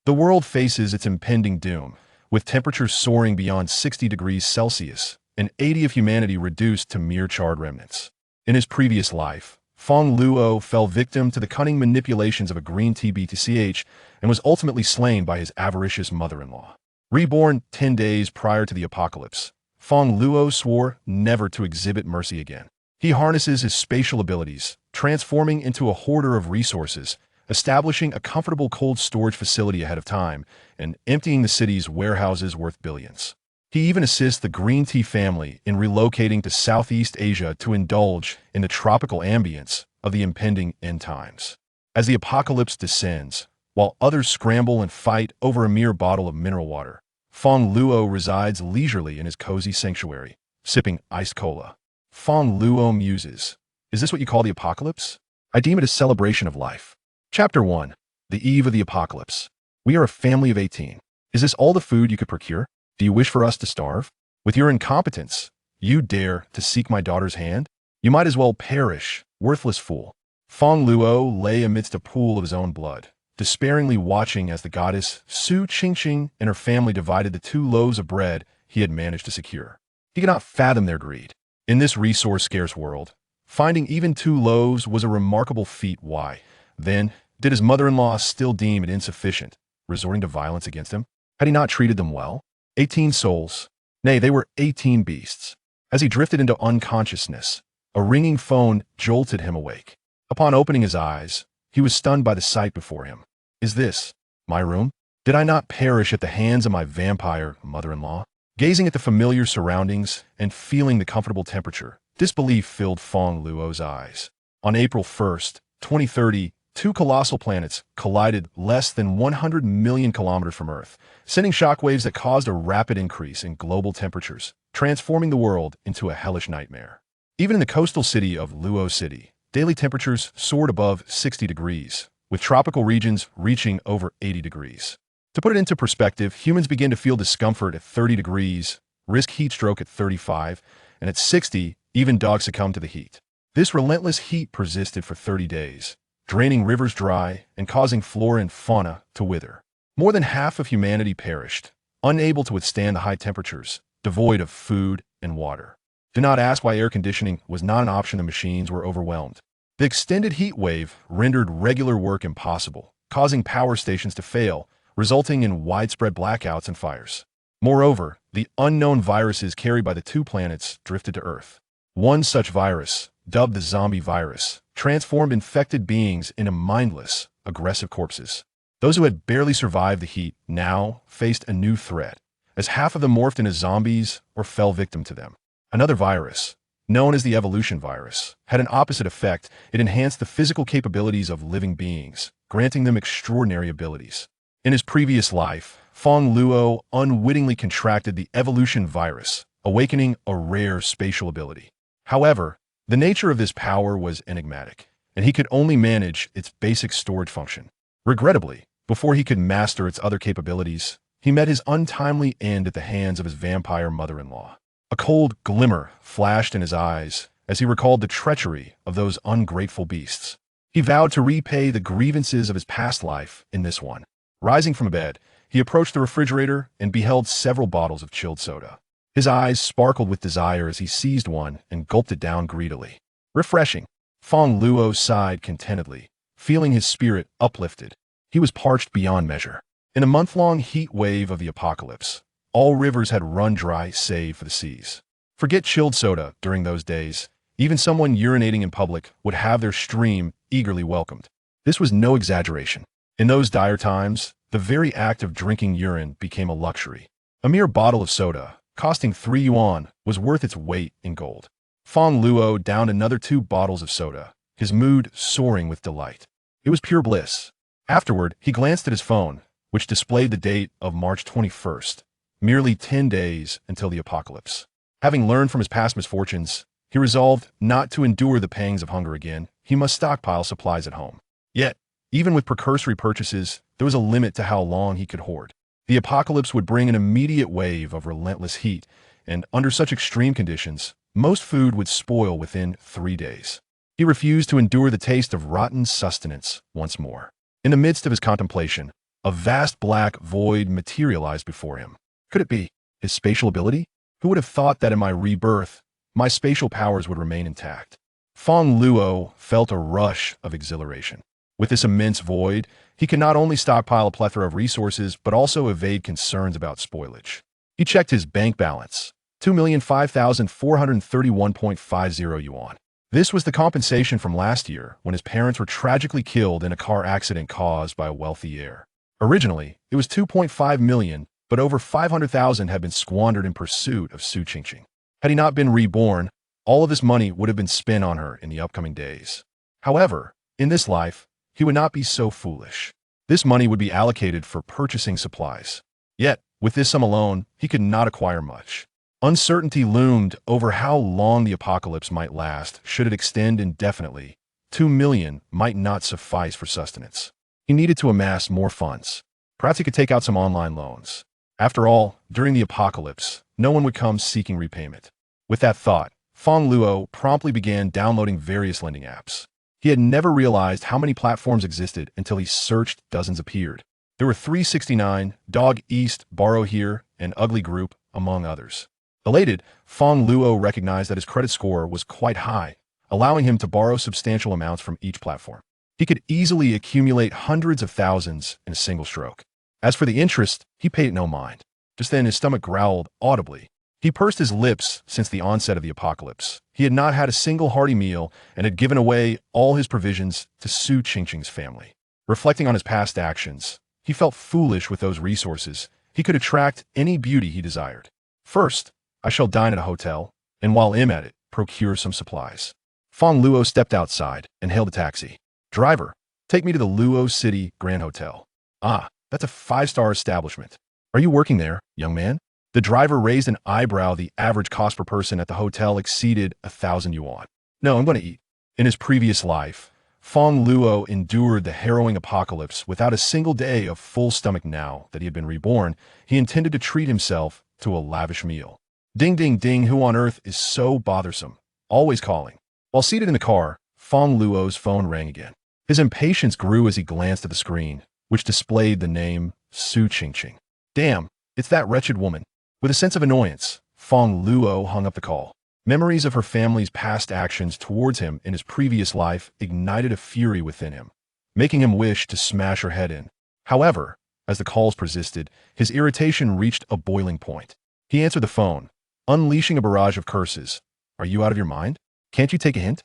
The world faces its impending doom, with temperatures soaring beyond 60 degrees Celsius and 80 of humanity reduced to mere charred remnants. In his previous life, Fang Luo fell victim to the cunning manipulations of a green tea BTCH and was ultimately slain by his avaricious mother-in-law. Reborn 10 days prior to the apocalypse, Fang Luo swore never to exhibit mercy again. He harnesses his spatial abilities, transforming into a hoarder of resources, establishing a comfortable cold storage facility ahead of time, and emptying the city's warehouses worth billions. He even assists the green tea family in relocating to Southeast Asia to indulge in the tropical ambience of the impending end times. As the apocalypse descends, while others scramble and fight over a mere bottle of mineral water, Fang Luo resides leisurely in his cozy sanctuary, sipping iced cola. Fang Luo muses, "Is this what you call the apocalypse? I deem it a celebration of life." Chapter 1. The Eve of the Apocalypse. We are a family of 18. Is this all the food you could procure? Do you wish for us to starve? With your incompetence, you dare to seek my daughter's hand? You might as well perish, worthless fool. Fang Luo lay amidst a pool of his own blood, despairingly watching as the goddess Su Qingqing and her family divided the 2 loaves of bread he had managed to secure. He could not fathom their greed. In this resource-scarce world, finding even 2 loaves was a remarkable feat. Why, then, did his mother-in-law still deem it insufficient, resorting to violence against him? Had he not treated them well? 18 souls. Nay, they were 18 beasts. As he drifted into unconsciousness, a ringing phone jolted him awake. Upon opening his eyes, he was stunned by the sight before him. Is this my room? Did I not perish at the hands of my vampire mother-in-law? Gazing at the familiar surroundings and feeling the comfortable temperature, disbelief filled Fang Luo's eyes. On April 1st, 2030, 2 colossal planets collided less than 100 million kilometers from Earth, sending shockwaves that caused a rapid increase in global temperatures, transforming the world into a hellish nightmare. Even in the coastal city of Luo City, daily temperatures soared above 60 degrees, with tropical regions reaching over 80 degrees. To put it into perspective, humans begin to feel discomfort at 30 degrees, risk heat stroke at 35, and at 60, even dogs succumb to the heat. This relentless heat persisted for 30 days, draining rivers dry and causing flora and fauna to wither. More than half of humanity perished, unable to withstand the high temperatures, devoid of food and water. Do not ask why air conditioning was not an option. The machines were overwhelmed. The extended heat wave rendered regular work impossible, causing power stations to fail, resulting in widespread blackouts and fires. Moreover, the unknown viruses carried by the 2 planets drifted to Earth. One such virus, dubbed the zombie virus, transformed infected beings into mindless, aggressive corpses. Those who had barely survived the heat now faced a new threat, as half of them morphed into zombies or fell victim to them. Another virus, known as the evolution virus, had an opposite effect. It enhanced the physical capabilities of living beings, granting them extraordinary abilities. In his previous life, Fang Luo unwittingly contracted the evolution virus, awakening a rare spatial ability. However, the nature of this power was enigmatic, and he could only manage its basic storage function. Regrettably, before he could master its other capabilities, he met his untimely end at the hands of his vampire mother-in-law. A cold glimmer flashed in his eyes as he recalled the treachery of those ungrateful beasts. He vowed to repay the grievances of his past life in this one. Rising from bed, he approached the refrigerator and beheld several bottles of chilled soda. His eyes sparkled with desire as he seized one and gulped it down greedily. Refreshing. Fang Luo sighed contentedly, feeling his spirit uplifted. He was parched beyond measure. In a month-long heat wave of the apocalypse, all rivers had run dry save for the seas. Forget chilled soda during those days. Even someone urinating in public would have their stream eagerly welcomed. This was no exaggeration. In those dire times, the very act of drinking urine became a luxury. A mere bottle of soda, costing 3 yuan, was worth its weight in gold. Fang Luo downed another 2 bottles of soda, his mood soaring with delight. It was pure bliss. Afterward, he glanced at his phone, which displayed the date of March 21st, merely 10 days until the apocalypse. Having learned from his past misfortunes, he resolved not to endure the pangs of hunger again. He must stockpile supplies at home. Yet, even with precursory purchases, there was a limit to how long he could hoard. The apocalypse would bring an immediate wave of relentless heat, and under such extreme conditions, most food would spoil within 3 days. He refused to endure the taste of rotten sustenance once more. In the midst of his contemplation, A vast black void materialized before him. Could it be his spatial ability? Who would have thought that in my rebirth, my spatial powers would remain intact? Fang Luo felt a rush of exhilaration. With this immense void, he could not only stockpile a plethora of resources, but also evade concerns about spoilage. He checked his bank balance, 2,005,431.50 yuan. This was the compensation from last year when his parents were tragically killed in a car accident caused by a wealthy heir. Originally, it was 2.5 million, but over 500,000 had been squandered in pursuit of Su Qingqing. Had he not been reborn, all of this money would have been spent on her in the upcoming days. However, in this life, he would not be so foolish. This money would be allocated for purchasing supplies. Yet, with this sum alone, he could not acquire much. Uncertainty loomed over how long the apocalypse might last. Should it extend indefinitely, 2 million might not suffice for sustenance. He needed to amass more funds. Perhaps he could take out some online loans. After all, during the apocalypse, no one would come seeking repayment. With that thought, Fang Luo promptly began downloading various lending apps. He had never realized how many platforms existed until he searched. Dozens appeared. There were 369, Dog East, Borrow Here, and Ugly Group, among others. Elated, Fang Luo recognized that his credit score was quite high, allowing him to borrow substantial amounts from each platform. He could easily accumulate hundreds of thousands in a single stroke. As for the interest, he paid it no mind. Just then his stomach growled audibly. He pursed his lips since the onset of the apocalypse. He had not had a single hearty meal and had given away all his provisions to Su Qingqing's family. Reflecting on his past actions, he felt foolish with those resources. He could attract any beauty he desired. First, I shall dine at a hotel, and while I'm at it, procure some supplies. Fang Luo stepped outside and hailed a taxi. Driver, take me to the Luo City Grand Hotel. Ah, that's a 5-star establishment. Are you working there, young man? The driver raised an eyebrow. The average cost per person at the hotel exceeded 1,000 yuan. No, I'm going to eat. In his previous life, Fang Luo endured the harrowing apocalypse without a single day of full stomach. Now that he had been reborn, he intended to treat himself to a lavish meal. Ding, ding, ding, who on earth is so bothersome? Always calling. While seated in the car, Fang Luo's phone rang again. His impatience grew as he glanced at the screen, which displayed the name Su Qingqing. Damn, it's that wretched woman. With a sense of annoyance, Fang Luo hung up the call. Memories of her family's past actions towards him in his previous life ignited a fury within him, making him wish to smash her head in. However, as the calls persisted, his irritation reached a boiling point. He answered the phone, unleashing a barrage of curses. Are you out of your mind? Can't you take a hint?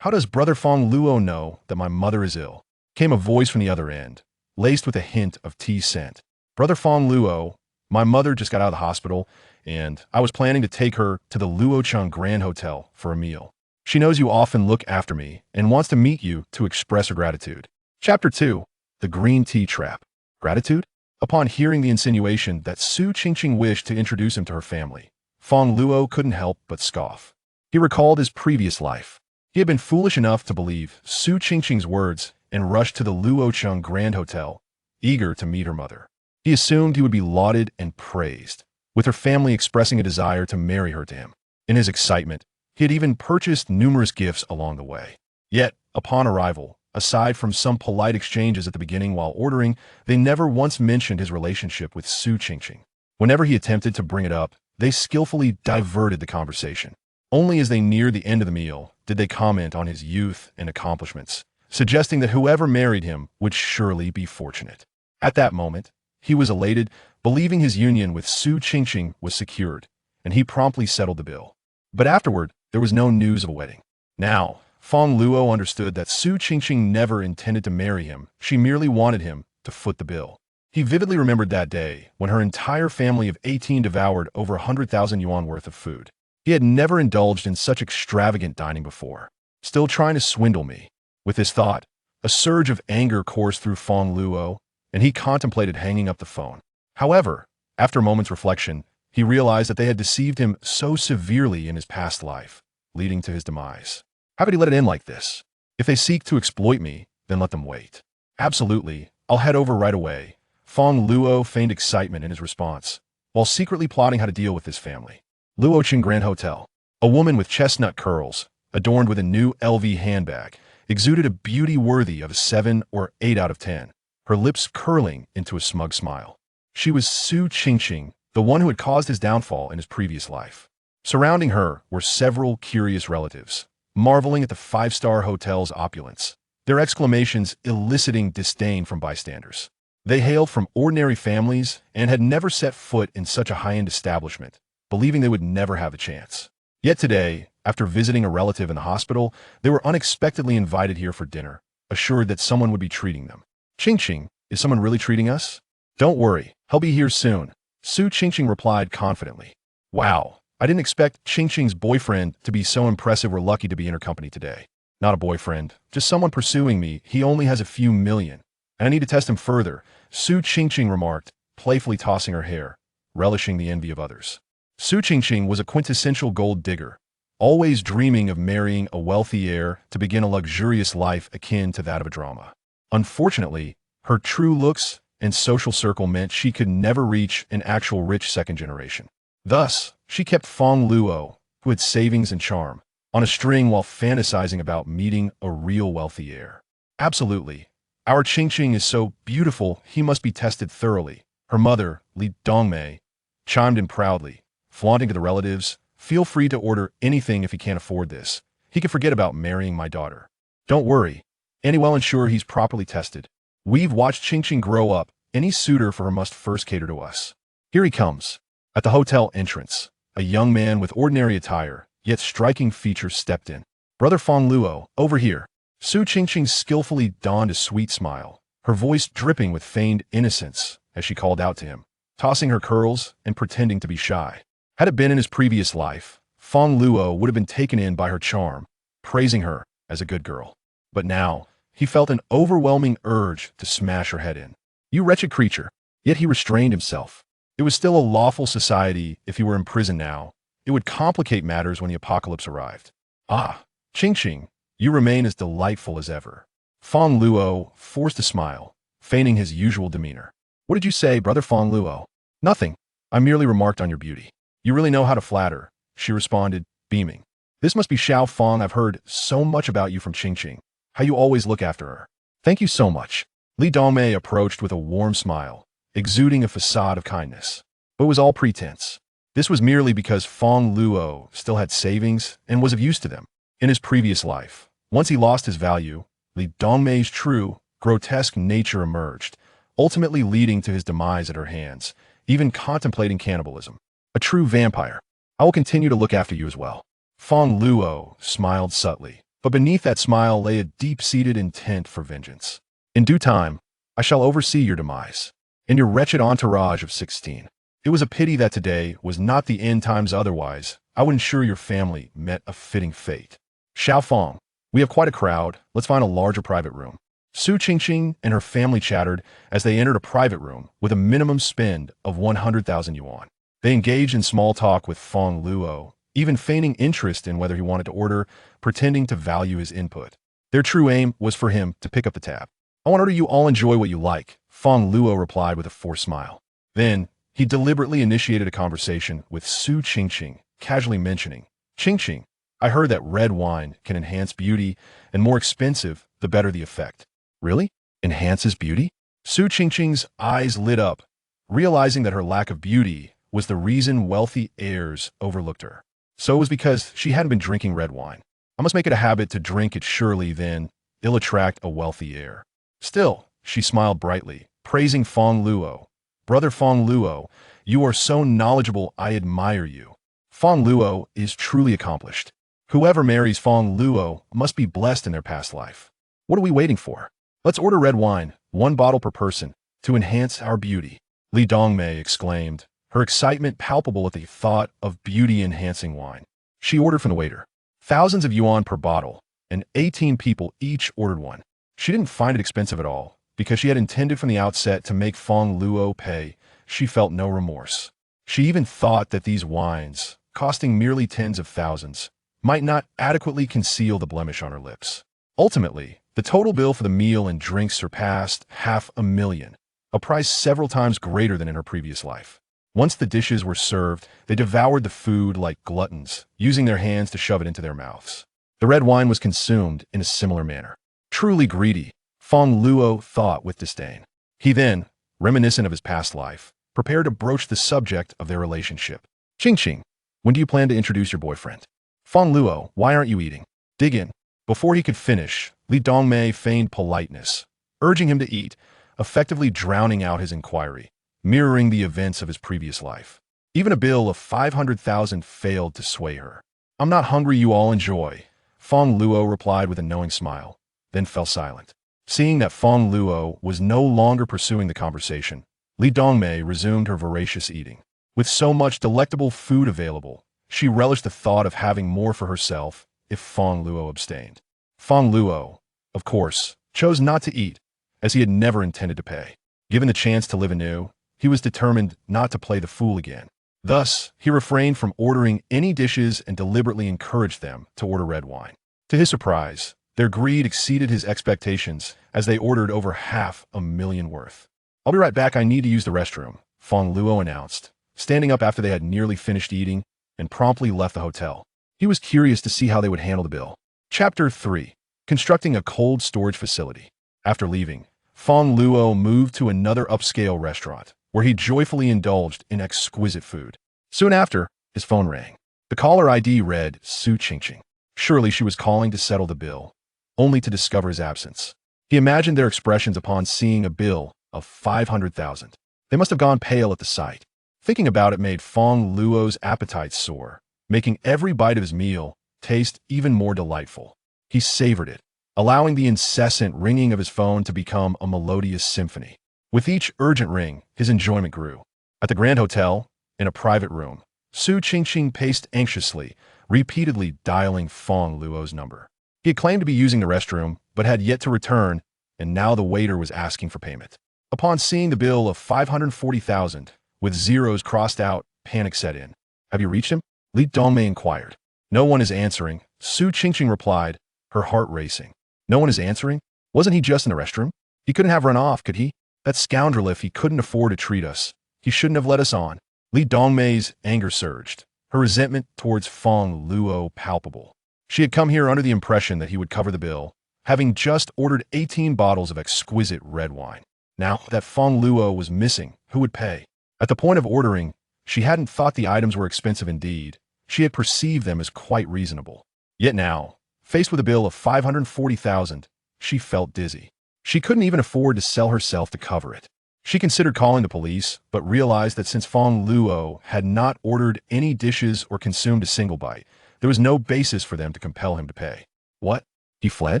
How does Brother Fang Luo know that my mother is ill? Came a voice from the other end, laced with a hint of tea scent. Brother Fang Luo, my mother just got out of the hospital, and I was planning to take her to the Luocheng Grand Hotel for a meal. She knows you often look after me and wants to meet you to express her gratitude. Chapter 2. The Green Tea Trap. Gratitude? Upon hearing the insinuation that Su Qingqing wished to introduce him to her family, Fang Luo couldn't help but scoff. He recalled his previous life. He had been foolish enough to believe Su Qingqing's words and rushed to the Luocheng Grand Hotel, eager to meet her mother. He assumed he would be lauded and praised, with her family expressing a desire to marry her to him. In his excitement, he had even purchased numerous gifts along the way. Yet, upon arrival, aside from some polite exchanges at the beginning while ordering, they never once mentioned his relationship with Su Qingqing. Whenever he attempted to bring it up, they skillfully diverted the conversation. Only as they neared the end of the meal did they comment on his youth and accomplishments, suggesting that whoever married him would surely be fortunate. At that moment, he was elated, believing his union with Su Qingqing was secured, and he promptly settled the bill. But afterward, there was no news of a wedding. Now, Fang Luo understood that Su Qingqing never intended to marry him. She merely wanted him to foot the bill. He vividly remembered that day when her entire family of 18 devoured over 100,000 yuan worth of food. He had never indulged in such extravagant dining before. Still trying to swindle me. With this thought, a surge of anger coursed through Fang Luo, and he contemplated hanging up the phone. However, after a moment's reflection, he realized that they had deceived him so severely in his past life, leading to his demise. How could he let it end like this? If they seek to exploit me, then let them wait. Absolutely, I'll head over right away. Fang Luo feigned excitement in his response, while secretly plotting how to deal with his family. Luocheng Grand Hotel. A woman with chestnut curls, adorned with a new LV handbag, exuded a beauty worthy of a 7 or 8 out of 10. her lips curling into a smug smile. She was Su Qingqing, the one who had caused his downfall in his previous life. Surrounding her were several curious relatives, marveling at the five-star hotel's opulence, their exclamations eliciting disdain from bystanders. They hailed from ordinary families and had never set foot in such a high-end establishment, believing they would never have a chance. Yet today, after visiting a relative in the hospital, they were unexpectedly invited here for dinner, assured that someone would be treating them. Qingqing, is someone really treating us? Don't worry, he'll be here soon, Su Qingqing replied confidently. Wow, I didn't expect Qingqing's boyfriend to be so impressive. We're lucky to be in her company today. Not a boyfriend, just someone pursuing me. He only has a few million, and I need to test him further, Su Qingqing remarked, playfully tossing her hair, relishing the envy of others. Su Qingqing was a quintessential gold digger, always dreaming of marrying a wealthy heir to begin a luxurious life akin to that of a drama. Unfortunately, her true looks and social circle meant she could never reach an actual rich second generation. Thus, she kept Fang Luo, who had savings and charm, on a string while fantasizing about meeting a real wealthy heir. Absolutely. Our Qingqing is so beautiful, he must be tested thoroughly. Her mother, Li Dongmei, chimed in proudly, flaunting to the relatives, feel free to order anything if he can't afford this. He can forget about marrying my daughter. Don't worry. Annie will ensure he's properly tested. We've watched Qingqing grow up. Any suitor for her must first cater to us. Here he comes. At the hotel entrance, a young man with ordinary attire, yet striking features stepped in. Brother Fang Luo, over here. Su Qingqing skillfully donned a sweet smile, her voice dripping with feigned innocence as she called out to him, tossing her curls and pretending to be shy. Had it been in his previous life, Fang Luo would have been taken in by her charm, praising her as a good girl. But now, he felt an overwhelming urge to smash her head in. You wretched creature. Yet he restrained himself. It was still a lawful society. If he were in prison now, it would complicate matters when the apocalypse arrived. Ah, Qingqing, you remain as delightful as ever. Fang Luo forced a smile, feigning his usual demeanor. What did you say, brother Fang Luo? Nothing. I merely remarked on your beauty. You really know how to flatter, she responded, beaming. This must be Xiao Fang. I've heard so much about you from Qingqing. How you always look after her. Thank you so much. Li Dongmei approached with a warm smile, exuding a facade of kindness. But it was all pretense. This was merely because Fang Luo still had savings and was of use to them. In his previous life, once he lost his value, Li Dongmei's true, grotesque nature emerged, ultimately leading to his demise at her hands, even contemplating cannibalism. A true vampire. I will continue to look after you as well. Fang Luo smiled subtly, but beneath that smile lay a deep-seated intent for vengeance. In due time, I shall oversee your demise, and your wretched entourage of 16. It was a pity that today was not the end times, otherwise I would ensure your family met a fitting fate. Xiao Fang, we have quite a crowd. Let's find a larger private room. Su Qingqing and her family chattered as they entered a private room with a minimum spend of 100,000 yuan. They engaged in small talk with Fang Luo, even feigning interest in whether he wanted to order, pretending to value his input. Their true aim was for him to pick up the tab. I want to order you all enjoy what you like, Fang Luo replied with a forced smile. Then, he deliberately initiated a conversation with Su Qingqing, casually mentioning, Qingqing, I heard that red wine can enhance beauty, and more expensive, the better the effect. Really? Enhances beauty? Su Qingqing's eyes lit up, realizing that her lack of beauty was the reason wealthy heirs overlooked her. So it was because she hadn't been drinking red wine. I must make it a habit to drink it, surely then it'll attract a wealthy heir. Still, she smiled brightly, praising Fang Luo. Brother Fang Luo, you are so knowledgeable, I admire you. Fang Luo is truly accomplished. Whoever marries Fang Luo must be blessed in their past life. What are we waiting for? Let's order red wine, 1 bottle per person, to enhance our beauty. Li Dongmei exclaimed, her excitement palpable at the thought of beauty-enhancing wine. She ordered from the waiter. Thousands of yuan per bottle, and 18 people each ordered one. She didn't find it expensive at all, because she had intended from the outset to make Fang Luo pay. She felt no remorse. She even thought that these wines, costing merely tens of thousands, might not adequately conceal the blemish on her lips. Ultimately, the total bill for the meal and drinks surpassed 500,000, a price several times greater than in her previous life. Once the dishes were served, they devoured the food like gluttons, using their hands to shove it into their mouths. The red wine was consumed in a similar manner. Truly greedy, Fang Luo thought with disdain. He then, reminiscent of his past life, prepared to broach the subject of their relationship. Ching, when do you plan to introduce your boyfriend? Fang Luo, why aren't you eating? Dig in. Before he could finish, Li Dongmei feigned politeness, urging him to eat, effectively drowning out his inquiry, mirroring the events of his previous life. Even a bill of 500,000 failed to sway her. I'm not hungry, you all enjoy. Fang Luo replied with a knowing smile, then fell silent. Seeing that Fang Luo was no longer pursuing the conversation, Li Dongmei resumed her voracious eating. With so much delectable food available, she relished the thought of having more for herself if Fang Luo abstained. Fang Luo, of course, chose not to eat, as he had never intended to pay. Given the chance to live anew, he was determined not to play the fool again. Thus, he refrained from ordering any dishes and deliberately encouraged them to order red wine. To his surprise, their greed exceeded his expectations as they ordered over 500,000 worth. I'll be right back, I need to use the restroom, Fang Luo announced, standing up after they had nearly finished eating and promptly left the hotel. He was curious to see how they would handle the bill. Chapter 3. Constructing a cold storage facility. After leaving, Fang Luo moved to another upscale restaurant, where he joyfully indulged in exquisite food. Soon after, his phone rang. The caller ID read Su Qingqing. Surely she was calling to settle the bill, only to discover his absence. He imagined their expressions upon seeing a bill of 500,000. They must have gone pale at the sight. Thinking about it made Fang Luo's appetite soar, making every bite of his meal taste even more delightful. He savored it, allowing the incessant ringing of his phone to become a melodious symphony. With each urgent ring, his enjoyment grew. At the Grand Hotel, in a private room, Su Qingqing paced anxiously, repeatedly dialing Fang Luo's number. He had claimed to be using the restroom, but had yet to return, and now the waiter was asking for payment. Upon seeing the bill of 540,000, with zeros crossed out, panic set in. Have you reached him? Li Dongmei inquired. No one is answering, Su Qingqing replied, her heart racing. No one is answering? Wasn't he just in the restroom? He couldn't have run off, could he? That scoundrel, if he couldn't afford to treat us, he shouldn't have let us on. Li Dongmei's anger surged, her resentment towards Fang Luo palpable. She had come here under the impression that he would cover the bill, having just ordered 18 bottles of exquisite red wine. Now that Fang Luo was missing, who would pay? At the point of ordering, she hadn't thought the items were expensive indeed. She had perceived them as quite reasonable. Yet now, faced with a bill of 540,000, she felt dizzy. She couldn't even afford to sell herself to cover it. She considered calling the police, but realized that since Fang Luo had not ordered any dishes or consumed a single bite, there was no basis for them to compel him to pay. What? He fled?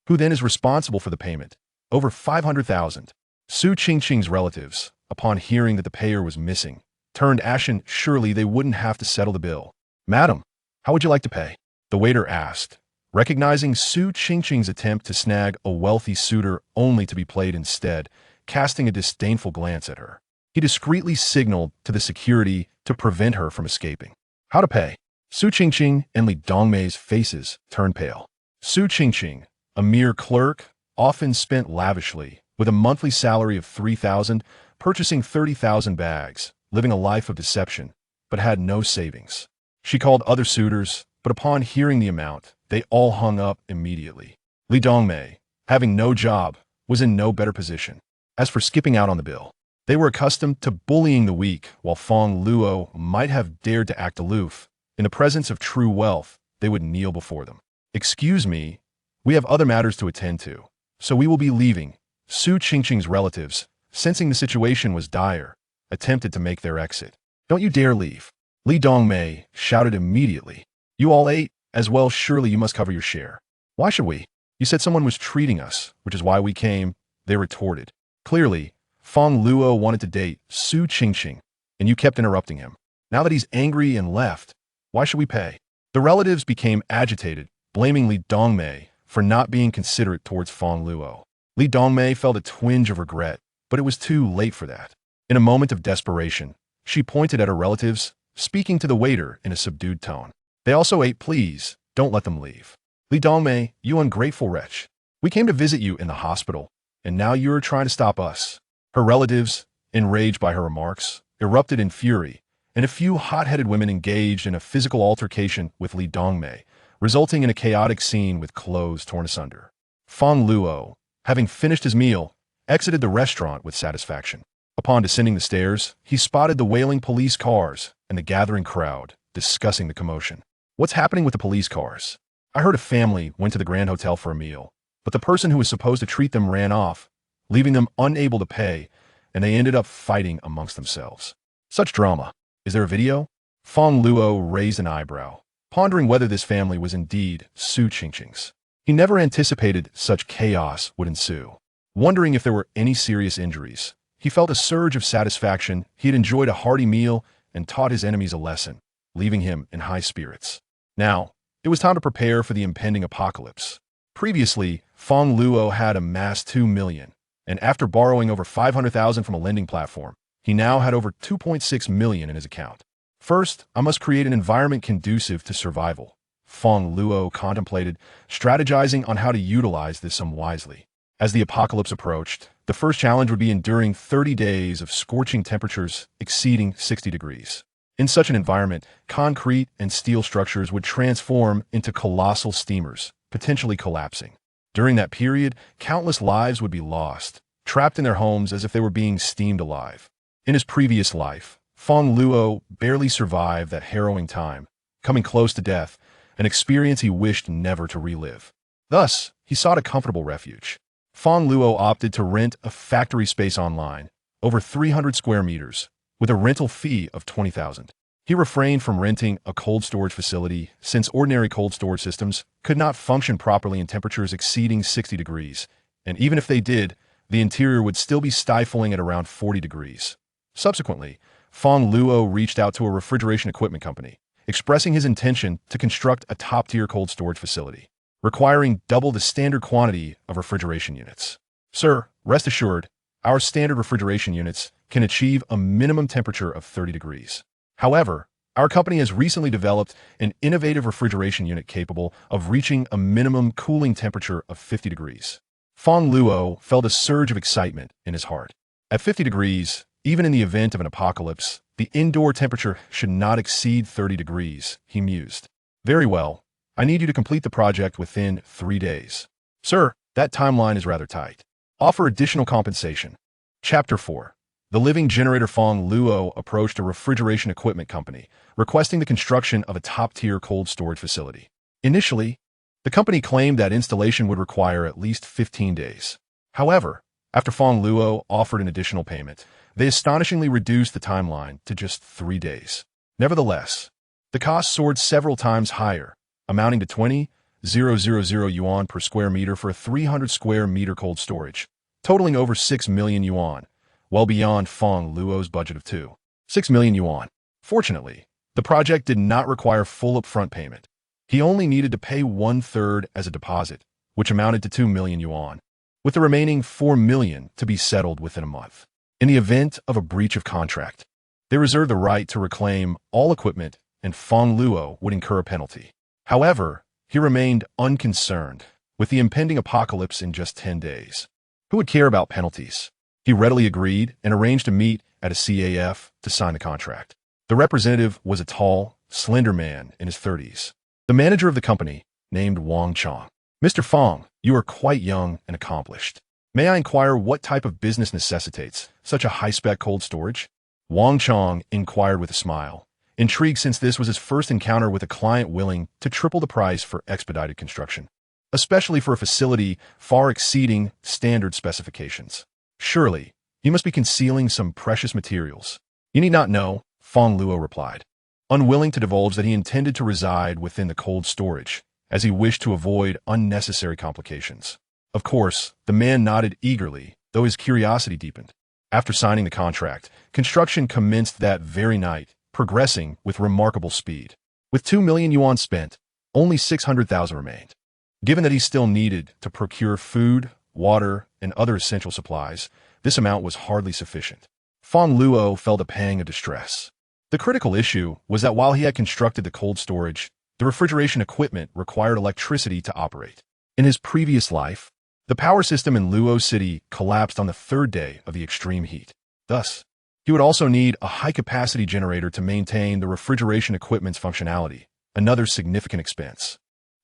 Who then is responsible for the payment? Over 500,000. Su Qingqing's relatives, upon hearing that the payer was missing, turned ashen. Surely they wouldn't have to settle the bill. Madam, how would you like to pay? The waiter asked, recognizing Su Qingqing's attempt to snag a wealthy suitor only to be played instead, casting a disdainful glance at her. He discreetly signaled to the security to prevent her from escaping. How to pay? Su Qingqing and Li Dongmei's faces turned pale. Su Qingqing, a mere clerk, often spent lavishly, with a monthly salary of 3,000, purchasing 30,000 bags, living a life of deception, but had no savings. She called other suitors, but upon hearing the amount, they all hung up immediately. Li Dongmei, having no job, was in no better position. As for skipping out on the bill, they were accustomed to bullying the weak, while Fang Luo might have dared to act aloof. In the presence of true wealth, they would kneel before them. Excuse me, we have other matters to attend to, so we will be leaving. Su Qingqing's relatives, sensing the situation was dire, attempted to make their exit. Don't you dare leave. Li Dongmei shouted immediately. You all ate as well, surely you must cover your share. Why should we? You said someone was treating us, which is why we came, they retorted. Clearly, Fang Luo wanted to date Su Qingqing, and you kept interrupting him. Now that he's angry and left, why should we pay? The relatives became agitated, blaming Li Dongmei for not being considerate towards Fang Luo. Li Dongmei felt a twinge of regret, but it was too late for that. In a moment of desperation, she pointed at her relatives, speaking to the waiter in a subdued tone. They also ate, please, don't let them leave. Li Dongmei, you ungrateful wretch. We came to visit you in the hospital, and now you are trying to stop us. Her relatives, enraged by her remarks, erupted in fury, and a few hot-headed women engaged in a physical altercation with Li Dongmei, resulting in a chaotic scene with clothes torn asunder. Fang Luo, having finished his meal, exited the restaurant with satisfaction. Upon descending the stairs, he spotted the wailing police cars and the gathering crowd discussing the commotion. What's happening with the police cars? I heard a family went to the Grand Hotel for a meal, but the person who was supposed to treat them ran off, leaving them unable to pay, and they ended up fighting amongst themselves. Such drama. Is there a video? Fang Luo raised an eyebrow, pondering whether this family was indeed Su Qingqing's. He never anticipated such chaos would ensue. Wondering if there were any serious injuries, he felt a surge of satisfaction. He had enjoyed a hearty meal and taught his enemies a lesson, leaving him in high spirits. Now, it was time to prepare for the impending apocalypse. Previously, Fang Luo had amassed 2 million, and after borrowing over 500,000 from a lending platform, he now had over 2.6 million in his account. First, I must create an environment conducive to survival. Fang Luo contemplated, strategizing on how to utilize this sum wisely. As the apocalypse approached, the first challenge would be enduring 30 days of scorching temperatures exceeding 60 degrees. In such an environment, concrete and steel structures would transform into colossal steamers, potentially collapsing. During that period, countless lives would be lost, trapped in their homes as if they were being steamed alive. In his previous life, Fang Luo barely survived that harrowing time, coming close to death, an experience he wished never to relive. Thus, he sought a comfortable refuge. Fang Luo opted to rent a factory space online, over 300 square meters, with a rental fee of 20,000. He refrained from renting a cold storage facility since ordinary cold storage systems could not function properly in temperatures exceeding 60 degrees, and even if they did, the interior would still be stifling at around 40 degrees. Subsequently, Fang Luo reached out to a refrigeration equipment company, expressing his intention to construct a top-tier cold storage facility, requiring double the standard quantity of refrigeration units. Sir, rest assured, our standard refrigeration units can achieve a minimum temperature of 30 degrees. However, our company has recently developed an innovative refrigeration unit capable of reaching a minimum cooling temperature of 50 degrees. Fang Luo felt a surge of excitement in his heart. At 50 degrees, even in the event of an apocalypse, the indoor temperature should not exceed 30 degrees, he mused. Very well, I need you to complete the project within 3 days. Sir, that timeline is rather tight. Offer additional compensation. Chapter 4. The living generator. Fang Luo approached a refrigeration equipment company, requesting the construction of a top-tier cold storage facility. Initially, the company claimed that installation would require at least 15 days. However, after Fang Luo offered an additional payment, they astonishingly reduced the timeline to just 3 days. Nevertheless, the cost soared several times higher, amounting to 20,000 yuan per square meter for a 300 square meter cold storage, totaling over 6 million yuan, well beyond Fang Luo's budget of 6 million yuan. Fortunately, the project did not require full upfront payment. He only needed to pay 1/3 as a deposit, which amounted to 2 million yuan, with the remaining 4 million to be settled within a month. In the event of a breach of contract, they reserved the right to reclaim all equipment, and Fang Luo would incur a penalty. However, he remained unconcerned with the impending apocalypse in just 10 days. Who would care about penalties? He readily agreed and arranged to meet at a CAF to sign the contract. The representative was a tall, slender man in his 30s. The manager of the company, named Wang Chong. Mr. Fang, you are quite young and accomplished. May I inquire what type of business necessitates such a high-spec cold storage? Wang Chong inquired with a smile, intrigued since this was his first encounter with a client willing to triple the price for expedited construction, especially for a facility far exceeding standard specifications. Surely, you must be concealing some precious materials. You need not know, Fang Luo replied, unwilling to divulge that he intended to reside within the cold storage, as he wished to avoid unnecessary complications. Of course, the man nodded eagerly, though his curiosity deepened. After signing the contract, construction commenced that very night, progressing with remarkable speed. With 2 million yuan spent, only 600,000 remained. Given that he still needed to procure food, water, and other essential supplies, this amount was hardly sufficient. Fang Luo felt a pang of distress. The critical issue was that while he had constructed the cold storage, the refrigeration equipment required electricity to operate. In his previous life, the power system in Luo City collapsed on the 3rd day of the extreme heat. Thus, he would also need a high-capacity generator to maintain the refrigeration equipment's functionality, another significant expense.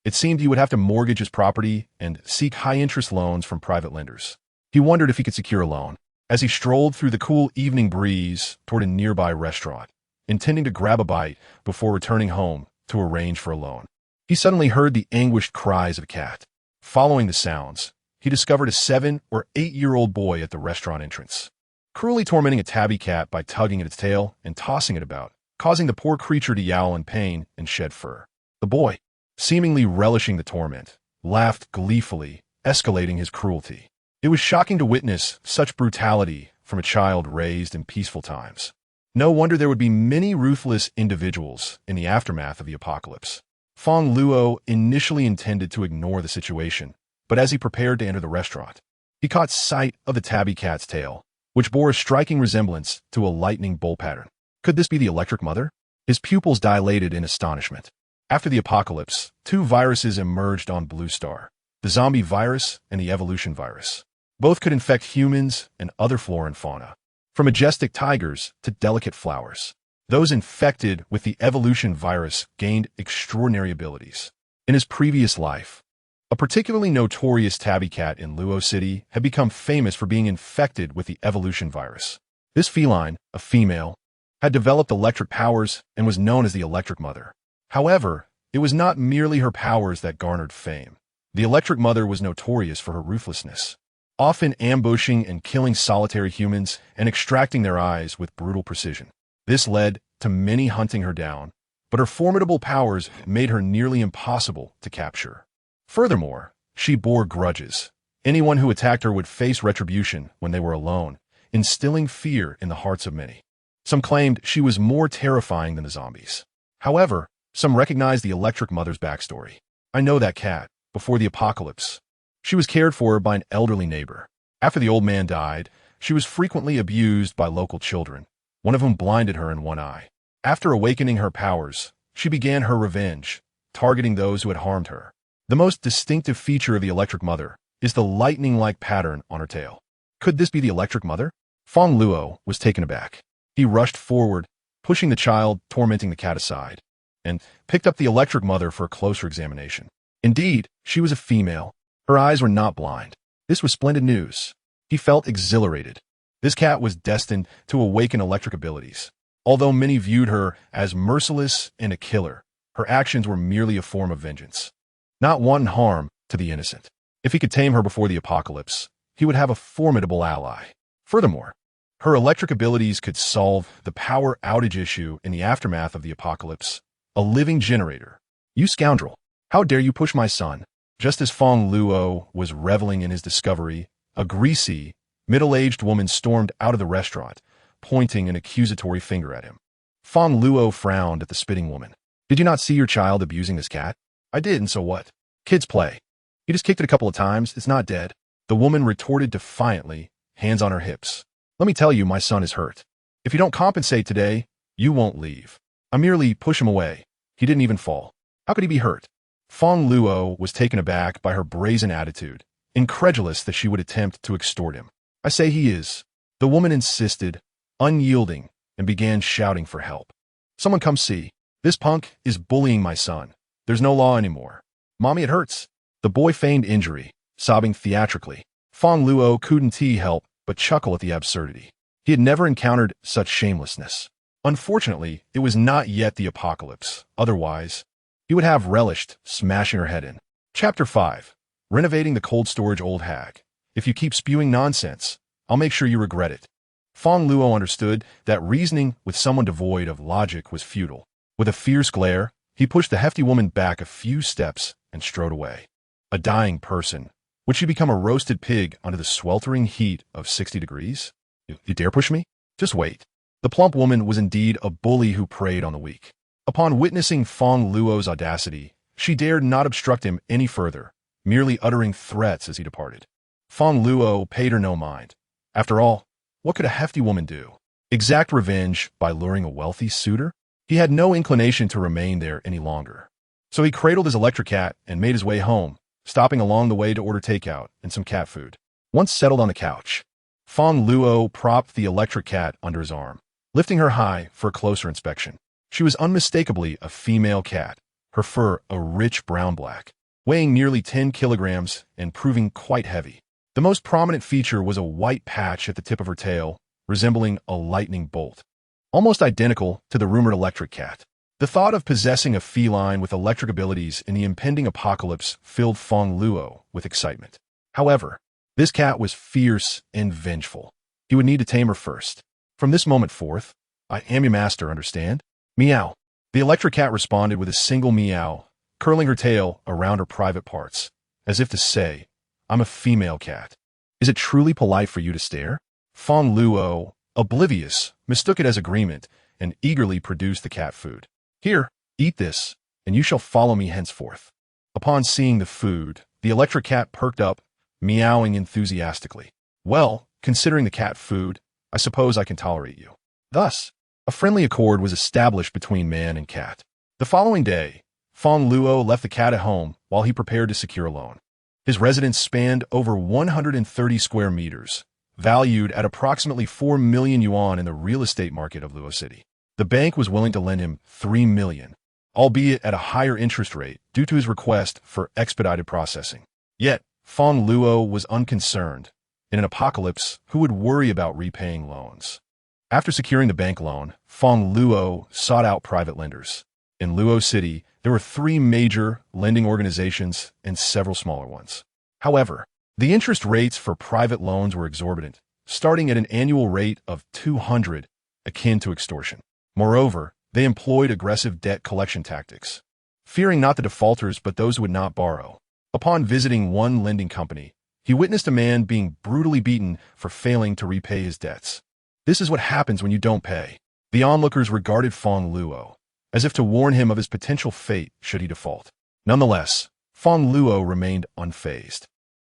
It seemed he would have to mortgage his property and seek high-interest loans from private lenders. He wondered if he could secure a loan. As he strolled through the cool evening breeze toward a nearby restaurant, intending to grab a bite before returning home to arrange for a loan, he suddenly heard the anguished cries of a cat. Following the sounds, he discovered a 7 or 8-year-old boy at the restaurant entrance, cruelly tormenting a tabby cat by tugging at its tail and tossing it about, causing the poor creature to yowl in pain and shed fur. The boy, seemingly relishing the torment, laughed gleefully, escalating his cruelty. It was shocking to witness such brutality from a child raised in peaceful times. No wonder there would be many ruthless individuals in the aftermath of the apocalypse. Fang Luo initially intended to ignore the situation, but as he prepared to enter the restaurant, he caught sight of the tabby cat's tail, which bore a striking resemblance to a lightning bolt pattern. Could this be the Electric Mother? His pupils dilated in astonishment. After the apocalypse, 2 viruses emerged on Blue Star, the zombie virus and the evolution virus. Both could infect humans and other flora and fauna, from majestic tigers to delicate flowers. Those infected with the evolution virus gained extraordinary abilities. In his previous life, a particularly notorious tabby cat in Luo City had become famous for being infected with the evolution virus. This feline, a female, had developed electric powers and was known as the Electric Mother. However, it was not merely her powers that garnered fame. The Electric Mother was notorious for her ruthlessness, often ambushing and killing solitary humans and extracting their eyes with brutal precision. This led to many hunting her down, but her formidable powers made her nearly impossible to capture. Furthermore, she bore grudges. Anyone who attacked her would face retribution when they were alone, instilling fear in the hearts of many. Some claimed she was more terrifying than the zombies. However, some recognized the Electric Mother's backstory. I know that cat. Before the apocalypse, she was cared for by an elderly neighbor. After the old man died, she was frequently abused by local children, one of whom blinded her in one eye. After awakening her powers, she began her revenge, targeting those who had harmed her. The most distinctive feature of the Electric Mother is the lightning-like pattern on her tail. Could this be the Electric Mother? Fang Luo was taken aback. He rushed forward, pushing the child tormenting the cat aside, and picked up the Electric Mother for a closer examination. Indeed, she was a female. Her eyes were not blind. This was splendid news. He felt exhilarated. This cat was destined to awaken electric abilities. Although many viewed her as merciless and a killer, her actions were merely a form of vengeance, not wanton harm to the innocent. If he could tame her before the apocalypse, he would have a formidable ally. Furthermore, her electric abilities could solve the power outage issue in the aftermath of the apocalypse. A living generator. You scoundrel! How dare you push my son? Just as Fang Luo was reveling in his discovery, a greasy, middle-aged woman stormed out of the restaurant, pointing an accusatory finger at him. Fang Luo frowned at the spitting woman. Did you not see your child abusing this cat? I did, and so what? Kids play. He just kicked it a couple of times. It's not dead. The woman retorted defiantly, hands on her hips. Let me tell you, my son is hurt. If you don't compensate today, you won't leave. I merely push him away. He didn't even fall. How could he be hurt? Fang Luo was taken aback by her brazen attitude, incredulous that she would attempt to extort him. I say he is. The woman insisted, unyielding, and began shouting for help. Someone come see. This punk is bullying my son. There's no law anymore. Mommy, it hurts. The boy feigned injury, sobbing theatrically. Fang Luo couldn't help but chuckle at the absurdity. He had never encountered such shamelessness. Unfortunately, it was not yet the apocalypse. Otherwise, he would have relished smashing her head in. Chapter 5. Renovating the Cold Storage Old Hag. If you keep spewing nonsense, I'll make sure you regret it. Fang Luo understood that reasoning with someone devoid of logic was futile. With a fierce glare, he pushed the hefty woman back a few steps and strode away. A dying person. Would she become a roasted pig under the sweltering heat of 60 degrees? You dare push me? Just wait. The plump woman was indeed a bully who preyed on the weak. Upon witnessing Fang Luo's audacity, she dared not obstruct him any further, merely uttering threats as he departed. Fang Luo paid her no mind. After all, what could a hefty woman do? Exact revenge by luring a wealthy suitor? He had no inclination to remain there any longer. So he cradled his electric cat and made his way home, stopping along the way to order takeout and some cat food. Once settled on the couch, Fang Luo propped the electric cat under his arm, lifting her high for a closer inspection. She was unmistakably a female cat, her fur a rich brown-black, weighing nearly 10 kilograms and proving quite heavy. The most prominent feature was a white patch at the tip of her tail, resembling a lightning bolt, almost identical to the rumored electric cat. The thought of possessing a feline with electric abilities in the impending apocalypse filled Fang Luo with excitement. However, this cat was fierce and vengeful. He would need to tame her first. From this moment forth, I am your master, understand? Meow. The electric cat responded with a single meow, curling her tail around her private parts, as if to say, I'm a female cat. Is it truly polite for you to stare? Fang Luo, oblivious, mistook it as agreement and eagerly produced the cat food. Here, eat this, and you shall follow me henceforth. Upon seeing the food, the electric cat perked up, meowing enthusiastically. Well, considering the cat food, I suppose I can tolerate you. Thus, a friendly accord was established between man and cat. The following day, Fang Luo left the cat at home while he prepared to secure a loan. His residence spanned over 130 square meters, valued at approximately 4 million yuan in the real estate market of Luo City. The bank was willing to lend him 3 million, albeit at a higher interest rate due to his request for expedited processing. Yet, Fang Luo was unconcerned. In an apocalypse, who would worry about repaying loans? After securing the bank loan, Fang Luo sought out private lenders. In Luo City, there were 3 major lending organizations and several smaller ones. However, the interest rates for private loans were exorbitant, starting at an annual rate of 200, akin to extortion. Moreover, they employed aggressive debt collection tactics, fearing not the defaulters but those who would not borrow. Upon visiting one lending company, he witnessed a man being brutally beaten for failing to repay his debts. This is what happens when you don't pay. The onlookers regarded Fang Luo as if to warn him of his potential fate should he default. Nonetheless, Fang Luo remained unfazed.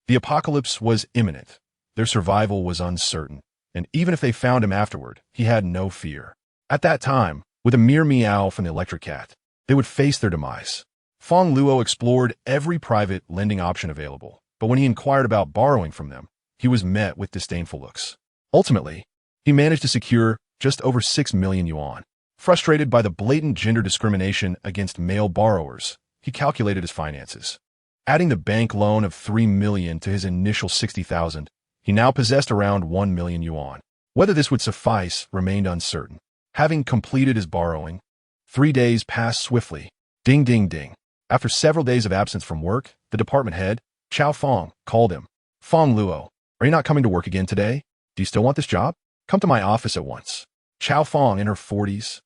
The apocalypse was imminent, their survival was uncertain, and even if they found him afterward, he had no fear. At that time, with a mere meow from the electric cat, they would face their demise. Fang Luo explored every private lending option available, but when he inquired about borrowing from them, he was met with disdainful looks. Ultimately, he managed to secure just over 6 million yuan. Frustrated by the blatant gender discrimination against male borrowers, he calculated his finances. Adding the bank loan of 3 million to his initial 60,000, he now possessed around 1 million yuan. Whether this would suffice remained uncertain. Having completed his borrowing, 3 days passed swiftly. Ding, ding, ding. After several days of absence from work, the department head, Chao Fang, called him. Fang Luo, are you not coming to work again today? Do you still want this job? Come to my office at once. Chao Fang, in her 40s,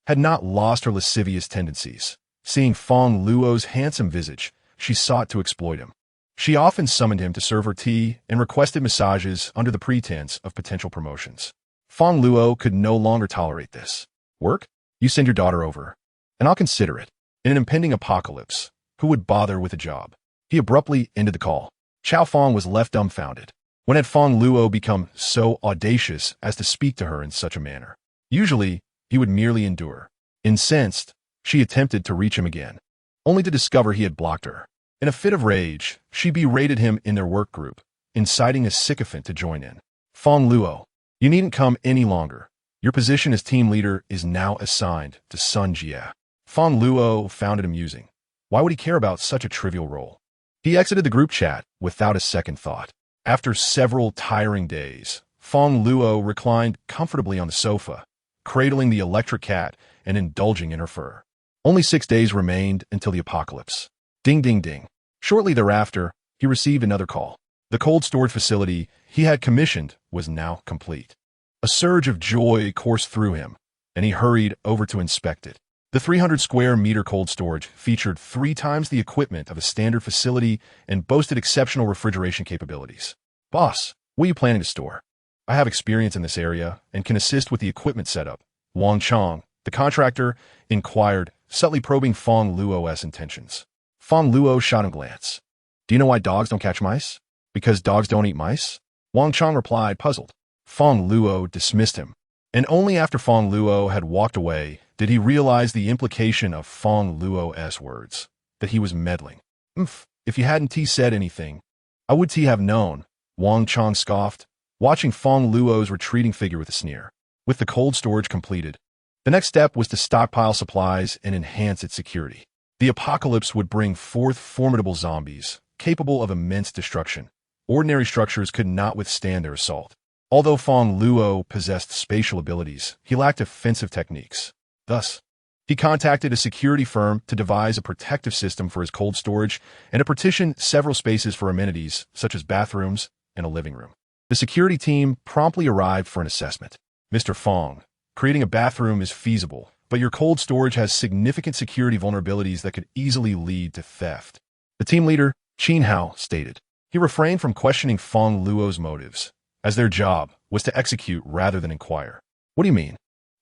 had not lost her lascivious tendencies. Seeing Fang Luo's handsome visage, she sought to exploit him. She often summoned him to serve her tea and requested massages under the pretense of potential promotions. Fang Luo could no longer tolerate this. Work? You send your daughter over, and I'll consider it. In an impending apocalypse, who would bother with a job? He abruptly ended the call. Chao Fang was left dumbfounded. When had Fang Luo become so audacious as to speak to her in such a manner? Usually, he would merely endure. Incensed, she attempted to reach him again, only to discover he had blocked her. In a fit of rage, she berated him in their work group, inciting a sycophant to join in. Fang Luo, you needn't come any longer. Your position as team leader is now assigned to Sun Jie. Fang Luo found it amusing. Why would he care about such a trivial role? He exited the group chat without a second thought. After several tiring days, Fang Luo reclined comfortably on the sofa, cradling the electric cat and indulging in her fur. Only 6 days remained until the apocalypse. Ding, ding, ding. Shortly thereafter, he received another call. The cold storage facility he had commissioned was now complete. A surge of joy coursed through him, and he hurried over to inspect it. The 300 square meter cold storage featured 3 times the equipment of a standard facility and boasted exceptional refrigeration capabilities. Boss, what are you planning to store? I have experience in this area and can assist with the equipment setup. Wang Chong, the contractor, inquired, subtly probing Fang Luo's intentions. Fang Luo shot him a glance. Do you know why dogs don't catch mice? Because dogs don't eat mice? Wang Chong replied, puzzled. Fang Luo dismissed him, and only after Fang Luo had walked away did he realize the implication of Fang Luo's words, that he was meddling. If you hadn't said anything, I would have known, Wang Chong scoffed, watching Fang Luo's retreating figure with a sneer. With the cold storage completed, the next step was to stockpile supplies and enhance its security. The apocalypse would bring forth formidable zombies, capable of immense destruction, ordinary structures could not withstand their assault. Although Fang Luo possessed spatial abilities, he lacked offensive techniques. Thus, he contacted a security firm to devise a protective system for his cold storage and to partition several spaces for amenities, such as bathrooms and a living room. The security team promptly arrived for an assessment. Mr. Fang, creating a bathroom is feasible, but your cold storage has significant security vulnerabilities that could easily lead to theft. The team leader, Qin Hao, stated. He refrained from questioning Fang Luo's motives, as their job was to execute rather than inquire. What do you mean?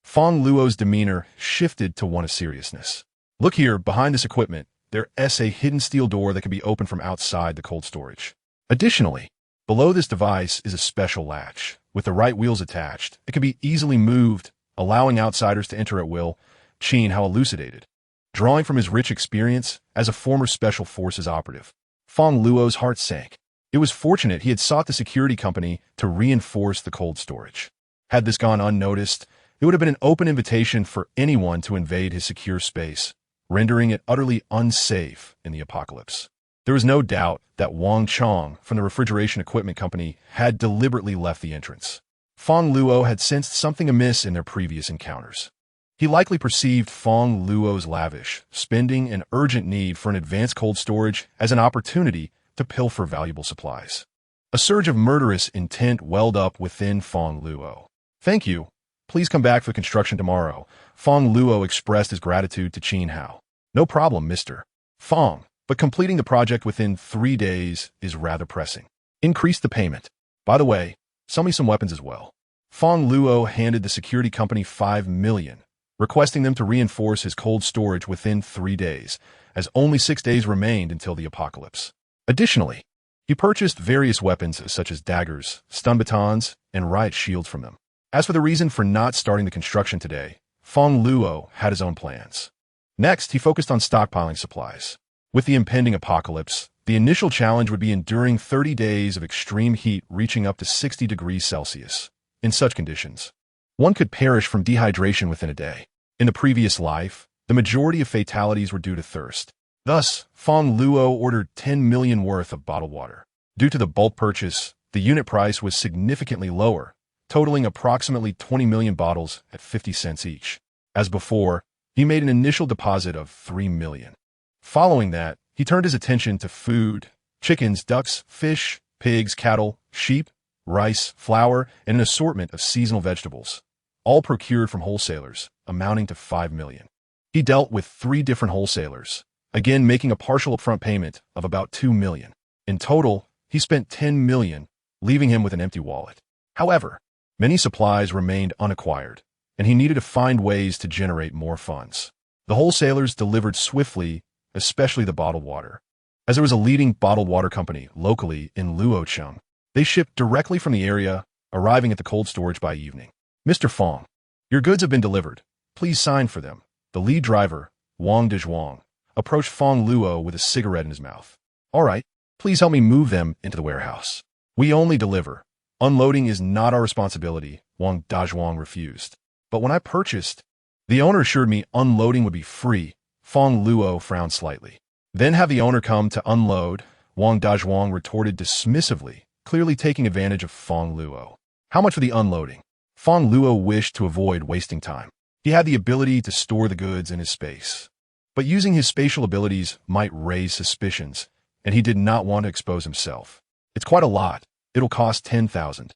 Fang Luo's demeanor shifted to one of seriousness. Look here, behind this equipment, there is a hidden steel door that can be opened from outside the cold storage. Additionally, below this device is a special latch. With the right wheels attached, it can be easily moved, allowing outsiders to enter at will, Qin Hao elucidated. Drawing from his rich experience as a former Special Forces operative, Fang Luo's heart sank. It was fortunate he had sought the security company to reinforce the cold storage. Had this gone unnoticed, it would have been an open invitation for anyone to invade his secure space, rendering it utterly unsafe in the apocalypse. There was no doubt that Wang Chong from the refrigeration equipment company had deliberately left the entrance. Fang Luo had sensed something amiss in their previous encounters. He likely perceived Fang Luo's lavish spending and urgent need for an advanced cold storage as an opportunity to pilfer valuable supplies. A surge of murderous intent welled up within Fang Luo. Thank you. Please come back for construction tomorrow. Fang Luo expressed his gratitude to Qin Hao. No problem, Mr. Fang, but completing the project within 3 days is rather pressing. Increase the payment. By the way, sell me some weapons as well. Fang Luo handed the security company 5 million, requesting them to reinforce his cold storage within 3 days, as only 6 days remained until the apocalypse. Additionally, he purchased various weapons such as daggers, stun batons, and riot shields from them. As for the reason for not starting the construction today, Fang Luo had his own plans. Next, he focused on stockpiling supplies. With the impending apocalypse, the initial challenge would be enduring 30 days of extreme heat reaching up to 60 degrees Celsius. In such conditions, one could perish from dehydration within a day. In the previous life, the majority of fatalities were due to thirst. Thus, Fang Luo ordered 10 million worth of bottled water. Due to the bulk purchase, the unit price was significantly lower, totaling approximately 20 million bottles at 50 cents each. As before, he made an initial deposit of 3 million. Following that, he turned his attention to food, chickens, ducks, fish, pigs, cattle, sheep, rice, flour, and an assortment of seasonal vegetables, all procured from wholesalers, amounting to 5 million. He dealt with 3 different wholesalers, again making a partial upfront payment of about 2 million. In total, he spent 10 million, leaving him with an empty wallet. However, many supplies remained unacquired, and he needed to find ways to generate more funds. The wholesalers delivered swiftly, especially the bottled water. As there was a leading bottled water company locally in Luocheng, they shipped directly from the area, arriving at the cold storage by evening. Mr. Fang, your goods have been delivered. Please sign for them. The lead driver, Wang Dezhuang, approached Fang Luo with a cigarette in his mouth. All right, please help me move them into the warehouse. We only deliver. Unloading is not our responsibility, Wang Dezhuang refused. But when I purchased, the owner assured me unloading would be free. Fang Luo frowned slightly. Then have the owner come to unload, Wang Dezhuang retorted dismissively, clearly taking advantage of Fang Luo. How much for the unloading? Fang Luo wished to avoid wasting time. He had the ability to store the goods in his space. But using his spatial abilities might raise suspicions, and he did not want to expose himself. It's quite a lot. It'll cost 10,000.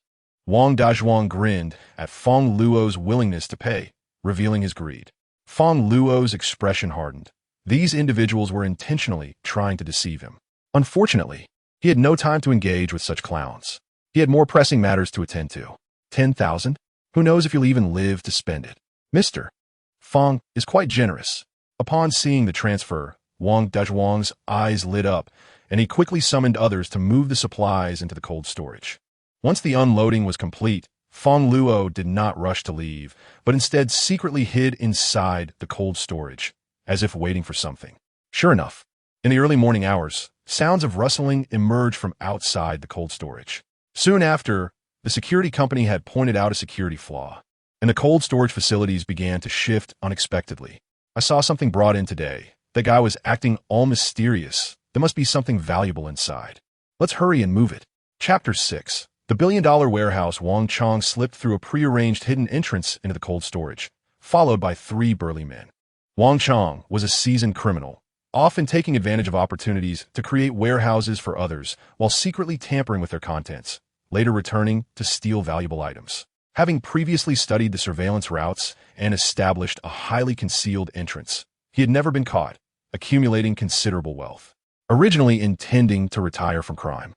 Wang Dezhuang grinned at Fang Luo's willingness to pay, revealing his greed. Fang Luo's expression hardened. These individuals were intentionally trying to deceive him. Unfortunately, he had no time to engage with such clowns. He had more pressing matters to attend to. 10,000? Who knows if you'll even live to spend it? Mr. Fang is quite generous. Upon seeing the transfer, Wang Dezhuang's eyes lit up, and he quickly summoned others to move the supplies into the cold storage. Once the unloading was complete, Fang Luo did not rush to leave, but instead secretly hid inside the cold storage, as if waiting for something. Sure enough, in the early morning hours, sounds of rustling emerged from outside the cold storage. Soon after, the security company had pointed out a security flaw, and the cold storage facilities began to shift unexpectedly. I saw something brought in today. The guy was acting all mysterious. There must be something valuable inside. Let's hurry and move it. Chapter 6. The billion-dollar warehouse. Wang Chong slipped through a prearranged hidden entrance into the cold storage, followed by 3 burly men. Wang Chong was a seasoned criminal, often taking advantage of opportunities to create warehouses for others while secretly tampering with their contents, later returning to steal valuable items. Having previously studied the surveillance routes and established a highly concealed entrance, he had never been caught, accumulating considerable wealth. Originally intending to retire from crime,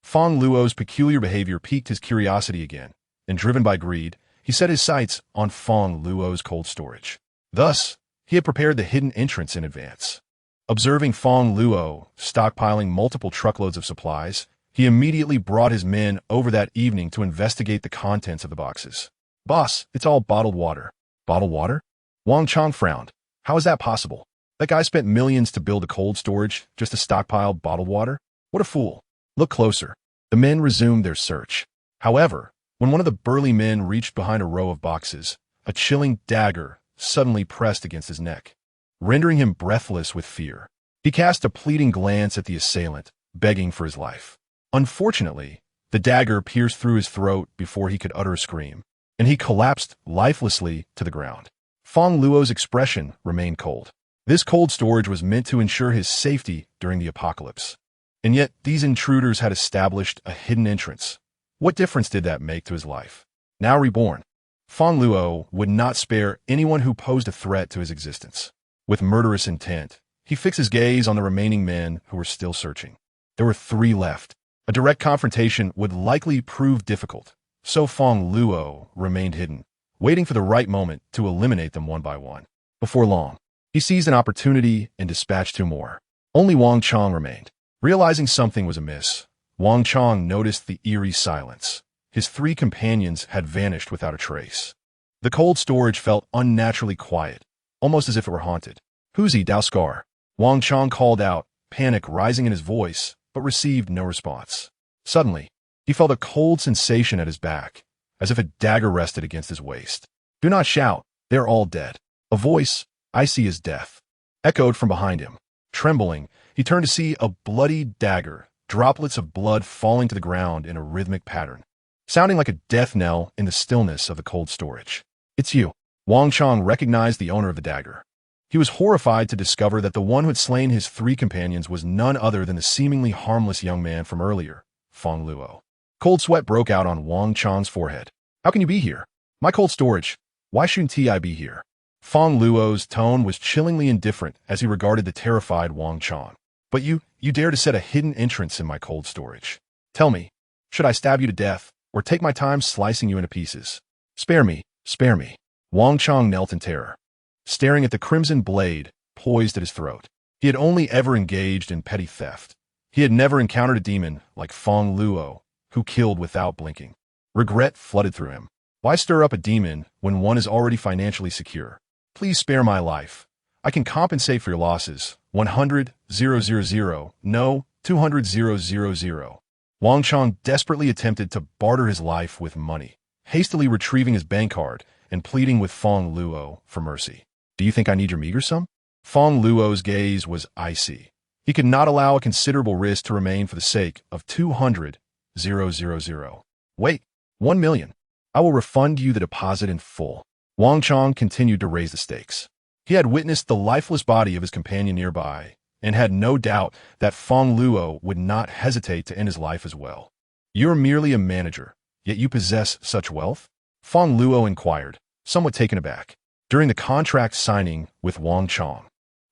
Fang Luo's peculiar behavior piqued his curiosity again, and driven by greed, he set his sights on Fang Luo's cold storage. Thus, he had prepared the hidden entrance in advance. Observing Fang Luo stockpiling multiple truckloads of supplies, he immediately brought his men over that evening to investigate the contents of the boxes. "Boss, it's all bottled water." "Bottled water?" Wang Chong frowned. "How is that possible? That guy spent millions to build a cold storage just to stockpile bottled water? What a fool." "Look closer." The men resumed their search. However, when one of the burly men reached behind a row of boxes, a chilling dagger suddenly pressed against his neck, rendering him breathless with fear. He cast a pleading glance at the assailant, begging for his life. Unfortunately, the dagger pierced through his throat before he could utter a scream, and he collapsed lifelessly to the ground. Fang Luo's expression remained cold. This cold storage was meant to ensure his safety during the apocalypse. And yet, these intruders had established a hidden entrance. What difference did that make to his life? Now reborn, Fang Luo would not spare anyone who posed a threat to his existence. With murderous intent, he fixed his gaze on the remaining men who were still searching. There were 3 left. A direct confrontation would likely prove difficult, so Fang Luo remained hidden, waiting for the right moment to eliminate them one by one. Before long, he seized an opportunity and dispatched 2 more. Only Wang Chong remained. Realizing something was amiss, Wang Chong noticed the eerie silence. His 3 companions had vanished without a trace. The cold storage felt unnaturally quiet, almost as if it were haunted. "Who's he, Daoskar?" Wang Chong called out, panic rising in his voice, but received no response. Suddenly, he felt a cold sensation at his back, as if a dagger rested against his waist. "Do not shout, they're all dead." A voice, icy as death, echoed from behind him. Trembling, he turned to see a bloody dagger, droplets of blood falling to the ground in a rhythmic pattern, sounding like a death knell in the stillness of the cold storage. "It's you." Wang Chong recognized the owner of the dagger. He was horrified to discover that the one who had slain his 3 companions was none other than the seemingly harmless young man from earlier, Fang Luo. Cold sweat broke out on Wang Chong's forehead. "How can you be here? My cold storage. Why shouldn't I be here?" Fang Luo's tone was chillingly indifferent as he regarded the terrified Wang Chong. "But you dare to set a hidden entrance in my cold storage. Tell me, should I stab you to death, or take my time slicing you into pieces? Spare me, spare me." Wang Chong knelt in terror, staring at the crimson blade poised at his throat. He had only ever engaged in petty theft. He had never encountered a demon like Fang Luo, who killed without blinking. Regret flooded through him. Why stir up a demon when one is already financially secure? "Please spare my life. I can compensate for your losses. 100,000, no, 200,000. Wang Chong desperately attempted to barter his life with money, hastily retrieving his bank card and pleading with Fang Luo for mercy. "Do you think I need your meager sum?" Fang Luo's gaze was icy. He could not allow a considerable risk to remain for the sake of 200,000. "Wait, 1 million. I will refund you the deposit in full." Wang Chong continued to raise the stakes. He had witnessed the lifeless body of his companion nearby, and had no doubt that Fang Luo would not hesitate to end his life as well. "You're merely a manager, yet you possess such wealth?" Fang Luo inquired, somewhat taken aback. During the contract signing with Wang Chong,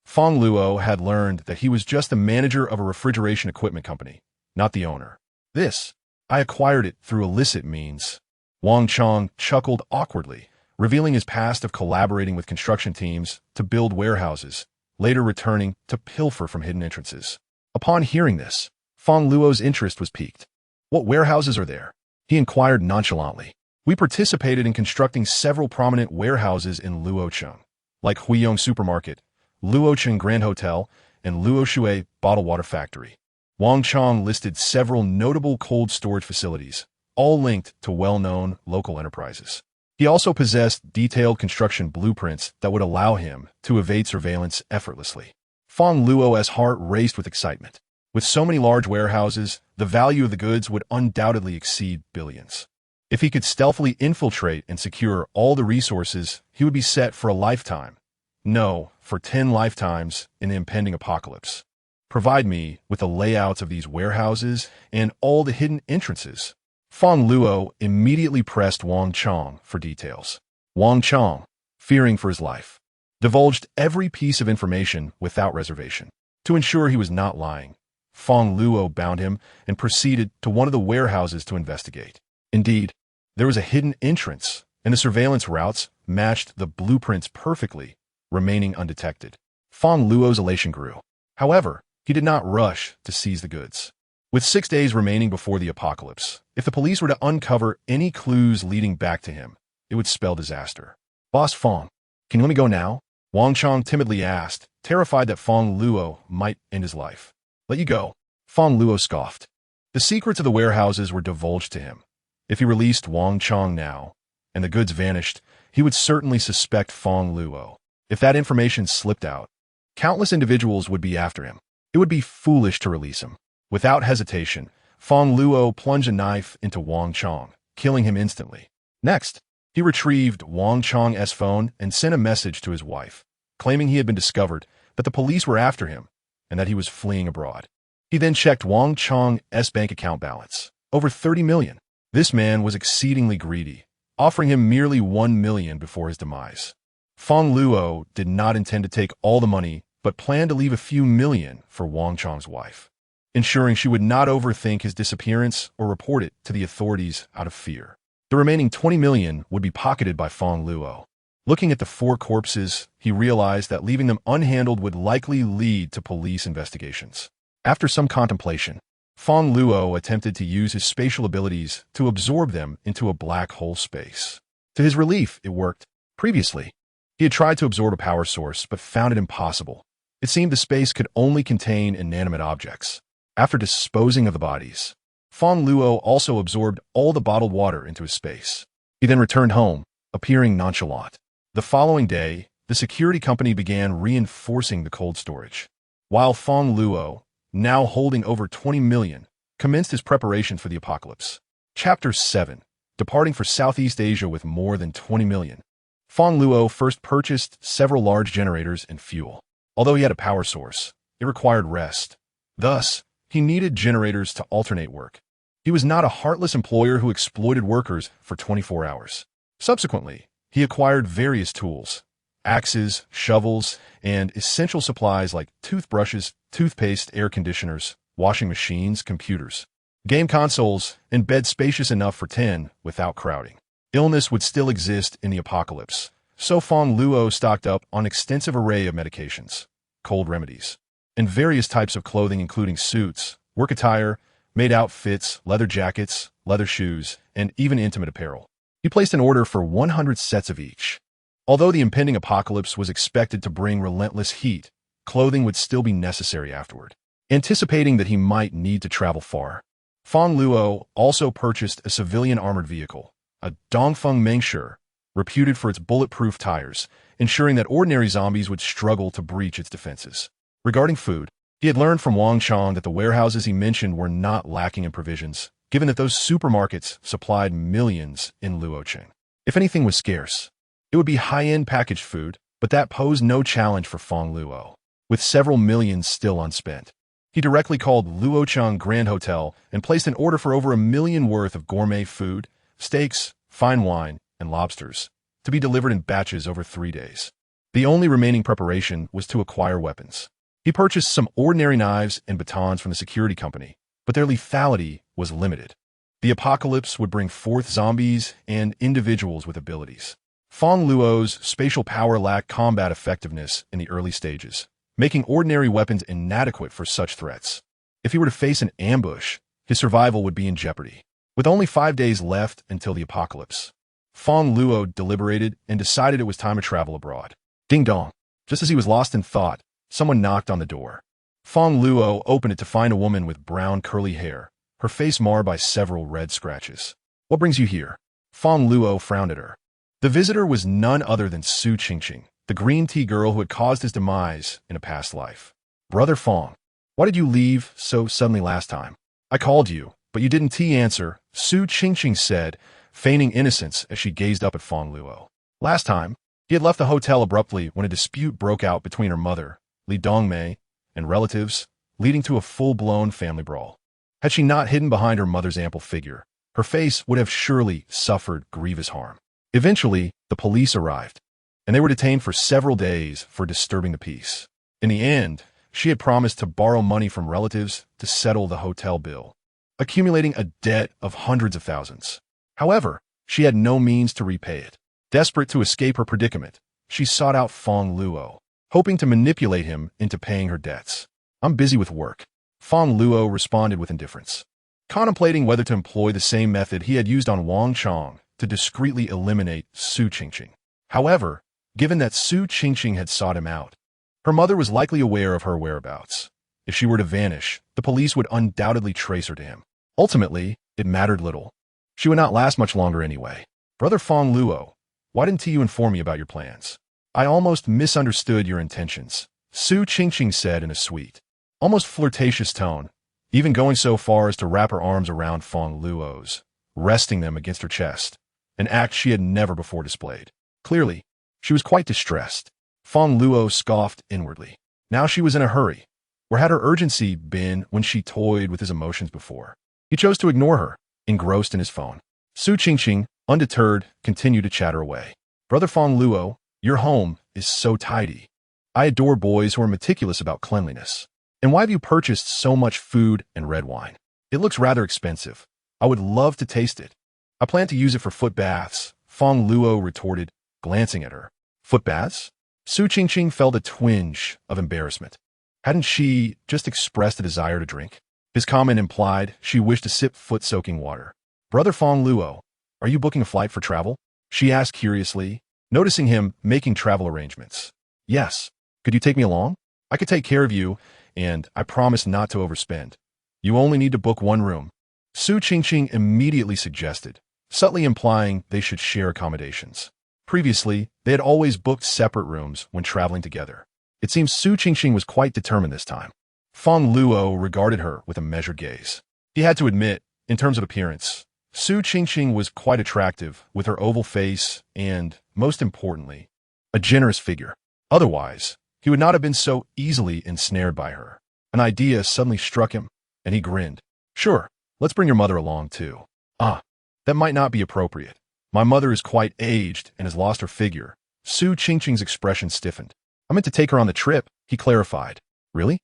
Fang Luo had learned that he was just the manager of a refrigeration equipment company, not the owner. I acquired it through illicit means." Wang Chong chuckled awkwardly, revealing his past of collaborating with construction teams to build warehouses, later returning to pilfer from hidden entrances. Upon hearing this, Fang Luo's interest was piqued. "What warehouses are there?" he inquired nonchalantly. "We participated in constructing several prominent warehouses in Luocheng, like Huiyong Supermarket, Luocheng Grand Hotel, and Luoshui Bottled Water Factory." Wang Chong listed several notable cold storage facilities, all linked to well-known local enterprises. He also possessed detailed construction blueprints that would allow him to evade surveillance effortlessly. Fang Luo's heart raced with excitement. With so many large warehouses, the value of the goods would undoubtedly exceed billions. If he could stealthily infiltrate and secure all the resources, he would be set for a lifetime. No, for 10 lifetimes in the impending apocalypse. Provide me with the layouts of these warehouses and all the hidden entrances. Fang Luo immediately pressed Wang Chong for details. Wang Chong, fearing for his life, divulged every piece of information without reservation. To ensure he was not lying, Fang Luo bound him and proceeded to one of the warehouses to investigate. Indeed, there was a hidden entrance, and the surveillance routes matched the blueprints perfectly, remaining undetected. Fang Luo's elation grew. However, he did not rush to seize the goods. With 6 days remaining before the apocalypse, if the police were to uncover any clues leading back to him, it would spell disaster. Boss Fang, can you let me go now? Wang Chong timidly asked, terrified that Fang Luo might end his life. Let you go. Fang Luo scoffed. The secrets of the warehouses were divulged to him. If he released Wang Chong now, and the goods vanished, he would certainly suspect Fang Luo. If that information slipped out, countless individuals would be after him. It would be foolish to release him. Without hesitation, Fang Luo plunged a knife into Wang Chong, killing him instantly. Next, he retrieved Wang Chong's phone and sent a message to his wife, claiming he had been discovered, that the police were after him, and that he was fleeing abroad. He then checked Wang Chong's bank account balance, over 30 million. This man was exceedingly greedy, offering him merely 1 million before his demise. Fang Luo did not intend to take all the money, but planned to leave a few million for Wang Chong's wife, ensuring she would not overthink his disappearance or report it to the authorities out of fear. The remaining 20 million would be pocketed by Fang Luo. Looking at the 4 corpses, he realized that leaving them unhandled would likely lead to police investigations. After some contemplation, Fang Luo attempted to use his spatial abilities to absorb them into a black hole space. To his relief, it worked. Previously, he had tried to absorb a power source, but found it impossible. It seemed the space could only contain inanimate objects. After disposing of the bodies, Fang Luo also absorbed all the bottled water into his space. He then returned home, appearing nonchalant. The following day, the security company began reinforcing the cold storage, while Fang Luo, now holding over 20 million, commenced his preparation for the apocalypse. Chapter 7. Departing for Southeast Asia with more than 20 million. Fang Luo first purchased several large generators and fuel. Although he had a power source, it required rest. Thus, he needed generators to alternate work. He was not a heartless employer who exploited workers for 24 hours. Subsequently, he acquired various tools, axes, shovels, and essential supplies like toothbrushes, toothpaste, air conditioners, washing machines, computers, game consoles, and beds spacious enough for 10 without crowding. Illness would still exist in the apocalypse, so Fang Luo stocked up on an extensive array of medications, cold remedies, and various types of clothing including suits, work attire, maid outfits, leather jackets, leather shoes, and even intimate apparel. He placed an order for 100 sets of each. Although the impending apocalypse was expected to bring relentless heat, clothing would still be necessary afterward. Anticipating that he might need to travel far, Fang Luo also purchased a civilian armored vehicle, a Dongfeng Mengshe, reputed for its bulletproof tires, ensuring that ordinary zombies would struggle to breach its defenses. Regarding food, he had learned from Wang Chong that the warehouses he mentioned were not lacking in provisions, given that those supermarkets supplied millions in Luocheng. If anything was scarce, it would be high-end packaged food, but that posed no challenge for Fang Luo. With several millions still unspent, he directly called Luocheng Grand Hotel and placed an order for over 1 million worth of gourmet food, steaks, fine wine, and lobsters, to be delivered in batches over 3 days. The only remaining preparation was to acquire weapons. He purchased some ordinary knives and batons from the security company, but their lethality was limited. The apocalypse would bring forth zombies and individuals with abilities. Fang Luo's spatial power lacked combat effectiveness in the early stages, making ordinary weapons inadequate for such threats. If he were to face an ambush, his survival would be in jeopardy. With only 5 days left until the apocalypse, Fang Luo deliberated and decided it was time to travel abroad. Ding dong. Just as he was lost in thought, someone knocked on the door. Fang Luo opened it to find a woman with brown curly hair, her face marred by several red scratches. What brings you here? Fang Luo frowned at her. The visitor was none other than Su Qingqing, the green tea girl who had caused his demise in a past life. Brother Fang, Why did you leave so suddenly last time? I called you, but you didn't answer, Su Qingqing said, feigning innocence as she gazed up at Fang Luo. Last time, he had left the hotel abruptly when a dispute broke out between her mother, Li Dongmei, and relatives, leading to a full-blown family brawl. Had she not hidden behind her mother's ample figure, her face would have surely suffered grievous harm. Eventually, the police arrived, and they were detained for several days for disturbing the peace. In the end, she had promised to borrow money from relatives to settle the hotel bill, accumulating a debt of hundreds of thousands. However, she had no means to repay it. Desperate to escape her predicament, she sought out Fang Luo, hoping to manipulate him into paying her debts. I'm busy with work. Fang Luo responded with indifference, contemplating whether to employ the same method he had used on Wang Chong to discreetly eliminate Su Qingqing. However, given that Su Qingqing had sought him out, her mother was likely aware of her whereabouts. If she were to vanish, the police would undoubtedly trace her to him. Ultimately, it mattered little. She would not last much longer anyway. Brother Fang Luo, why didn't you inform me about your plans? I almost misunderstood your intentions, Su Qingqing said in a sweet, almost flirtatious tone, even going so far as to wrap her arms around Fang Luo's, resting them against her chest, an act she had never before displayed. Clearly, she was quite distressed. Fang Luo scoffed inwardly. Now she was in a hurry. Where had her urgency been when she toyed with his emotions before? He chose to ignore her, engrossed in his phone. Su Qingqing, undeterred, continued to chatter away. Brother Fang Luo, your home is so tidy. I adore boys who are meticulous about cleanliness. And why have you purchased so much food and red wine? It looks rather expensive. I would love to taste it. I plan to use it for foot baths, Fang Luo retorted, glancing at her. Foot baths? Su Qingqing felt a twinge of embarrassment. Hadn't she just expressed a desire to drink? His comment implied she wished to sip foot-soaking water. Brother Fang Luo, are you booking a flight for travel? She asked curiously, noticing him making travel arrangements. Yes. Could you take me along? I could take care of you, and I promise not to overspend. You only need to book one room. Su Qingqing immediately suggested, subtly implying they should share accommodations. Previously, they had always booked separate rooms when traveling together. It seems Su Qingqing was quite determined this time. Fang Luo regarded her with a measured gaze. He had to admit, in terms of appearance, Su Qingqing was quite attractive with her oval face and, most importantly, a generous figure. Otherwise, he would not have been so easily ensnared by her. An idea suddenly struck him, and he grinned. Sure, let's bring your mother along too. Ah, that might not be appropriate. My mother is quite aged and has lost her figure. Su Qingqing's expression stiffened. I meant to take her on the trip, he clarified. Really?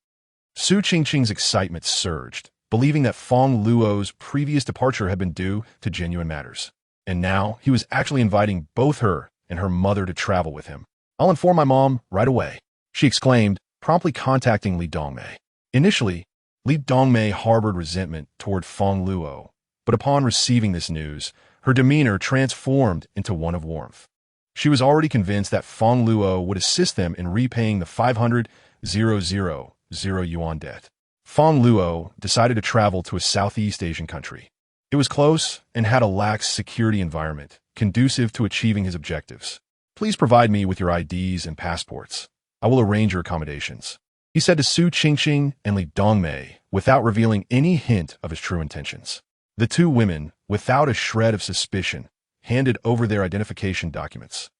Su Qingqing's excitement surged, believing that Fang Luo's previous departure had been due to genuine matters. And now he was actually inviting both her and her mother to travel with him. I'll inform my mom right away, she exclaimed, promptly contacting Li Dongmei. Initially, Li Dongmei harbored resentment toward Fang Luo, but upon receiving this news, her demeanor transformed into one of warmth. She was already convinced that Fang Luo would assist them in repaying the 500,000 yuan debt. Fang Luo decided to travel to a Southeast Asian country. It was close and had a lax security environment, conducive to achieving his objectives. Please provide me with your IDs and passports. I will arrange your accommodations, he said to Su Qingqing and Li Dongmei, without revealing any hint of his true intentions. The two women, without a shred of suspicion, handed over their identification documents.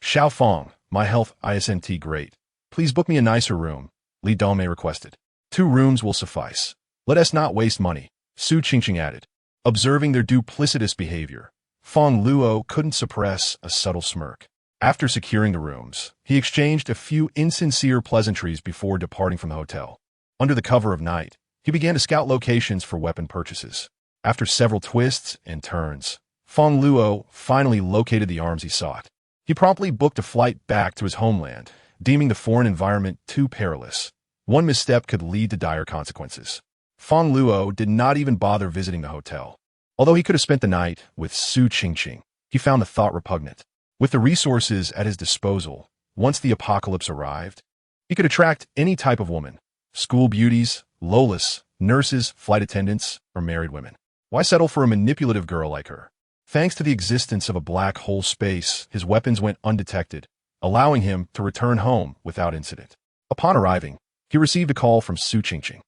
Xiao Fang, my health isn't great. Please book me a nicer room, Li Dongmei requested. 2 rooms will suffice. Let us not waste money, Su Qingqing added. Observing their duplicitous behavior, Fang Luo couldn't suppress a subtle smirk. After securing the rooms, he exchanged a few insincere pleasantries before departing from the hotel. Under the cover of night, he began to scout locations for weapon purchases. After several twists and turns, Fang Luo finally located the arms he sought. He promptly booked a flight back to his homeland, deeming the foreign environment too perilous. One misstep could lead to dire consequences. Fang Luo did not even bother visiting the hotel. Although he could have spent the night with Su Qingqing, he found the thought repugnant. With the resources at his disposal, once the apocalypse arrived, he could attract any type of woman: school beauties, lolas, nurses, flight attendants, or married women. Why settle for a manipulative girl like her? Thanks to the existence of a black hole space, his weapons went undetected, allowing him to return home without incident. Upon arriving, he received a call from Su Qingqing.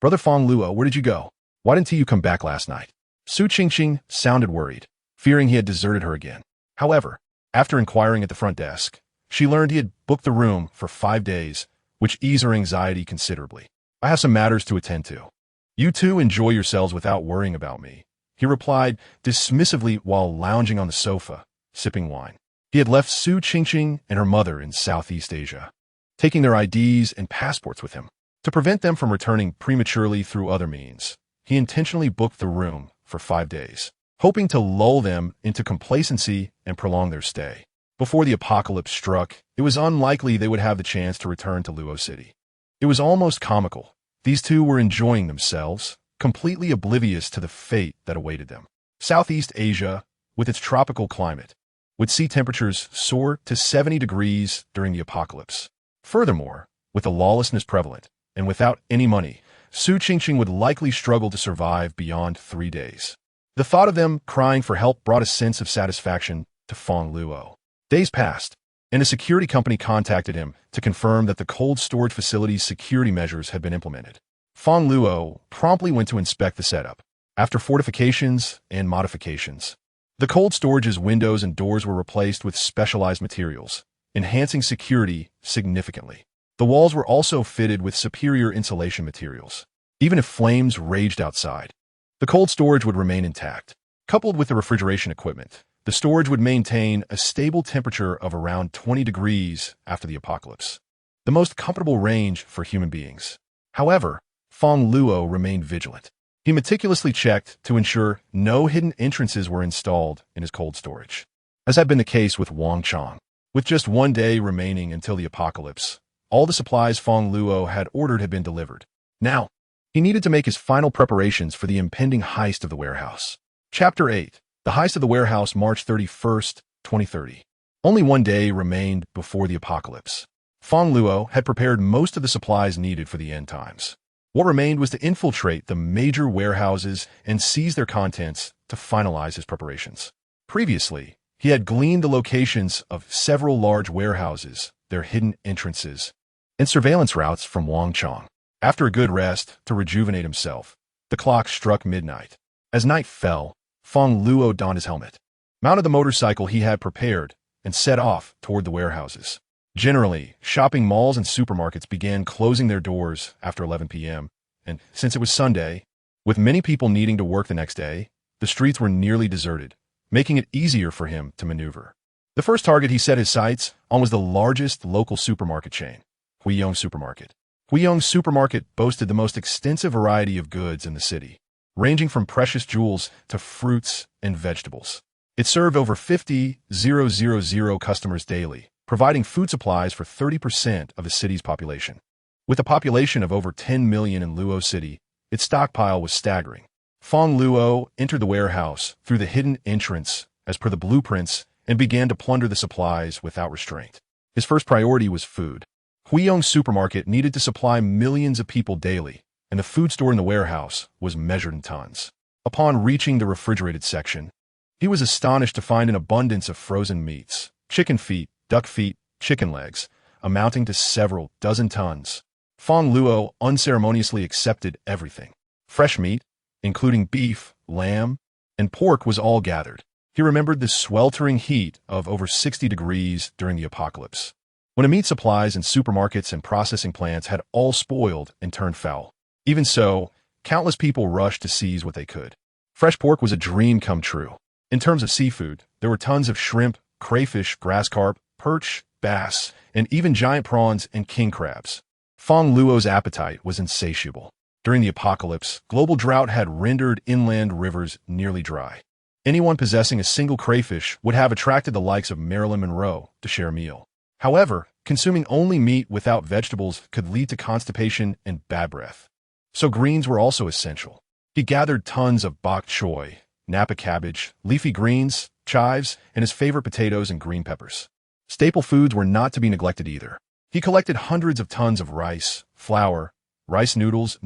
Brother Fang Luo, where did you go? Why didn't you come back last night? Su Qingqing sounded worried, fearing he had deserted her again. However, after inquiring at the front desk, she learned he had booked the room for 5 days, which eased her anxiety considerably. I have some matters to attend to. You two enjoy yourselves without worrying about me, he replied dismissively while lounging on the sofa, sipping wine. He had left Su Qingqing and her mother in Southeast Asia, taking their IDs and passports with him. To prevent them from returning prematurely through other means, he intentionally booked the room for 5 days, hoping to lull them into complacency and prolong their stay. Before the apocalypse struck, it was unlikely they would have the chance to return to Luo City. It was almost comical. These two were enjoying themselves, completely oblivious to the fate that awaited them. Southeast Asia, with its tropical climate, would see temperatures soar to 70 degrees during the apocalypse. Furthermore, with the lawlessness prevalent, and without any money, Su Qingqing would likely struggle to survive beyond 3 days. The thought of them crying for help brought a sense of satisfaction to Fang Luo. Days passed, and a security company contacted him to confirm that the cold storage facility's security measures had been implemented. Fang Luo promptly went to inspect the setup. After fortifications and modifications, the cold storage's windows and doors were replaced with specialized materials, enhancing security significantly. The walls were also fitted with superior insulation materials. Even if flames raged outside, the cold storage would remain intact. Coupled with the refrigeration equipment, the storage would maintain a stable temperature of around 20 degrees after the apocalypse, the most comfortable range for human beings. However, Fang Luo remained vigilant. He meticulously checked to ensure no hidden entrances were installed in his cold storage, as had been the case with Wang Chang. With just 1 day remaining until the apocalypse, all the supplies Fang Luo had ordered had been delivered. Now, he needed to make his final preparations for the impending heist of the warehouse. Chapter 8. The Heist of the Warehouse, March 31st, 2030. Only 1 day remained before the apocalypse. Fang Luo had prepared most of the supplies needed for the end times. What remained was to infiltrate the major warehouses and seize their contents to finalize his preparations. Previously, he had gleaned the locations of several large warehouses, their hidden entrances, and surveillance routes from Wang Chang. After a good rest to rejuvenate himself, the clock struck midnight. As night fell, Fang Luo donned his helmet, mounted the motorcycle he had prepared, and set off toward the warehouses. Generally, shopping malls and supermarkets began closing their doors after 11 p.m., and since it was Sunday, with many people needing to work the next day, the streets were nearly deserted, making it easier for him to maneuver. The first target he set his sights on was the largest local supermarket chain, Huiyong Supermarket. Huiyong Supermarket boasted the most extensive variety of goods in the city, ranging from precious jewels to fruits and vegetables. It served over 50,000 customers daily, providing food supplies for 30% of the city's population. With a population of over 10 million in Luo City, its stockpile was staggering. Fang Luo entered the warehouse through the hidden entrance as per the blueprints and began to plunder the supplies without restraint. His first priority was food. Huiyong Supermarket needed to supply millions of people daily, and the food stored in the warehouse was measured in tons. Upon reaching the refrigerated section, he was astonished to find an abundance of frozen meats, chicken feet, duck feet, chicken legs, amounting to several dozen tons. Fang Luo unceremoniously accepted everything. Fresh meat, including beef, lamb, and pork, was all gathered. He remembered the sweltering heat of over 60 degrees during the apocalypse, when the meat supplies in supermarkets and processing plants had all spoiled and turned foul. Even so, countless people rushed to seize what they could. Fresh pork was a dream come true. In terms of seafood, there were tons of shrimp, crayfish, grass carp, perch, bass, and even giant prawns and king crabs. Fang Luo's appetite was insatiable. During the apocalypse, global drought had rendered inland rivers nearly dry. Anyone possessing a single crayfish would have attracted the likes of Marilyn Monroe to share a meal. However, consuming only meat without vegetables could lead to constipation and bad breath. So greens were also essential. He gathered tons of bok choy, napa cabbage, leafy greens, chives, and his favorite potatoes and green peppers. Staple foods were not to be neglected either. He collected hundreds of tons of rice, flour, rice noodles,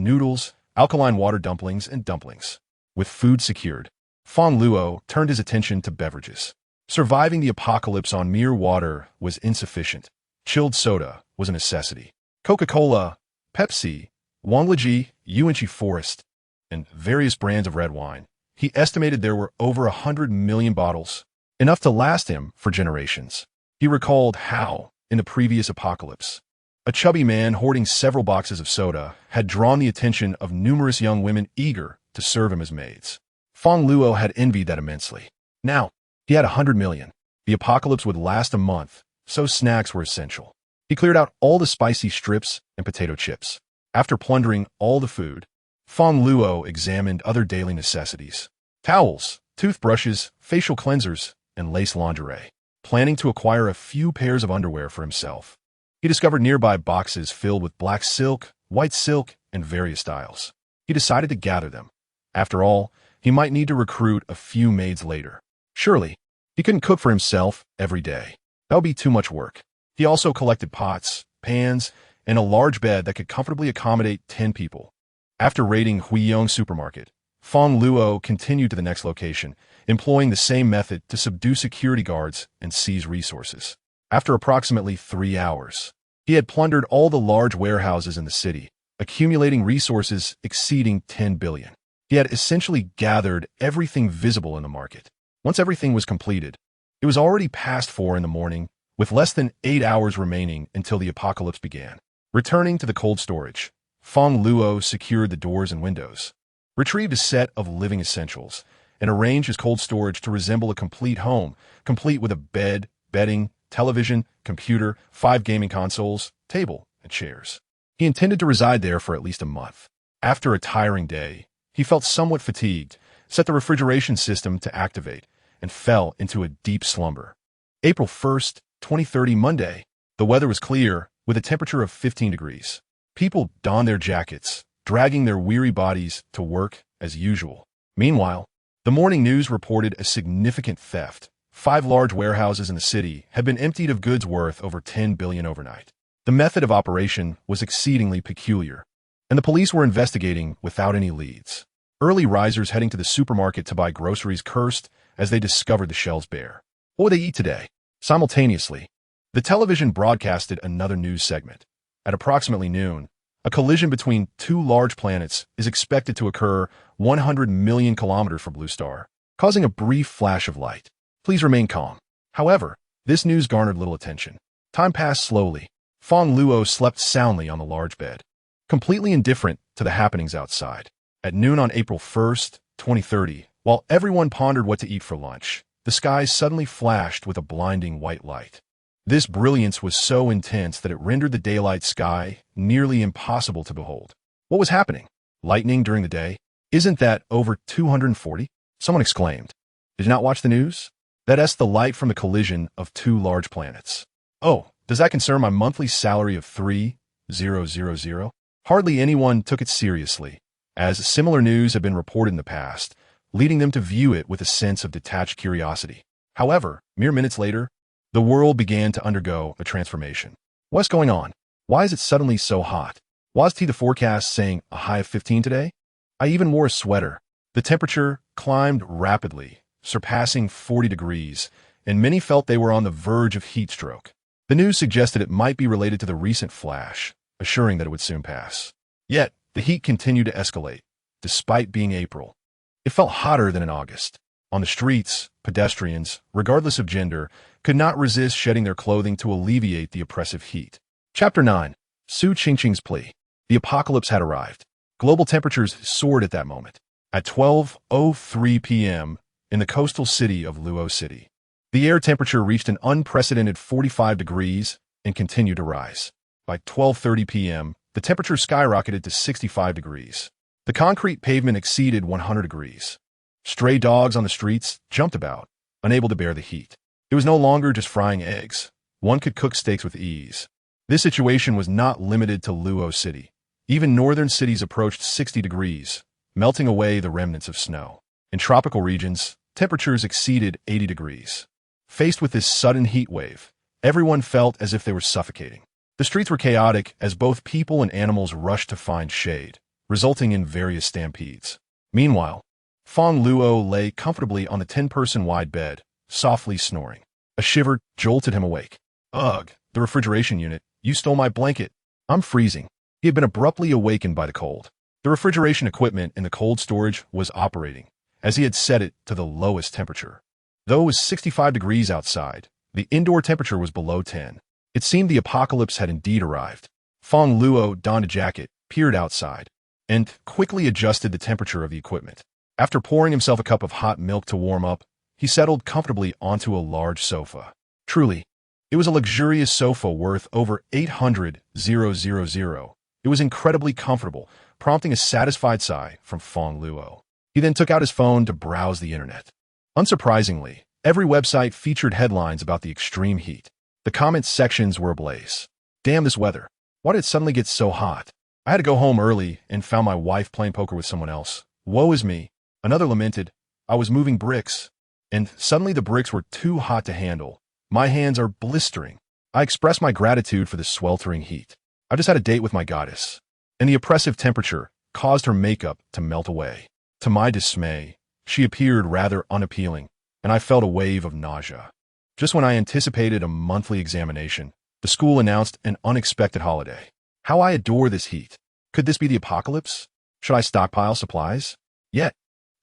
alkaline water dumplings, and dumplings. With food secured, Fang Luo turned his attention to beverages. Surviving the apocalypse on mere water was insufficient. Chilled soda was a necessity. Coca-Cola, Pepsi, Wanglaji, Yuanchi Forest, and various brands of red wine. He estimated there were over 100 million bottles, enough to last him for generations. He recalled how, in the previous apocalypse, a chubby man hoarding several boxes of soda had drawn the attention of numerous young women eager to serve him as maids. Fang Luo had envied that immensely. Now, he had 100 million. The apocalypse would last a month, so snacks were essential. He cleared out all the spicy strips and potato chips. After plundering all the food, Fang Luo examined other daily necessities: towels, toothbrushes, facial cleansers, and lace lingerie, planning to acquire a few pairs of underwear for himself. He discovered nearby boxes filled with black silk, white silk, and various styles. He decided to gather them. After all, he might need to recruit a few maids later. Surely, he couldn't cook for himself every day. That would be too much work. He also collected pots, pans, and a large bed that could comfortably accommodate 10 people. After raiding Huiyong supermarket, Fang Luo continued to the next location, employing the same method to subdue security guards and seize resources. After approximately 3 hours, he had plundered all the large warehouses in the city, accumulating resources exceeding 10 billion. He had essentially gathered everything visible in the market. Once everything was completed, it was already past 4 in the morning, with less than 8 hours remaining until the apocalypse began. Returning to the cold storage, Fang Luo secured the doors and windows, retrieved a set of living essentials, and arranged his cold storage to resemble a complete home, complete with a bed, bedding, television, computer, 5 gaming consoles, table, and chairs. He intended to reside there for at least a month. After a tiring day, he felt somewhat fatigued, set the refrigeration system to activate, and fell into a deep slumber. April 1st, 2030, Monday. The weather was clear, with a temperature of 15 degrees. People donned their jackets, dragging their weary bodies to work as usual. Meanwhile, the morning news reported a significant theft. 5 large warehouses in the city had been emptied of goods worth over 10 billion overnight. The method of operation was exceedingly peculiar, and the police were investigating without any leads. Early risers heading to the supermarket to buy groceries cursed as they discovered the shelves bare. What would they eat today? Simultaneously, the television broadcasted another news segment. At approximately noon, a collision between 2 large planets is expected to occur 100 million kilometers from Blue Star, causing a brief flash of light. Please remain calm. However, this news garnered little attention. Time passed slowly. Fang Luo slept soundly on the large bed, completely indifferent to the happenings outside. At noon on April 1st, 2030, while everyone pondered what to eat for lunch, the skies suddenly flashed with a blinding white light. This brilliance was so intense that it rendered the daylight sky nearly impossible to behold. What was happening? Lightning during the day? Isn't that over 240? Someone exclaimed. Did you not watch the news? That's the light from the collision of 2 large planets. Oh, does that concern my monthly salary of 3,000? Hardly anyone took it seriously, as similar news had been reported in the past, leading them to view it with a sense of detached curiosity. However, mere minutes later, the world began to undergo a transformation. What's going on? Why is it suddenly so hot? Was the forecast saying a high of 15 today? I even wore a sweater. The temperature climbed rapidly, surpassing 40 degrees, and many felt they were on the verge of heat stroke. The news suggested it might be related to the recent flash, assuring that it would soon pass. Yet, the heat continued to escalate, despite being April. It felt hotter than in August. On the streets, pedestrians, regardless of gender, could not resist shedding their clothing to alleviate the oppressive heat. Chapter 9. Su Qingqing's Plea. The apocalypse had arrived. Global temperatures soared at that moment. At 12:03 p.m., in the coastal city of Luo City, the air temperature reached an unprecedented 45 degrees and continued to rise. By 12:30 p.m., the temperature skyrocketed to 65 degrees. The concrete pavement exceeded 100 degrees. Stray dogs on the streets jumped about, unable to bear the heat. It was no longer just frying eggs. One could cook steaks with ease. This situation was not limited to Luo City. Even northern cities approached 60 degrees, melting away the remnants of snow. In tropical regions, temperatures exceeded 80 degrees. Faced with this sudden heat wave, everyone felt as if they were suffocating. The streets were chaotic as both people and animals rushed to find shade, resulting in various stampedes. Meanwhile, Fang Luo lay comfortably on the 10-person-wide bed, softly snoring. A shiver jolted him awake. Ugh, the refrigeration unit, you stole my blanket. I'm freezing. He had been abruptly awakened by the cold. The refrigeration equipment in the cold storage was operating, as he had set it to the lowest temperature. Though it was 65 degrees outside, the indoor temperature was below 10. It seemed the apocalypse had indeed arrived. Fang Luo donned a jacket, peered outside, and quickly adjusted the temperature of the equipment. After pouring himself a cup of hot milk to warm up, he settled comfortably onto a large sofa. Truly, it was a luxurious sofa worth over 800,000. It was incredibly comfortable, prompting a satisfied sigh from Fang Luo. He then took out his phone to browse the internet. Unsurprisingly, every website featured headlines about the extreme heat. The comment sections were ablaze. Damn this weather. Why did it suddenly get so hot? I had to go home early and found my wife playing poker with someone else. Woe is me. Another lamented, I was moving bricks, and suddenly the bricks were too hot to handle. My hands are blistering. I expressed my gratitude for the sweltering heat. I just had a date with my goddess, and the oppressive temperature caused her makeup to melt away. To my dismay, she appeared rather unappealing, and I felt a wave of nausea. Just when I anticipated a monthly examination, the school announced an unexpected holiday. How I adore this heat. Could this be the apocalypse? Should I stockpile supplies? Yet,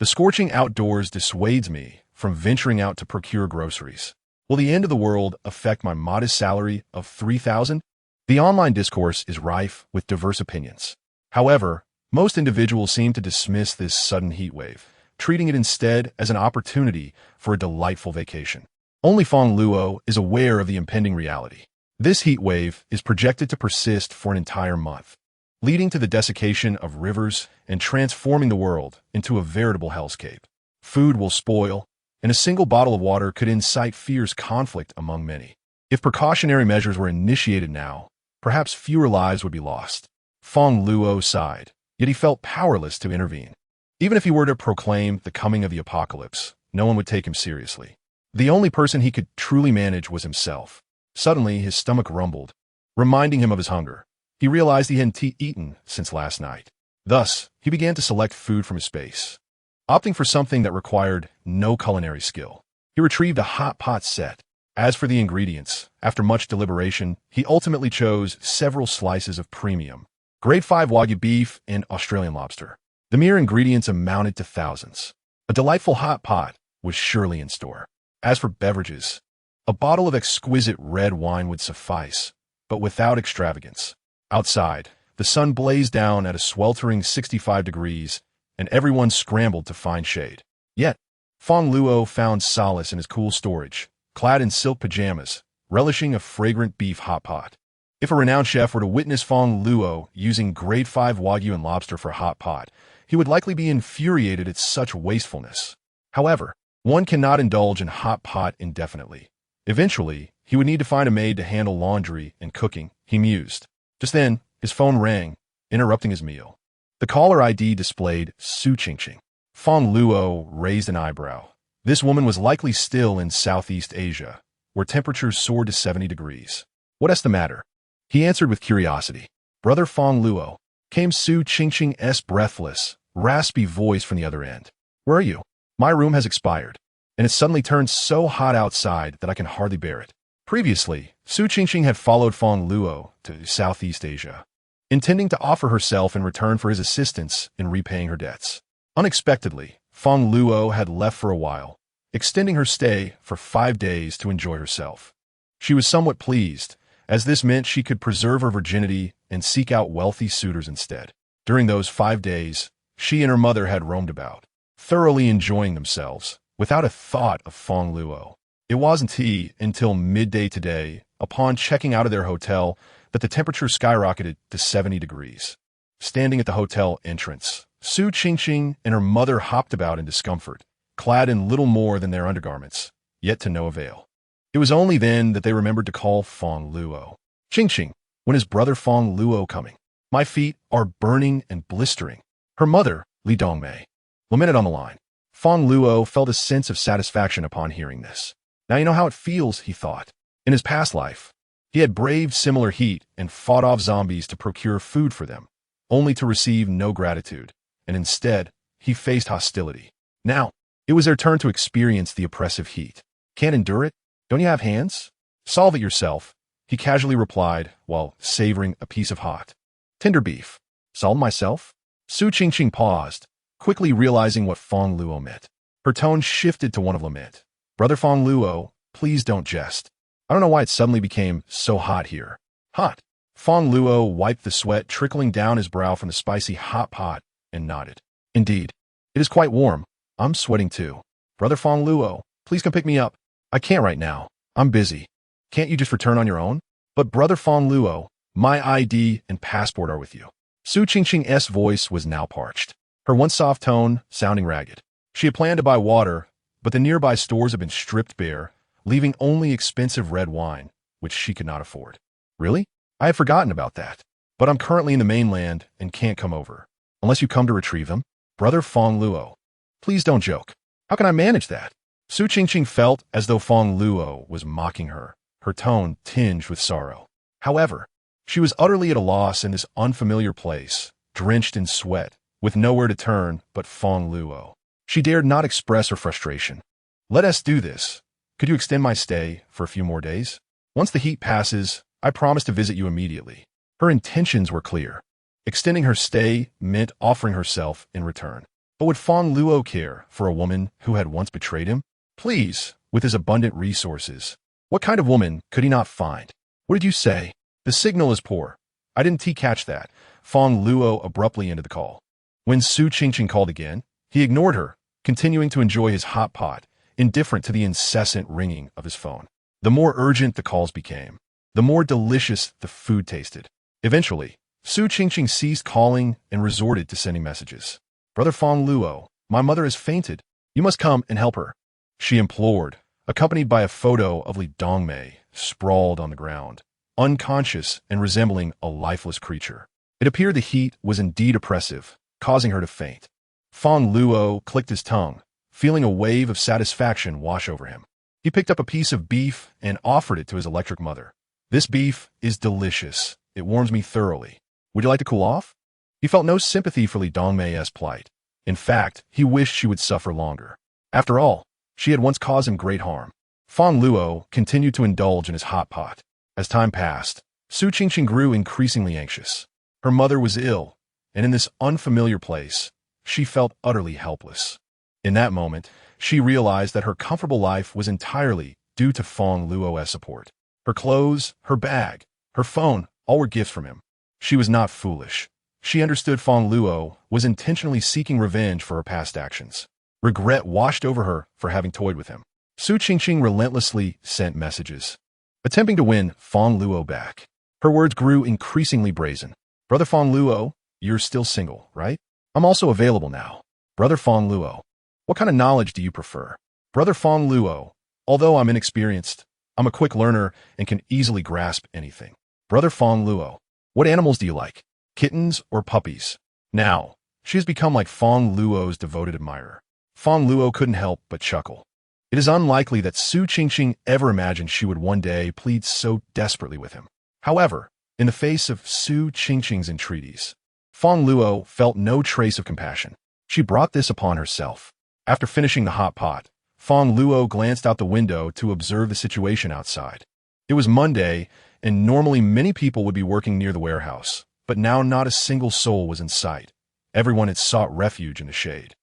the scorching outdoors dissuades me from venturing out to procure groceries. Will the end of the world affect my modest salary of 3,000? The online discourse is rife with diverse opinions. However, most individuals seem to dismiss this sudden heat wave, treating it instead as an opportunity for a delightful vacation. Only Fang Luo is aware of the impending reality. This heat wave is projected to persist for an entire month, leading to the desiccation of rivers and transforming the world into a veritable hellscape. Food will spoil, and a single bottle of water could incite fierce conflict among many. If precautionary measures were initiated now, perhaps fewer lives would be lost. Fang Luo sighed, yet he felt powerless to intervene. Even if he were to proclaim the coming of the apocalypse, no one would take him seriously. The only person he could truly manage was himself. Suddenly, his stomach rumbled, reminding him of his hunger. He realized he hadn't eaten since last night. Thus, he began to select food from his space, opting for something that required no culinary skill. He retrieved a hot pot set. As for the ingredients, after much deliberation, he ultimately chose several slices of premium Grade 5 Wagyu beef and Australian lobster. The mere ingredients amounted to thousands. A delightful hot pot was surely in store. As for beverages, a bottle of exquisite red wine would suffice, but without extravagance. Outside, the sun blazed down at a sweltering 65 degrees, and everyone scrambled to find shade. Yet, Fang Luo found solace in his cool storage, clad in silk pajamas, relishing a fragrant beef hot pot. If a renowned chef were to witness Fang Luo using grade 5 Wagyu and lobster for a hot pot, he would likely be infuriated at such wastefulness. However, one cannot indulge in hot pot indefinitely. Eventually, he would need to find a maid to handle laundry and cooking, he mused. Just then, his phone rang, interrupting his meal. The caller ID displayed Su Qingqing. Fang Luo raised an eyebrow. This woman was likely still in Southeast Asia, where temperatures soared to 70 degrees. What's the matter? He answered with curiosity. Brother Fang Luo, came Su Qingqing's breathless, raspy voice from the other end. Where are you? My room has expired, and it suddenly turned so hot outside that I can hardly bear it. Previously, Su Qingqing had followed Fang Luo to Southeast Asia, intending to offer herself in return for his assistance in repaying her debts. Unexpectedly, Fang Luo had left for a while, extending her stay for 5 days to enjoy herself. She was somewhat pleased, as this meant she could preserve her virginity and seek out wealthy suitors instead. During those 5 days, she and her mother had roamed about, thoroughly enjoying themselves, without a thought of Fang Luo. It wasn't until midday today, upon checking out of their hotel, that the temperature skyrocketed to 70 degrees. Standing at the hotel entrance, Su Qingqing and her mother hopped about in discomfort, clad in little more than their undergarments, yet to no avail. It was only then that they remembered to call Fang Luo. Qingqing, when is brother Fang Luo coming? My feet are burning and blistering. Her mother, Li Dongmei, lamented on the line. Fang Luo felt a sense of satisfaction upon hearing this. Now you know how it feels, he thought. In his past life, he had braved similar heat and fought off zombies to procure food for them, only to receive no gratitude, and instead, he faced hostility. Now, it was their turn to experience the oppressive heat. Can't endure it? Don't you have hands? Solve it yourself, he casually replied while savoring a piece of hot Tender beef. Solve myself? Su Qingqing paused, quickly realizing what Fang Luo meant. Her tone shifted to one of lament. Brother Fang Luo, please don't jest. I don't know why it suddenly became so hot here. Hot. Fang Luo wiped the sweat trickling down his brow from the spicy hot pot and nodded. Indeed. It is quite warm. I'm sweating too. Brother Fang Luo, please come pick me up. I can't right now. I'm busy. Can't you just return on your own? But Brother Fang Luo, my ID and passport are with you. Su Qingqing's voice was now parched, her once soft tone sounding ragged. She had planned to buy water, but the nearby stores had been stripped bare, leaving only expensive red wine, which she could not afford. Really? I had forgotten about that. But I'm currently in the mainland and can't come over. Unless you come to retrieve them? Brother Fang Luo. Please don't joke. How can I manage that? Su Qingqing felt as though Fang Luo was mocking her, her tone tinged with sorrow. However, she was utterly at a loss in this unfamiliar place, drenched in sweat, with nowhere to turn but Fang Luo. She dared not express her frustration. Let us do this. Could you extend my stay for a few more days? Once the heat passes, I promise to visit you immediately. Her intentions were clear. Extending her stay meant offering herself in return. But would Fang Luo care for a woman who had once betrayed him? Please, with his abundant resources. What kind of woman could he not find? What did you say? The signal is poor. I didn't catch that. Fang Luo abruptly ended the call. When Su Qingqing called again, he ignored her, continuing to enjoy his hot pot, indifferent to the incessant ringing of his phone. The more urgent the calls became, the more delicious the food tasted. Eventually, Su Qingqing ceased calling and resorted to sending messages. Brother Fang Luo, my mother has fainted. You must come and help her. She implored, accompanied by a photo of Li Dongmei sprawled on the ground, unconscious and resembling a lifeless creature. It appeared the heat was indeed oppressive, causing her to faint. Fang Luo clicked his tongue, feeling a wave of satisfaction wash over him. He picked up a piece of beef and offered it to his electric mother. This beef is delicious. It warms me thoroughly. Would you like to cool off? He felt no sympathy for Li Dongmei's plight. In fact, he wished she would suffer longer. After all, she had once caused him great harm. Fang Luo continued to indulge in his hot pot. As time passed, Su Qingqing grew increasingly anxious. Her mother was ill, and in this unfamiliar place, she felt utterly helpless. In that moment, she realized that her comfortable life was entirely due to Fang Luo's support. Her clothes, her bag, her phone, all were gifts from him. She was not foolish. She understood Fang Luo was intentionally seeking revenge for her past actions. Regret washed over her for having toyed with him. Su Qingqing relentlessly sent messages, attempting to win Fang Luo back. Her words grew increasingly brazen. Brother Fang Luo, you're still single, right? I'm also available now. Brother Fang Luo, what kind of knowledge do you prefer? Brother Fang Luo, although I'm inexperienced, I'm a quick learner and can easily grasp anything. Brother Fang Luo, what animals do you like? Kittens or puppies? Now, she has become like Fang Luo's devoted admirer. Fang Luo couldn't help but chuckle. It is unlikely that Su Qingqing ever imagined she would one day plead so desperately with him. However, in the face of Su Qingqing's entreaties, Fang Luo felt no trace of compassion. She brought this upon herself. After finishing the hot pot, Fang Luo glanced out the window to observe the situation outside. It was Monday, and normally many people would be working near the warehouse, but now not a single soul was in sight. Everyone had sought refuge in the shade.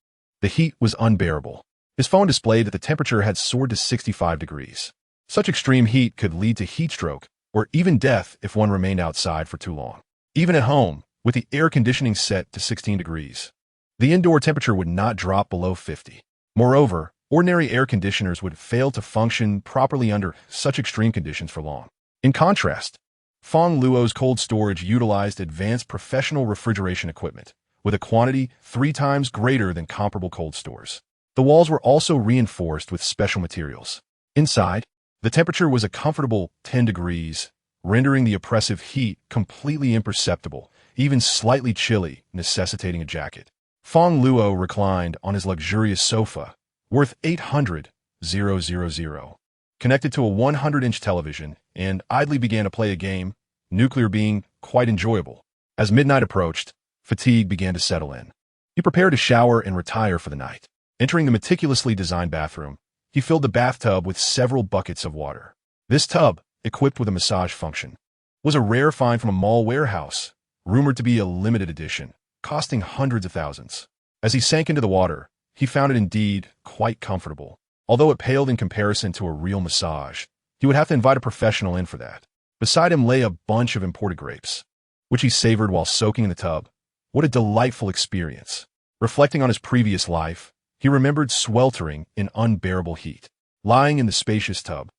The heat was unbearable. His phone displayed that the temperature had soared to 65 degrees. Such extreme heat could lead to heat stroke or even death if one remained outside for too long. Even at home, with the air conditioning set to 16 degrees, the indoor temperature would not drop below 50. Moreover, ordinary air conditioners would fail to function properly under such extreme conditions for long. In contrast, Fang Luo's cold storage utilized advanced professional refrigeration equipment, with a quantity 3 times greater than comparable cold stores. The walls were also reinforced with special materials. Inside, the temperature was a comfortable 10 degrees, rendering the oppressive heat completely imperceptible, even slightly chilly, necessitating a jacket. Fang Luo reclined on his luxurious sofa, worth 800,000, connected to a 100-inch television, and idly began to play a game, nuclear being quite enjoyable. As midnight approached, fatigue began to settle in. He prepared to shower and retire for the night. Entering the meticulously designed bathroom, he filled the bathtub with several buckets of water. This tub, equipped with a massage function, was a rare find from a mall warehouse, rumored to be a limited edition, costing hundreds of thousands. As he sank into the water, he found it indeed quite comfortable. Although it paled in comparison to a real massage, he would have to invite a professional in for that. Beside him lay a bunch of imported grapes, which he savored while soaking in the tub. What a delightful experience. Reflecting on his previous life, he remembered sweltering in unbearable heat. Lying in the spacious tub,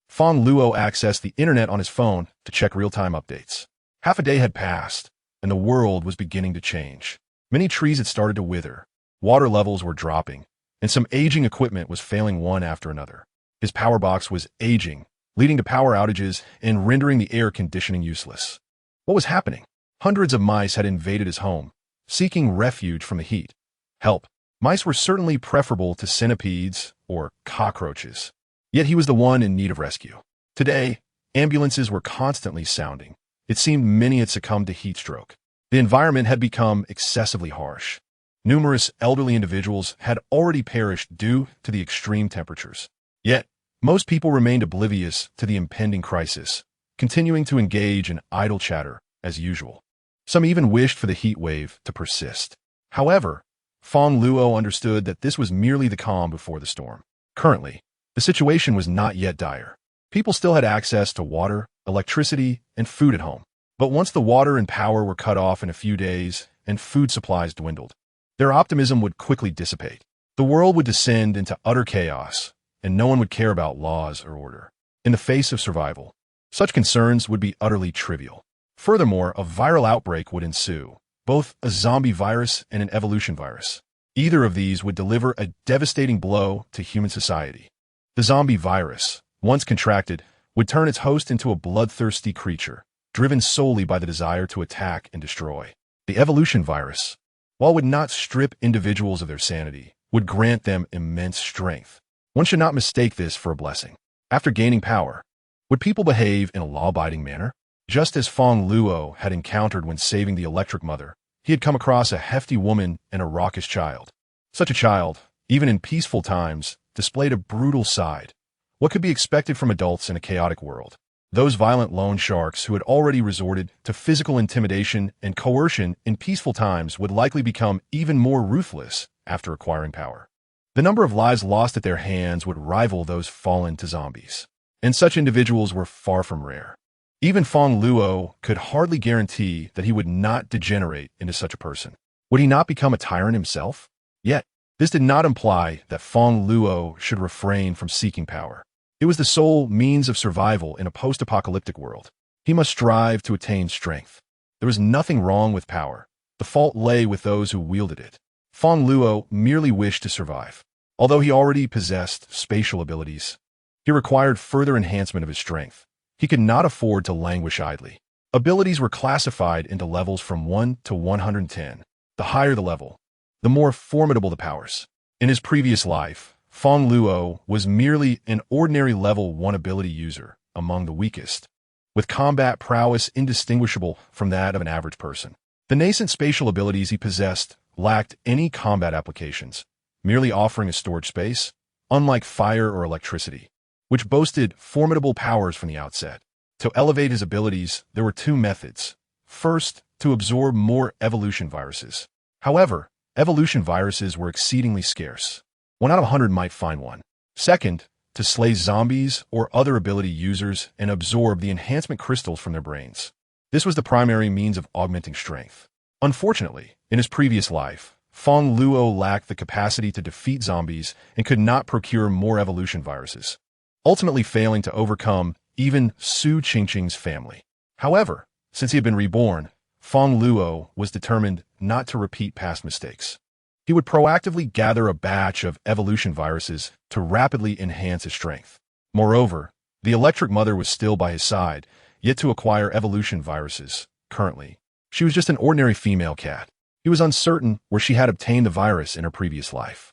Fang Luo accessed the internet on his phone to check real-time updates. Half a day had passed, and the world was beginning to change. Many trees had started to wither, water levels were dropping, and some aging equipment was failing one after another. His power box was aging, leading to power outages and rendering the air conditioning useless. What was happening? Hundreds of mice had invaded his home, seeking refuge from the heat. Help. Mice were certainly preferable to centipedes or cockroaches. Yet he was the one in need of rescue. Today, ambulances were constantly sounding. It seemed many had succumbed to heat stroke. The environment had become excessively harsh. Numerous elderly individuals had already perished due to the extreme temperatures. Yet, most people remained oblivious to the impending crisis, continuing to engage in idle chatter as usual. Some even wished for the heat wave to persist. However, Fang Luo understood that this was merely the calm before the storm. Currently, the situation was not yet dire. People still had access to water, electricity, and food at home. But once the water and power were cut off in a few days and food supplies dwindled, their optimism would quickly dissipate. The world would descend into utter chaos, and no one would care about laws or order. In the face of survival, such concerns would be utterly trivial. Furthermore, a viral outbreak would ensue, both a zombie virus and an evolution virus. Either of these would deliver a devastating blow to human society. The zombie virus, once contracted, would turn its host into a bloodthirsty creature, driven solely by the desire to attack and destroy. The evolution virus, while it would not strip individuals of their sanity, would grant them immense strength. One should not mistake this for a blessing. After gaining power, would people behave in a law-abiding manner? Just as Fang Luo had encountered when saving the electric mother, he had come across a hefty woman and a raucous child. Such a child, even in peaceful times, displayed a brutal side. What could be expected from adults in a chaotic world? Those violent loan sharks who had already resorted to physical intimidation and coercion in peaceful times would likely become even more ruthless after acquiring power. The number of lives lost at their hands would rival those fallen to zombies. And such individuals were far from rare. Even Fang Luo could hardly guarantee that he would not degenerate into such a person. Would he not become a tyrant himself? Yet, this did not imply that Fang Luo should refrain from seeking power. It was the sole means of survival in a post-apocalyptic world. He must strive to attain strength. There was nothing wrong with power. The fault lay with those who wielded it. Fang Luo merely wished to survive. Although he already possessed spatial abilities, he required further enhancement of his strength. He could not afford to languish idly. Abilities were classified into levels from 1 to 110. The higher the level, the more formidable the powers. In his previous life, Fang Luo was merely an ordinary level 1 ability user, among the weakest, with combat prowess indistinguishable from that of an average person. The nascent spatial abilities he possessed lacked any combat applications, merely offering a storage space, unlike fire or electricity, which boasted formidable powers from the outset. To elevate his abilities, there were two methods. First, to absorb more evolution viruses. However, evolution viruses were exceedingly scarce. 1 out of 100 might find one. Second, to slay zombies or other ability users and absorb the enhancement crystals from their brains. This was the primary means of augmenting strength. Unfortunately, in his previous life, Fang Luo lacked the capacity to defeat zombies and could not procure more evolution viruses, ultimately failing to overcome even Su Qingqing's family. However, since he had been reborn, Fang Luo was determined not to repeat past mistakes. He would proactively gather a batch of evolution viruses to rapidly enhance his strength. Moreover, the electric mother was still by his side, yet to acquire evolution viruses. Currently, she was just an ordinary female cat. He was uncertain where she had obtained the virus in her previous life.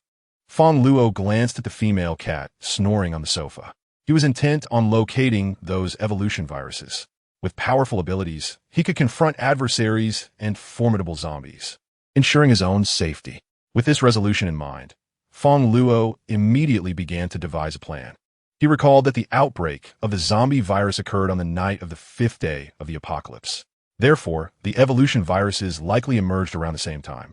Fang Luo glanced at the female cat snoring on the sofa. He was intent on locating those evolution viruses. With powerful abilities, he could confront adversaries and formidable zombies, ensuring his own safety. With this resolution in mind, Fang Luo immediately began to devise a plan. He recalled that the outbreak of the zombie virus occurred on the night of the 5th day of the apocalypse. Therefore, the evolution viruses likely emerged around the same time.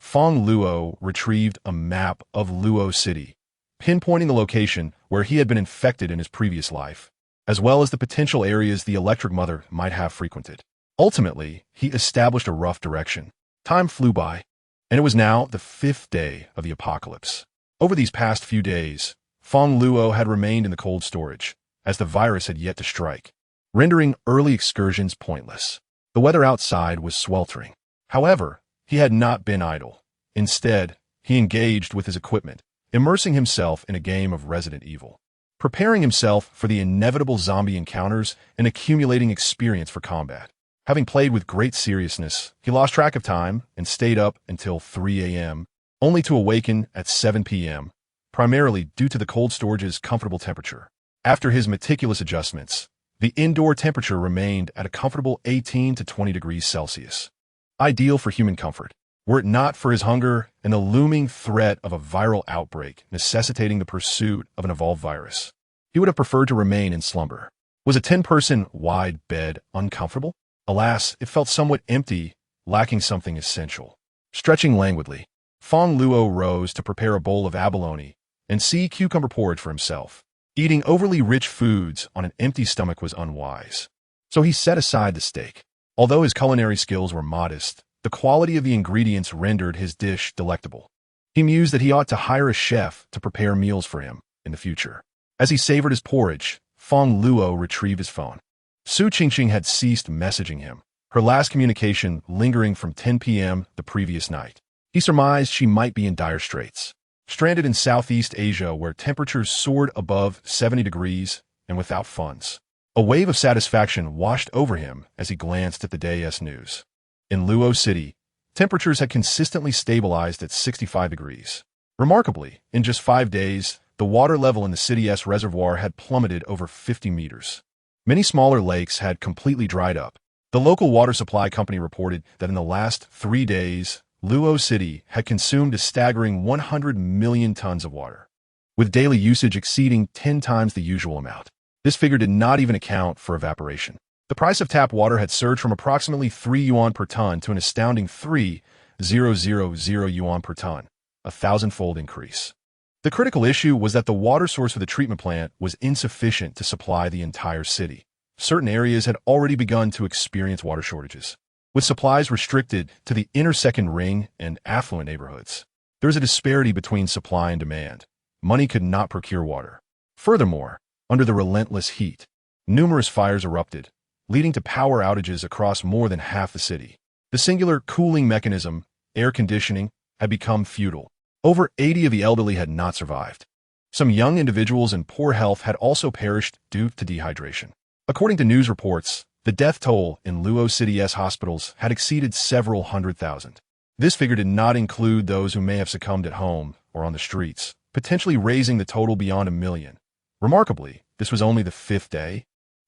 Fang Luo retrieved a map of Luo City, pinpointing the location where he had been infected in his previous life, as well as the potential areas the Electric Mother might have frequented. Ultimately, he established a rough direction. Time flew by, and it was now the 5th day of the apocalypse. Over these past few days, Fang Luo had remained in the cold storage, as the virus had yet to strike, rendering early excursions pointless. The weather outside was sweltering. However, he had not been idle. Instead, he engaged with his equipment, immersing himself in a game of Resident Evil, preparing himself for the inevitable zombie encounters and accumulating experience for combat. Having played with great seriousness, he lost track of time and stayed up until 3 a.m., only to awaken at 7 p.m., primarily due to the cold storage's comfortable temperature. After his meticulous adjustments, the indoor temperature remained at a comfortable 18 to 20 degrees Celsius, ideal for human comfort. Were it not for his hunger and the looming threat of a viral outbreak necessitating the pursuit of an evolved virus, he would have preferred to remain in slumber. Was a 10-person wide bed uncomfortable? Alas, it felt somewhat empty, lacking something essential. Stretching languidly, Fang Luo rose to prepare a bowl of abalone and sea cucumber porridge for himself. Eating overly rich foods on an empty stomach was unwise, so he set aside the steak. Although his culinary skills were modest, the quality of the ingredients rendered his dish delectable. He mused that he ought to hire a chef to prepare meals for him in the future. As he savored his porridge, Fang Luo retrieved his phone. Su Qingqing had ceased messaging him, her last communication lingering from 10 p.m. the previous night. He surmised she might be in dire straits, stranded in Southeast Asia where temperatures soared above 70 degrees and without funds. A wave of satisfaction washed over him as he glanced at the day's news. In Luo City, temperatures had consistently stabilized at 65 degrees. Remarkably, in just 5 days, the water level in the city's reservoir had plummeted over 50 meters. Many smaller lakes had completely dried up. The local water supply company reported that in the last 3 days, Luo City had consumed a staggering 100 million tons of water, with daily usage exceeding 10 times the usual amount. This figure did not even account for evaporation. The price of tap water had surged from approximately 3 yuan per ton to an astounding 3,000 yuan per ton, a 1,000-fold increase. The critical issue was that the water source for the treatment plant was insufficient to supply the entire city. Certain areas had already begun to experience water shortages, with supplies restricted to the inner second ring and affluent neighborhoods. There was a disparity between supply and demand. Money could not procure water. Furthermore, under the relentless heat, numerous fires erupted, leading to power outages across more than half the city. The singular cooling mechanism, air conditioning, had become futile. Over 80 of the elderly had not survived. Some young individuals in poor health had also perished due to dehydration. According to news reports, the death toll in Luo City's hospitals had exceeded several 100,000. This figure did not include those who may have succumbed at home or on the streets, potentially raising the total beyond 1 million. Remarkably, this was only the 5th day,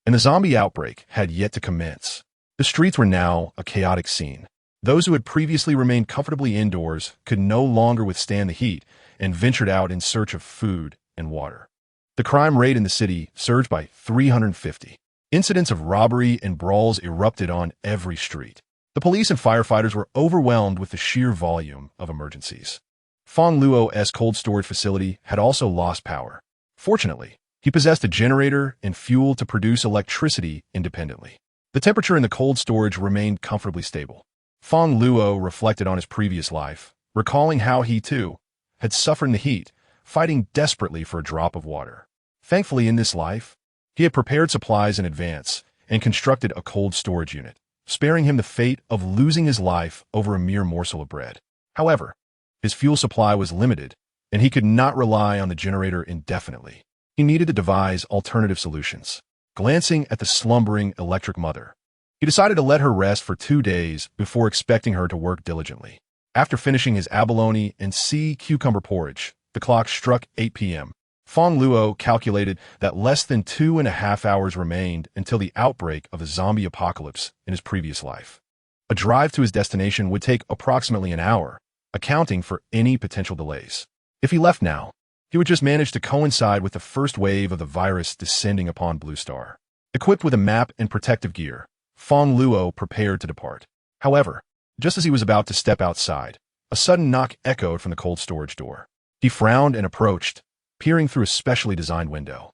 and the zombie outbreak had yet to commence. The streets were now a chaotic scene. Those who had previously remained comfortably indoors could no longer withstand the heat and ventured out in search of food and water. The crime rate in the city surged by 350. Incidents of robbery and brawls erupted on every street. The police and firefighters were overwhelmed with the sheer volume of emergencies. Fang Luo's cold storage facility had also lost power. Fortunately, he possessed a generator and fuel to produce electricity independently. The temperature in the cold storage remained comfortably stable. Fang Luo reflected on his previous life, recalling how he, too, had suffered in the heat, fighting desperately for a drop of water. Thankfully, in this life, he had prepared supplies in advance and constructed a cold storage unit, sparing him the fate of losing his life over a mere morsel of bread. However, his fuel supply was limited, and he could not rely on the generator indefinitely. He needed to devise alternative solutions. Glancing at the slumbering Electric Mother, he decided to let her rest for 2 days before expecting her to work diligently. After finishing his abalone and sea cucumber porridge, the clock struck 8 p.m. Fang Luo calculated that less than 2.5 hours remained until the outbreak of the zombie apocalypse in his previous life. A drive to his destination would take approximately an hour, accounting for any potential delays. If he left now, he would just manage to coincide with the first wave of the virus descending upon Blue Star. Equipped with a map and protective gear, Fang Luo prepared to depart. However, just as he was about to step outside, a sudden knock echoed from the cold storage door. He frowned and approached, peering through a specially designed window.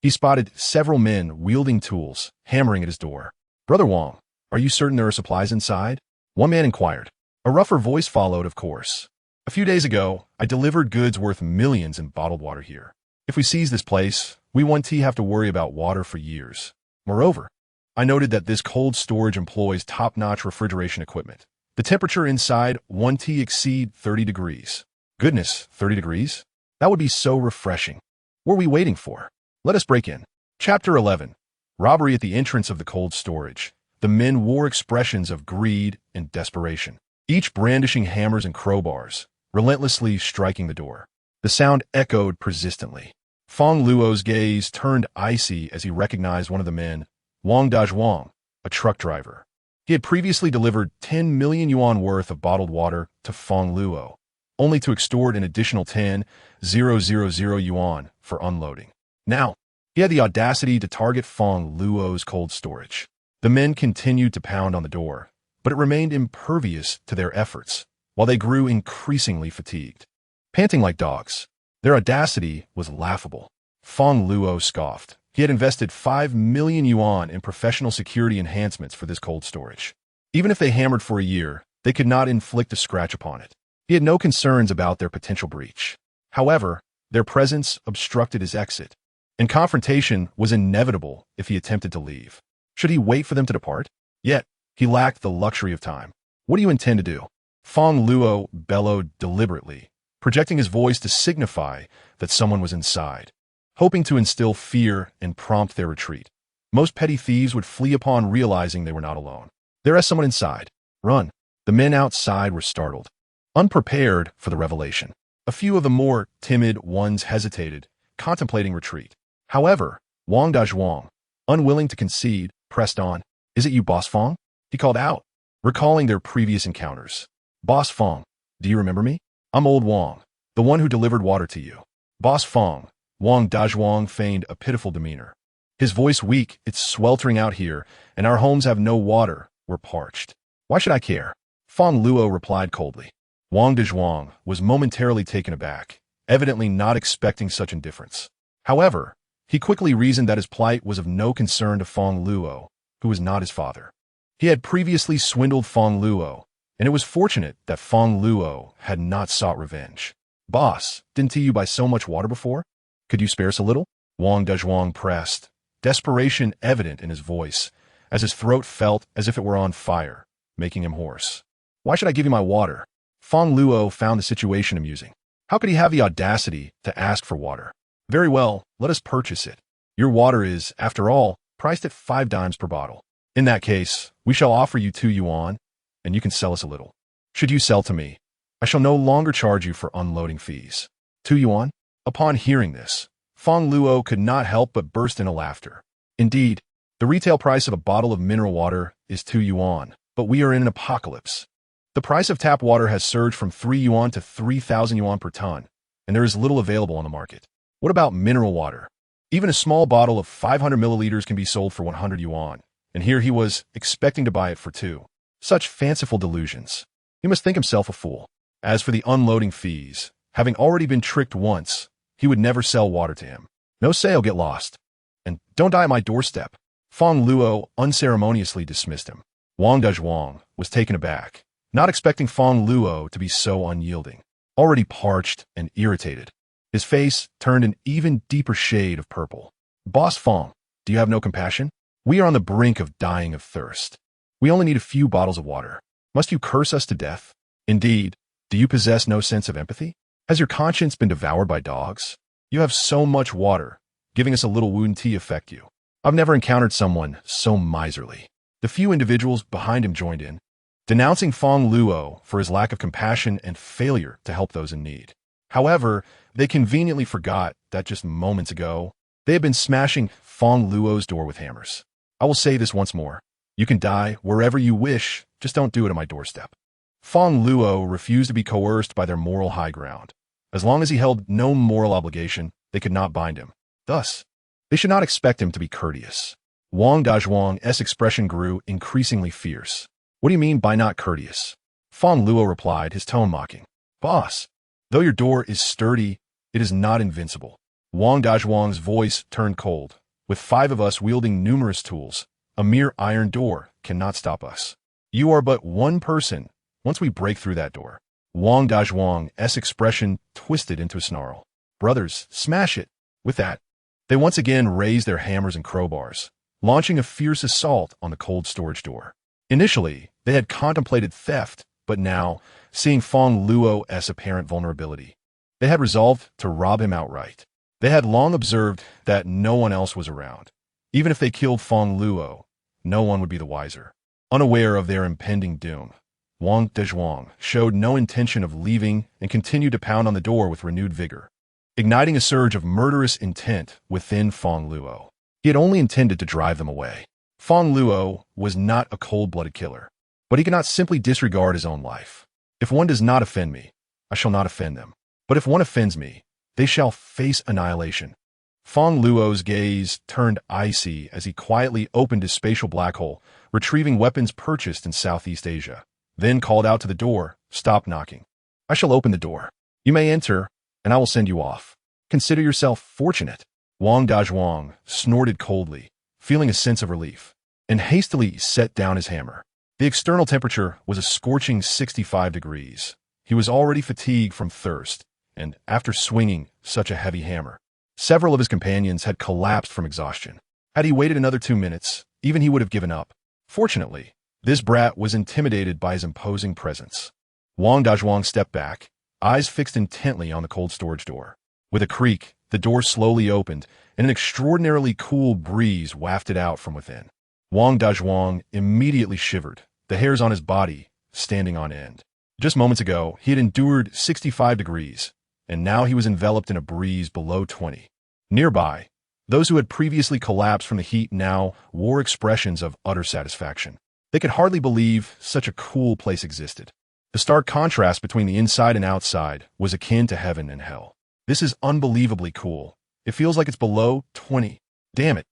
He spotted several men wielding tools, hammering at his door. "Brother Wang, are you certain there are supplies inside?" One man inquired. A rougher voice followed, of course. "A few days ago, I delivered goods worth millions in bottled water here. If we seize this place, we won't have to worry about water for years. Moreover, I noted that this cold storage employs top-notch refrigeration equipment. The temperature inside won't exceed 30 degrees. Goodness, 30 degrees? That would be so refreshing. What are we waiting for? Let us break in." Chapter 11. Robbery at the entrance of the cold storage. The men wore expressions of greed and desperation, each brandishing hammers and crowbars, relentlessly striking the door. The sound echoed persistently. Fang Luo's gaze turned icy as he recognized one of the men, Wang Dazhuang, a truck driver. He had previously delivered 10 million yuan worth of bottled water to Fang Luo, only to extort an additional 10,000 yuan for unloading. Now, he had the audacity to target Fang Luo's cold storage. The men continued to pound on the door, but it remained impervious to their efforts, while they grew increasingly fatigued. Panting like dogs, their audacity was laughable. Fang Luo scoffed. He had invested 5 million yuan in professional security enhancements for this cold storage. Even if they hammered for a year, they could not inflict a scratch upon it. He had no concerns about their potential breach. However, their presence obstructed his exit, and confrontation was inevitable if he attempted to leave. Should he wait for them to depart? Yet, he lacked the luxury of time. "What do you intend to do?" Fang Luo bellowed deliberately, projecting his voice to signify that someone was inside, hoping to instill fear and prompt their retreat. Most petty thieves would flee upon realizing they were not alone. "There is someone inside. Run." The men outside were startled, unprepared for the revelation. A few of the more timid ones hesitated, contemplating retreat. However, Wang Dazhuang, unwilling to concede, pressed on. "Is it you, Boss Fang?" he called out, recalling their previous encounters. "Boss Fang, do you remember me? I'm old Wang, the one who delivered water to you." "Boss Fang," Wang Dazhuang feigned a pitiful demeanor. His voice weak. "It's sweltering out here, and our homes have no water. We're parched." "Why should I care?" Fang Luo replied coldly. Wang Dazhuang was momentarily taken aback, evidently not expecting such indifference. However, he quickly reasoned that his plight was of no concern to Fang Luo, who was not his father. He had previously swindled Fang Luo, and it was fortunate that Fang Luo had not sought revenge. "Boss, didn't you buy so much water before? Could you spare us a little?" Wang Dazhuang pressed, desperation evident in his voice, as his throat felt as if it were on fire, making him hoarse. "Why should I give you my water?" Fang Luo found the situation amusing. How could he have the audacity to ask for water? "Very well, let us purchase it. Your water is, after all, priced at 5 dimes per bottle. In that case, we shall offer you 2 yuan, and you can sell us a little. Should you sell to me, I shall no longer charge you for unloading fees." 2 yuan? Upon hearing this, Fang Luo could not help but burst into laughter. Indeed, the retail price of a bottle of mineral water is 2 yuan, but we are in an apocalypse. The price of tap water has surged from 3 yuan to 3,000 yuan per ton, and there is little available on the market. What about mineral water? Even a small bottle of 500 milliliters can be sold for 100 yuan, and here he was expecting to buy it for 2. Such fanciful delusions. He must think himself a fool. As for the unloading fees, having already been tricked once, he would never sell water to him. "No sale, get lost. And don't die at my doorstep." Fang Luo unceremoniously dismissed him. Wang Dazhuang was taken aback, not expecting Fang Luo to be so unyielding. Already parched and irritated, his face turned an even deeper shade of purple. "Boss Fang, do you have no compassion? We are on the brink of dying of thirst. We only need a few bottles of water. Must you curse us to death? Indeed, do you possess no sense of empathy? Has your conscience been devoured by dogs? You have so much water, giving us a little wound tea affect you. I've never encountered someone so miserly." The few individuals behind him joined in, denouncing Fang Luo for his lack of compassion and failure to help those in need. However, they conveniently forgot that just moments ago, they had been smashing Fang Luo's door with hammers. "I will say this once more. You can die wherever you wish, just don't do it at my doorstep." Fang Luo refused to be coerced by their moral high ground. As long as he held no moral obligation, they could not bind him. Thus, they should not expect him to be courteous. Wang Dazhuang's expression grew increasingly fierce. What do you mean by not courteous? Fang Luo replied, his tone mocking. Boss, though your door is sturdy, it is not invincible. Wang Dazhuang's voice turned cold. With 5 of us wielding numerous tools, a mere iron door cannot stop us. You are but one person once we break through that door. Wang Dazhuang's expression twisted into a snarl. Brothers, smash it. With that, they once again raised their hammers and crowbars, launching a fierce assault on the cold storage door. Initially, they had contemplated theft, but now, seeing Fang Luo's apparent vulnerability, they had resolved to rob him outright. They had long observed that no one else was around. Even if they killed Fang Luo, no one would be the wiser. Unaware of their impending doom, Wang Dazhuang showed no intention of leaving and continued to pound on the door with renewed vigor, igniting a surge of murderous intent within Fang Luo. He had only intended to drive them away. Fang Luo was not a cold-blooded killer, but he could not simply disregard his own life. If one does not offend me, I shall not offend them. But if one offends me, they shall face annihilation. Fang Luo's gaze turned icy as he quietly opened his spatial black hole, retrieving weapons purchased in Southeast Asia, then called out to the door, "Stop knocking. I shall open the door. You may enter, and I will send you off. Consider yourself fortunate." Wang Dazhuang snorted coldly, feeling a sense of relief, and hastily set down his hammer. The external temperature was a scorching 65 degrees. He was already fatigued from thirst, and after swinging such a heavy hammer, several of his companions had collapsed from exhaustion. Had he waited another 2 minutes, even he would have given up. Fortunately, this brat was intimidated by his imposing presence. Wang Dazhuang stepped back, eyes fixed intently on the cold storage door. With a creak, the door slowly opened, and an extraordinarily cool breeze wafted out from within. Wang Dazhuang immediately shivered, the hairs on his body standing on end. Just moments ago, he had endured 65 degrees, and now he was enveloped in a breeze below 20. Nearby, those who had previously collapsed from the heat now wore expressions of utter satisfaction. They could hardly believe such a cool place existed. The stark contrast between the inside and outside was akin to heaven and hell. This is unbelievably cool. It feels like it's below 20. Damn it.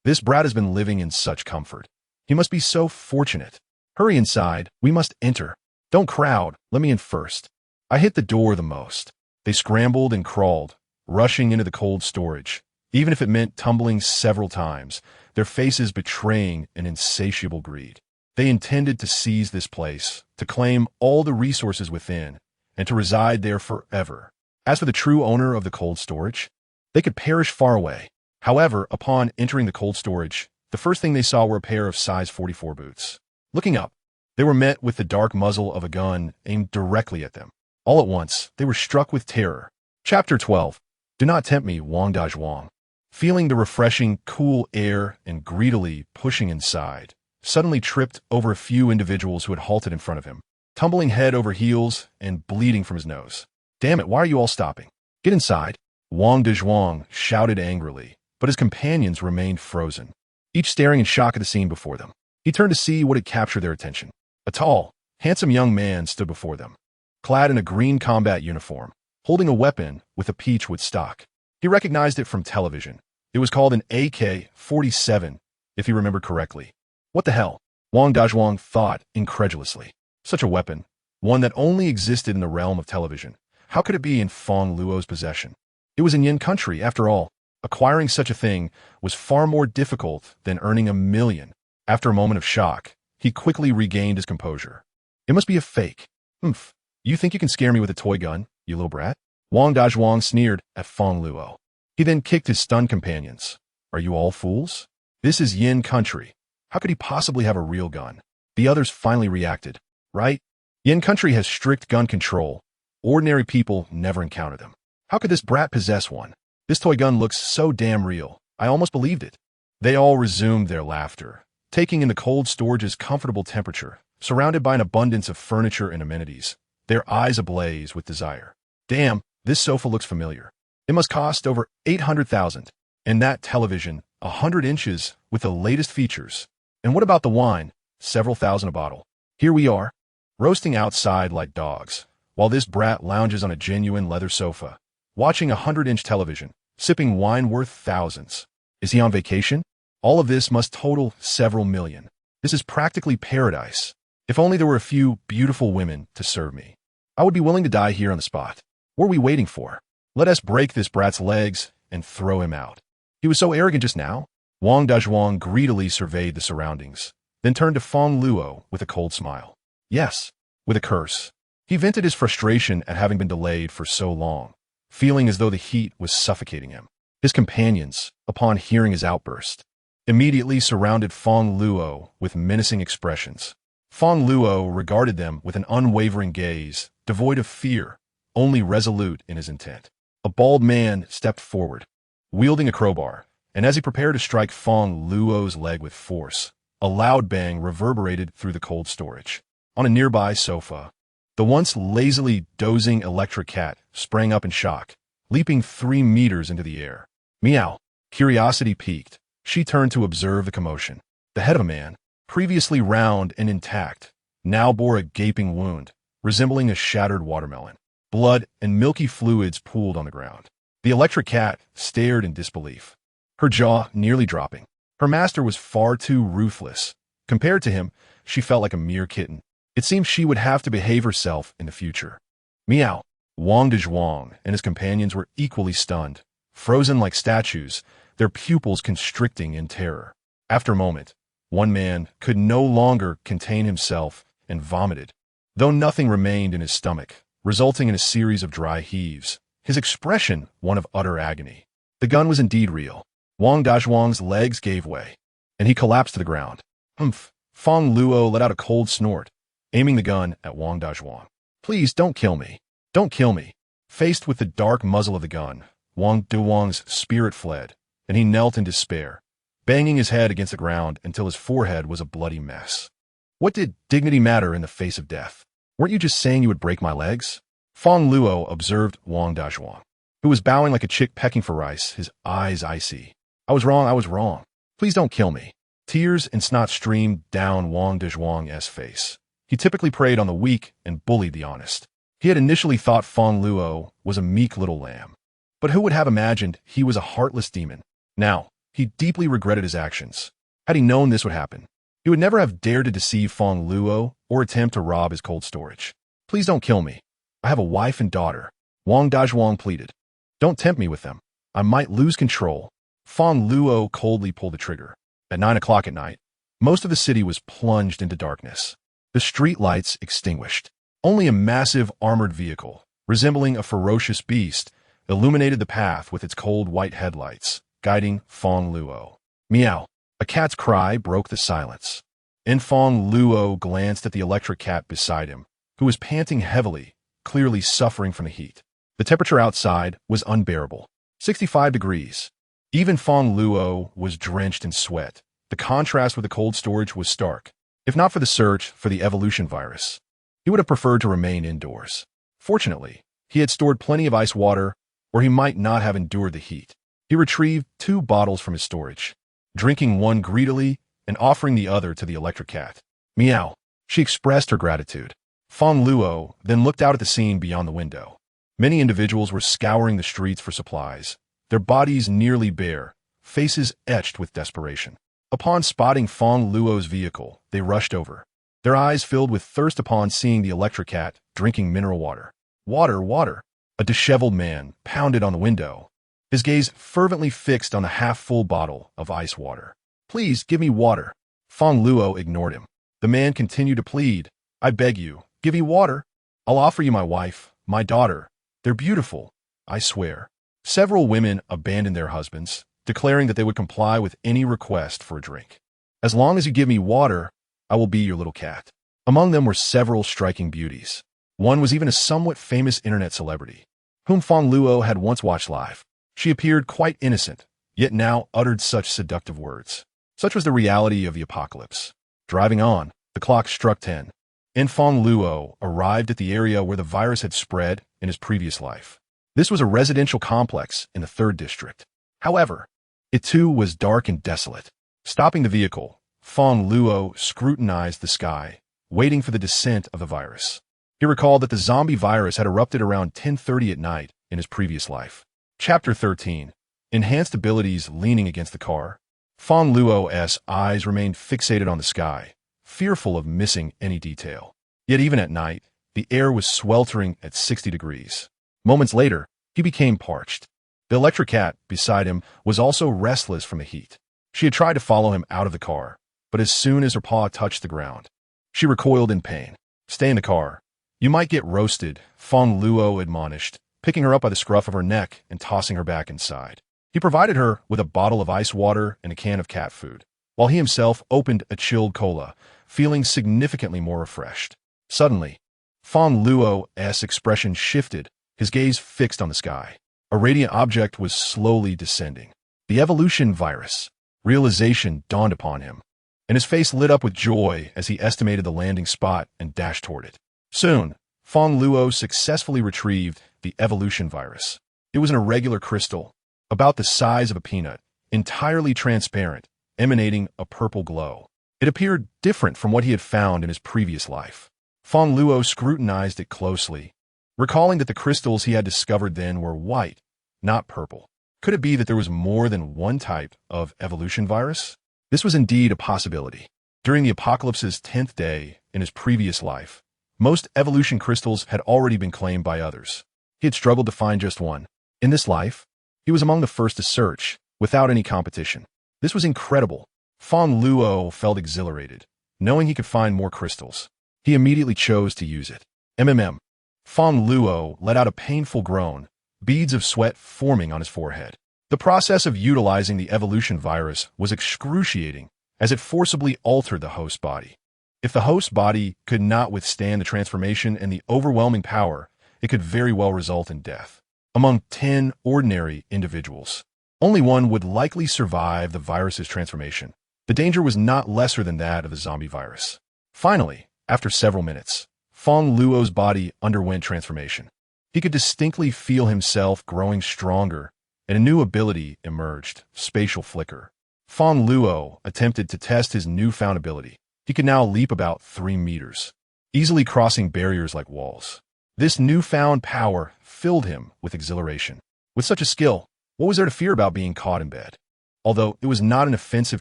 This brat has been living in such comfort. He must be so fortunate. Hurry inside. We must enter. Don't crowd. Let me in first. I hit the door the most. They scrambled and crawled, rushing into the cold storage, even if it meant tumbling several times, their faces betraying an insatiable greed. They intended to seize this place, to claim all the resources within, and to reside there forever. As for the true owner of the cold storage, they could perish far away. However, upon entering the cold storage, the first thing they saw were a pair of size 44 boots. Looking up, they were met with the dark muzzle of a gun aimed directly at them. All at once, they were struck with terror. Chapter 12. Do not tempt me, Wang Dazhuang. Feeling the refreshing, cool air and greedily pushing inside, suddenly tripped over a few individuals who had halted in front of him, tumbling head over heels and bleeding from his nose. Damn it, why are you all stopping? Get inside. Wang Dazhuang shouted angrily, but his companions remained frozen, each staring in shock at the scene before them. He turned to see what had captured their attention. A tall, handsome young man stood before them, clad in a green combat uniform, holding a weapon with a peachwood stock. He recognized it from television. It was called an AK-47, if he remembered correctly. What the hell? Wang Dazhuang thought incredulously. Such a weapon, one that only existed in the realm of television. How could it be in Fang Luo's possession? It was in Yin country, after all. Acquiring such a thing was far more difficult than earning $1 million. After a moment of shock, he quickly regained his composure. It must be a fake. Oomph. You think you can scare me with a toy gun, you little brat? Wang Dazhuang sneered at Fang Luo. He then kicked his stunned companions. Are you all fools? This is Yin country. How could he possibly have a real gun? The others finally reacted. Right? Yin country has strict gun control. Ordinary people never encounter them. How could this brat possess one? This toy gun looks so damn real. I almost believed it. They all resumed their laughter, taking in the cold storage's comfortable temperature, surrounded by an abundance of furniture and amenities, their eyes ablaze with desire. Damn, this sofa looks familiar. It must cost over 800,000. And that television, 100 inches with the latest features. And what about the wine? Several thousand a bottle. Here we are, roasting outside like dogs, while this brat lounges on a genuine leather sofa, watching a 100-inch television, sipping wine worth thousands. Is he on vacation? All of this must total several million. This is practically paradise. If only there were a few beautiful women to serve me. I would be willing to die here on the spot. What are we waiting for? Let us break this brat's legs and throw him out. He was so arrogant just now. Wang Dazhuang greedily surveyed the surroundings, then turned to Fang Luo with a cold smile. Yes, with a curse. He vented his frustration at having been delayed for so long, feeling as though the heat was suffocating him. His companions, upon hearing his outburst, immediately surrounded Fang Luo with menacing expressions. Fang Luo regarded them with an unwavering gaze, devoid of fear, only resolute in his intent. A bald man stepped forward, wielding a crowbar, and as he prepared to strike Fang Luo's leg with force, a loud bang reverberated through the cold storage. On a nearby sofa, the once lazily dozing electric cat sprang up in shock, leaping 3 meters into the air. Meow. Curiosity piqued. She turned to observe the commotion. The head of a man, previously round and intact, now bore a gaping wound, resembling a shattered watermelon. Blood and milky fluids pooled on the ground. The electric cat stared in disbelief, her jaw nearly dropping. Her master was far too ruthless. Compared to him, she felt like a mere kitten. It seemed she would have to behave herself in the future. Meow. Wang Dazhuang and his companions were equally stunned, frozen like statues, their pupils constricting in terror. After a moment, one man could no longer contain himself and vomited, though nothing remained in his stomach, resulting in a series of dry heaves, his expression one of utter agony. The gun was indeed real. Wang Dazhuang's legs gave way, and he collapsed to the ground. Humph! Fang Luo let out a cold snort, aiming the gun at Wang Dazhuang. Please don't kill me. Don't kill me. Faced with the dark muzzle of the gun, Wang Dazhuang's spirit fled, and he knelt in despair, banging his head against the ground until his forehead was a bloody mess. What did dignity matter in the face of death? Weren't you just saying you would break my legs? Fang Luo observed Wang Dazhuang, who was bowing like a chick pecking for rice, his eyes icy. I was wrong. Please don't kill me. Tears and snot streamed down Wang Dazhuang's face. He typically preyed on the weak and bullied the honest. He had initially thought Fang Luo was a meek little lamb, but who would have imagined he was a heartless demon? Now, he deeply regretted his actions. Had he known this would happen, he would never have dared to deceive Fang Luo or attempt to rob his cold storage. Please don't kill me. I have a wife and daughter, Wang Dazhuang pleaded. Don't tempt me with them. I might lose control. Fang Luo coldly pulled the trigger. At 9 o'clock at night, most of the city was plunged into darkness. The street lights extinguished. Only a massive armored vehicle, resembling a ferocious beast, illuminated the path with its cold white headlights, guiding Fang Luo. Meow. A cat's cry broke the silence. And Fang Luo glanced at the electric cat beside him, who was panting heavily, clearly suffering from the heat. The temperature outside was unbearable. 65 degrees. Even Fang Luo was drenched in sweat. The contrast with the cold storage was stark. If not for the search for the evolution virus, he would have preferred to remain indoors. Fortunately, he had stored plenty of ice water, or he might not have endured the heat. He retrieved 2 bottles from his storage, drinking one greedily and offering the other to the electric cat. Meow. She expressed her gratitude. Fang Luo then looked out at the scene beyond the window. Many individuals were scouring the streets for supplies, their bodies nearly bare, faces etched with desperation. Upon spotting Fang Luo's vehicle, they rushed over, their eyes filled with thirst upon seeing the electric cat drinking mineral water. Water. A disheveled man pounded on the window, his gaze fervently fixed on the half-full bottle of ice water. Please, give me water. Fang Luo ignored him. The man continued to plead. I beg you, give me water. I'll offer you my wife, my daughter. They're beautiful, I swear. Several women abandoned their husbands, declaring that they would comply with any request for a drink. As long as you give me water, I will be your little cat. Among them were several striking beauties. One was even a somewhat famous internet celebrity, whom Fang Luo had once watched live. She appeared quite innocent, yet now uttered such seductive words. Such was the reality of the apocalypse. Driving on, the clock struck 10, and Fang Luo arrived at the area where the virus had spread in his previous life. This was a residential complex in the 3rd district. However, it too was dark and desolate. Stopping the vehicle, Fang Luo scrutinized the sky, waiting for the descent of the virus. He recalled that the zombie virus had erupted around 10:30 at night in his previous life. Chapter 13. Enhanced abilities leaning against the car. Fang Luo's eyes remained fixated on the sky, fearful of missing any detail. Yet even at night, the air was sweltering at 60 degrees. Moments later, he became parched. The electric cat beside him was also restless from the heat. She had tried to follow him out of the car, but as soon as her paw touched the ground, she recoiled in pain. "Stay in the car. You might get roasted," Fang Luo admonished, picking her up by the scruff of her neck and tossing her back inside. He provided her with a bottle of ice water and a can of cat food, while he himself opened a chilled cola, feeling significantly more refreshed. Suddenly, Fang Luo's expression shifted, his gaze fixed on the sky. A radiant object was slowly descending. The evolution virus. Realization dawned upon him, and his face lit up with joy as he estimated the landing spot and dashed toward it. Soon, Fang Luo successfully retrieved the evolution virus. It was an irregular crystal, about the size of a peanut, entirely transparent, emanating a purple glow. It appeared different from what he had found in his previous life. Fang Luo scrutinized it closely, recalling that the crystals he had discovered then were white, not purple. Could it be that there was more than one type of evolution virus? This was indeed a possibility. During the apocalypse's 10th day in his previous life, most evolution crystals had already been claimed by others. He had struggled to find just one. In this life, he was among the first to search, without any competition. This was incredible. Fang Luo felt exhilarated, knowing he could find more crystals. He immediately chose to use it. Fang Luo let out a painful groan, beads of sweat forming on his forehead. The process of utilizing the evolution virus was excruciating, as it forcibly altered the host body. If the host body could not withstand the transformation and the overwhelming power, it could very well result in death. Among 10 ordinary individuals, only one would likely survive the virus's transformation. The danger was not lesser than that of the zombie virus. Finally, after several minutes, Fang Luo's body underwent transformation. He could distinctly feel himself growing stronger, and a new ability emerged, spatial flicker. Fang Luo attempted to test his newfound ability. He could now leap about 3 meters, easily crossing barriers like walls. This newfound power filled him with exhilaration. With such a skill, what was there to fear about being caught in bed? Although it was not an offensive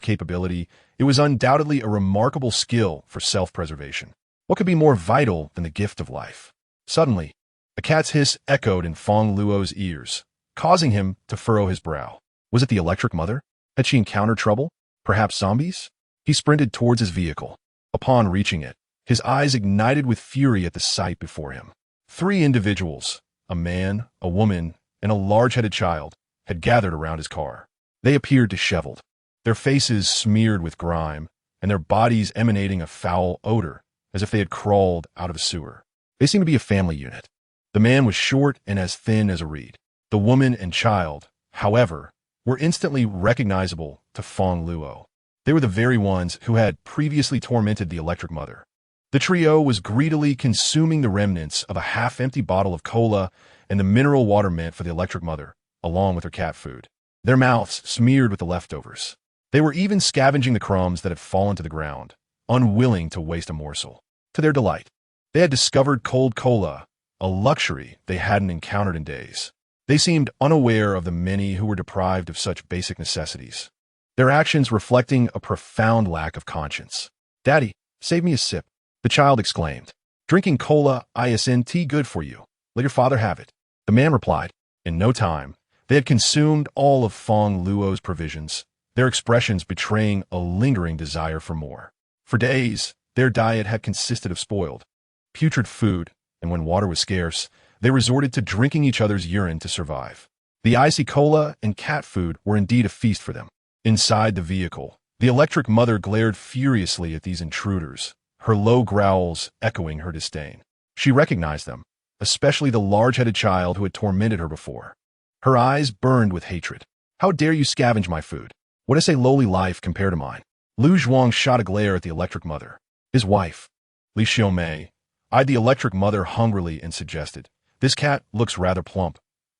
capability, it was undoubtedly a remarkable skill for self-preservation. What could be more vital than the gift of life? Suddenly, a cat's hiss echoed in Fang Luo's ears, causing him to furrow his brow. Was it the electric mother? Had she encountered trouble? Perhaps zombies? He sprinted towards his vehicle. Upon reaching it, his eyes ignited with fury at the sight before him. 3 individuals, a man, a woman, and a large-headed child, had gathered around his car. They appeared disheveled, their faces smeared with grime, and their bodies emanating a foul odor, as if they had crawled out of a sewer. They seemed to be a family unit. The man was short and as thin as a reed. The woman and child, however, were instantly recognizable to Fang Luo. They were the very ones who had previously tormented the electric mother. The trio was greedily consuming the remnants of a half-empty bottle of cola and the mineral water meant for the electric mother, along with her cat food. Their mouths smeared with the leftovers. They were even scavenging the crumbs that had fallen to the ground, unwilling to waste a morsel. To their delight, they had discovered cold cola, a luxury they hadn't encountered in days. They seemed unaware of the many who were deprived of such basic necessities, their actions reflecting a profound lack of conscience. "Daddy, save me a sip," the child exclaimed. "Drinking cola isn't good for you. Let your father have it." The man replied. In no time, they had consumed all of Fang Luo's provisions, their expressions betraying a lingering desire for more. For days, their diet had consisted of spoiled, putrid food, and when water was scarce, they resorted to drinking each other's urine to survive. The icy cola and cat food were indeed a feast for them. Inside the vehicle, the electric mother glared furiously at these intruders, her low growls echoing her disdain. She recognized them, especially the large-headed child who had tormented her before. Her eyes burned with hatred. "How dare you scavenge my food? What is a lowly life compared to mine?" Lu Zhuang shot a glare at the electric mother. His wife, Li Xiaomei, eyed the electric mother hungrily and suggested, "This cat looks rather plump.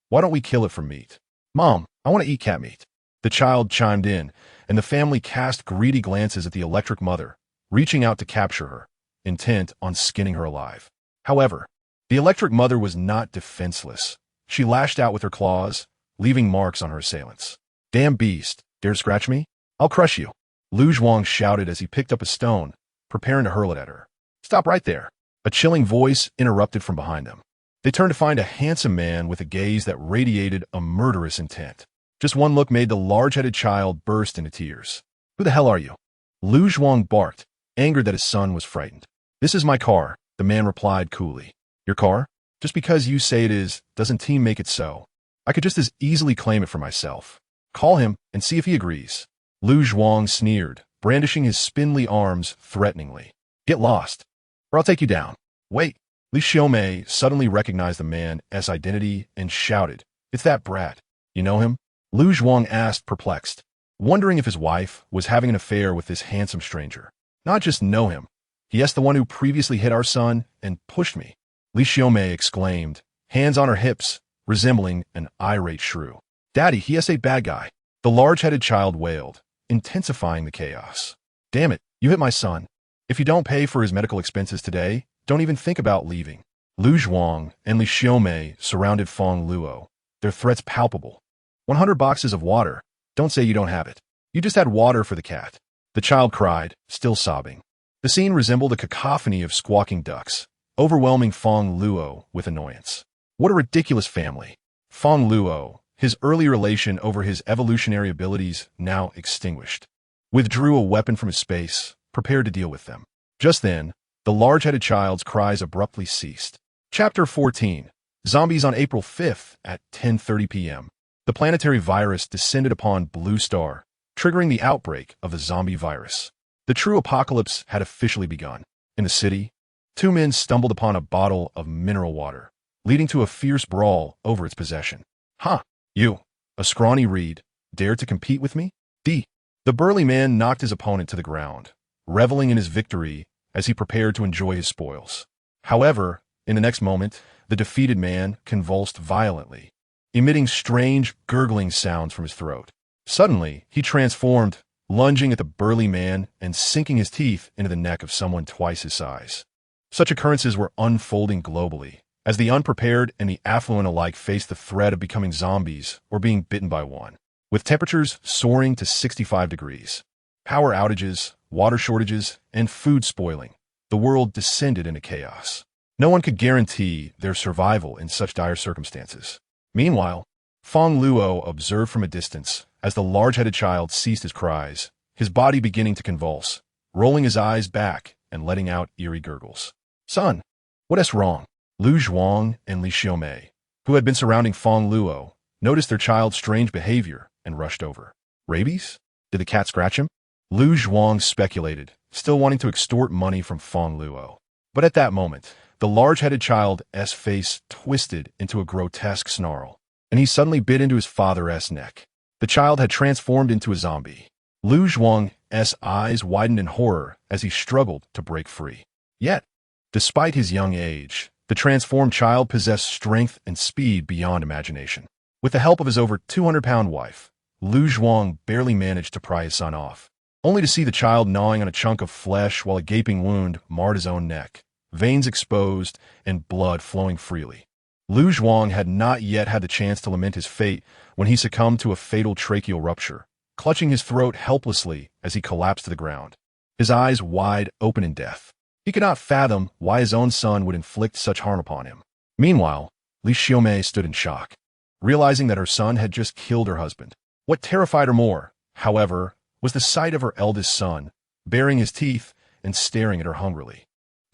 Why don't we kill it for meat?" "Mom, I want to eat cat meat." The child chimed in, and the family cast greedy glances at the electric mother, reaching out to capture her, intent on skinning her alive. However, the electric mother was not defenseless. She lashed out with her claws, leaving marks on her assailants. "Damn beast, dare to scratch me?" I'll crush you, Lu Zhuang shouted as he picked up a stone, preparing to hurl it at her. Stop right there, a chilling voice interrupted from behind them. They turned to find a handsome man with a gaze that radiated a murderous intent. Just one look made the large-headed child burst into tears. Who the hell are you? Lu Zhuang barked, angered that his son was frightened. This is my car, the man replied coolly. Your car? Just because you say it is, doesn't team make it so. I could just as easily claim it for myself. Call him and see if he agrees. Lu Zhuang sneered, brandishing his spindly arms threateningly. Get lost, or I'll take you down. Wait. Li Xiaomei suddenly recognized the man's identity and shouted, It's that brat. You know him? Lu Zhuang asked, perplexed, wondering if his wife was having an affair with this handsome stranger. Not just know him. Yes, the one who previously hit our son and pushed me. Li Xiaomei exclaimed, hands on her hips, resembling an irate shrew. Daddy, he is a bad guy. The large-headed child wailed, intensifying the chaos. Damn it, you hit my son. If you don't pay for his medical expenses today, don't even think about leaving. Lu Zhuang and Li Xiaomei surrounded Fang Luo, their threats palpable. 100 boxes of water. Don't say you don't have it. You just had water for the cat. The child cried, still sobbing. The scene resembled a cacophony of squawking ducks, overwhelming Fang Luo with annoyance. What a ridiculous family. Fang Luo, his early elation over his evolutionary abilities now extinguished, withdrew a weapon from his space, prepared to deal with them. Just then, the large-headed child's cries abruptly ceased. Chapter 14. Zombies on April 5th at 10:30 p.m. The planetary virus descended upon Blue Star, triggering the outbreak of the zombie virus. The true apocalypse had officially begun. In the city, two men stumbled upon a bottle of mineral water, leading to a fierce brawl over its possession. Huh, you, a scrawny reed, dare to compete with me? D. The burly man knocked his opponent to the ground, reveling in his victory as he prepared to enjoy his spoils. However, in the next moment, the defeated man convulsed violently, emitting strange, gurgling sounds from his throat. Suddenly, he transformed, lunging at the burly man and sinking his teeth into the neck of someone twice his size. Such occurrences were unfolding globally, as the unprepared and the affluent alike faced the threat of becoming zombies or being bitten by one. With temperatures soaring to 65 degrees, power outages, water shortages, and food spoiling, the world descended into chaos. No one could guarantee their survival in such dire circumstances. Meanwhile, Fang Luo observed from a distance as the large-headed child ceased his cries, his body beginning to convulse, rolling his eyes back and letting out eerie gurgles. Son, what is wrong? Lu Zhuang and Li Xiaomei, who had been surrounding Fang Luo, noticed their child's strange behavior and rushed over. Rabies? Did the cat scratch him? Lu Zhuang speculated, still wanting to extort money from Fang Luo. But at that moment, the large-headed child's face twisted into a grotesque snarl, and he suddenly bit into his father's neck. The child had transformed into a zombie. Lu Zhuang's eyes widened in horror as he struggled to break free. Yet, despite his young age, the transformed child possessed strength and speed beyond imagination. With the help of his over 200-pound wife, Lu Zhuang barely managed to pry his son off, only to see the child gnawing on a chunk of flesh while a gaping wound marred his own neck, veins exposed and blood flowing freely. Lu Zhuang had not yet had the chance to lament his fate when he succumbed to a fatal tracheal rupture, clutching his throat helplessly as he collapsed to the ground, his eyes wide open in death. He could not fathom why his own son would inflict such harm upon him. Meanwhile, Li Xiaomei stood in shock, realizing that her son had just killed her husband. What terrified her more, however, was the sight of her eldest son, baring his teeth and staring at her hungrily.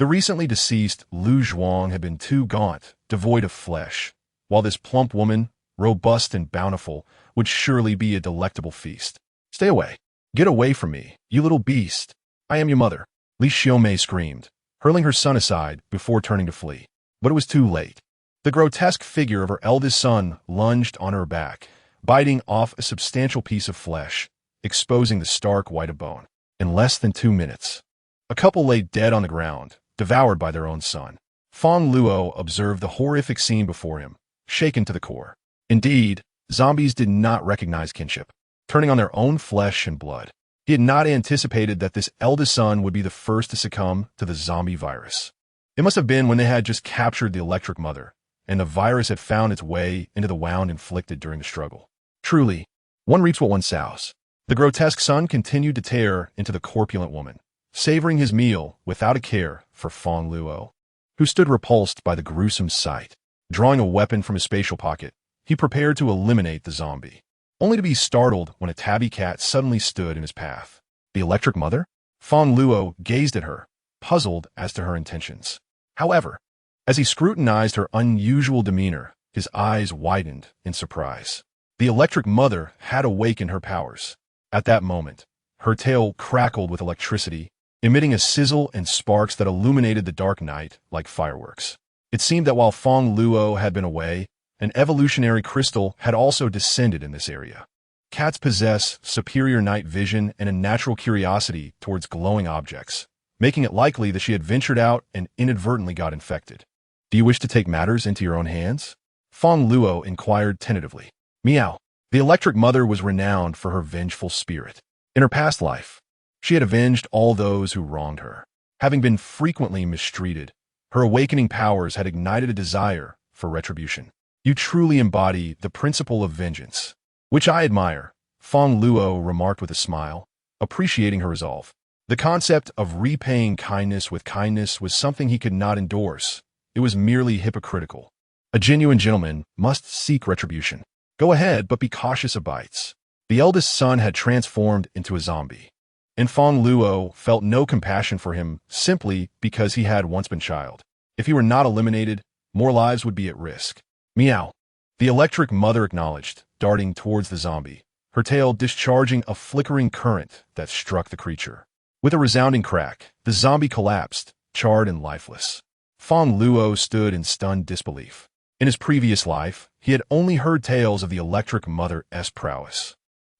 The recently deceased Lu Zhuang had been too gaunt, devoid of flesh, while this plump woman, robust and bountiful, would surely be a delectable feast. Stay away. Get away from me, you little beast. I am your mother. Li Xiaomei screamed, hurling her son aside before turning to flee. But it was too late. The grotesque figure of her eldest son lunged on her back, biting off a substantial piece of flesh, exposing the stark white of bone. In less than 2 minutes, a couple lay dead on the ground, devoured by their own son. Fang Luo observed the horrific scene before him, shaken to the core. Indeed, zombies did not recognize kinship, turning on their own flesh and blood. He had not anticipated that this eldest son would be the first to succumb to the zombie virus. It must have been when they had just captured the electric mother, and the virus had found its way into the wound inflicted during the struggle. Truly, one reaps what one sows. The grotesque son continued to tear into the corpulent woman, savoring his meal without a care for Fang Luo, who stood repulsed by the gruesome sight. Drawing a weapon from his spatial pocket, he prepared to eliminate the zombie, only to be startled when a tabby cat suddenly stood in his path. The electric mother? Fang Luo gazed at her, puzzled as to her intentions. However, as he scrutinized her unusual demeanor, his eyes widened in surprise. The electric mother had awakened her powers. At that moment, her tail crackled with electricity, emitting a sizzle and sparks that illuminated the dark night like fireworks. It seemed that while Fang Luo had been away, an evolutionary crystal had also descended in this area. Cats possess superior night vision and a natural curiosity towards glowing objects, making it likely that she had ventured out and inadvertently got infected. Do you wish to take matters into your own hands? Fang Luo inquired tentatively. Meow. The electric mother was renowned for her vengeful spirit. In her past life, she had avenged all those who wronged her. Having been frequently mistreated, her awakening powers had ignited a desire for retribution. You truly embody the principle of vengeance, which I admire, Fang Luo remarked with a smile, appreciating her resolve. The concept of repaying kindness with kindness was something he could not endorse. It was merely hypocritical. A genuine gentleman must seek retribution. Go ahead, but be cautious of bites. The eldest son had transformed into a zombie, and Fang Luo felt no compassion for him simply because he had once been child. If he were not eliminated, more lives would be at risk. Meow. The electric mother acknowledged, darting towards the zombie, her tail discharging a flickering current that struck the creature. With a resounding crack, the zombie collapsed, charred and lifeless. Fang Luo stood in stunned disbelief. In his previous life, he had only heard tales of the electric mother's prowess.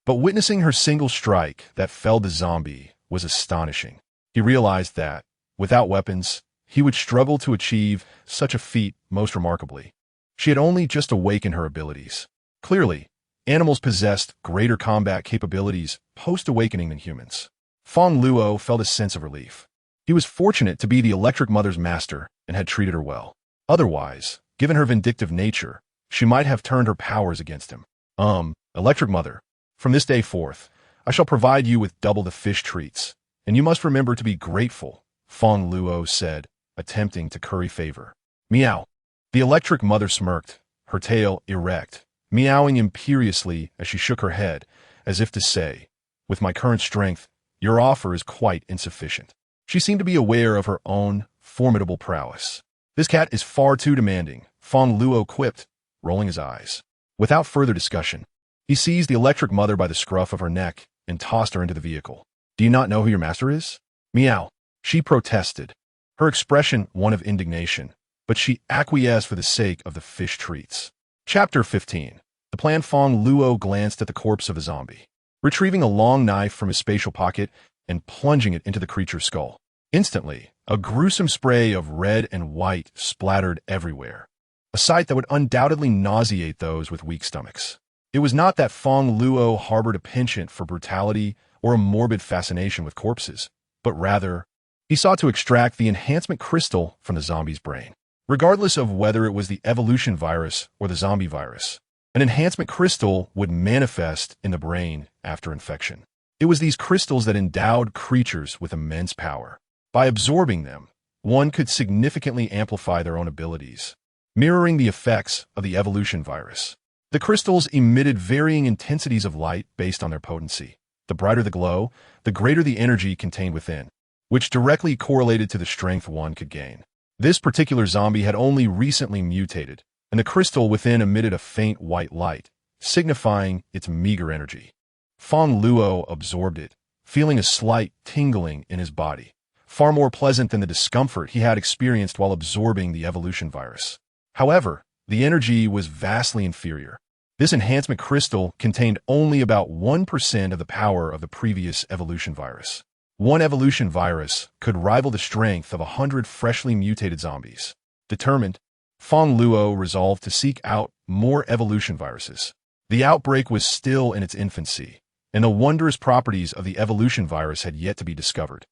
But witnessing her single strike that felled the zombie was astonishing. He realized that, without weapons, he would struggle to achieve such a feat most remarkably. She had only just awakened her abilities. Clearly, animals possessed greater combat capabilities post-awakening than humans. Fang Luo felt a sense of relief. He was fortunate to be the electric mother's master and had treated her well. Otherwise, given her vindictive nature, she might have turned her powers against him. Electric mother, from this day forth, I shall provide you with double the fish treats, and you must remember to be grateful, Fang Luo said, attempting to curry favor. Meow. The electric mother smirked, her tail erect, meowing imperiously as she shook her head, as if to say, with my current strength, your offer is quite insufficient. She seemed to be aware of her own formidable prowess. This cat is far too demanding, Fang Luo quipped, rolling his eyes. Without further discussion, he seized the electric mother by the scruff of her neck and tossed her into the vehicle. Do you not know who your master is? Meow. She protested, her expression one of indignation, but she acquiesced for the sake of the fish treats. Chapter 15. The plan. Fang Luo glanced at the corpse of the zombie, retrieving a long knife from his spatial pocket and plunging it into the creature's skull. Instantly, a gruesome spray of red and white splattered everywhere, a sight that would undoubtedly nauseate those with weak stomachs. It was not that Fang Luo harbored a penchant for brutality or a morbid fascination with corpses, but rather, he sought to extract the enhancement crystal from the zombie's brain. Regardless of whether it was the evolution virus or the zombie virus, an enhancement crystal would manifest in the brain after infection. It was these crystals that endowed creatures with immense power. By absorbing them, one could significantly amplify their own abilities, mirroring the effects of the evolution virus. The crystals emitted varying intensities of light based on their potency. The brighter the glow, the greater the energy contained within, which directly correlated to the strength one could gain. This particular zombie had only recently mutated, and the crystal within emitted a faint white light, signifying its meager energy. Fang Luo absorbed it, feeling a slight tingling in his body, far more pleasant than the discomfort he had experienced while absorbing the evolution virus. However, the energy was vastly inferior. This enhancement crystal contained only about 1% of the power of the previous evolution virus. One evolution virus could rival the strength of 100 freshly mutated zombies. Determined, Fang Luo resolved to seek out more evolution viruses. The outbreak was still in its infancy, and the wondrous properties of the evolution virus had yet to be discovered.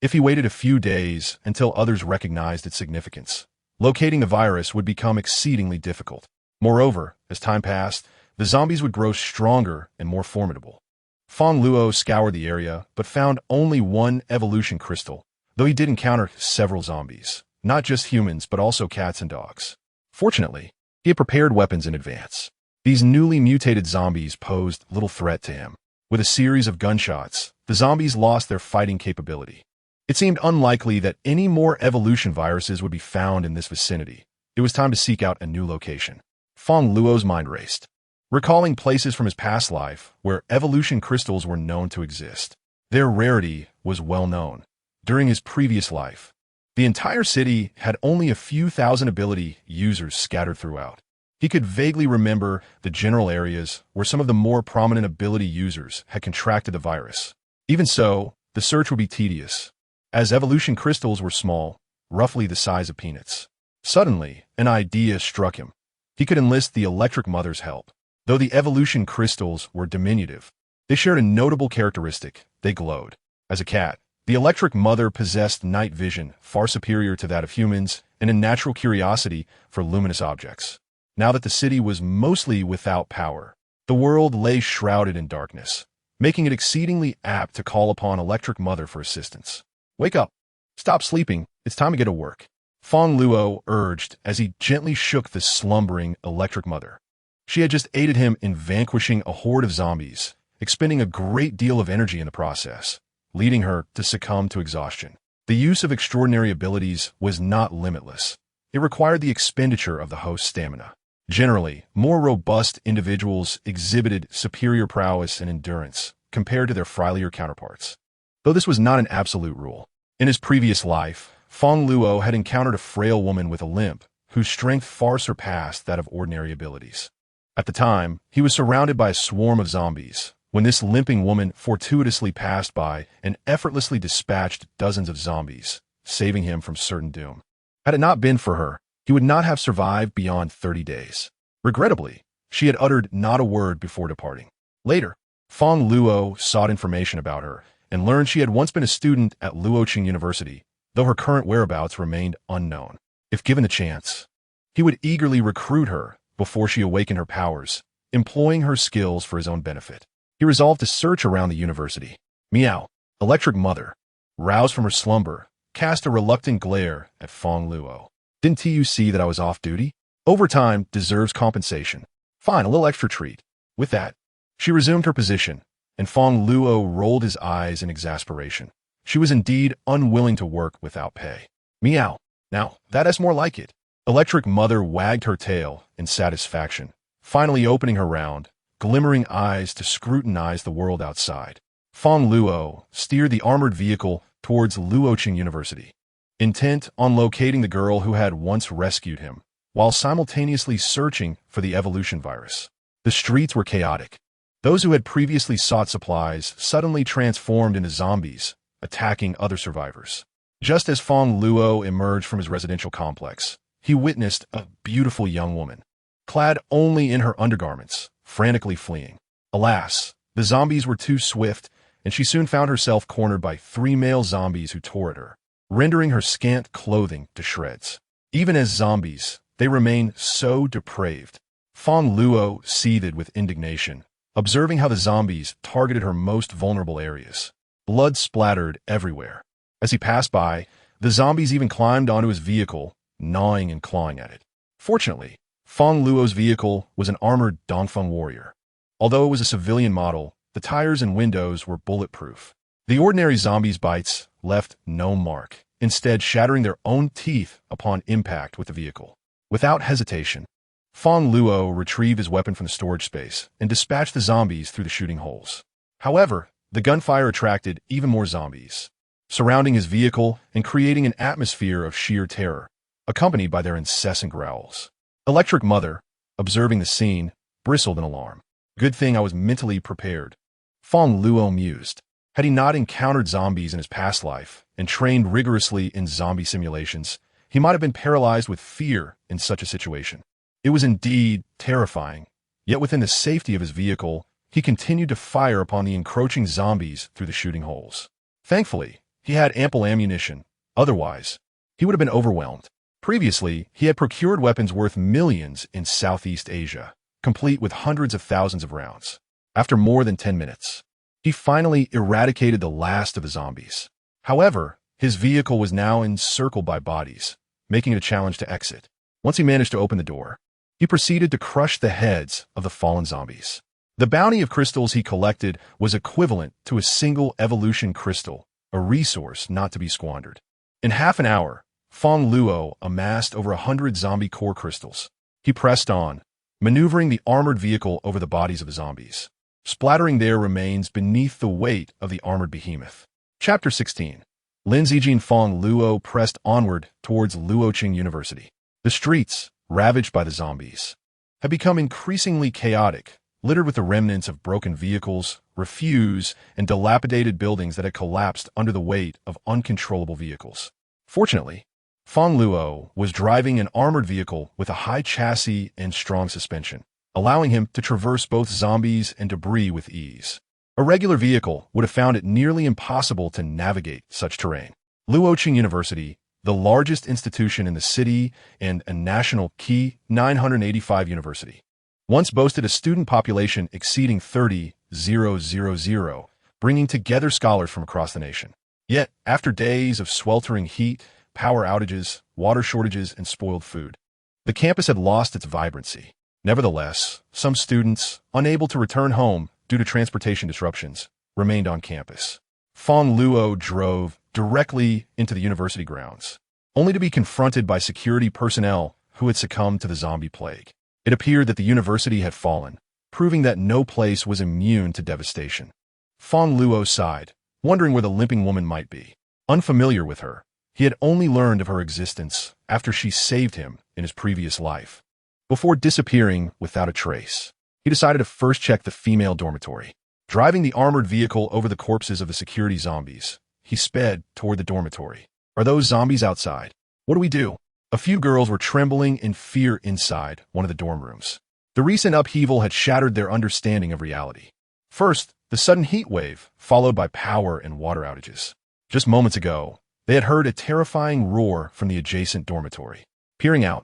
If he waited a few days until others recognized its significance, locating the virus would become exceedingly difficult. Moreover, as time passed, the zombies would grow stronger and more formidable. Fang Luo scoured the area, but found only one evolution crystal, though he did encounter several zombies, not just humans but also cats and dogs. Fortunately, he had prepared weapons in advance. These newly mutated zombies posed little threat to him. With a series of gunshots, the zombies lost their fighting capability. It seemed unlikely that any more evolution viruses would be found in this vicinity. It was time to seek out a new location. Fang Luo's mind raced, recalling places from his past life where evolution crystals were known to exist. Their rarity was well known. During his previous life, the entire city had only a few thousand ability users scattered throughout. He could vaguely remember the general areas where some of the more prominent ability users had contracted the virus. Even so, the search would be tedious, as evolution crystals were small, roughly the size of peanuts. Suddenly, an idea struck him. He could enlist the Electric Mother's help. Though the evolution crystals were diminutive, they shared a notable characteristic: they glowed. As a cat, the Electric Mother possessed night vision far superior to that of humans and a natural curiosity for luminous objects. Now that the city was mostly without power, the world lay shrouded in darkness, making it exceedingly apt to call upon Electric Mother for assistance. "Wake up! Stop sleeping, it's time to get to work," Fang Luo urged as he gently shook the slumbering Electric Mother. She had just aided him in vanquishing a horde of zombies, expending a great deal of energy in the process, leading her to succumb to exhaustion. The use of extraordinary abilities was not limitless. It required the expenditure of the host's stamina. Generally, more robust individuals exhibited superior prowess and endurance compared to their frilier counterparts. Though this was not an absolute rule. In his previous life, Fang Luo had encountered a frail woman with a limp, whose strength far surpassed that of ordinary abilities. At the time, he was surrounded by a swarm of zombies, when this limping woman fortuitously passed by and effortlessly dispatched dozens of zombies, saving him from certain doom. Had it not been for her, he would not have survived beyond 30 days. Regrettably, she had uttered not a word before departing. Later, Fang Luo sought information about her and learned she had once been a student at Luoqing University, though her current whereabouts remained unknown. If given the chance, he would eagerly recruit her before she awakened her powers, employing her skills for his own benefit. He resolved to search around the university. Meow. Electric Mother, roused from her slumber, cast a reluctant glare at Fang Luo. "Didn't you see that I was off duty? Overtime deserves compensation. Fine, a little extra treat." With that, she resumed her position, and Fang Luo rolled his eyes in exasperation. She was indeed unwilling to work without pay. Meow. Now, that is more like it. Electric Mother wagged her tail in satisfaction, finally opening her round, glimmering eyes to scrutinize the world outside. Fang Luo steered the armored vehicle towards Luoqing University, intent on locating the girl who had once rescued him, while simultaneously searching for the evolution virus. The streets were chaotic. Those who had previously sought supplies suddenly transformed into zombies, attacking other survivors. Just as Fang Luo emerged from his residential complex, he witnessed a beautiful young woman, clad only in her undergarments, frantically fleeing. Alas, the zombies were too swift, and she soon found herself cornered by 3 male zombies who tore at her, rendering her scant clothing to shreds. Even as zombies, they remained so depraved. Fang Luo seethed with indignation, observing how the zombies targeted her most vulnerable areas. Blood splattered everywhere. As he passed by, the zombies even climbed onto his vehicle, gnawing and clawing at it. Fortunately, Fang Luo's vehicle was an armored Dongfeng warrior. Although it was a civilian model, the tires and windows were bulletproof. The ordinary zombies' bites left no mark, instead shattering their own teeth upon impact with the vehicle. Without hesitation, Fang Luo retrieved his weapon from the storage space and dispatched the zombies through the shooting holes. However, the gunfire attracted even more zombies, surrounding his vehicle and creating an atmosphere of sheer terror, accompanied by their incessant growls. Electric Mother, observing the scene, bristled in alarm. Good thing I was mentally prepared, Fang Luo mused. Had he not encountered zombies in his past life and trained rigorously in zombie simulations, he might have been paralyzed with fear in such a situation. It was indeed terrifying, yet within the safety of his vehicle, he continued to fire upon the encroaching zombies through the shooting holes. Thankfully, he had ample ammunition. Otherwise, he would have been overwhelmed. Previously, he had procured weapons worth millions in Southeast Asia, complete with hundreds of thousands of rounds. After more than 10 minutes, He finally eradicated the last of the zombies. However, his vehicle was now encircled by bodies, making it a challenge to exit. Once he managed to open the door, he proceeded to crush the heads of the fallen zombies. The bounty of crystals he collected was equivalent to a single evolution crystal, a resource not to be squandered. In half an hour, Fang Luo amassed over 100 zombie core crystals. He pressed on, maneuvering the armored vehicle over the bodies of the zombies, splattering their remains beneath the weight of the armored behemoth. Chapter 16. Lin Zijin and Fang Luo pressed onward towards Luoqing University. The streets, ravaged by the zombies, had become increasingly chaotic, littered with the remnants of broken vehicles, refuse, and dilapidated buildings that had collapsed under the weight of uncontrollable vehicles. Fortunately, Fang Luo was driving an armored vehicle with a high chassis and strong suspension, allowing him to traverse both zombies and debris with ease. A regular vehicle would have found it nearly impossible to navigate such terrain. Luoqing University, the largest institution in the city and a national key 985 university, once boasted a student population exceeding 30,000, bringing together scholars from across the nation. Yet, after days of sweltering heat, power outages, water shortages, and spoiled food, the campus had lost its vibrancy. Nevertheless, some students, unable to return home due to transportation disruptions, remained on campus. Fang Luo drove directly into the university grounds, only to be confronted by security personnel who had succumbed to the zombie plague. It appeared that the university had fallen, proving that no place was immune to devastation. Fang Luo sighed, wondering where the limping woman might be. Unfamiliar with her, he had only learned of her existence after she saved him in his previous life. Before disappearing without a trace, he decided to first check the female dormitory. Driving the armored vehicle over the corpses of the security zombies, he sped toward the dormitory. Are those zombies outside? What do we do? A few girls were trembling in fear inside one of the dorm rooms. The recent upheaval had shattered their understanding of reality. First, the sudden heat wave, followed by power and water outages. Just moments ago, they had heard a terrifying roar from the adjacent dormitory. Peering out,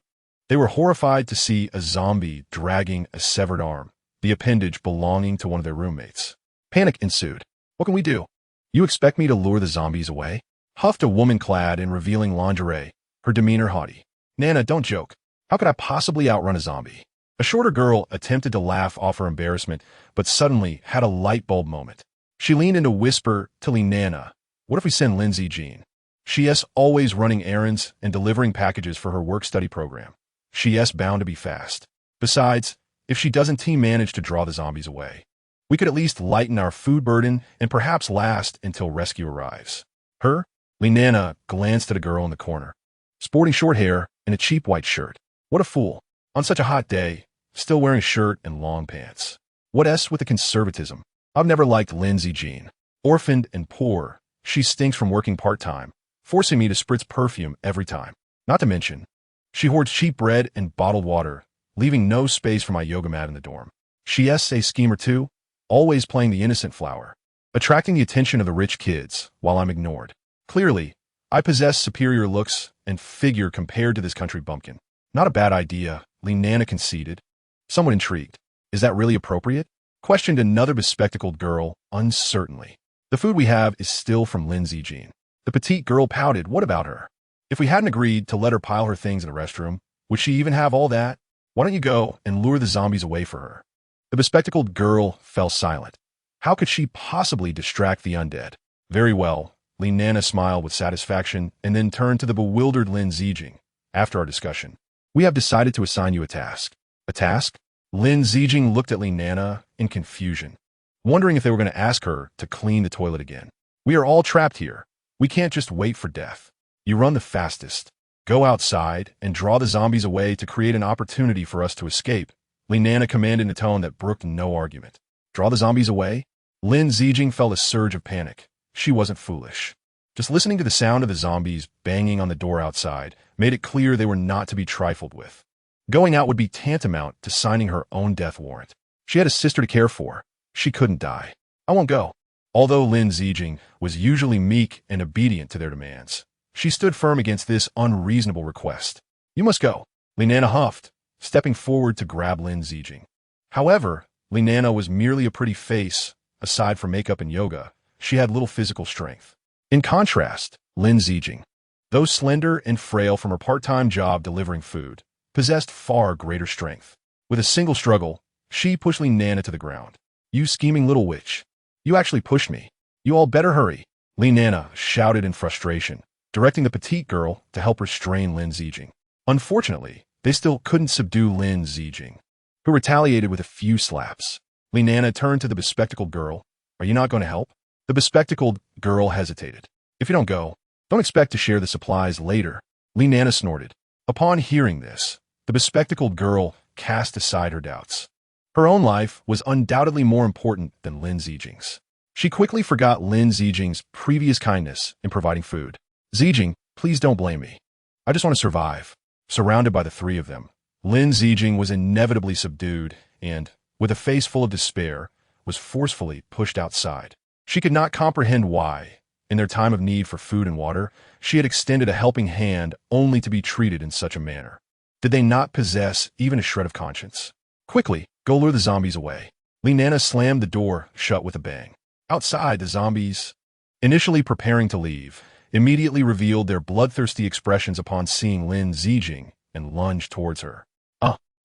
they were horrified to see a zombie dragging a severed arm, the appendage belonging to one of their roommates. Panic ensued. What can we do? You expect me to lure the zombies away? Huffed a woman clad in revealing lingerie, her demeanor haughty. Nana, don't joke. How could I possibly outrun a zombie? A shorter girl attempted to laugh off her embarrassment, but suddenly had a light bulb moment. She leaned in to whisper to Nana, what if we send Lin Zijin? She is always running errands and delivering packages for her work-study program. She is bound to be fast. Besides, if she doesn't team manage to draw the zombies away, we could at least lighten our food burden and perhaps last until rescue arrives. Her? Nana glanced at a girl in the corner, sporting short hair and a cheap white shirt. What a fool. On such a hot day, still wearing a shirt and long pants. What s with the conservatism? I've never liked Lin Zijin. Orphaned and poor, she stinks from working part-time, forcing me to spritz perfume every time. Not to mention, she hoards cheap bread and bottled water, leaving no space for my yoga mat in the dorm. She is a schemer too, always playing the innocent flower, attracting the attention of the rich kids while I'm ignored. Clearly, I possess superior looks and figure compared to this country bumpkin. Not a bad idea, Nana conceded. Somewhat intrigued. Is that really appropriate? Questioned another bespectacled girl, uncertainly. The food we have is still from Lin Zijin. The petite girl pouted. What about her? If we hadn't agreed to let her pile her things in the restroom, would she even have all that? Why don't you go and lure the zombies away for her? The bespectacled girl fell silent. How could she possibly distract the undead? Very well, Nana smiled with satisfaction and then turned to the bewildered Lin Zijin. After our discussion, we have decided to assign you a task. A task? Lin Zijin looked at Nana in confusion, wondering if they were going to ask her to clean the toilet again. We are all trapped here. We can't just wait for death. You run the fastest. Go outside and draw the zombies away to create an opportunity for us to escape. Nana commanded in a tone that brooked no argument. Draw the zombies away? Lin Zijin felt a surge of panic. She wasn't foolish. Just listening to the sound of the zombies banging on the door outside made it clear they were not to be trifled with. Going out would be tantamount to signing her own death warrant. She had a sister to care for. She couldn't die. I won't go. Although Lin Zijin was usually meek and obedient to their demands, she stood firm against this unreasonable request. You must go. Nana huffed, stepping forward to grab Lin Zijin. However, Nana was merely a pretty face, aside from makeup and yoga, she had little physical strength. In contrast, Lin Zijing, though slender and frail from her part-time job delivering food, possessed far greater strength. With a single struggle, she pushed Li Nana to the ground. "You scheming little witch. You actually pushed me. You all better hurry," Li Nana shouted in frustration, directing the petite girl to help restrain Lin Zijing. Unfortunately, they still couldn't subdue Lin Zijing, who retaliated with a few slaps. Li Nana turned to the bespectacled girl. "Are you not going to help?" The bespectacled girl hesitated. "If you don't go, don't expect to share the supplies later," Li Nana snorted. Upon hearing this, the bespectacled girl cast aside her doubts. Her own life was undoubtedly more important than Lin Zijing's. She quickly forgot Lin Zijing's previous kindness in providing food. "Zijing, please don't blame me. I just want to survive." Surrounded by the three of them, Lin Zijing was inevitably subdued and, with a face full of despair, was forcefully pushed outside. She could not comprehend why, in their time of need for food and water, she had extended a helping hand only to be treated in such a manner. Did they not possess even a shred of conscience? "Quickly, go lure the zombies away." Li Nana slammed the door shut with a bang. Outside, the zombies, initially preparing to leave, immediately revealed their bloodthirsty expressions upon seeing Lin Zijing and lunged towards her.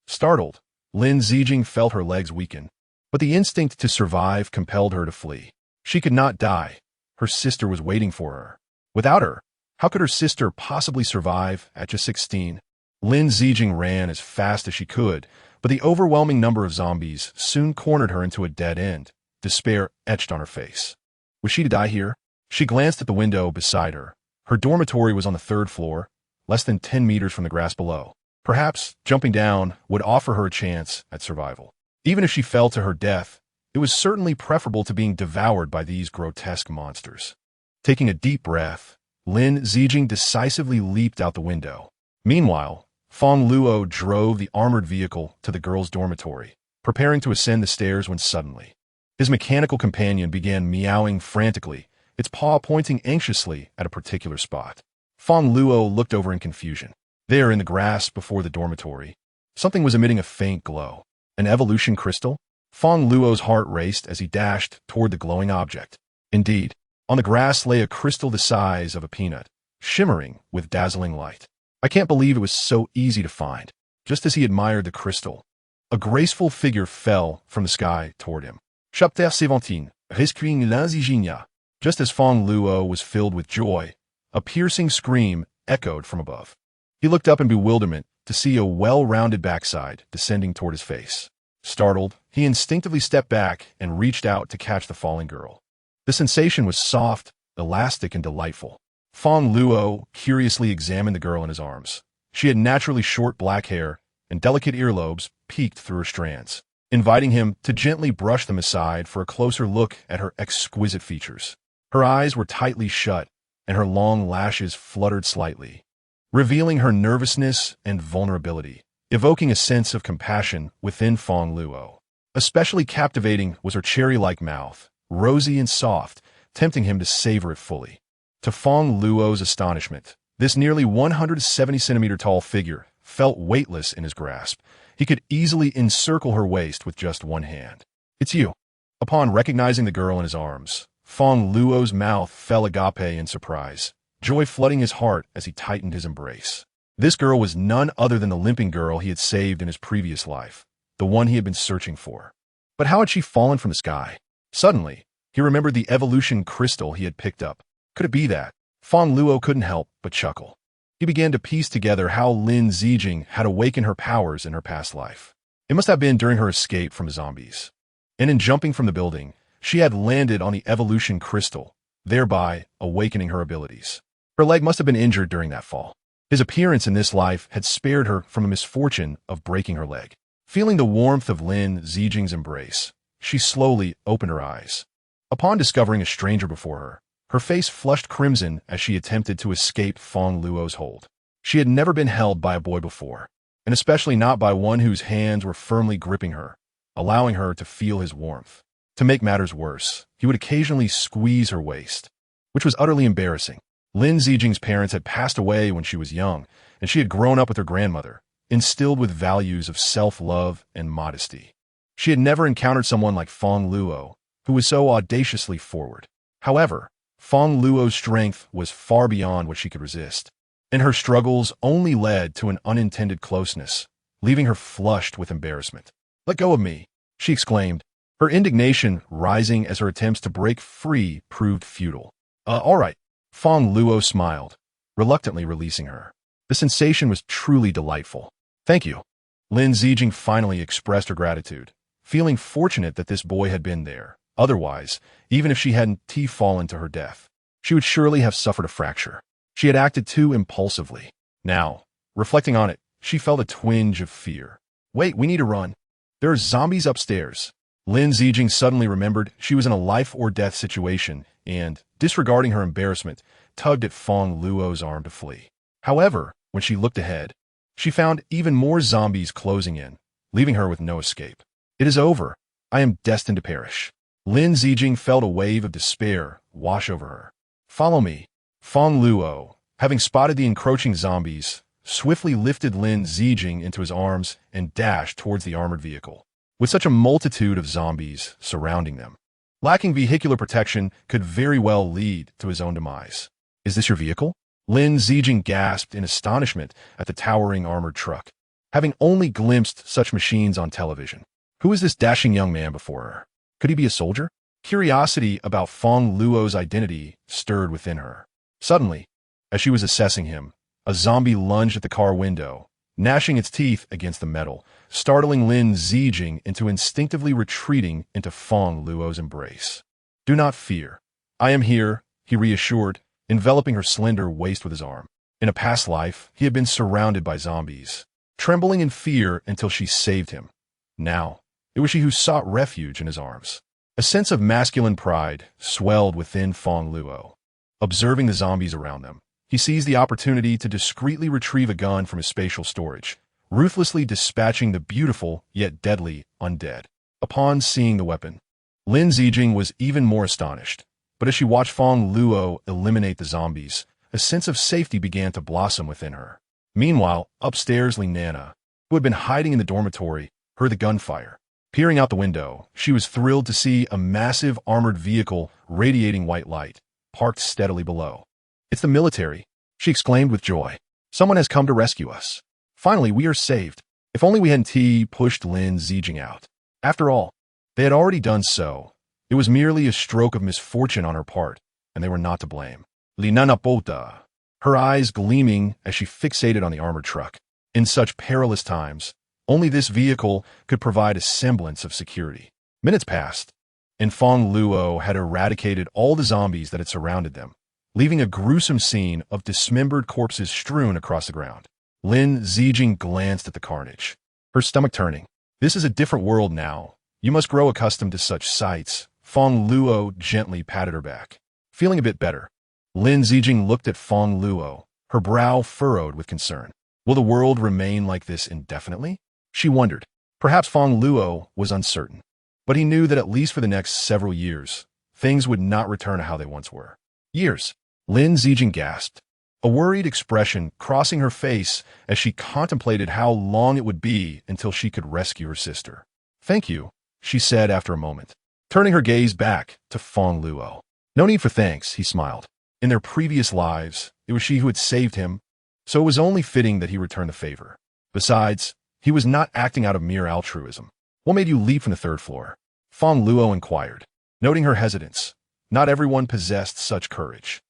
Startled, Lin Zijing felt her legs weaken, but the instinct to survive compelled her to flee. She could not die. Her sister was waiting for her. Without her, how could her sister possibly survive at just 16? Lin Zijing ran as fast as she could, but the overwhelming number of zombies soon cornered her into a dead end, despair etched on her face. Was she to die here? She glanced at the window beside her. Her dormitory was on the 3rd floor, less than 10 meters from the grass below. Perhaps jumping down would offer her a chance at survival. Even if she fell to her death, it was certainly preferable to being devoured by these grotesque monsters. Taking a deep breath, Lin Zijing decisively leaped out the window. Meanwhile, Fang Luo drove the armored vehicle to the girl's dormitory, preparing to ascend the stairs when suddenly, his mechanical companion began meowing frantically, its paw pointing anxiously at a particular spot. Fang Luo looked over in confusion. There, in the grass before the dormitory, something was emitting a faint glow. An evolution crystal? Fang Luo's heart raced as he dashed toward the glowing object. Indeed, on the grass lay a crystal the size of a peanut, shimmering with dazzling light. I can't believe it was so easy to find. Just as he admired the crystal, a graceful figure fell from the sky toward him. Chapter 17, Rescuing Lin Zijing. Just as Fang Luo was filled with joy, a piercing scream echoed from above. He looked up in bewilderment to see a well-rounded backside descending toward his face. Startled, he instinctively stepped back and reached out to catch the falling girl. The sensation was soft, elastic, and delightful. Fang Luo curiously examined the girl in his arms. She had naturally short black hair, and delicate earlobes peeked through her strands, inviting him to gently brush them aside for a closer look at her exquisite features. Her eyes were tightly shut, and her long lashes fluttered slightly, revealing her nervousness and vulnerability, evoking a sense of compassion within Fang Luo. Especially captivating was her cherry-like mouth, rosy and soft, tempting him to savor it fully. To Fang Luo's astonishment, this nearly 170-centimeter tall figure felt weightless in his grasp. He could easily encircle her waist with just one hand. "It's you." Upon recognizing the girl in his arms, Fang Luo's mouth fell agape in surprise, joy flooding his heart as he tightened his embrace. This girl was none other than the limping girl he had saved in his previous life, the one he had been searching for. But how had she fallen from the sky? Suddenly, he remembered the evolution crystal he had picked up. Could it be that? Fang Luo couldn't help but chuckle. He began to piece together how Lin Zijing had awakened her powers in her past life. It must have been during her escape from the zombies. And in jumping from the building, she had landed on the evolution crystal, thereby awakening her abilities. Her leg must have been injured during that fall. His appearance in this life had spared her from the misfortune of breaking her leg. Feeling the warmth of Lin Zijing's embrace, she slowly opened her eyes. Upon discovering a stranger before her, her face flushed crimson as she attempted to escape Fang Luo's hold. She had never been held by a boy before, and especially not by one whose hands were firmly gripping her, allowing her to feel his warmth. To make matters worse, he would occasionally squeeze her waist, which was utterly embarrassing. Lin Zijing's parents had passed away when she was young, and she had grown up with her grandmother, instilled with values of self-love and modesty. She had never encountered someone like Fang Luo, who was so audaciously forward. However, Fang Luo's strength was far beyond what she could resist, and her struggles only led to an unintended closeness, leaving her flushed with embarrassment. "Let go of me," she exclaimed, her indignation rising as her attempts to break free proved futile. All right," Fang Luo smiled, reluctantly releasing her. The sensation was truly delightful. "Thank you." Lin Zijing finally expressed her gratitude, feeling fortunate that this boy had been there. Otherwise, even if she hadn't fallen to her death, she would surely have suffered a fracture. She had acted too impulsively. Now, reflecting on it, she felt a twinge of fear. "Wait, we need to run. There are zombies upstairs." Lin Zijing suddenly remembered she was in a life-or-death situation and, disregarding her embarrassment, tugged at Fang Luo's arm to flee. However, when she looked ahead, she found even more zombies closing in, leaving her with no escape. "It is over. I am destined to perish." Lin Zijing felt a wave of despair wash over her. "Follow me." Fang Luo, having spotted the encroaching zombies, swiftly lifted Lin Zijing into his arms and dashed towards the armored vehicle. With such a multitude of zombies surrounding them, lacking vehicular protection could very well lead to his own demise. "Is this your vehicle?" Lin Zijing gasped in astonishment at the towering armored truck, having only glimpsed such machines on television. Who is this dashing young man before her? Could he be a soldier? Curiosity about Fang Luo's identity stirred within her. Suddenly, as she was assessing him, a zombie lunged at the car window, gnashing its teeth against the metal, startling Lin Zijing into instinctively retreating into Fang Luo's embrace. "Do not fear. I am here," he reassured, enveloping her slender waist with his arm. In a past life, he had been surrounded by zombies, trembling in fear until she saved him. Now, it was she who sought refuge in his arms. A sense of masculine pride swelled within Fang Luo. Observing the zombies around them, he seized the opportunity to discreetly retrieve a gun from his spatial storage, ruthlessly dispatching the beautiful yet deadly undead. Upon seeing the weapon, Lin Zijing was even more astonished, but as she watched Fang Luo eliminate the zombies, a sense of safety began to blossom within her. Meanwhile, upstairs Li Nana, who had been hiding in the dormitory, heard the gunfire. Peering out the window, she was thrilled to see a massive armored vehicle radiating white light, parked steadily below. "It's the military," she exclaimed with joy. "Someone has come to rescue us. Finally, we are saved." If only we hadn't pushed Lin Zijing out. After all, they had already done so. It was merely a stroke of misfortune on her part, and they were not to blame. Li Nana Bota, her eyes gleaming as she fixated on the armored truck. In such perilous times, only this vehicle could provide a semblance of security. Minutes passed, and Fang Luo had eradicated all the zombies that had surrounded them, leaving a gruesome scene of dismembered corpses strewn across the ground. Lin Zijing glanced at the carnage, her stomach turning. "This is a different world now. You must grow accustomed to such sights." Fang Luo gently patted her back. Feeling a bit better, Lin Zijing looked at Fang Luo, her brow furrowed with concern. Will the world remain like this indefinitely? She wondered. Perhaps Fang Luo was uncertain, but he knew that at least for the next several years, things would not return to how they once were. Years. Lin Zijing gasped, a worried expression crossing her face as she contemplated how long it would be until she could rescue her sister. "Thank you," she said after a moment, turning her gaze back to Fang Luo. "No need for thanks," he smiled. In their previous lives, it was she who had saved him, so it was only fitting that he return the favor. Besides, he was not acting out of mere altruism. "What made you leap from the third floor?" Fang Luo inquired, noting her hesitance. Not everyone possessed such courage.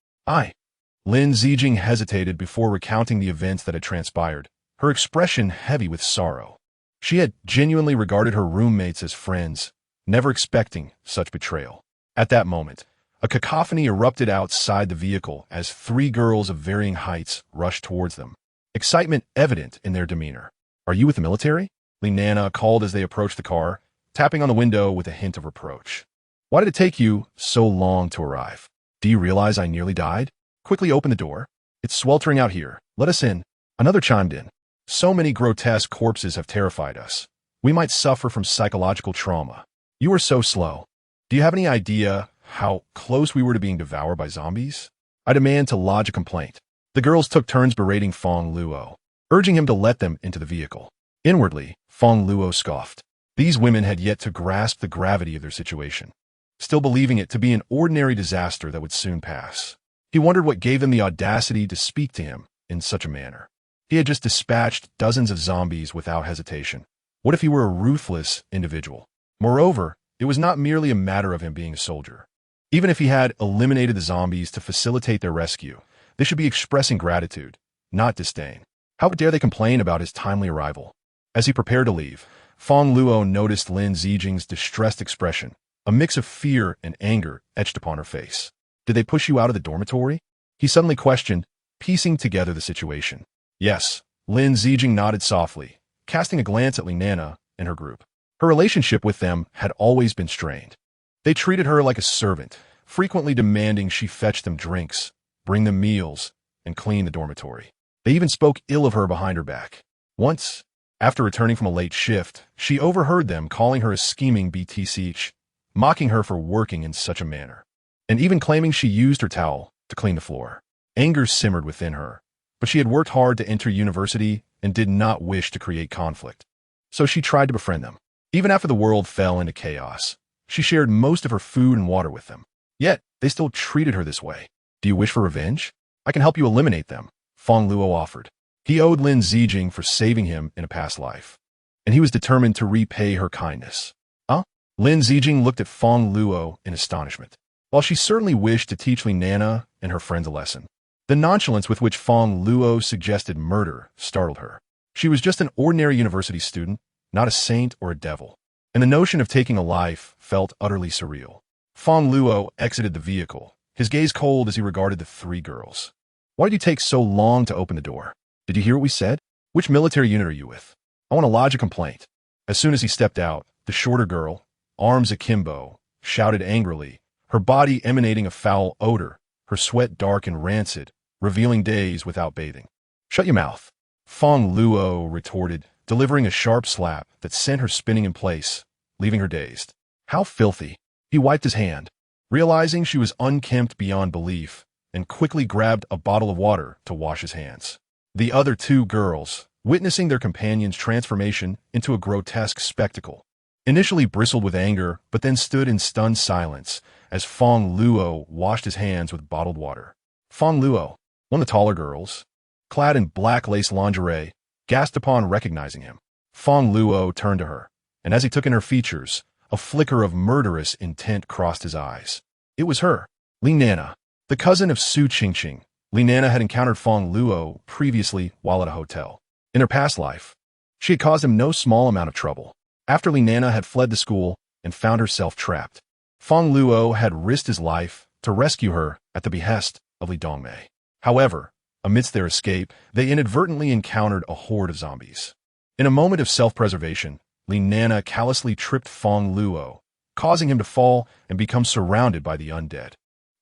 Lin Zijing hesitated before recounting the events that had transpired, her expression heavy with sorrow. She had genuinely regarded her roommates as friends, never expecting such betrayal. At that moment, a cacophony erupted outside the vehicle as three girls of varying heights rushed towards them, excitement evident in their demeanor. "Are you with the military?" Li Nana called as they approached the car, tapping on the window with a hint of reproach. "Why did it take you so long to arrive? Do you realize I nearly died? Quickly open the door. It's sweltering out here. Let us in." Another chimed in. "So many grotesque corpses have terrified us. We might suffer from psychological trauma. You are so slow. Do you have any idea how close we were to being devoured by zombies? I demand to lodge a complaint." The girls took turns berating Fang Luo, urging him to let them into the vehicle. Inwardly, Fang Luo scoffed. These women had yet to grasp the gravity of their situation. still believing it to be an ordinary disaster that would soon pass. He wondered what gave them the audacity to speak to him in such a manner. He had just dispatched dozens of zombies without hesitation. What if he were a ruthless individual? Moreover, it was not merely a matter of him being a soldier. Even if he had eliminated the zombies to facilitate their rescue, they should be expressing gratitude, not disdain. How dare they complain about his timely arrival? As he prepared to leave, Fang Luo noticed Lin Zijing's distressed expression, a mix of fear and anger etched upon her face. Did they push you out of the dormitory? He suddenly questioned, piecing together the situation. Yes, Lin Zijing nodded softly, casting a glance at Linana and her group. Her relationship with them had always been strained. They treated her like a servant, frequently demanding she fetch them drinks, bring them meals, and clean the dormitory. They even spoke ill of her behind her back. Once, after returning from a late shift, she overheard them calling her a scheming BTC, mocking her for working in such a manner, and even claiming she used her towel to clean the floor. Anger simmered within her, but she had worked hard to enter university and did not wish to create conflict. So she tried to befriend them. Even after the world fell into chaos, she shared most of her food and water with them. Yet, they still treated her this way. Do you wish for revenge? I can help you eliminate them, Fang Luo offered. He owed Lin Zijing for saving him in a past life, and he was determined to repay her kindness. Huh? Lin Zijing looked at Fang Luo in astonishment. While she certainly wished to teach Linana and her friends a lesson, the nonchalance with which Fang Luo suggested murder startled her. She was just an ordinary university student, not a saint or a devil, and the notion of taking a life felt utterly surreal. Fang Luo exited the vehicle, his gaze cold as he regarded the three girls. Why did you take so long to open the door? Did you hear what we said? Which military unit are you with? I want to lodge a complaint. As soon as he stepped out, the shorter girl, arms akimbo, shouted angrily, her body emanating a foul odor, her sweat dark and rancid, revealing days without bathing. Shut your mouth, Fang Luo retorted, delivering a sharp slap that sent her spinning in place, leaving her dazed. How filthy. He wiped his hand, realizing she was unkempt beyond belief, and quickly grabbed a bottle of water to wash his hands. The other two girls, witnessing their companion's transformation into a grotesque spectacle, initially bristled with anger but then stood in stunned silence as Fang Luo washed his hands with bottled water. Fang Luo, one of the taller girls, clad in black lace lingerie, gasped upon recognizing him. Fang Luo turned to her, and as he took in her features, a flicker of murderous intent crossed his eyes. It was her, Linana, the cousin of Su Qingqing. Linana had encountered Fang Luo previously while at a hotel. In her past life, she had caused him no small amount of trouble. After Linana had fled the school and found herself trapped, Fang Luo had risked his life to rescue her at the behest of Li Dongmei. However, amidst their escape, they inadvertently encountered a horde of zombies. In a moment of self-preservation, Linana callously tripped Fang Luo, causing him to fall and become surrounded by the undead.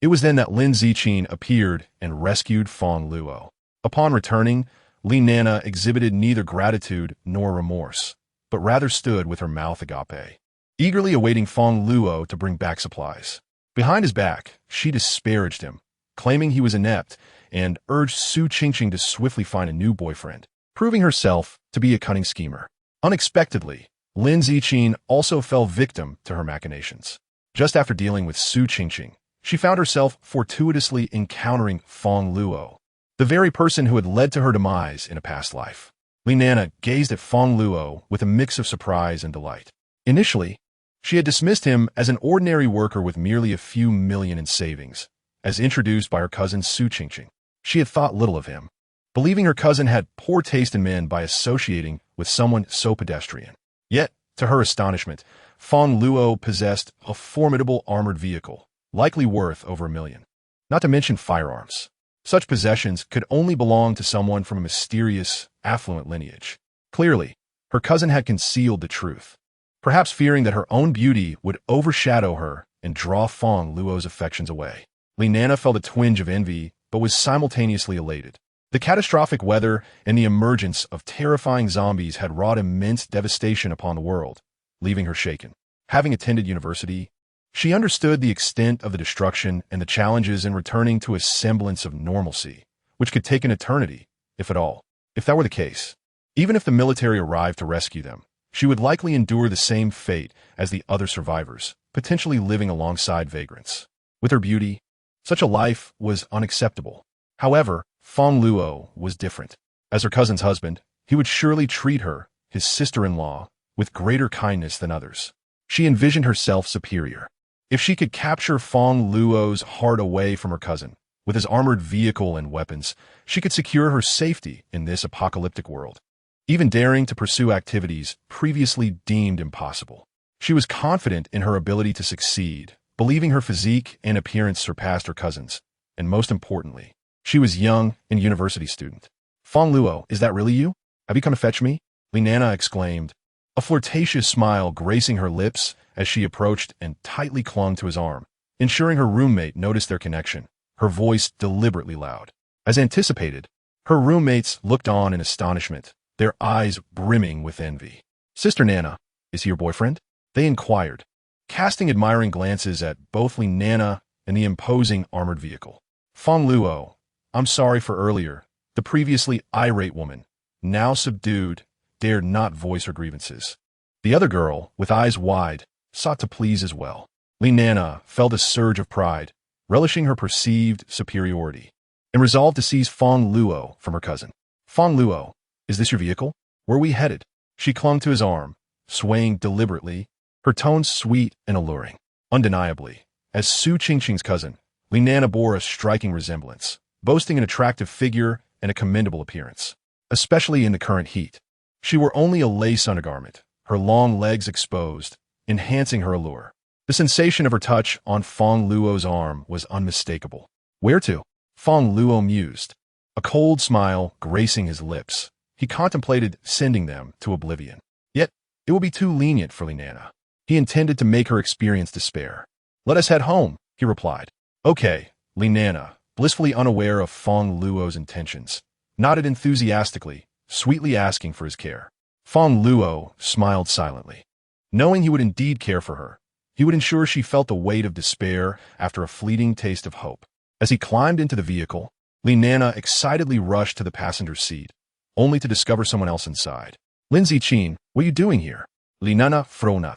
It was then that Lin Zijing appeared and rescued Fang Luo. Upon returning, Linana exhibited neither gratitude nor remorse, but rather stood with her mouth agape, eagerly awaiting Fang Luo to bring back supplies. Behind his back, she disparaged him, claiming he was inept, and urged Su Qingqing to swiftly find a new boyfriend, proving herself to be a cunning schemer. Unexpectedly, Lin Zijing also fell victim to her machinations. Just after dealing with Su Qingqing, she found herself fortuitously encountering Fang Luo, the very person who had led to her demise in a past life. Linana gazed at Fang Luo with a mix of surprise and delight. Initially, she had dismissed him as an ordinary worker with merely a few million in savings, as introduced by her cousin Su Qingqing. She had thought little of him, believing her cousin had poor taste in men by associating with someone so pedestrian. Yet, to her astonishment, Fang Luo possessed a formidable armored vehicle, likely worth over $1 million. Not to mention firearms. Such possessions could only belong to someone from a mysterious, affluent lineage. Clearly, her cousin had concealed the truth, perhaps fearing that her own beauty would overshadow her and draw Fang Luo's affections away. Linana felt a twinge of envy, but was simultaneously elated. The catastrophic weather and the emergence of terrifying zombies had wrought immense devastation upon the world, leaving her shaken. Having attended university, she understood the extent of the destruction and the challenges in returning to a semblance of normalcy, which could take an eternity, if at all. If that were the case, even if the military arrived to rescue them, she would likely endure the same fate as the other survivors, potentially living alongside vagrants. With her beauty, such a life was unacceptable. However, Fang Luo was different. As her cousin's husband, he would surely treat her, his sister-in-law, with greater kindness than others. She envisioned herself superior. If she could capture Fang Luo's heart away from her cousin, with his armored vehicle and weapons, she could secure her safety in this apocalyptic world, even daring to pursue activities previously deemed impossible. She was confident in her ability to succeed, believing her physique and appearance surpassed her cousin's, and most importantly, she was young and university student. Fang Luo, is that really you? Have you come to fetch me? Li Nana exclaimed, a flirtatious smile gracing her lips as she approached and tightly clung to his arm, ensuring her roommate noticed their connection, her voice deliberately loud. As anticipated, her roommates looked on in astonishment, their eyes brimming with envy. Sister Nana, is he your boyfriend? They inquired, casting admiring glances at both Li Nana and the imposing armored vehicle. Fang Luo, I'm sorry for earlier. The previously irate woman, now subdued, dared not voice her grievances. The other girl, with eyes wide, sought to please as well. Li Nana felt a surge of pride, relishing her perceived superiority, and resolved to seize Fang Luo from her cousin. Fang Luo, is this your vehicle? Where are we headed? She clung to his arm, swaying deliberately, her tones sweet and alluring. Undeniably, as Su Qingqing's cousin, Li Nana bore a striking resemblance, boasting an attractive figure and a commendable appearance, especially in the current heat. She wore only a lace undergarment, her long legs exposed, enhancing her allure. The sensation of her touch on Fang Luo's arm was unmistakable. Where to? Fang Luo mused, a cold smile gracing his lips. He contemplated sending them to oblivion. Yet, it would be too lenient for Li Nana. He intended to make her experience despair. Let us head home, he replied. Okay, Li Nana, blissfully unaware of Fang Luo's intentions, nodded enthusiastically, sweetly asking for his care. Fang Luo smiled silently. Knowing he would indeed care for her, he would ensure she felt the weight of despair after a fleeting taste of hope. As he climbed into the vehicle, Li Nana excitedly rushed to the passenger seat, only to discover someone else inside. Lin Ziqin, what are you doing here? Li Nana frowned,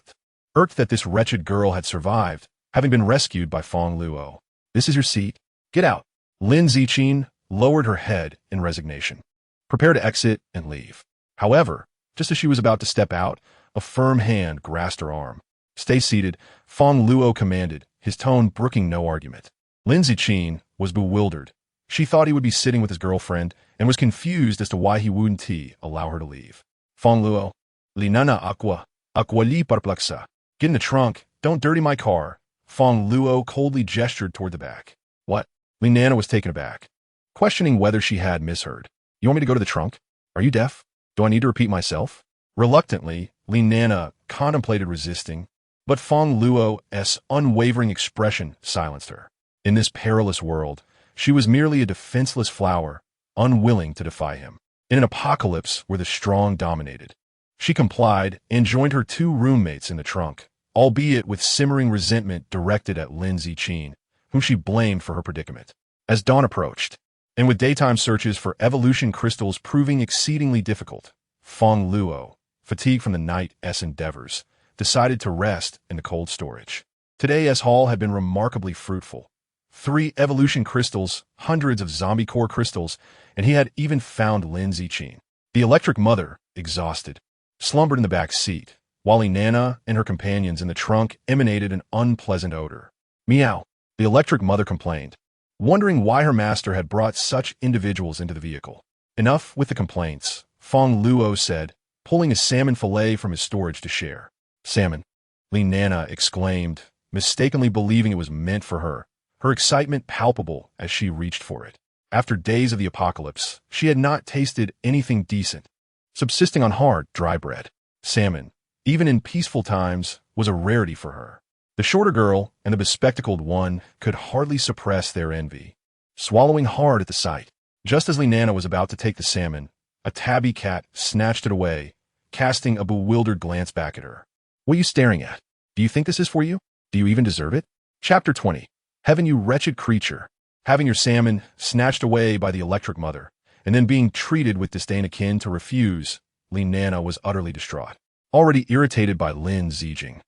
irked that this wretched girl had survived, having been rescued by Fang Luo. This is your seat. Get out. Lin Ziqin lowered her head in resignation. Prepare to exit and leave. However, just as she was about to step out, a firm hand grasped her arm. Stay seated, Fang Luo commanded, his tone brooking no argument. Lin Ziqin was bewildered. She thought he would be sitting with his girlfriend and was confused as to why he wouldn't allow her to leave. Fang Luo, Li Nana aqua li perplexa. Get in the trunk, don't dirty my car. Fang Luo coldly gestured toward the back. What? Li Nana was taken aback, questioning whether she had misheard. You want me to go to the trunk? Are you deaf? Do I need to repeat myself? Reluctantly, Li Nana contemplated resisting, but Fang Luo's unwavering expression silenced her. In this perilous world, she was merely a defenseless flower, unwilling to defy him. In an apocalypse where the strong dominated, she complied and joined her two roommates in the trunk, albeit with simmering resentment directed at Lin Ziqin, whom she blamed for her predicament. As dawn approached, and with daytime searches for evolution crystals proving exceedingly difficult, Fang Luo, fatigued from the night's endeavors, decided to rest in the cold storage. Today's haul had been remarkably fruitful. 3 evolution crystals, hundreds of zombie core crystals, and he had even found Lin Ziqin. The electric mother, exhausted, slumbered in the back seat, while Nana and her companions in the trunk emanated an unpleasant odor. Meow, the electric mother complained, wondering why her master had brought such individuals into the vehicle. Enough with the complaints, Fang Luo said, pulling a salmon fillet from his storage to share. Salmon, Li Nana exclaimed, mistakenly believing it was meant for her, her excitement palpable as she reached for it. After days of the apocalypse, she had not tasted anything decent, subsisting on hard, dry bread. Salmon, even in peaceful times, was a rarity for her. The shorter girl and the bespectacled one could hardly suppress their envy, swallowing hard at the sight. Just as Li Nana was about to take the salmon, a tabby cat snatched it away, casting a bewildered glance back at her. What are you staring at? Do you think this is for you? Do you even deserve it? Chapter 20. Heaven, you wretched creature. Having your salmon snatched away by the electric mother, and then being treated with disdain akin to refuse, Li Nana was utterly distraught, already irritated by Lin Ziqin.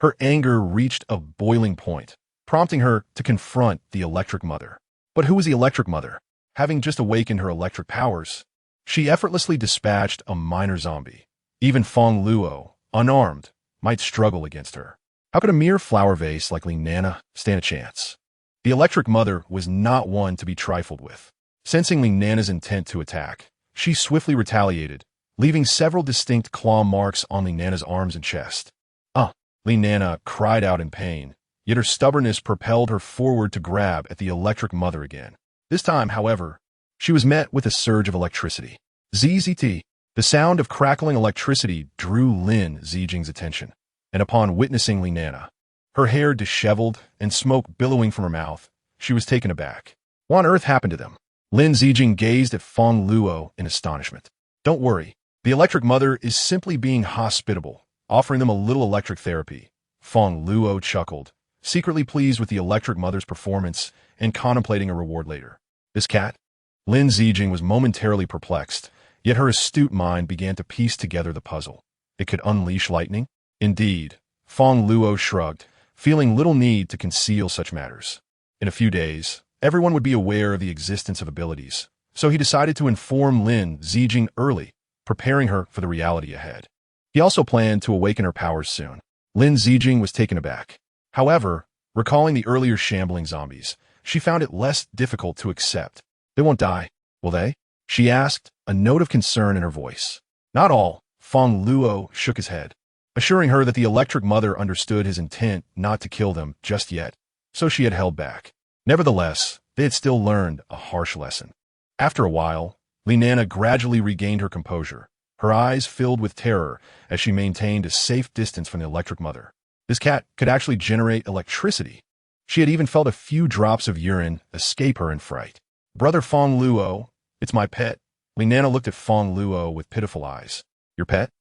Her anger reached a boiling point, prompting her to confront the Electric Mother. But who was the Electric Mother? Having just awakened her electric powers, she effortlessly dispatched a minor zombie. Even Fang Luo, unarmed, might struggle against her. How could a mere flower vase like Nana stand a chance? The Electric Mother was not one to be trifled with. Sensing Nana's intent to attack, she swiftly retaliated, leaving several distinct claw marks on Nana's arms and chest. Nana cried out in pain, yet her stubbornness propelled her forward to grab at the Electric Mother again. This time, however, she was met with a surge of electricity. ZZT. The sound of crackling electricity drew Lin Zijing's attention, and upon witnessing Nana, her hair disheveled and smoke billowing from her mouth, she was taken aback. What on earth happened to them? Lin Zijing gazed at Fang Luo in astonishment. Don't worry, the Electric Mother is simply being hospitable, offering them a little electric therapy. Fang Luo chuckled, secretly pleased with the Electric Mother's performance and contemplating a reward later. This cat? Lin Zijing was momentarily perplexed, yet her astute mind began to piece together the puzzle. It could unleash lightning? Indeed, Fang Luo shrugged, feeling little need to conceal such matters. In a few days, everyone would be aware of the existence of abilities, so he decided to inform Lin Zijing early, preparing her for the reality ahead. He also planned to awaken her powers soon. Lin Zijing was taken aback. However, recalling the earlier shambling zombies, she found it less difficult to accept. They won't die, will they? She asked, a note of concern in her voice. Not all. Fang Luo shook his head, assuring her that the Electric Mother understood his intent not to kill them just yet, so she had held back. Nevertheless, they had still learned a harsh lesson. After a while, Nana gradually regained her composure, her eyes filled with terror as she maintained a safe distance from the Electric Mother. This cat could actually generate electricity. She had even felt a few drops of urine escape her in fright. Brother Fang Luo, it's my pet. Nana looked at Fang Luo with pitiful eyes. Your pet?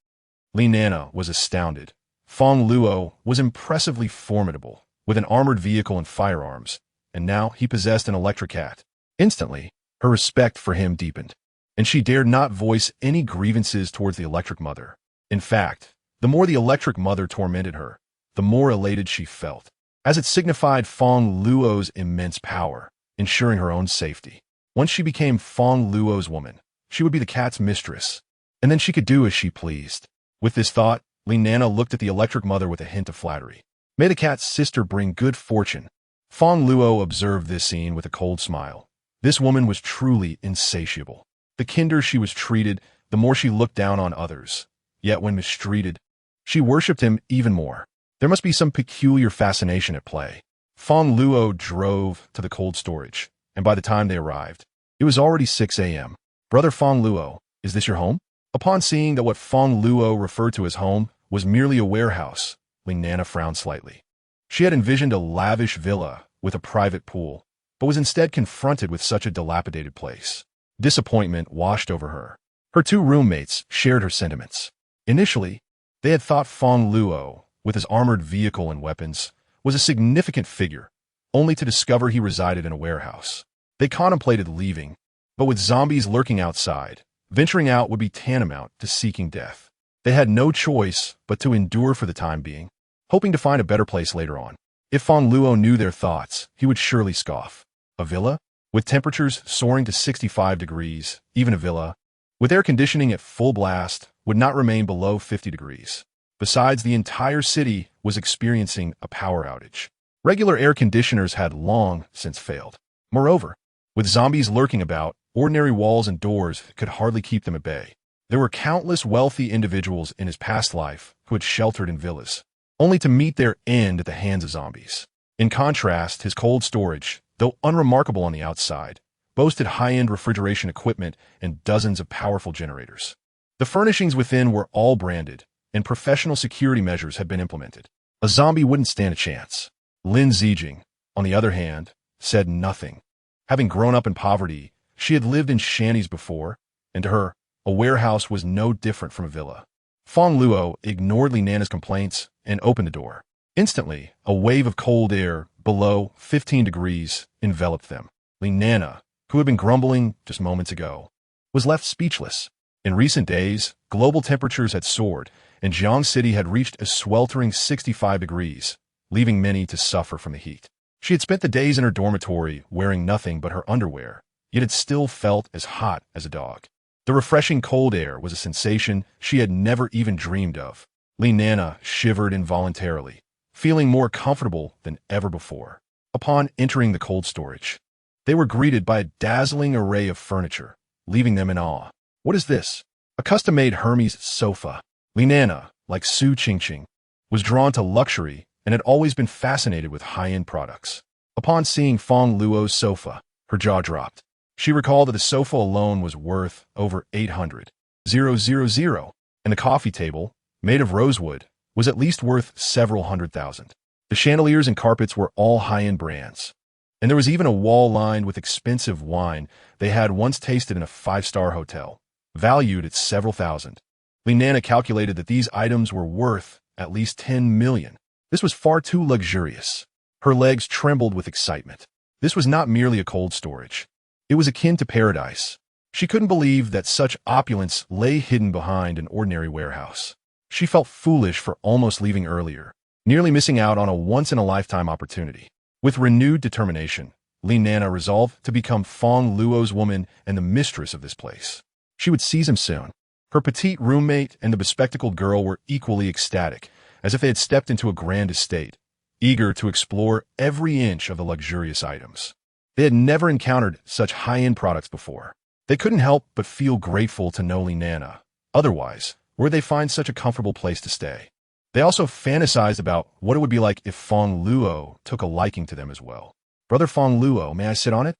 Nana was astounded. Fang Luo was impressively formidable, with an armored vehicle and firearms, and now he possessed an electric cat. Instantly, her respect for him deepened, and she dared not voice any grievances towards the Electric Mother. In fact, the more the Electric Mother tormented her, the more elated she felt, as it signified Fang Luo's immense power, ensuring her own safety. Once she became Fang Luo's woman, she would be the cat's mistress, and then she could do as she pleased. With this thought, Nana looked at the Electric Mother with a hint of flattery. May the cat's sister bring good fortune. Fang Luo observed this scene with a cold smile. This woman was truly insatiable. The kinder she was treated, the more she looked down on others. Yet when mistreated, she worshipped him even more. There must be some peculiar fascination at play. Fang Luo drove to the cold storage, and by the time they arrived, it was already 6 a.m. Brother Fang Luo, is this your home? Upon seeing that what Fang Luo referred to as home was merely a warehouse, Nana frowned slightly. She had envisioned a lavish villa with a private pool, but was instead confronted with such a dilapidated place. Disappointment washed over her. Her two roommates shared her sentiments. Initially, they had thought Fang Luo, with his armored vehicle and weapons, was a significant figure, only to discover he resided in a warehouse. They contemplated leaving, but with zombies lurking outside, venturing out would be tantamount to seeking death. They had no choice but to endure for the time being, hoping to find a better place later on. If Fang Luo knew their thoughts, he would surely scoff. A villa? With temperatures soaring to 65 degrees, even a villa, with air conditioning at full blast, would not remain below 50 degrees. Besides, the entire city was experiencing a power outage. Regular air conditioners had long since failed. Moreover, with zombies lurking about, ordinary walls and doors could hardly keep them at bay. There were countless wealthy individuals in his past life who had sheltered in villas, only to meet their end at the hands of zombies. In contrast, his cold storage, though unremarkable on the outside, boasted high-end refrigeration equipment and dozens of powerful generators. The furnishings within were all branded, and professional security measures had been implemented. A zombie wouldn't stand a chance. Lin Zijing, on the other hand, said nothing. Having grown up in poverty, she had lived in shanties before, and to her, a warehouse was no different from a villa. Fang Luo ignored Nana's complaints and opened the door. Instantly, a wave of cold air below 15 degrees enveloped them. Nana, who had been grumbling just moments ago, was left speechless. In recent days, global temperatures had soared, and Jiang City had reached a sweltering 65 degrees, leaving many to suffer from the heat. She had spent the days in her dormitory wearing nothing but her underwear, yet it still felt as hot as a dog. The refreshing cold air was a sensation she had never even dreamed of. Li Nana shivered involuntarily, feeling more comfortable than ever before. Upon entering the cold storage, they were greeted by a dazzling array of furniture, leaving them in awe. What is this? A custom-made Hermes sofa. Li Nana, like Su Qingqing, was drawn to luxury and had always been fascinated with high-end products. Upon seeing Fang Luo's sofa, her jaw dropped. She recalled that the sofa alone was worth over 800,000, and the coffee table, made of rosewood, was at least worth several hundred thousand. The chandeliers and carpets were all high-end brands, and there was even a wall lined with expensive wine they had once tasted in a five-star hotel, valued at several thousand. Li Nana calculated that these items were worth at least 10 million. This was far too luxurious. Her legs trembled with excitement. This was not merely a cold storage. It was akin to paradise. She couldn't believe that such opulence lay hidden behind an ordinary warehouse. She felt foolish for almost leaving earlier, nearly missing out on a once-in-a-lifetime opportunity. With renewed determination, Li Nana resolved to become Fang Luo's woman and the mistress of this place. She would seize him soon. Her petite roommate and the bespectacled girl were equally ecstatic, as if they had stepped into a grand estate, eager to explore every inch of the luxurious items. They had never encountered such high-end products before. They couldn't help but feel grateful to know Li Nana. Otherwise, where would they find such a comfortable place to stay? They also fantasized about what it would be like if Fang Luo took a liking to them as well. Brother Fang Luo, may I sit on it?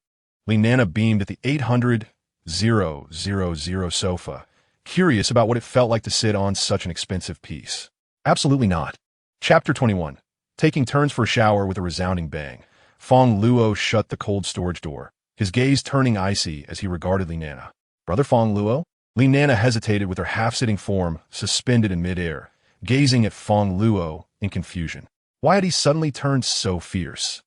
Li Nana beamed at the 800,000 sofa, curious about what it felt like to sit on such an expensive piece. Absolutely not. Chapter 21. Taking turns for a shower with a resounding bang, Fang Luo shut the cold storage door, his gaze turning icy as he regarded Li Nana. Brother Fang Luo? Li Nana hesitated with her half-sitting form suspended in midair, gazing at Fang Luo in confusion. Why had he suddenly turned so fierce?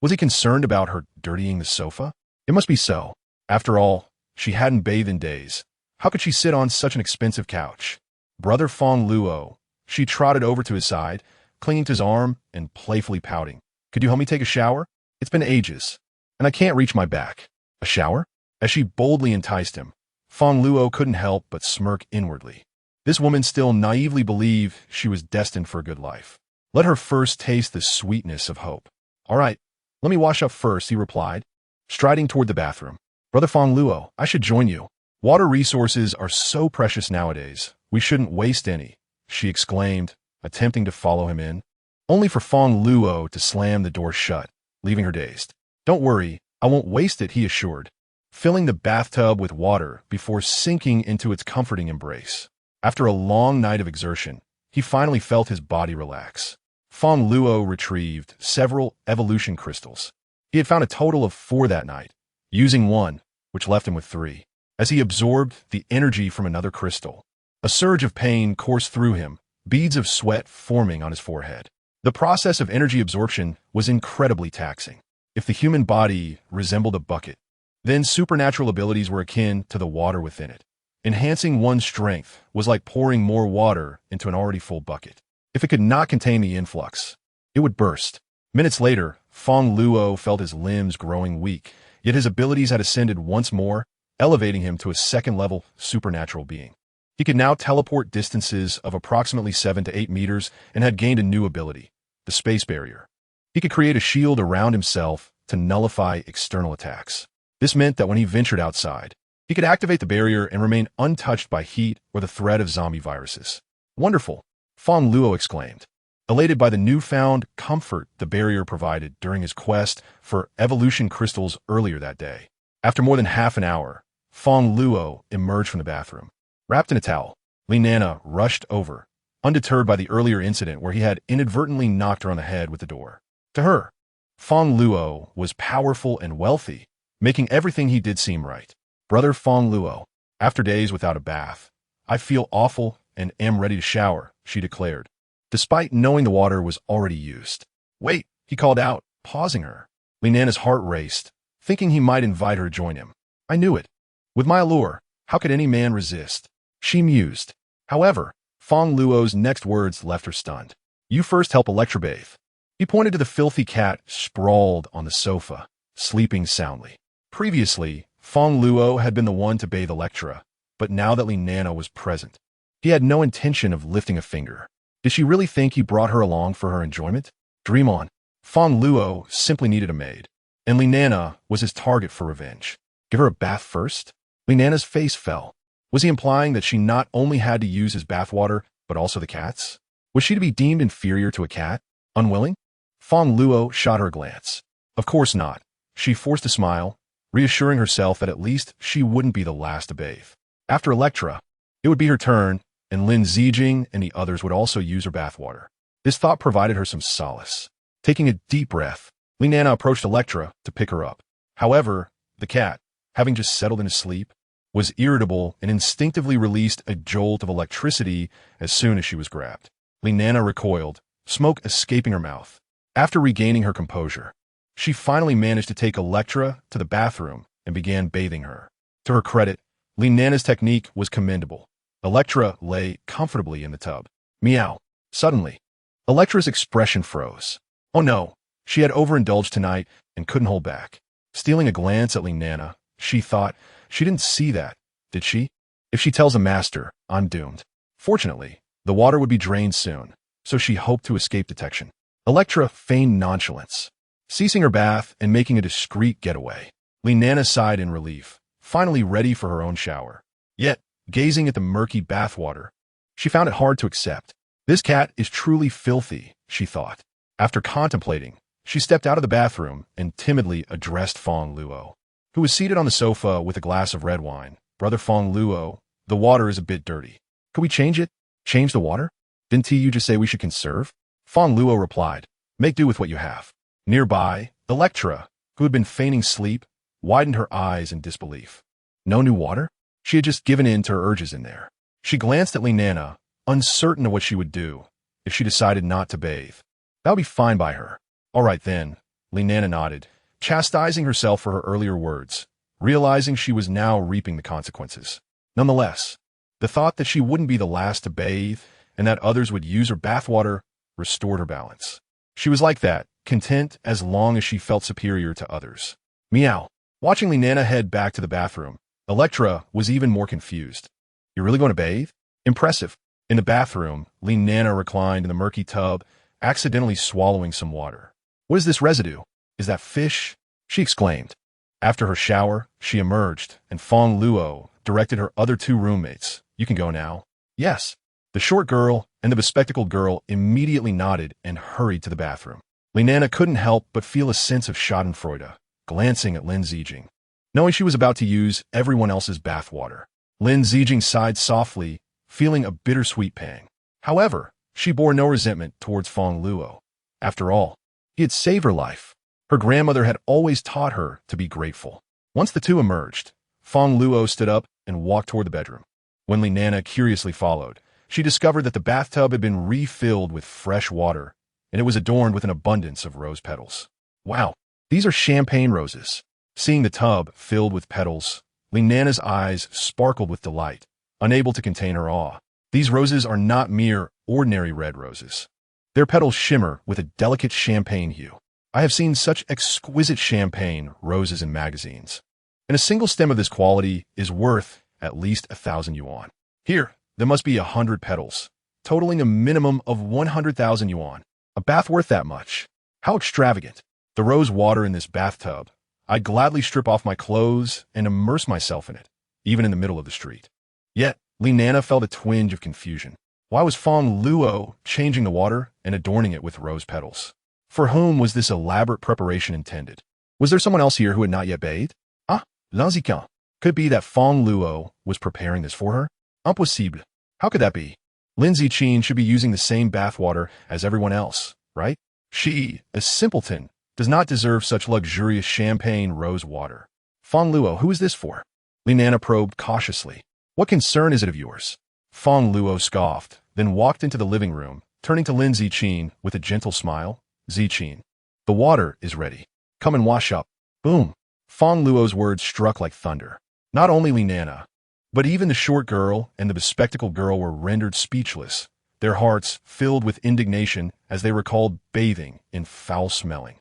Was he concerned about her dirtying the sofa? It must be so. After all, she hadn't bathed in days. How could she sit on such an expensive couch? Brother Fang Luo. She trotted over to his side, clinging to his arm and playfully pouting. Could you help me take a shower? It's been ages, and I can't reach my back. A shower? As she boldly enticed him, Fang Luo couldn't help but smirk inwardly. This woman still naively believed she was destined for a good life. Let her first taste the sweetness of hope. All right, let me wash up first, he replied, striding toward the bathroom. Brother Fang Luo, I should join you. Water resources are so precious nowadays. We shouldn't waste any, she exclaimed, attempting to follow him in, only for Fang Luo to slam the door shut, leaving her dazed. Don't worry, I won't waste it, he assured, filling the bathtub with water before sinking into its comforting embrace. After a long night of exertion, he finally felt his body relax. Fang Luo retrieved several evolution crystals. He had found a total of 4 that night, using one, which left him with 3. As he absorbed the energy from another crystal, a surge of pain coursed through him, beads of sweat forming on his forehead. The process of energy absorption was incredibly taxing. If the human body resembled a bucket, then supernatural abilities were akin to the water within it. Enhancing one's strength was like pouring more water into an already full bucket. If it could not contain the influx, it would burst. Minutes later, Fang Luo felt his limbs growing weak, yet his abilities had ascended once more, elevating him to a second-level supernatural being. He could now teleport distances of approximately 7 to 8 meters and had gained a new ability, the space barrier. He could create a shield around himself to nullify external attacks. This meant that when he ventured outside, he could activate the barrier and remain untouched by heat or the threat of zombie viruses. Wonderful, Fang Luo exclaimed, elated by the newfound comfort the barrier provided during his quest for evolution crystals earlier that day. After more than half an hour, Fang Luo emerged from the bathroom. Wrapped in a towel, Li Nana rushed over, undeterred by the earlier incident where he had inadvertently knocked her on the head with the door. To her, Fang Luo was powerful and wealthy, making everything he did seem right. Brother Fang Luo, after days without a bath, I feel awful and am ready to shower, she declared, despite knowing the water was already used. Wait, he called out, pausing her. Li Nana's heart raced, thinking he might invite her to join him. I knew it. With my allure, how could any man resist? she mused. However, Fang Luo's next words left her stunned. You first help Electra bathe. He pointed to the filthy cat sprawled on the sofa, sleeping soundly. Previously, Fang Luo had been the one to bathe Electra, but now that Li Nana was present, he had no intention of lifting a finger. Did she really think he brought her along for her enjoyment? Dream on. Fang Luo simply needed a maid, and Li Nana was his target for revenge. Give her a bath first? Li Nana's face fell. Was he implying that she not only had to use his bathwater, but also the cat's? Was she to be deemed inferior to a cat? Unwilling? Fang Luo shot her a glance. Of course not. She forced a smile, reassuring herself that at least she wouldn't be the last to bathe. After Electra, it would be her turn, and Lin Zijing and the others would also use her bathwater. This thought provided her some solace. Taking a deep breath, Li Nana approached Electra to pick her up. However, the cat, having just settled into sleep, was irritable and instinctively released a jolt of electricity as soon as she was grabbed. Li Nana recoiled, smoke escaping her mouth. After regaining her composure, she finally managed to take Electra to the bathroom and began bathing her. To her credit, Li Nana's technique was commendable. Electra lay comfortably in the tub. Meow. Suddenly, Electra's expression froze. Oh no, she had overindulged tonight and couldn't hold back. Stealing a glance at Li Nana, she thought, she didn't see that, did she? If she tells a master, I'm doomed. Fortunately, the water would be drained soon, so she hoped to escape detection. Electra feigned nonchalance, ceasing her bath and making a discreet getaway. Li Nana sighed in relief, finally ready for her own shower. Yet, gazing at the murky bathwater, she found it hard to accept. This cat is truly filthy, she thought. After contemplating, she stepped out of the bathroom and timidly addressed Fang Luo, who was seated on the sofa with a glass of red wine. Brother Fang Luo, the water is a bit dirty. Could we change it? Change the water? Didn't you just say we should conserve? Fang Luo replied, make do with what you have. Nearby, Electra, who had been feigning sleep, widened her eyes in disbelief. No new water? She had just given in to her urges in there. She glanced at Li Nana, uncertain of what she would do if she decided not to bathe. That would be fine by her. All right then, Li Nana nodded, chastising herself for her earlier words, realizing she was now reaping the consequences. Nonetheless, the thought that she wouldn't be the last to bathe and that others would use her bathwater restored her balance. She was like that, content as long as she felt superior to others. Meow. Watching Li Nana head back to the bathroom, Electra was even more confused. You're really going to bathe? Impressive. In the bathroom, Li Nana reclined in the murky tub, accidentally swallowing some water. What is this residue? Is that fish? She exclaimed. After her shower, she emerged, and Fang Luo directed her other two roommates. You can go now. Yes. The short girl and the bespectacled girl immediately nodded and hurried to the bathroom. Li Nana couldn't help but feel a sense of schadenfreude, glancing at Lin Zijing. Knowing she was about to use everyone else's bathwater, Lin Zijing sighed softly, feeling a bittersweet pang. However, she bore no resentment towards Fang Luo. After all, he had saved her life. Her grandmother had always taught her to be grateful. Once the two emerged, Fang Luo stood up and walked toward the bedroom. When Li Nana curiously followed, she discovered that the bathtub had been refilled with fresh water, and it was adorned with an abundance of rose petals. Wow, these are champagne roses. Seeing the tub filled with petals, Li Nana's eyes sparkled with delight, unable to contain her awe. These roses are not mere ordinary red roses. Their petals shimmer with a delicate champagne hue. I have seen such exquisite champagne roses in magazines, and a single stem of this quality is worth at least 1,000 yuan. Here, there must be 100 petals, totaling a minimum of 100,000 yuan. A bath worth that much? How extravagant. The rose water in this bathtub. I'd gladly strip off my clothes and immerse myself in it, even in the middle of the street. Yet, Li Nana felt a twinge of confusion. Why was Fang Luo changing the water and adorning it with rose petals? For whom was this elaborate preparation intended? Was there someone else here who had not yet bathed? Ah, l'Anzican. Could it be that Fang Luo was preparing this for her? Impossible. How could that be? Lin Zijing should be using the same bathwater as everyone else, right? She, a simpleton, does not deserve such luxurious champagne rose water. Fang Luo, who is this for? Li Nana probed cautiously. What concern is it of yours? Fang Luo scoffed, then walked into the living room, turning to Lin Zijing with a gentle smile. Zijing, the water is ready. Come and wash up. Boom. Fang Luo's words struck like thunder. Not only Li Nana, But even the short girl and the bespectacled girl were rendered speechless, their hearts filled with indignation as they recalled bathing in foul-smelling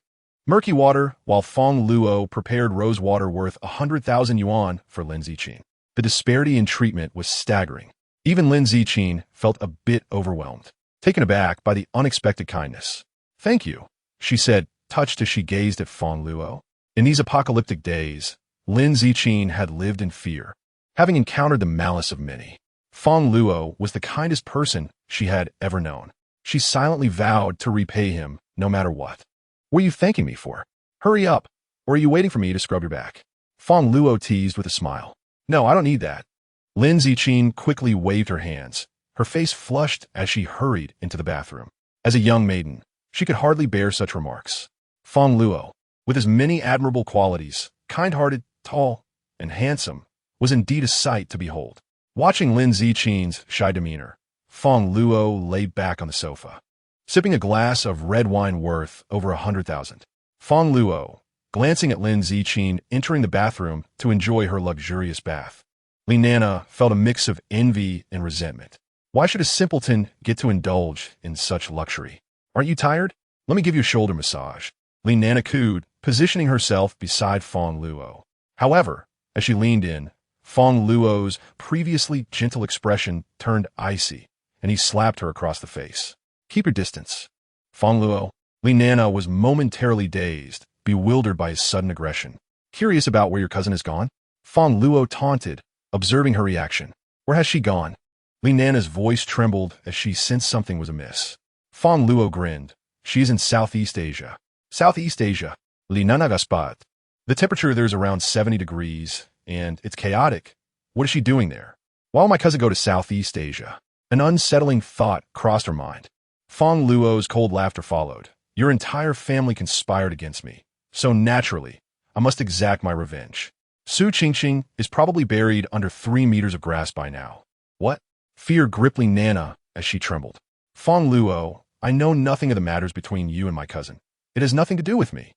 murky water while Fang Luo prepared rose water worth 100,000 yuan for Lin Ziqin. The disparity in treatment was staggering. Even Lin Ziqin felt a bit overwhelmed, taken aback by the unexpected kindness. "Thank you," she said, touched as she gazed at Fang Luo. In these apocalyptic days, Lin Ziqin had lived in fear, having encountered the malice of many. Fang Luo was the kindest person she had ever known. She silently vowed to repay him no matter what. "What are you thanking me for? Hurry up, or are you waiting for me to scrub your back?" Fang Luo teased with a smile. "No, I don't need that." Lin Ziqin quickly waved her hands, her face flushed as she hurried into the bathroom. As a young maiden, she could hardly bear such remarks. Fang Luo, with his many admirable qualities, kind-hearted, tall, and handsome, was indeed a sight to behold. Watching Lin Ziqin's shy demeanor, Fang Luo lay back on the sofa, sipping a glass of red wine worth over 100,000. Fang Luo, glancing at Lin Ziqin entering the bathroom to enjoy her luxurious bath. Li Nana felt a mix of envy and resentment. Why should a simpleton get to indulge in such luxury? "Aren't you tired? Let me give you a shoulder massage." Li Nana cooed, positioning herself beside Fang Luo. However, as she leaned in, Fang Luo's previously gentle expression turned icy, and he slapped her across the face. "Keep your distance." Fang Luo. Li Nana was momentarily dazed, bewildered by his sudden aggression. "Curious about where your cousin has gone?" Fang Luo taunted, observing her reaction. "Where has she gone?" Li Nana's voice trembled as she sensed something was amiss. Fang Luo grinned. "She is in Southeast Asia." "Southeast Asia?" Li Nana gasped. "The temperature there is around 70 degrees, and it's chaotic. What is she doing there? Why will my cousin go to Southeast Asia?" An unsettling thought crossed her mind. Fang Luo's cold laughter followed. "Your entire family conspired against me, so naturally, I must exact my revenge. Su Qingqing is probably buried under 3 meters of grass by now." "What?" Fear gripped Li Nana as she trembled. "Fang Luo, I know nothing of the matters between you and my cousin. It has nothing to do with me."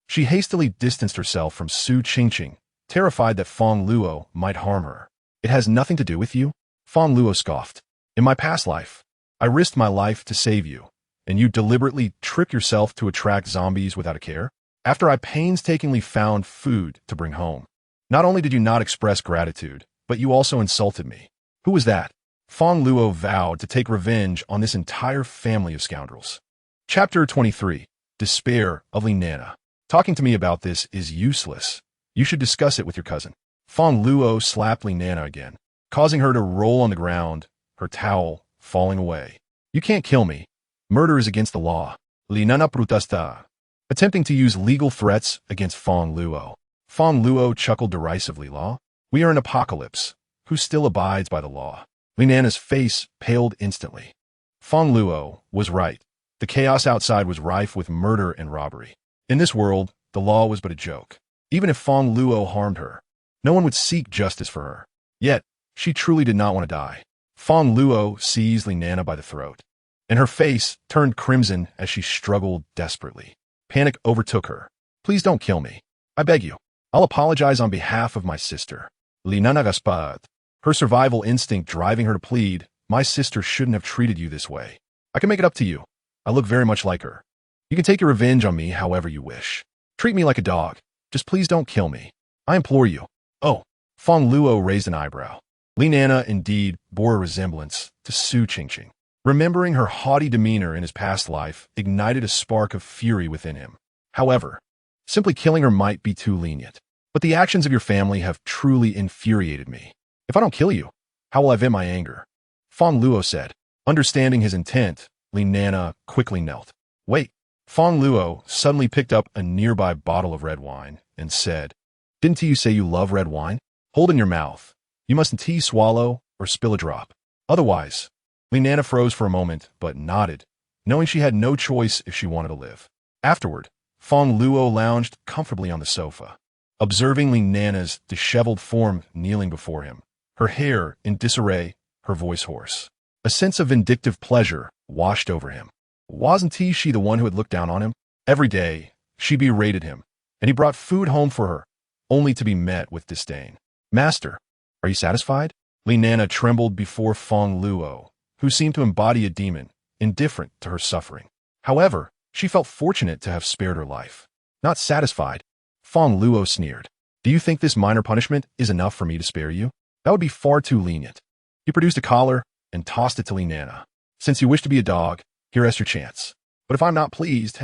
She hastily distanced herself from Su Qingqing, terrified that Fang Luo might harm her. "It has nothing to do with you?" Fang Luo scoffed. "In my past life, I risked my life to save you, and you deliberately trick yourself to attract zombies without a care? After I painstakingly found food to bring home. Not only did you not express gratitude, but you also insulted me. Who was that?" Fang Luo vowed to take revenge on this entire family of scoundrels. Chapter 23. Despair of Li Nana. "Talking to me about this is useless. You should discuss it with your cousin." Fang Luo slapped Li Nana again, causing her to roll on the ground, her towel falling away. "You can't kill me. Murder is against the law." Li Nana protesta, attempting to use legal threats against Fang Luo. Fang Luo chuckled derisively. "Law? We are in apocalypse. Who still abides by the law?" Li Nana's face paled instantly. Fang Luo was right. The chaos outside was rife with murder and robbery. In this world, the law was but a joke. Even if Fang Luo harmed her, no one would seek justice for her. Yet, she truly did not want to die. Fang Luo seized Li Nana by the throat, and her face turned crimson as she struggled desperately. Panic overtook her. "Please don't kill me. I beg you. I'll apologize on behalf of my sister." Li Nana gasped, her survival instinct driving her to plead, "My sister shouldn't have treated you this way. I can make it up to you. I look very much like her. You can take your revenge on me however you wish. Treat me like a dog. Just please don't kill me. I implore you." "Oh." Fang Luo raised an eyebrow. Li Nana indeed bore a resemblance to Su Qingqing. Remembering her haughty demeanor in his past life ignited a spark of fury within him. However, simply killing her might be too lenient. "But the actions of your family have truly infuriated me. If I don't kill you, how will I vent my anger?" Fang Luo said. Understanding his intent, Li Nana quickly knelt. "Wait." Fang Luo suddenly picked up a nearby bottle of red wine and said, "Didn't you say you love red wine? Hold in your mouth. You mustn't swallow or spill a drop. Otherwise." Li Nana froze for a moment, but nodded, knowing she had no choice if she wanted to live. Afterward, Fang Luo lounged comfortably on the sofa, observing Li Nana's disheveled form kneeling before him, her hair in disarray, her voice hoarse. A sense of vindictive pleasure washed over him. Wasn't she the one who had looked down on him? Every day, she berated him, and he brought food home for her, only to be met with disdain. "Master, are you satisfied?" Li Nana trembled before Fang Luo, who seemed to embody a demon, indifferent to her suffering. However, she felt fortunate to have spared her life. Not satisfied, Fang Luo sneered. Do you think this minor punishment is enough for me to spare you? That would be far too lenient. He produced a collar and tossed it to Li Nana. Since you wish to be a dog, here is your chance. But if I'm not pleased,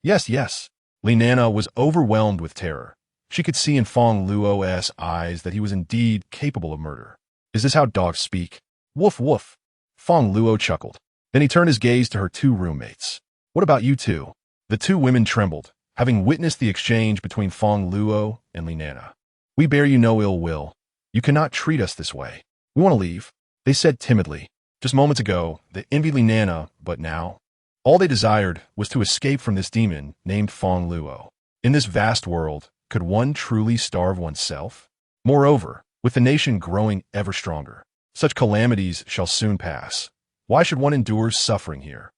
Yes, yes. Li Nana was overwhelmed with terror. She could see in Fang Luo's eyes that he was indeed capable of murder. Is this how dogs speak? Woof woof. Fang Luo chuckled. Then he turned his gaze to her two roommates. What about you two? The two women trembled, having witnessed the exchange between Fang Luo and Li Nana. We bear you no ill will. You cannot treat us this way. We want to leave, they said timidly. Just moments ago, they envied Li Nana, but now? All they desired was to escape from this demon named Fang Luo. In this vast world, could one truly starve oneself? Moreover, with the nation growing ever stronger, such calamities shall soon pass. Why should one endure suffering here?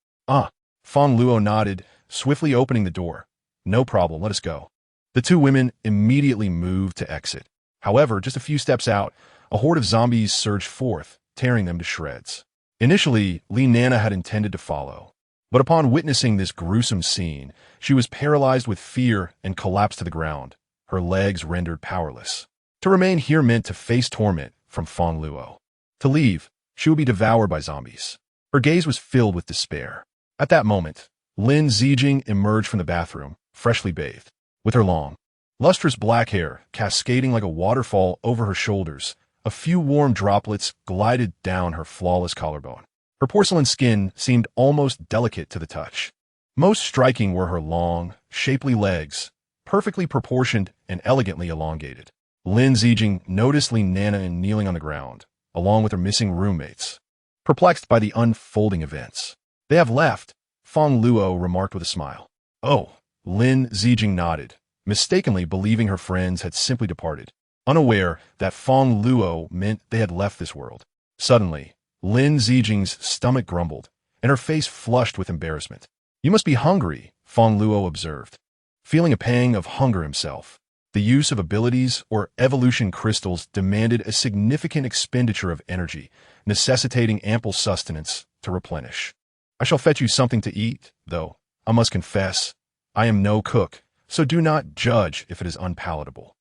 Fang Luo nodded, swiftly opening the door. No problem, let us go. The two women immediately moved to exit. However, just a few steps out, a horde of zombies surged forth, tearing them to shreds. Initially, Li Nana had intended to follow. But upon witnessing this gruesome scene, she was paralyzed with fear and collapsed to the ground, her legs rendered powerless. To remain here meant to face torment from Fang Luo. To leave, she would be devoured by zombies. Her gaze was filled with despair. At that moment, Lin Zijing emerged from the bathroom, freshly bathed. With her long, lustrous black hair cascading like a waterfall over her shoulders, a few warm droplets glided down her flawless collarbone. Her porcelain skin seemed almost delicate to the touch. Most striking were her long, shapely legs, perfectly proportioned and elegantly elongated. Lin Zijing noticed Li Nana kneeling on the ground, along with her missing roommates. Perplexed by the unfolding events. They have left, Fang Luo remarked with a smile. Oh, Lin Zijing nodded, mistakenly believing her friends had simply departed, unaware that Fang Luo meant they had left this world. Suddenly, Lin Zijing's stomach grumbled, and her face flushed with embarrassment. You must be hungry, Fang Luo observed. Feeling a pang of hunger himself, the use of abilities or evolution crystals demanded a significant expenditure of energy, necessitating ample sustenance to replenish. I shall fetch you something to eat, though, I must confess, I am no cook, so do not judge if it is unpalatable.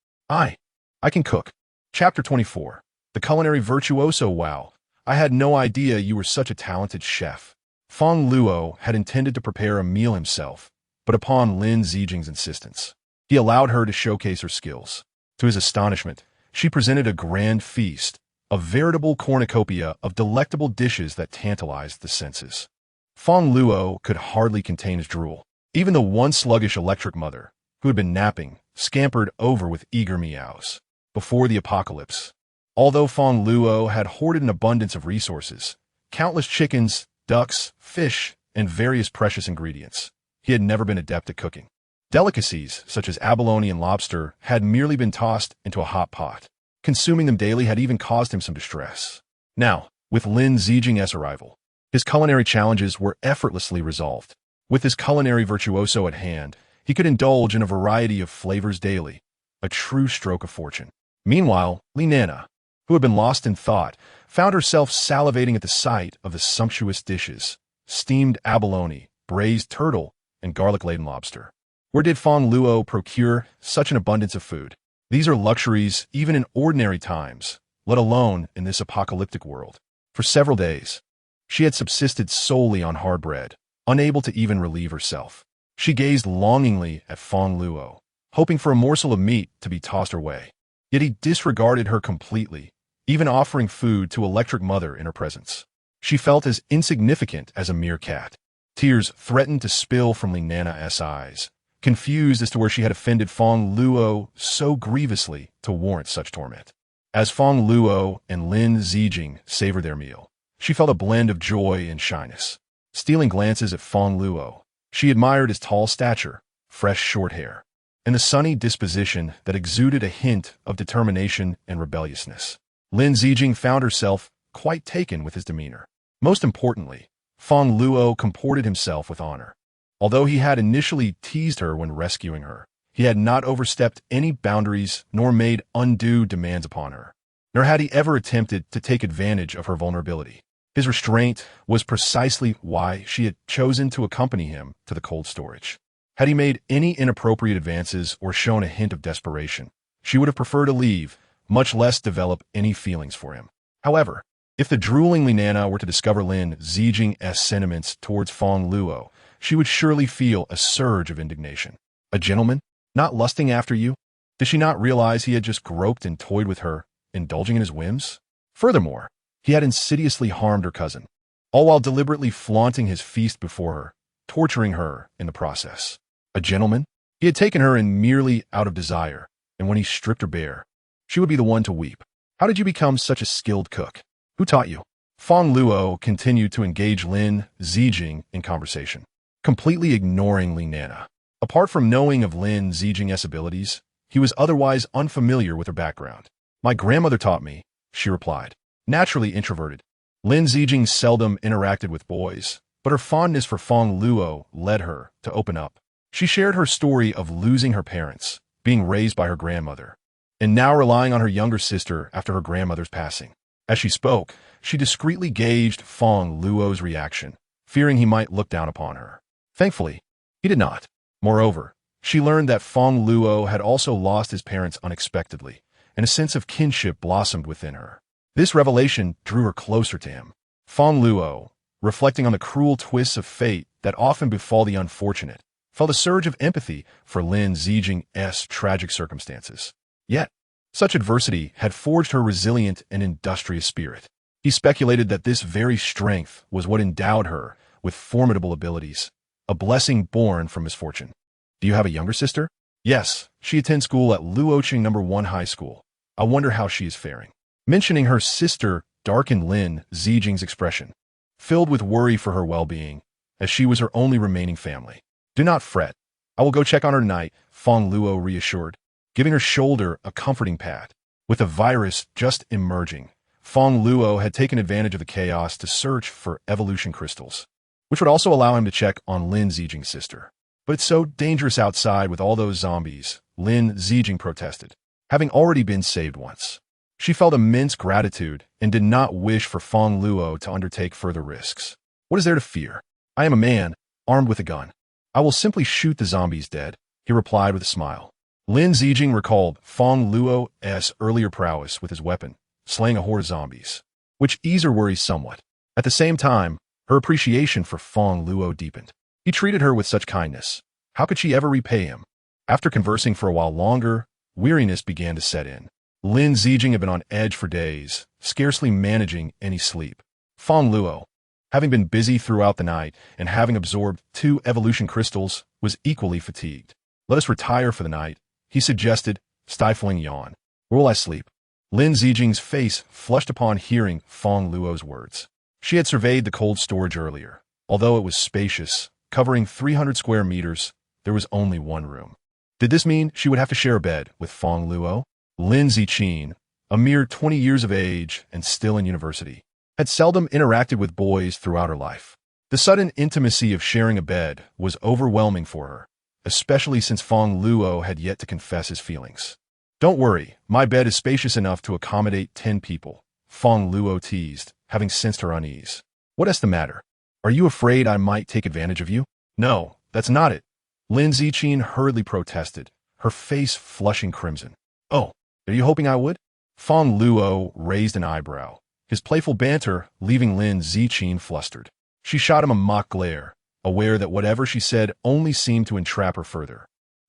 I can cook. Chapter 24. The Culinary Virtuoso. Wow, I had no idea you were such a talented chef. Fang Luo had intended to prepare a meal himself, but upon Lin Zijing's insistence, he allowed her to showcase her skills. To his astonishment, she presented a grand feast, a veritable cornucopia of delectable dishes that tantalized the senses. Fang Luo could hardly contain his drool. Even the once sluggish electric mother, who had been napping, scampered over with eager meows. Before the apocalypse, although Fang Luo had hoarded an abundance of resources, countless chickens, ducks, fish, and various precious ingredients, he had never been adept at cooking. Delicacies, such as abalone and lobster, had merely been tossed into a hot pot. Consuming them daily had even caused him some distress. Now, with Lin Zijing's arrival, his culinary challenges were effortlessly resolved. With his culinary virtuoso at hand, he could indulge in a variety of flavors daily, a true stroke of fortune. Meanwhile, Li Nana, who had been lost in thought, found herself salivating at the sight of the sumptuous dishes, steamed abalone, braised turtle, and garlic-laden lobster. Where did Fang Luo procure such an abundance of food? These are luxuries even in ordinary times, let alone in this apocalyptic world. For several days, she had subsisted solely on hard bread, unable to even relieve herself. She gazed longingly at Fang Luo, hoping for a morsel of meat to be tossed her way. Yet he disregarded her completely, even offering food to Electric Mother in her presence. She felt as insignificant as a mere cat. Tears threatened to spill from Li Nana's eyes, confused as to where she had offended Fang Luo so grievously to warrant such torment. As Fang Luo and Lin Zijing savored their meal, she felt a blend of joy and shyness. Stealing glances at Fang Luo, she admired his tall stature, fresh short hair, and the sunny disposition that exuded a hint of determination and rebelliousness. Lin Zijing found herself quite taken with his demeanor. Most importantly, Fang Luo comported himself with honor. Although he had initially teased her when rescuing her, he had not overstepped any boundaries nor made undue demands upon her. nor had he ever attempted to take advantage of her vulnerability. His restraint was precisely why she had chosen to accompany him to the cold storage. Had he made any inappropriate advances or shown a hint of desperation, she would have preferred to leave, much less develop any feelings for him. However, if the droolingly Nana were to discover Lin Zijing's sentiments towards Fang Luo, she would surely feel a surge of indignation. A gentleman? Not lusting after you? Did she not realize he had just groped and toyed with her, indulging in his whims? Furthermore, he had insidiously harmed her cousin, all while deliberately flaunting his feast before her, torturing her in the process. A gentleman? He had taken her in merely out of desire, and when he stripped her bare, she would be the one to weep. How did you become such a skilled cook? Who taught you? Fang Luo continued to engage Lin Zijing in conversation, completely ignoring Li Nana. Apart from knowing of Lin Zijing's abilities, he was otherwise unfamiliar with her background. My grandmother taught me, she replied. Naturally introverted, Lin Zijing seldom interacted with boys, but her fondness for Fang Luo led her to open up. She shared her story of losing her parents, being raised by her grandmother, and now relying on her younger sister after her grandmother's passing. As she spoke, she discreetly gauged Fang Luo's reaction, fearing he might look down upon her. Thankfully, he did not. Moreover, she learned that Fang Luo had also lost his parents unexpectedly, and a sense of kinship blossomed within her. This revelation drew her closer to him. Fang Luo, reflecting on the cruel twists of fate that often befall the unfortunate, felt a surge of empathy for Lin Zijing's tragic circumstances. Yet, such adversity had forged her resilient and industrious spirit. He speculated that this very strength was what endowed her with formidable abilities, a blessing born from misfortune. Do you have a younger sister? Yes, she attends school at Luoqing No. 1 High School. I wonder how she is faring. Mentioning her sister darkened Lin Zijing's expression, filled with worry for her well-being, as she was her only remaining family. Do not fret. I will go check on her tonight, Fang Luo reassured, giving her shoulder a comforting pat. With the virus just emerging, Fang Luo had taken advantage of the chaos to search for evolution crystals, which would also allow him to check on Lin Zijing's sister. But it's so dangerous outside with all those zombies, Lin Zijing protested, having already been saved once. She felt immense gratitude and did not wish for Fang Luo to undertake further risks. What is there to fear? I am a man, armed with a gun. I will simply shoot the zombies dead, he replied with a smile. Lin Zijing recalled Fang Luo's earlier prowess with his weapon, slaying a horde of zombies, which eased her worries somewhat. At the same time, her appreciation for Fang Luo deepened. He treated her with such kindness. How could she ever repay him? After conversing for a while longer, weariness began to set in. Lin Zijing had been on edge for days, scarcely managing any sleep. Fang Luo, having been busy throughout the night and having absorbed 2 evolution crystals, was equally fatigued. Let us retire for the night, he suggested, stifling a yawn. Where will I sleep? Lin Zijing's face flushed upon hearing Fang Luo's words. She had surveyed the cold storage earlier. Although it was spacious, covering 300 square meters, there was only one room. Did this mean she would have to share a bed with Fang Luo? Lin Zijing, a mere 20 years of age and still in university, had seldom interacted with boys throughout her life. The sudden intimacy of sharing a bed was overwhelming for her, especially since Fang Luo had yet to confess his feelings. Don't worry, my bed is spacious enough to accommodate 10 people, Fang Luo teased, having sensed her unease. What is the matter? Are you afraid I might take advantage of you? No, that's not it. Lin Zijing hurriedly protested, her face flushing crimson. Oh, are you hoping I would? Fang Luo raised an eyebrow, his playful banter leaving Lin Zijing flustered. She shot him a mock glare, aware that whatever she said only seemed to entrap her further.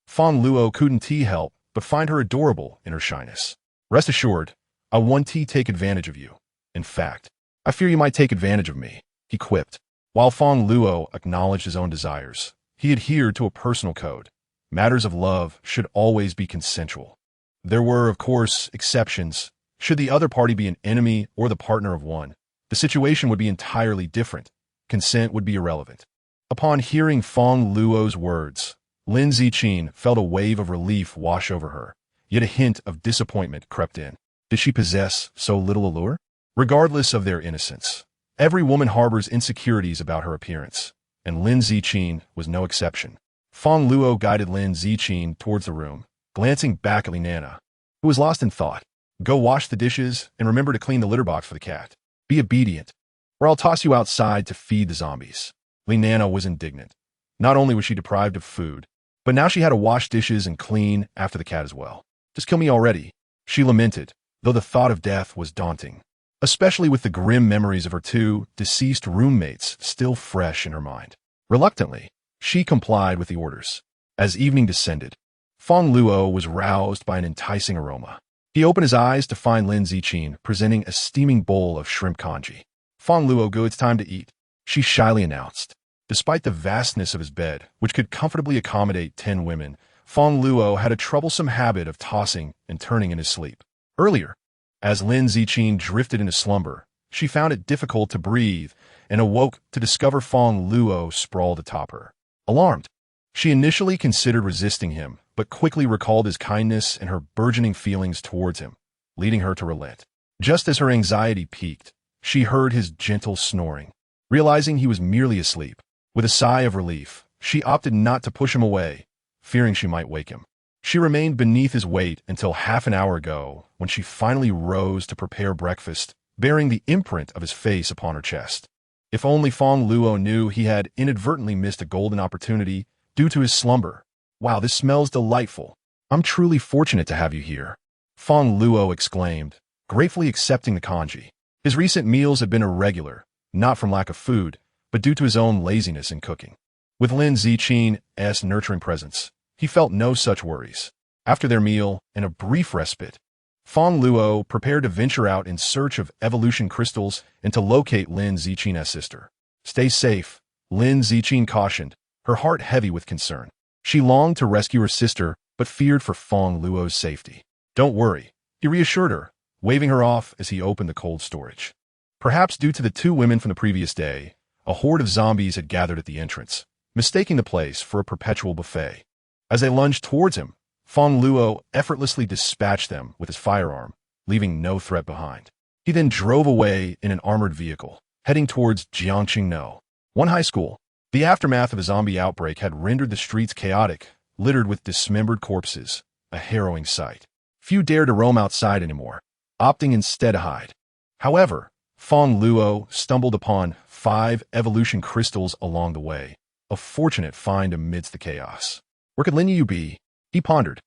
Fang Luo couldn't help but find her adorable in her shyness. Rest assured, I won't take advantage of you. In fact, I fear you might take advantage of me, he quipped. While Fang Luo acknowledged his own desires, he adhered to a personal code. Matters of love should always be consensual. There were, of course, exceptions. Should the other party be an enemy or the partner of one, the situation would be entirely different. Consent would be irrelevant. Upon hearing Fang Luo's words, Lin Zijing felt a wave of relief wash over her, yet a hint of disappointment crept in. Did she possess so little allure? Regardless of their innocence, every woman harbors insecurities about her appearance, and Lin Zijing was no exception. Fang Luo guided Lin Zijing towards the room, glancing back at Li Nana, who was lost in thought. Go wash the dishes and remember to clean the litter box for the cat. Be obedient, or I'll toss you outside to feed the zombies. Nana was indignant. Not only was she deprived of food, but now she had to wash dishes and clean after the cat as well. Just kill me already, she lamented, though the thought of death was daunting, especially with the grim memories of her two deceased roommates still fresh in her mind. Reluctantly, she complied with the orders. As evening descended, Fang Luo was roused by an enticing aroma. He opened his eyes to find Lin Ziqin presenting a steaming bowl of shrimp congee. Fang Luo, go, it's time to eat, she shyly announced. Despite the vastness of his bed, which could comfortably accommodate 10 women, Fang Luo had a troublesome habit of tossing and turning in his sleep. Earlier, as Lin Ziqin drifted into slumber, she found it difficult to breathe and awoke to discover Fang Luo sprawled atop her. Alarmed, she initially considered resisting him, but quickly recalled his kindness and her burgeoning feelings towards him, leading her to relent. Just as her anxiety peaked, she heard his gentle snoring. Realizing he was merely asleep, with a sigh of relief, she opted not to push him away, fearing she might wake him. She remained beneath his weight until half an hour ago, when she finally rose to prepare breakfast, bearing the imprint of his face upon her chest. If only Fang Luo knew he had inadvertently missed a golden opportunity due to his slumber. Wow, this smells delightful. I'm truly fortunate to have you here, Fang Luo exclaimed, gratefully accepting the congee. His recent meals had been irregular, not from lack of food, but due to his own laziness in cooking. With Lin Ziqin's nurturing presence, he felt no such worries. After their meal and a brief respite, Fang Luo prepared to venture out in search of evolution crystals and to locate Lin Ziqin's sister. Stay safe, Lin Ziqin cautioned, her heart heavy with concern. She longed to rescue her sister, but feared for Fang Luo's safety. Don't worry, he reassured her, waving her off as he opened the cold storage. Perhaps due to the 2 women from the previous day, a horde of zombies had gathered at the entrance, mistaking the place for a perpetual buffet. As they lunged towards him, Fang Luo effortlessly dispatched them with his firearm, leaving no threat behind. He then drove away in an armored vehicle, heading towards Jiangqingno, one high school. The aftermath of a zombie outbreak had rendered the streets chaotic, littered with dismembered corpses, a harrowing sight. Few dared to roam outside anymore, opting instead to hide. However, Fang Luo stumbled upon 5 evolution crystals along the way, a fortunate find amidst the chaos. Where could Lin Yu be? He pondered,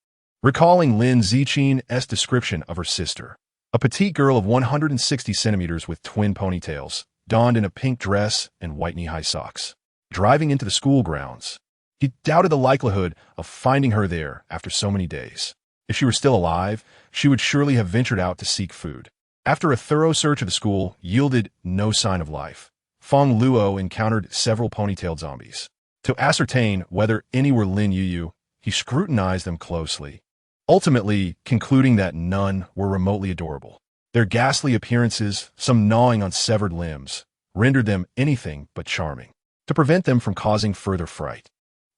recalling Lin Ziqin's description of her sister. A petite girl of 160 centimeters with twin ponytails, donned in a pink dress and white knee-high socks. Driving into the school grounds, he doubted the likelihood of finding her there after so many days. If she were still alive, she would surely have ventured out to seek food. After a thorough search of the school yielded no sign of life, Fang Luo encountered several ponytailed zombies. To ascertain whether any were Lin Yu, he scrutinized them closely, ultimately concluding that none were remotely adorable. Their ghastly appearances, some gnawing on severed limbs, rendered them anything but charming. To prevent them from causing further fright,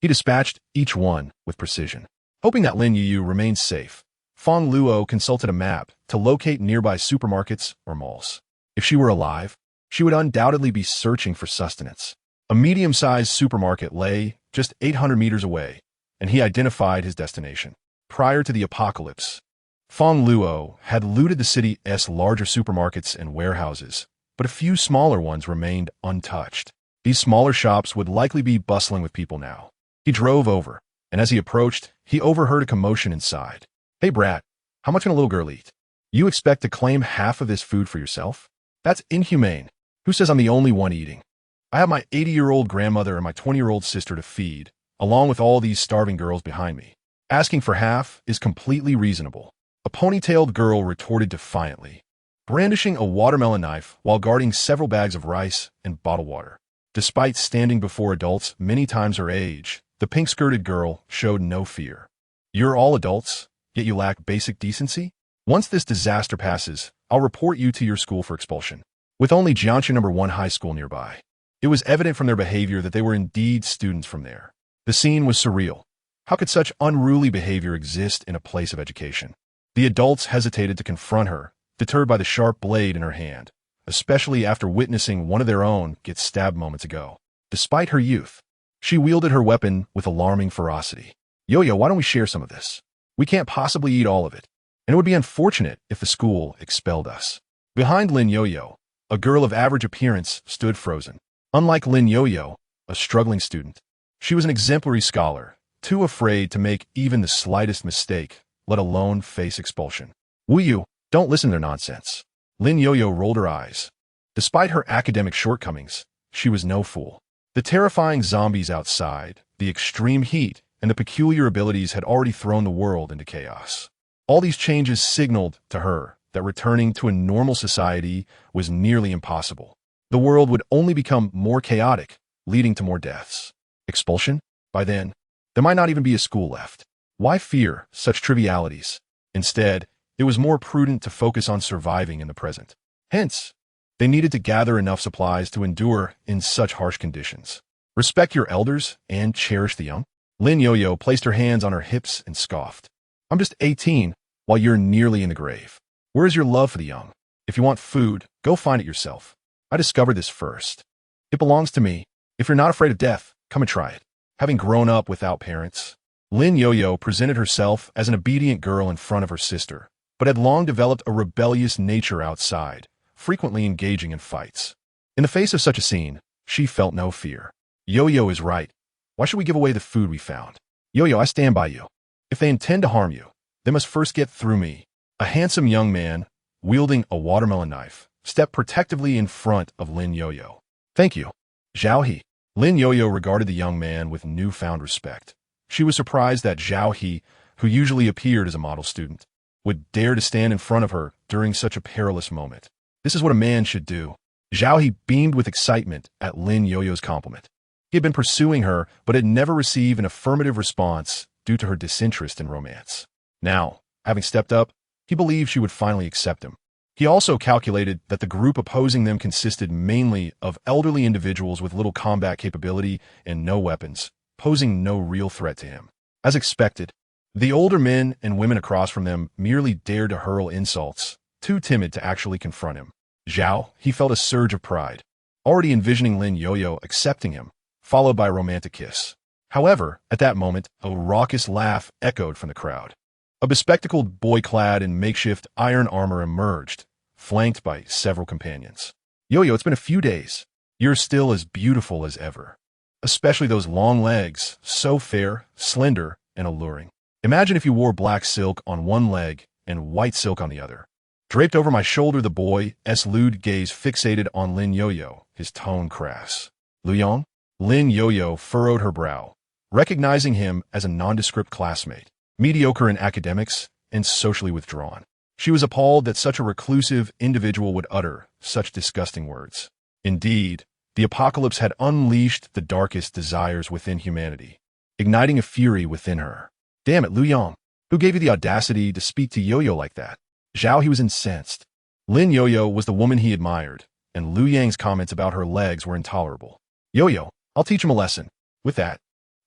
he dispatched each one with precision. Hoping that Lin Yu remained safe, Fang Luo consulted a map to locate nearby supermarkets or malls. If she were alive, she would undoubtedly be searching for sustenance. A medium-sized supermarket lay just 800 meters away, and he identified his destination. Prior to the apocalypse, Fang Luo had looted the city's larger supermarkets and warehouses, but a few smaller ones remained untouched. These smaller shops would likely be bustling with people now. He drove over, and as he approached, he overheard a commotion inside. Hey brat, how much can a little girl eat? You expect to claim half of this food for yourself? That's inhumane. Who says I'm the only one eating? I have my 80-year-old grandmother and my 20-year-old sister to feed, along with all these starving girls behind me. Asking for half is completely reasonable. A ponytailed girl retorted defiantly, brandishing a watermelon knife while guarding several bags of rice and bottled water. Despite standing before adults many times her age, the pink-skirted girl showed no fear. You're all adults, yet you lack basic decency? Once this disaster passes, I'll report you to your school for expulsion. With only Jiangxi No. 1 high school nearby, it was evident from their behavior that they were indeed students from there. The scene was surreal. How could such unruly behavior exist in a place of education? The adults hesitated to confront her, deterred by the sharp blade in her hand, especially after witnessing one of their own get stabbed moments ago. Despite her youth, she wielded her weapon with alarming ferocity. Yo-yo, why don't we share some of this? We can't possibly eat all of it. and it would be unfortunate if the school expelled us. Behind Lin Yo-Yo, a girl of average appearance stood frozen. Unlike Lin Yo-Yo, a struggling student, she was an exemplary scholar, too afraid to make even the slightest mistake, let alone face expulsion. Wu Yu, don't listen to their nonsense. Lin Yo-Yo rolled her eyes. Despite her academic shortcomings, she was no fool. The terrifying zombies outside, the extreme heat, and the peculiar abilities had already thrown the world into chaos. All these changes signaled to her that returning to a normal society was nearly impossible. The world would only become more chaotic, leading to more deaths. Expulsion? By then, there might not even be a school left. Why fear such trivialities? Instead, it was more prudent to focus on surviving in the present. Hence, they needed to gather enough supplies to endure in such harsh conditions. Respect your elders and cherish the young. Lin Yo-Yo placed her hands on her hips and scoffed. I'm just 18, while you're nearly in the grave. Where is your love for the young? If you want food, go find it yourself. I discovered this first. It belongs to me. If you're not afraid of death, come and try it. Having grown up without parents, Lin Yo-Yo presented herself as an obedient girl in front of her sister, but had long developed a rebellious nature outside, frequently engaging in fights. In the face of such a scene, she felt no fear. Yo-Yo is right. Why should we give away the food we found? Yo-Yo, I stand by you. If they intend to harm you, they must first get through me. A handsome young man, wielding a watermelon knife, stepped protectively in front of Lin Yo-Yo. Thank you. Zhao He. Lin Yo-Yo regarded the young man with newfound respect. She was surprised that Zhao He, who usually appeared as a model student, would dare to stand in front of her during such a perilous moment. This is what a man should do. Zhao He beamed with excitement at Lin Yo-Yo's compliment. He had been pursuing her, but had never received an affirmative response due to her disinterest in romance. Now, having stepped up, he believed she would finally accept him. He also calculated that the group opposing them consisted mainly of elderly individuals with little combat capability and no weapons, posing no real threat to him. As expected, the older men and women across from them merely dared to hurl insults, too timid to actually confront him. Zhao, he felt a surge of pride, already envisioning Lin Yo-Yo accepting him, followed by a romantic kiss. However, at that moment, a raucous laugh echoed from the crowd. A bespectacled boy clad in makeshift iron armor emerged, flanked by several companions. Yo-Yo, it's been a few days. You're still as beautiful as ever. Especially those long legs, so fair, slender, and alluring. Imagine if you wore black silk on one leg and white silk on the other. Draped over my shoulder, the boy's lewd gaze fixated on Lin Yo-Yo, his tone crass. Lu Yong? Lin Yo-Yo furrowed her brow, recognizing him as a nondescript classmate, mediocre in academics and socially withdrawn. She was appalled that such a reclusive individual would utter such disgusting words. Indeed, the apocalypse had unleashed the darkest desires within humanity, igniting a fury within her. Damn it, Lu Yong, who gave you the audacity to speak to Yo-Yo like that? Zhao, he was incensed. Lin Yo-Yo was the woman he admired, and Lu Yang's comments about her legs were intolerable. Yo-Yo, I'll teach him a lesson. With that,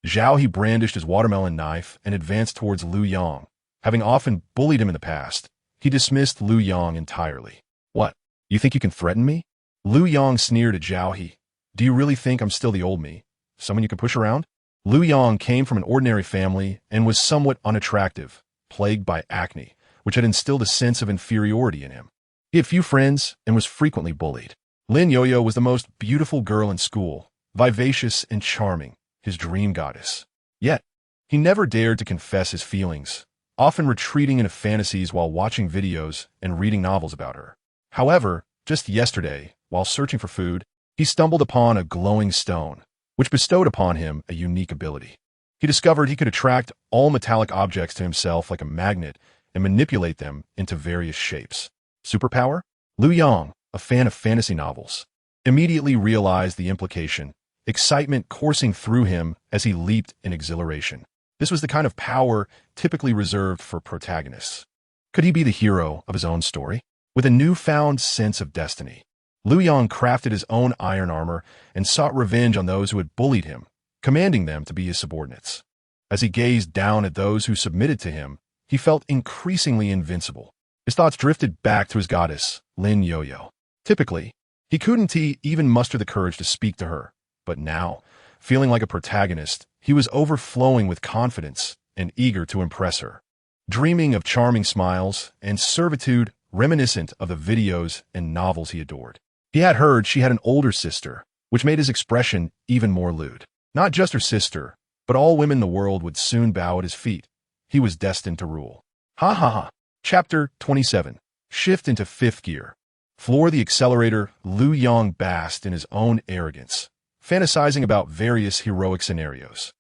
Zhao he brandished his watermelon knife and advanced towards Lu Yong. Having often bullied him in the past, he dismissed Lu Yong entirely. What? You think you can threaten me? Lu Yong sneered at Zhao He. Do you really think I'm still the old me? Someone you can push around? Lu Yong came from an ordinary family and was somewhat unattractive, plagued by acne, which had instilled a sense of inferiority in him. He had few friends and was frequently bullied. Lin Yo-Yo was the most beautiful girl in school, vivacious and charming, his dream goddess. Yet, he never dared to confess his feelings, often retreating into fantasies while watching videos and reading novels about her. However, just yesterday, while searching for food, he stumbled upon a glowing stone, which bestowed upon him a unique ability. He discovered he could attract all metallic objects to himself like a magnet and manipulate them into various shapes. Superpower? Lu Yong, a fan of fantasy novels, immediately realized the implication, excitement coursing through him as he leaped in exhilaration. This was the kind of power typically reserved for protagonists. Could he be the hero of his own story? With a newfound sense of destiny, Lu Yong crafted his own iron armor and sought revenge on those who had bullied him, commanding them to be his subordinates. As he gazed down at those who submitted to him, he felt increasingly invincible. His thoughts drifted back to his goddess, Lin Yo-Yo. Typically, he couldn't even muster the courage to speak to her, but now, feeling like a protagonist, he was overflowing with confidence and eager to impress her. dreaming of charming smiles and servitude reminiscent of the videos and novels he adored. He had heard she had an older sister, which made his expression even more lewd. Not just her sister, but all women in the world would soon bow at his feet. He was destined to rule. Ha ha ha. Chapter 27. Shift into fifth gear. Floor the accelerator, Liu Yang basked in his own arrogance, fantasizing about various heroic scenarios.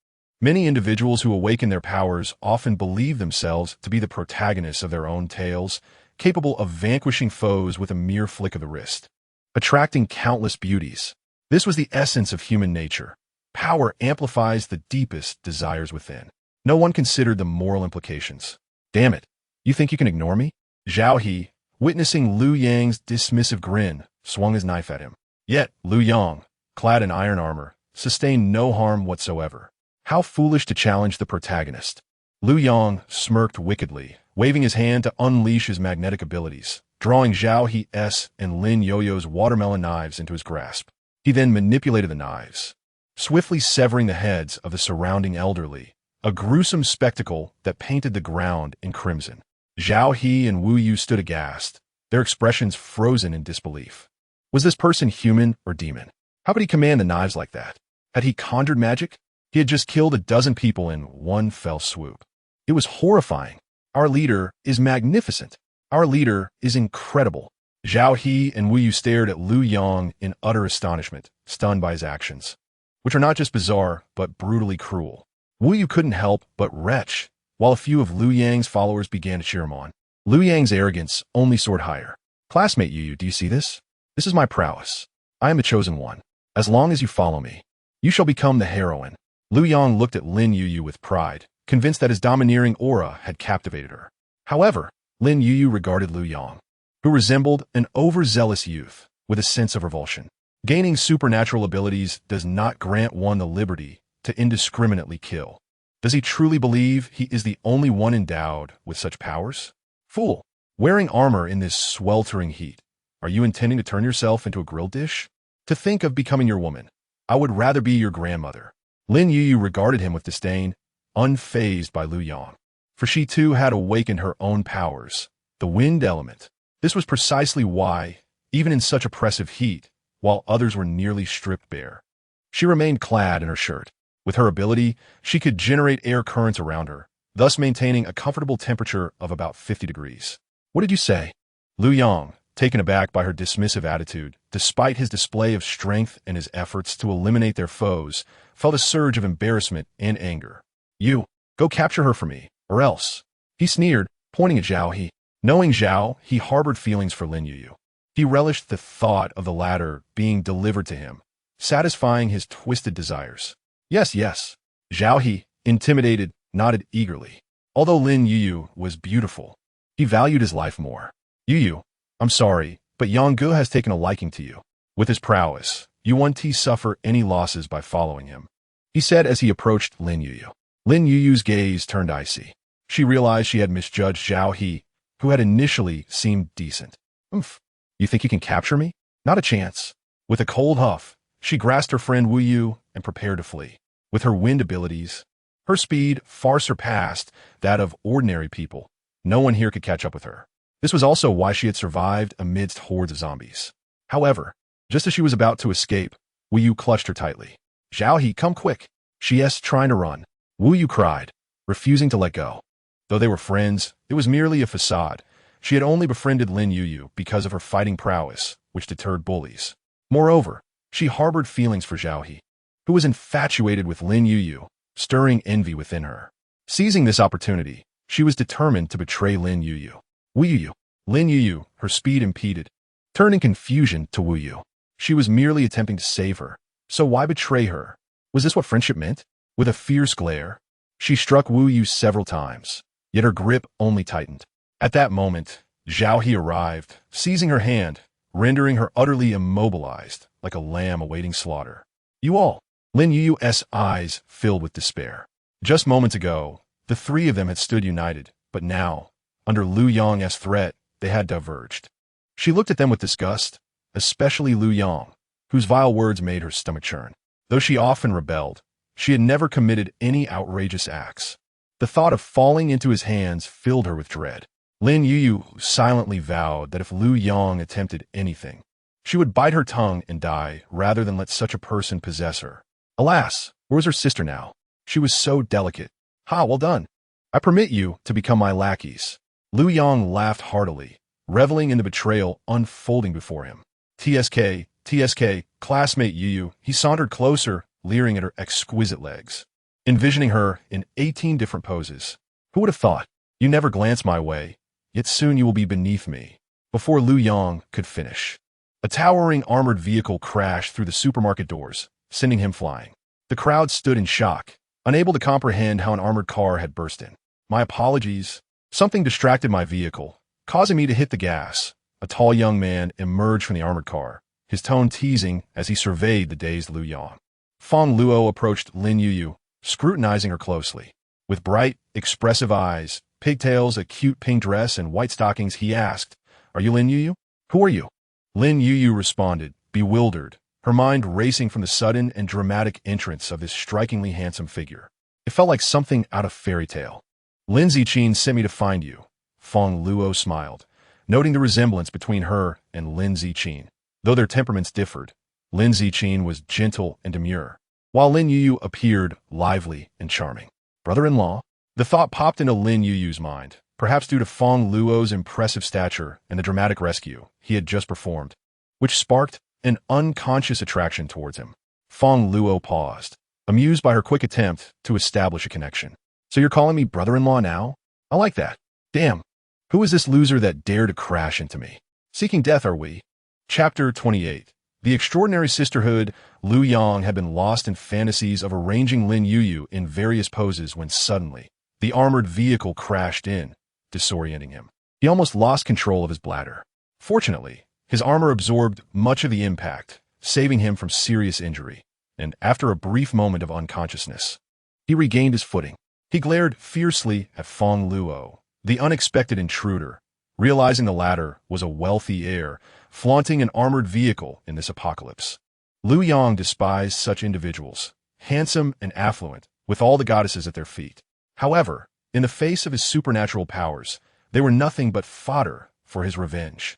Many individuals who awaken their powers often believe themselves to be the protagonists of their own tales, capable of vanquishing foes with a mere flick of the wrist, attracting countless beauties. This was the essence of human nature. Power amplifies the deepest desires within. No one considered the moral implications. Damn it, you think you can ignore me? Zhao He, witnessing Liu Yang's dismissive grin, swung his knife at him. Yet, Liu Yang, clad in iron armor, sustained no harm whatsoever. How foolish to challenge the protagonist. Liu Yang smirked wickedly, waving his hand to unleash his magnetic abilities, drawing Zhao He's and Lin Yoyo's watermelon knives into his grasp. He then manipulated the knives, swiftly severing the heads of the surrounding elderly, a gruesome spectacle that painted the ground in crimson. Zhao He and Wu Yu stood aghast, their expressions frozen in disbelief. Was this person human or demon? How could he command the knives like that? Had he conjured magic? He had just killed a dozen people in one fell swoop. It was horrifying. Our leader is magnificent. Our leader is incredible. Zhao He and Wu Yu stared at Liu Yang in utter astonishment, stunned by his actions, which are not just bizarre, but brutally cruel. Wu Yu couldn't help but retch, while a few of Liu Yang's followers began to cheer him on. Liu Yang's arrogance only soared higher. Classmate Yu Yu, do you see this? This is my prowess. I am the chosen one. As long as you follow me, you shall become the heroine. Liu Yang looked at Lin Yu Yu with pride, convinced that his domineering aura had captivated her. However, Lin Yu Yu regarded Liu Yang, who resembled an overzealous youth, with a sense of revulsion. Gaining supernatural abilities does not grant one the liberty to indiscriminately kill. Does he truly believe he is the only one endowed with such powers? Fool! Wearing armor in this sweltering heat, are you intending to turn yourself into a grilled dish? To think of becoming your woman. I would rather be your grandmother. Lin Yu Yu regarded him with disdain, unfazed by Liu Yang, for she too had awakened her own powers, the wind element. This was precisely why, even in such oppressive heat, while others were nearly stripped bare, she remained clad in her shirt. With her ability, she could generate air currents around her, thus maintaining a comfortable temperature of about 50 degrees. What did you say? Liu Yang, taken aback by her dismissive attitude, despite his display of strength and his efforts to eliminate their foes, felt a surge of embarrassment and anger. You, go capture her for me, or else. He sneered, pointing at Zhao He. Knowing Zhao, he harbored feelings for Lin Yu Yu. He relished the thought of the latter being delivered to him, satisfying his twisted desires. Yes, yes. Zhao He, intimidated, nodded eagerly. Although Lin Yu Yu was beautiful, he valued his life more. Yu Yu, I'm sorry, but Yang Gu has taken a liking to you. With his prowess, you won't suffer any losses by following him, he said as he approached Lin Yu Yu. Lin Yu Yu's gaze turned icy. She realized she had misjudged Zhao He, who had initially seemed decent. Oomph. You think you can capture me? Not a chance. With a cold huff, she grasped her friend Wu Yu and prepared to flee. With her wind abilities, her speed far surpassed that of ordinary people. No one here could catch up with her. This was also why she had survived amidst hordes of zombies. However, just as she was about to escape, Wu Yu clutched her tightly. Zhao He, come quick. She asked, trying to run. Wu Yu cried, refusing to let go. Though they were friends, it was merely a facade. She had only befriended Lin Yu Yu because of her fighting prowess, which deterred bullies. Moreover, she harbored feelings for Zhao He, who was infatuated with Lin Yu Yu, stirring envy within her. Seizing this opportunity, she was determined to betray Lin Yu Yu. Wu Yu. Lin Yu Yu, her speed impeded, turned in confusion to Wu Yu. She was merely attempting to save her, so why betray her? Was this what friendship meant? With a fierce glare, she struck Wu Yu several times, yet her grip only tightened. At that moment, Zhao He arrived, seizing her hand, rendering her utterly immobilized, like a lamb awaiting slaughter. You all! Lin Yu Yu's eyes filled with despair. Just moments ago, the three of them had stood united, but now, under Liu Yang's threat, they had diverged. She looked at them with disgust, especially Liu Yang, whose vile words made her stomach churn. Though she often rebelled, she had never committed any outrageous acts. The thought of falling into his hands filled her with dread. Lin Yuyu silently vowed that if Lu Yong attempted anything, she would bite her tongue and die rather than let such a person possess her. Alas, where was her sister now? She was so delicate. Ha, well done. I permit you to become my lackeys. Lu Yong laughed heartily, reveling in the betrayal unfolding before him. TSK, classmate Yuyu, he sauntered closer, leering at her exquisite legs, envisioning her in 18 different poses. Who would have thought? You never glance my way, yet soon you will be beneath me. Before Lu Yong could finish, a towering armored vehicle crashed through the supermarket doors, sending him flying. The crowd stood in shock, unable to comprehend how an armored car had burst in. My apologies. Something distracted my vehicle, causing me to hit the gas. A tall young man emerged from the armored car, his tone teasing as he surveyed the dazed Lu Yong. Fang Luo approached Lin Yuyu, scrutinizing her closely. With bright, expressive eyes, pigtails, a cute pink dress, and white stockings, he asked, "Are you Lin Yuyu? Who are you?" Lin Yuyu responded, bewildered, her mind racing from the sudden and dramatic entrance of this strikingly handsome figure. It felt like something out of fairy tale. Lin Ziqin sent me to find you. Fang Luo smiled, noting the resemblance between her and Lin Ziqin. Though their temperaments differed, Lin Ziqin was gentle and demure, while Lin Yuyu appeared lively and charming. Brother-in-law? The thought popped into Lin Yuyu's mind, perhaps due to Fang Luo's impressive stature and the dramatic rescue he had just performed, which sparked an unconscious attraction towards him. Fang Luo paused, amused by her quick attempt to establish a connection. So you're calling me brother-in-law now? I like that. Damn. Who is this loser that dared to crash into me? Seeking death, are we? Chapter 28. The Extraordinary Sisterhood. Lu Yong had been lost in fantasies of arranging Lin Yuyu in various poses when suddenly, the armored vehicle crashed in, disorienting him. He almost lost control of his bladder. Fortunately, his armor absorbed much of the impact, saving him from serious injury, and after a brief moment of unconsciousness, he regained his footing. He glared fiercely at Fang Luo, the unexpected intruder, realizing the latter was a wealthy heir, flaunting an armored vehicle in this apocalypse. Lu Yong despised such individuals, handsome and affluent, with all the goddesses at their feet. However, in the face of his supernatural powers, they were nothing but fodder for his revenge.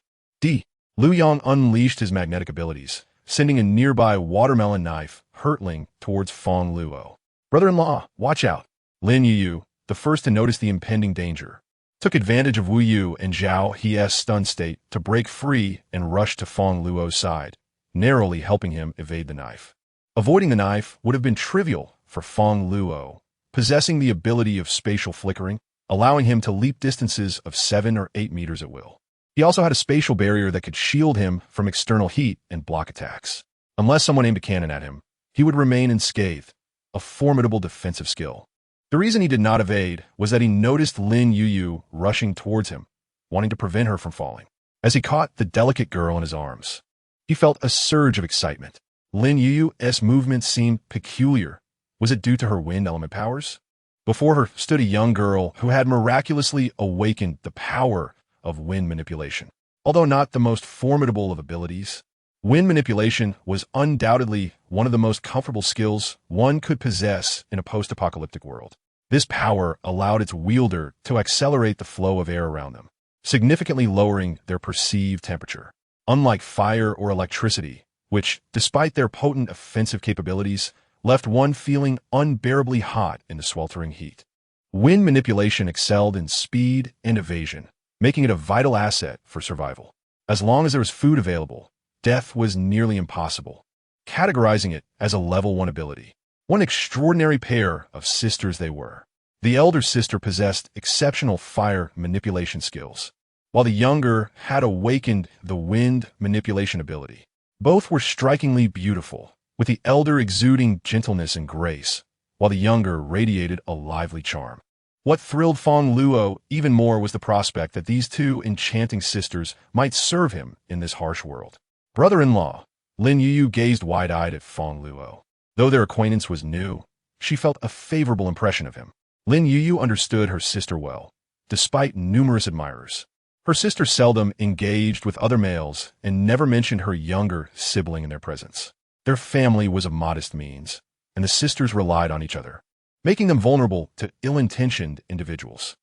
Lu Yong unleashed his magnetic abilities, sending a nearby watermelon knife hurtling towards Fang Luo. Brother-in-law, watch out. Lin Yuyu, the first to notice the impending danger, took advantage of Wu Yu and Zhao He's stunned state to break free and rush to Fang Luo's side, narrowly helping him evade the knife. Avoiding the knife would have been trivial for Fang Luo, possessing the ability of spatial flickering, allowing him to leap distances of 7 or 8 meters at will. He also had a spatial barrier that could shield him from external heat and block attacks. Unless someone aimed a cannon at him, he would remain unscathed, a formidable defensive skill. The reason he did not evade was that he noticed Lin Yuyu rushing towards him, wanting to prevent her from falling. As he caught the delicate girl in his arms, he felt a surge of excitement. Lin Yuyu's movement seemed peculiar. Was it due to her wind element powers? Before her stood a young girl who had miraculously awakened the power of wind manipulation. Although not the most formidable of abilities, wind manipulation was undoubtedly one of the most comfortable skills one could possess in a post-apocalyptic world. This power allowed its wielder to accelerate the flow of air around them, significantly lowering their perceived temperature. Unlike fire or electricity, which, despite their potent offensive capabilities, left one feeling unbearably hot in the sweltering heat. Wind manipulation excelled in speed and evasion, making it a vital asset for survival. As long as there was food available, death was nearly impossible, categorizing it as a level 1 ability. One extraordinary pair of sisters they were. The elder sister possessed exceptional fire manipulation skills, while the younger had awakened the wind manipulation ability. Both were strikingly beautiful, with the elder exuding gentleness and grace, while the younger radiated a lively charm. What thrilled Fang Luo even more was the prospect that these two enchanting sisters might serve him in this harsh world. Brother-in-law, Lin Yuyu gazed wide-eyed at Fang Luo. Though their acquaintance was new, she felt a favorable impression of him. Lin Yuyu understood her sister well, despite numerous admirers. Her sister seldom engaged with other males and never mentioned her younger sibling in their presence. Their family was of modest means, and the sisters relied on each other. making them vulnerable to ill-intentioned individuals.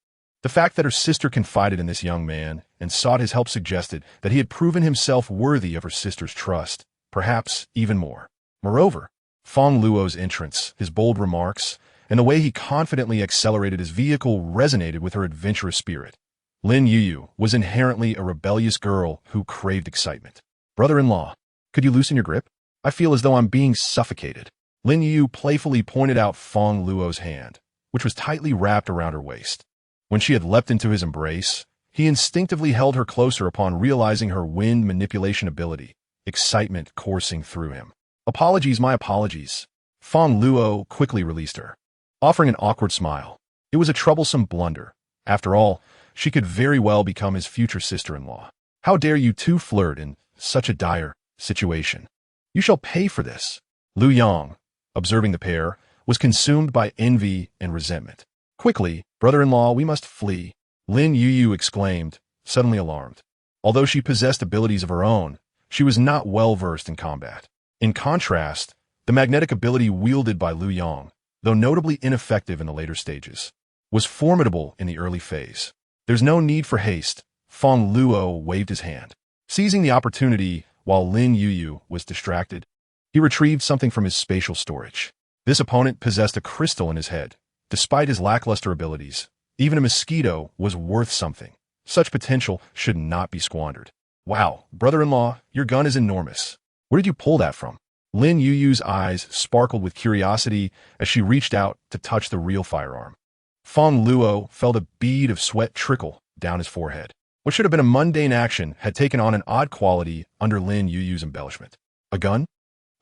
The fact that her sister confided in this young man and sought his help suggested that he had proven himself worthy of her sister's trust, perhaps even more. Moreover, Fang Luo's entrance, his bold remarks, and the way he confidently accelerated his vehicle resonated with her adventurous spirit. Lin Yuyu was inherently a rebellious girl who craved excitement. Brother-in-law, could you loosen your grip? I feel as though I'm being suffocated. Lin Yuyu playfully pointed out Fang Luo's hand, which was tightly wrapped around her waist. When she had leapt into his embrace, he instinctively held her closer upon realizing her wind manipulation ability, excitement coursing through him. Apologies, my apologies. Fang Luo quickly released her, offering an awkward smile. It was a troublesome blunder. After all, she could very well become his future sister-in-law. How dare you two flirt in such a dire situation? You shall pay for this. Lu Yang, observing the pair, was consumed by envy and resentment. Quickly, brother-in-law, we must flee, Lin Yuyu exclaimed, suddenly alarmed. Although she possessed abilities of her own, she was not well versed in combat. In contrast, the magnetic ability wielded by Lu Yang, though notably ineffective in the later stages, was formidable in the early phase. There's no need for haste, Fang Luo waved his hand. Seizing the opportunity while Lin Yuyu was distracted, he retrieved something from his spatial storage. This opponent possessed a crystal in his head. Despite his lackluster abilities, even a mosquito was worth something. Such potential should not be squandered. Wow, brother-in-law, your gun is enormous. Where did you pull that from? Lin Yuyu's eyes sparkled with curiosity as she reached out to touch the real firearm. Fang Luo felt a bead of sweat trickle down his forehead. What should have been a mundane action had taken on an odd quality under Lin Yuyu's embellishment. A gun?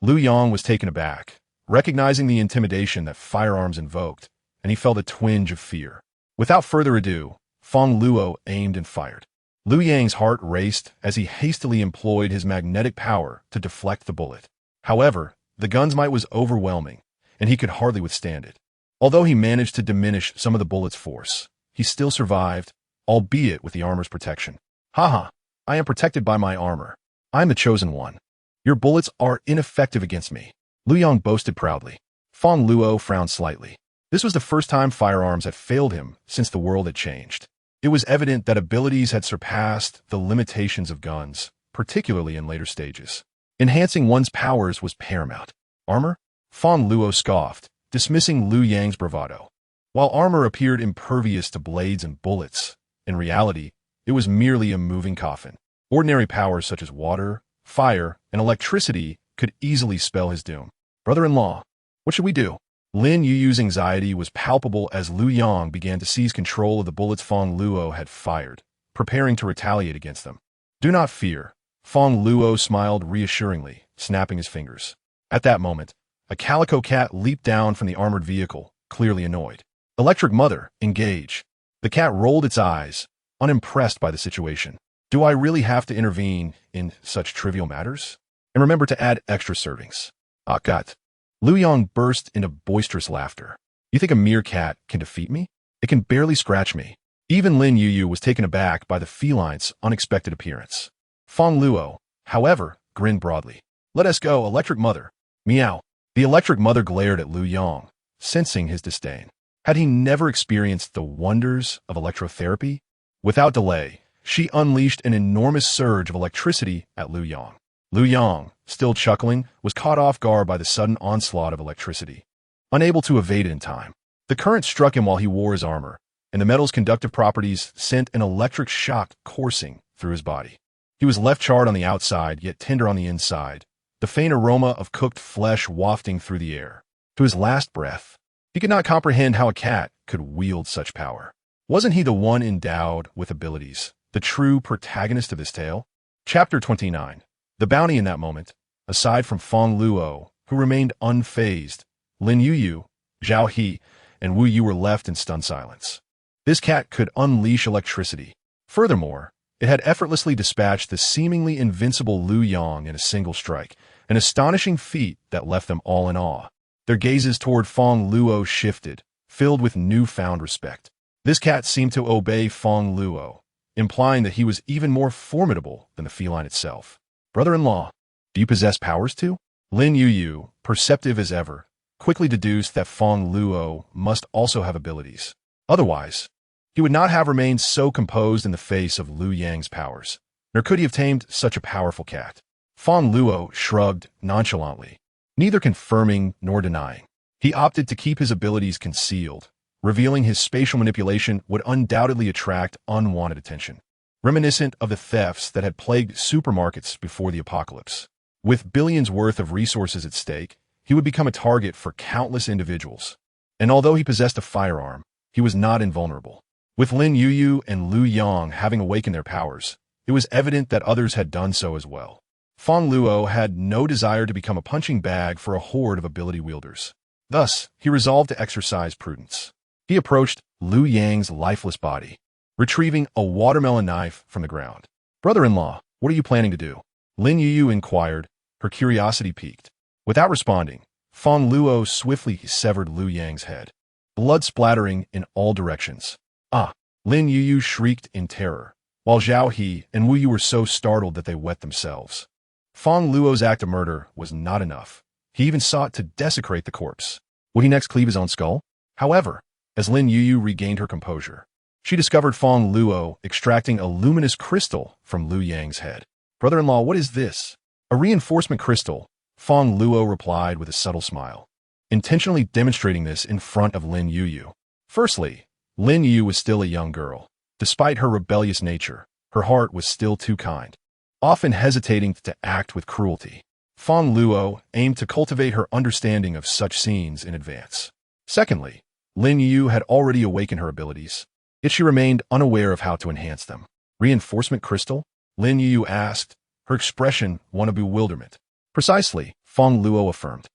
Lu Yang was taken aback, recognizing the intimidation that firearms invoked, and he felt a twinge of fear. Without further ado, Fang Luo aimed and fired. Lu Yang's heart raced as he hastily employed his magnetic power to deflect the bullet. However, the gun's might was overwhelming, and he could hardly withstand it. Although he managed to diminish some of the bullet's force, he still survived, albeit with the armor's protection. Haha, I am protected by my armor. I'm the chosen one. Your bullets are ineffective against me, Lu Yang boasted proudly. Fang Luo frowned slightly. This was the first time firearms had failed him since the world had changed. It was evident that abilities had surpassed the limitations of guns, particularly in later stages. Enhancing one's powers was paramount. Armor? Fang Luo scoffed, dismissing Lu Yang's bravado. While armor appeared impervious to blades and bullets, in reality, it was merely a moving coffin. Ordinary powers such as water, fire, and electricity could easily spell his doom. Brother-in-law, what should we do? Lin Yuyu's anxiety was palpable as Lu Yang began to seize control of the bullets Fang Luo had fired, preparing to retaliate against them. Do not fear, Fang Luo smiled reassuringly, snapping his fingers. At that moment, a calico cat leaped down from the armored vehicle, clearly annoyed. Electric Mother, engage. The cat rolled its eyes, unimpressed by the situation. Do I really have to intervene in such trivial matters? And remember to add extra servings. Ah, God. Lu Yang burst into boisterous laughter. You think a mere cat can defeat me? It can barely scratch me. Even Lin Yuyu was taken aback by the feline's unexpected appearance. Fang Luo, however, grinned broadly. Let us go, Electric Mother. Meow. The Electric Mother glared at Lu Yang, sensing his disdain. Had he never experienced the wonders of electrotherapy? Without delay, she unleashed an enormous surge of electricity at Lu Yang. Lu Yang, still chuckling, was caught off guard by the sudden onslaught of electricity. Unable to evade it in time, the current struck him while he wore his armor, and the metal's conductive properties sent an electric shock coursing through his body. He was left charred on the outside, yet tender on the inside, the faint aroma of cooked flesh wafting through the air. To his last breath, he could not comprehend how a cat could wield such power. Wasn't he the one endowed with abilities, the true protagonist of this tale? Chapter 29. The bounty in that moment, aside from Fang Luo, who remained unfazed, Lin Yuyu, Zhao He, and Wu Yu were left in stunned silence. This cat could unleash electricity. Furthermore, it had effortlessly dispatched the seemingly invincible Lu Yang in a single strike, an astonishing feat that left them all in awe. Their gazes toward Fang Luo shifted, filled with newfound respect. This cat seemed to obey Fang Luo, implying that he was even more formidable than the feline itself. Brother-in-law, do you possess powers too? Lin Yuyu, perceptive as ever, quickly deduced that Fang Luo must also have abilities. Otherwise, he would not have remained so composed in the face of Liu Yang's powers, nor could he have tamed such a powerful cat. Fang Luo shrugged nonchalantly, neither confirming nor denying. He opted to keep his abilities concealed, revealing his spatial manipulation would undoubtedly attract unwanted attention, reminiscent of the thefts that had plagued supermarkets before the apocalypse. With billions worth of resources at stake, he would become a target for countless individuals. And although he possessed a firearm, he was not invulnerable. With Lin Yuyu and Liu Yang having awakened their powers, it was evident that others had done so as well. Fang Luo had no desire to become a punching bag for a horde of ability wielders. Thus, he resolved to exercise prudence. He approached Liu Yang's lifeless body, retrieving a watermelon knife from the ground. "Brother-in-law, what are you planning to do?" Lin Yuyu inquired, her curiosity piqued. Without responding, Fang Luo swiftly severed Liu Yang's head, blood splattering in all directions. "Ah!" Lin Yuyu shrieked in terror, while Zhao He and Wu Yu were so startled that they wet themselves. Fang Luo's act of murder was not enough. He even sought to desecrate the corpse. Would he next cleave his own skull? However, as Lin Yuyu regained her composure, she discovered Fang Luo extracting a luminous crystal from Liu Yang's head. "Brother-in-law, what is this?" "A reinforcement crystal," Fang Luo replied with a subtle smile, intentionally demonstrating this in front of Lin Yuyu. Firstly, Lin Yuyu was still a young girl. Despite her rebellious nature, her heart was still too kind, often hesitating to act with cruelty. Fang Luo aimed to cultivate her understanding of such scenes in advance. Secondly, Lin Yuyu had already awakened her abilities, yet she remained unaware of how to enhance them. "Reinforcement crystal?" Lin Yuyu asked, her expression one of bewilderment. "Precisely," Fang Luo affirmed.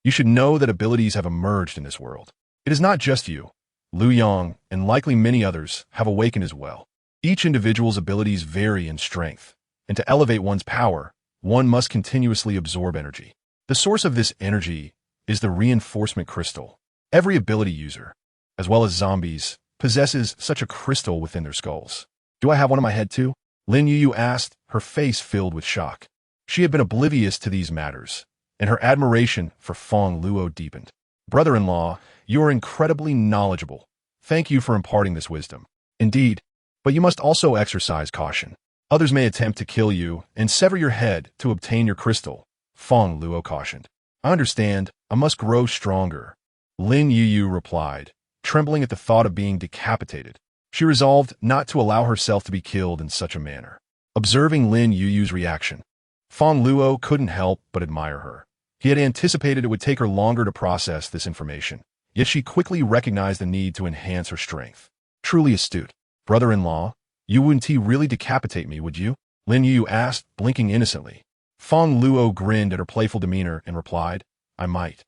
"You should know that abilities have emerged in this world. It is not just you. Liu Yang, and likely many others, have awakened as well. Each individual's abilities vary in strength, and to elevate one's power, one must continuously absorb energy. The source of this energy is the reinforcement crystal. Every ability user, as well as zombies, possesses such a crystal within their skulls." "Do I have one in my head too?" Lin Yuyu asked, her face filled with shock. She had been oblivious to these matters, and her admiration for Fang Luo deepened. "Brother-in-law, you are incredibly knowledgeable. Thank you for imparting this wisdom." "Indeed, but you must also exercise caution. Others may attempt to kill you and sever your head to obtain your crystal," Fang Luo cautioned. "I understand. I must grow stronger," Lin Yuyu replied, trembling at the thought of being decapitated. She resolved not to allow herself to be killed in such a manner. Observing Lin Yuyu's reaction, Fang Luo couldn't help but admire her. He had anticipated it would take her longer to process this information, yet she quickly recognized the need to enhance her strength. "Truly astute. Brother-in-law, you wouldn't really decapitate me, would you?" Lin Yuyu asked, blinking innocently. Fang Luo grinned at her playful demeanor and replied, "I might.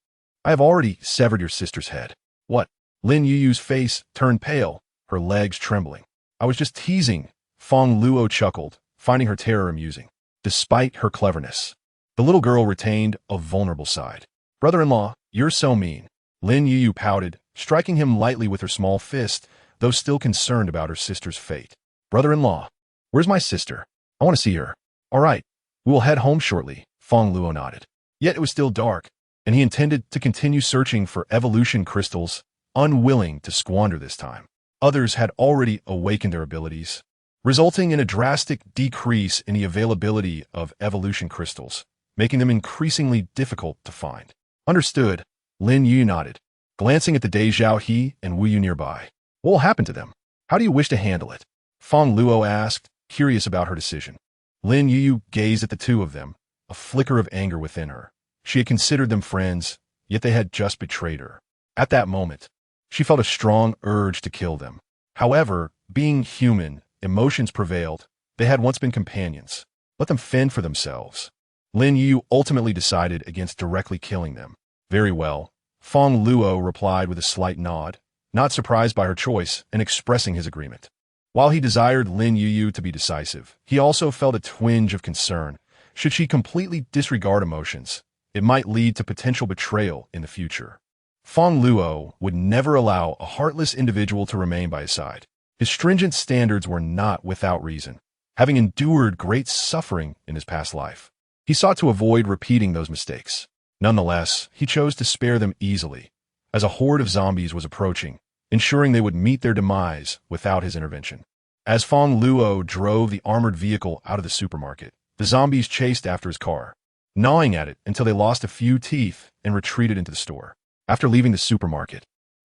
I have already severed your sister's head." "What?" Lin Yuyu's face turned pale, her legs trembling. "I was just teasing," Fang Luo chuckled, finding her terror amusing. Despite her cleverness, the little girl retained a vulnerable side. "Brother-in-law, you're so mean." Lin Yuyu pouted, striking him lightly with her small fist, though still concerned about her sister's fate. "Brother-in-law, where's my sister? I want to see her." "All right, we will head home shortly," Fang Luo nodded. Yet it was still dark, and he intended to continue searching for evolution crystals, unwilling to squander this time. Others had already awakened their abilities, resulting in a drastic decrease in the availability of evolution crystals, making them increasingly difficult to find. "Understood," Lin Yu nodded, glancing at the Zhao He and Wu Yu nearby. "What will happen to them? How do you wish to handle it?" Fang Luo asked, curious about her decision. Lin Yu gazed at the two of them, a flicker of anger within her. She had considered them friends, yet they had just betrayed her. At that moment, she felt a strong urge to kill them. However, being human, emotions prevailed. They had once been companions. Let them fend for themselves. Lin Yu ultimately decided against directly killing them. "Very well," Fang Luo replied with a slight nod, not surprised by her choice and expressing his agreement. While he desired Lin Yuyu to be decisive, he also felt a twinge of concern. Should she completely disregard emotions, it might lead to potential betrayal in the future. Fang Luo would never allow a heartless individual to remain by his side. His stringent standards were not without reason. Having endured great suffering in his past life, he sought to avoid repeating those mistakes. Nonetheless, he chose to spare them easily, as a horde of zombies was approaching, ensuring they would meet their demise without his intervention. As Fang Luo drove the armored vehicle out of the supermarket, the zombies chased after his car, gnawing at it until they lost a few teeth and retreated into the store. After leaving the supermarket,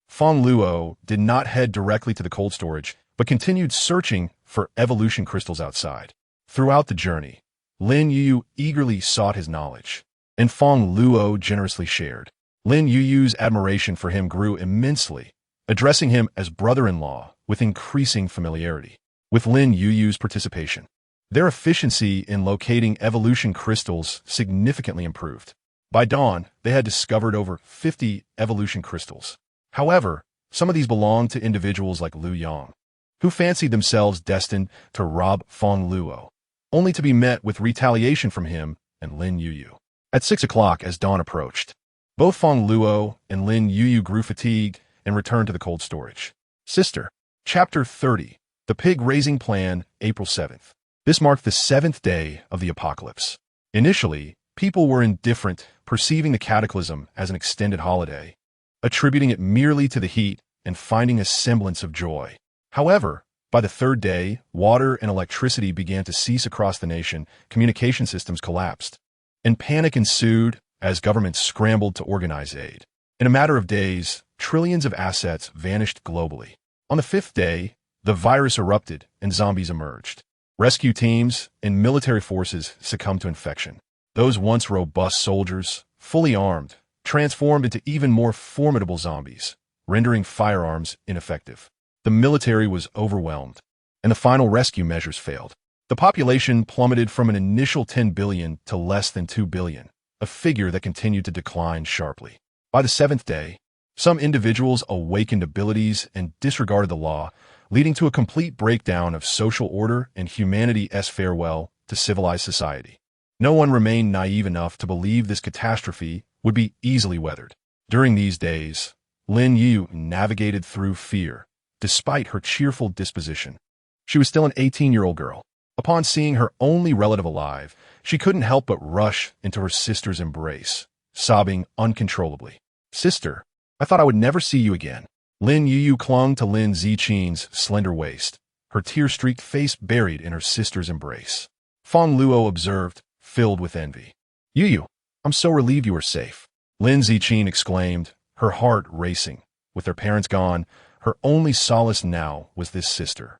Fang Luo did not head directly to the cold storage, but continued searching for evolution crystals outside. Throughout the journey, Lin Yuyu eagerly sought his knowledge, and Fang Luo generously shared. Lin Yuyu's admiration for him grew immensely, addressing him as brother-in-law with increasing familiarity. With Lin Yuyu's participation, their efficiency in locating evolution crystals significantly improved. By dawn, they had discovered over 50 evolution crystals. However, some of these belonged to individuals like Liu Yang, who fancied themselves destined to rob Fang Luo, only to be met with retaliation from him and Lin Yuyu. At 6 o'clock, as dawn approached, both Fang Luo and Lin Yuyu grew fatigued and returned to the cold storage. Sister. Chapter 30. The Pig-Raising Plan, April 7th. This marked the 7th day of the apocalypse. Initially, people were indifferent, perceiving the cataclysm as an extended holiday, attributing it merely to the heat and finding a semblance of joy. However, by the 3rd day, water and electricity began to cease across the nation, communication systems collapsed, and panic ensued as governments scrambled to organize aid. In a matter of days, trillions of assets vanished globally. On the 5th day, the virus erupted and zombies emerged. Rescue teams and military forces succumbed to infection. Those once robust soldiers, fully armed, transformed into even more formidable zombies, rendering firearms ineffective. The military was overwhelmed, and the final rescue measures failed. The population plummeted from an initial 10 billion to less than 2 billion, a figure that continued to decline sharply. By the 7th day, some individuals awakened abilities and disregarded the law, leading to a complete breakdown of social order and humanity's farewell to civilized society. No one remained naive enough to believe this catastrophe would be easily weathered. During these days, Lin Yu navigated through fear, despite her cheerful disposition. She was still an 18-year-old girl. Upon seeing her only relative alive, she couldn't help but rush into her sister's embrace, sobbing uncontrollably. Sister, I thought I would never see you again. Lin Yuyu clung to Lin Zichin's slender waist, her tear-streaked face buried in her sister's embrace. Fang Luo observed, filled with envy. Yuyu, I'm so relieved you are safe. Lin Zichin exclaimed, her heart racing. With their parents gone, her only solace now was this sister.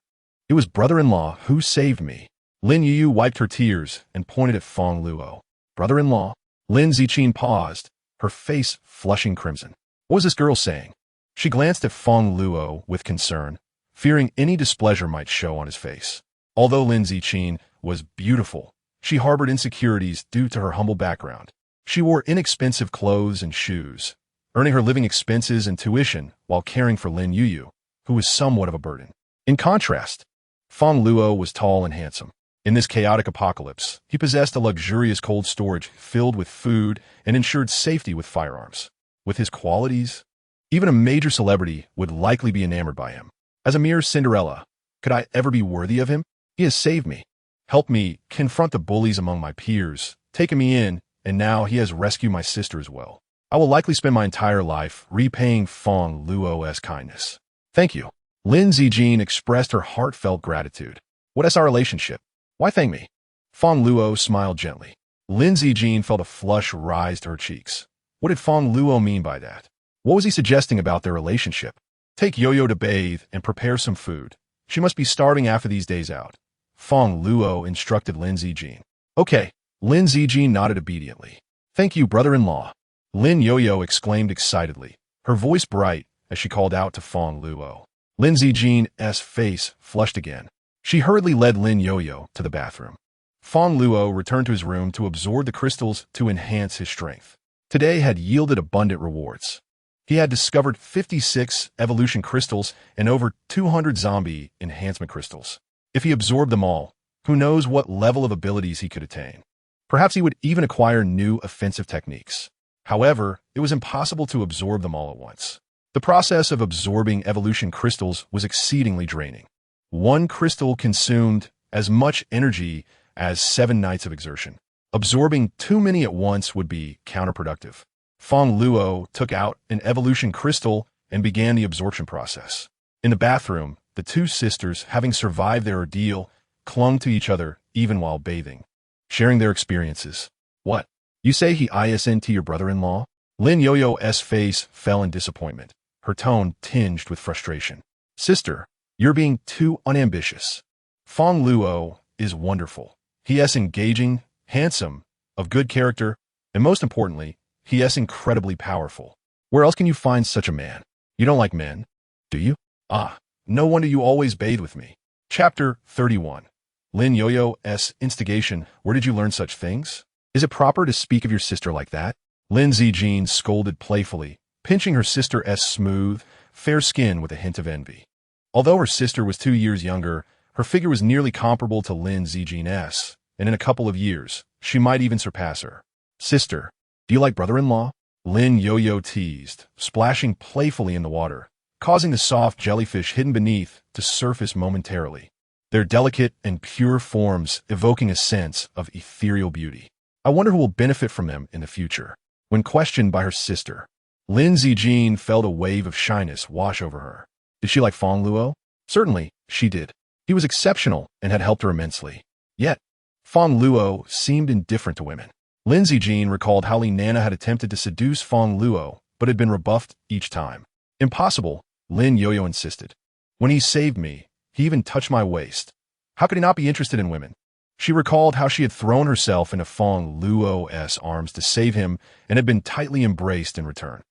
It was brother-in-law who saved me. Lin Yuyu wiped her tears and pointed at Fang Luo. Brother-in-law? Lin Zichin paused, her face flushing crimson. What was this girl saying? She glanced at Fang Luo with concern, fearing any displeasure might show on his face. Although Lin Zichin was beautiful, she harbored insecurities due to her humble background. She wore inexpensive clothes and shoes, earning her living expenses and tuition while caring for Lin Yuyu, who was somewhat of a burden. In contrast, Fang Luo was tall and handsome. In this chaotic apocalypse, he possessed a luxurious cold storage filled with food and ensured safety with firearms. With his qualities, even a major celebrity would likely be enamored by him. As a mere Cinderella, could I ever be worthy of him? He has saved me, helped me confront the bullies among my peers, taken me in, and now he has rescued my sister as well. I will likely spend my entire life repaying Fang Luo's kindness. Thank you. Lin Zijin expressed her heartfelt gratitude. What is our relationship? Why thank me? Fang Luo smiled gently. Lin Zijin felt a flush rise to her cheeks. What did Fang Luo mean by that? What was he suggesting about their relationship? Take Yo-Yo to bathe and prepare some food. She must be starving after these days out. Fang Luo instructed Lin Zijin. Okay. Lin Zijin nodded obediently. Thank you, brother-in-law. Lin Yo-Yo exclaimed excitedly, her voice bright as she called out to Fang Luo. Lin Zijin's face flushed again. She hurriedly led Lin Yo-Yo to the bathroom. Fang Luo returned to his room to absorb the crystals to enhance his strength. Today had yielded abundant rewards. He had discovered 56 evolution crystals and over 200 zombie enhancement crystals. If he absorbed them all, who knows what level of abilities he could attain. Perhaps he would even acquire new offensive techniques. However, it was impossible to absorb them all at once. The process of absorbing evolution crystals was exceedingly draining. One crystal consumed as much energy as 7 nights of exertion. Absorbing too many at once would be counterproductive. Fang Luo took out an evolution crystal and began the absorption process. In the bathroom, the two sisters, having survived their ordeal, clung to each other even while bathing, sharing their experiences. What? You say he isn't your brother-in-law? Lin Yoyo's face fell in disappointment, her tone tinged with frustration. Sister, you're being too unambitious. Fang Luo is wonderful. He is engaging, handsome, of good character, and most importantly, he is incredibly powerful. Where else can you find such a man? You don't like men, do you? Ah, no wonder you always bathe with me. Chapter 31. Lin Yoyo's instigation. Where did you learn such things? Is it proper to speak of your sister like that? Lin Zijin scolded playfully, pinching her sister's smooth, fair skin with a hint of envy. Although her sister was 2 years younger, her figure was nearly comparable to Lin Zijin's, and in a couple of years, she might even surpass her. Sister, do you like brother-in-law? Lin Yoyo teased, splashing playfully in the water, causing the soft jellyfish hidden beneath to surface momentarily, their delicate and pure forms evoking a sense of ethereal beauty. I wonder who will benefit from them in the future. When questioned by her sister, Lin Zijin felt a wave of shyness wash over her. Did she like Fang Luo? Certainly, she did. He was exceptional and had helped her immensely. Yet, Fang Luo seemed indifferent to women. Lin Zijin recalled how Li Nana had attempted to seduce Fang Luo, but had been rebuffed each time. Impossible, Lin Yoyo insisted. When he saved me, he even touched my waist. How could he not be interested in women? She recalled how she had thrown herself into Fang Luo's arms to save him and had been tightly embraced in return.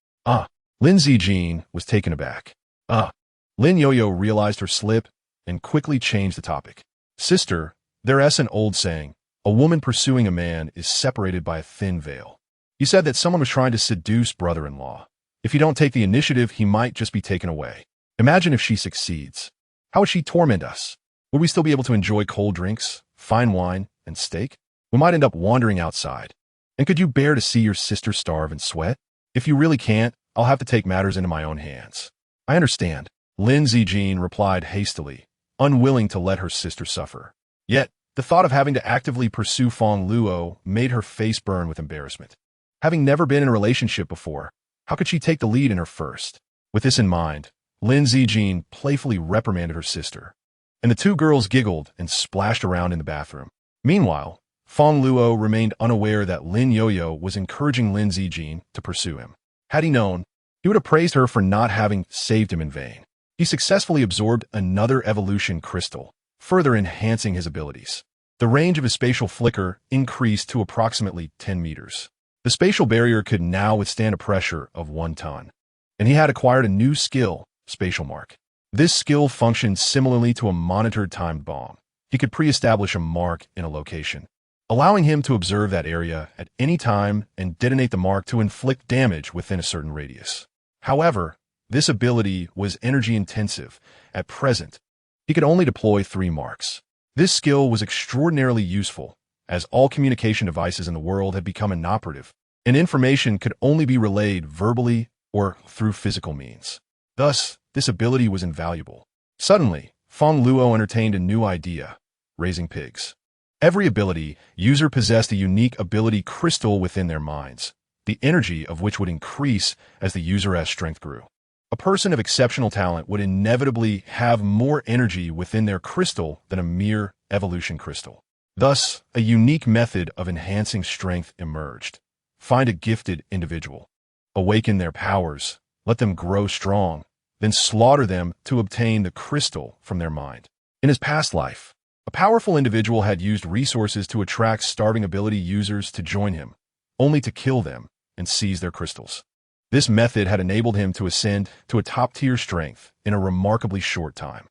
Lin Zijin was taken aback. Lin Yoyo realized her slip and quickly changed the topic. Sister, there is an old saying, a woman pursuing a man is separated by a thin veil. You said that someone was trying to seduce brother-in-law. If you don't take the initiative, he might just be taken away. Imagine if she succeeds. How would she torment us? Would we still be able to enjoy cold drinks, fine wine, and steak? We might end up wandering outside. And could you bear to see your sister starve and sweat? If you really can't, I'll have to take matters into my own hands. I understand, Lin Zijin replied hastily, unwilling to let her sister suffer. Yet, the thought of having to actively pursue Fang Luo made her face burn with embarrassment. Having never been in a relationship before, how could she take the lead in her first? With this in mind, Lin Zijin playfully reprimanded her sister, and the two girls giggled and splashed around in the bathroom. Meanwhile, Fang Luo remained unaware that Lin Yoyo was encouraging Lin Zijin to pursue him. Had he known, he would have praised her for not having saved him in vain. He successfully absorbed another evolution crystal, further enhancing his abilities. The range of his spatial flicker increased to approximately 10 meters. The spatial barrier could now withstand a pressure of 1 ton. And he had acquired a new skill, Spatial Mark. This skill functioned similarly to a monitored timed bomb. He could pre-establish a mark in a location, allowing him to observe that area at any time and detonate the mark to inflict damage within a certain radius. However, this ability was energy-intensive. At present, he could only deploy 3 marks. This skill was extraordinarily useful, as all communication devices in the world had become inoperative, and information could only be relayed verbally or through physical means. Thus, this ability was invaluable. Suddenly, Fang Luo entertained a new idea, raising pigs. Every ability user possessed a unique ability crystal within their minds, the energy of which would increase as the user's strength grew. A person of exceptional talent would inevitably have more energy within their crystal than a mere evolution crystal. Thus, a unique method of enhancing strength emerged. Find a gifted individual, awaken their powers, let them grow strong, then slaughter them to obtain the crystal from their mind. In his past life, a powerful individual had used resources to attract starving ability users to join him, only to kill them and seize their crystals. This method had enabled him to ascend to a top-tier strength in a remarkably short time.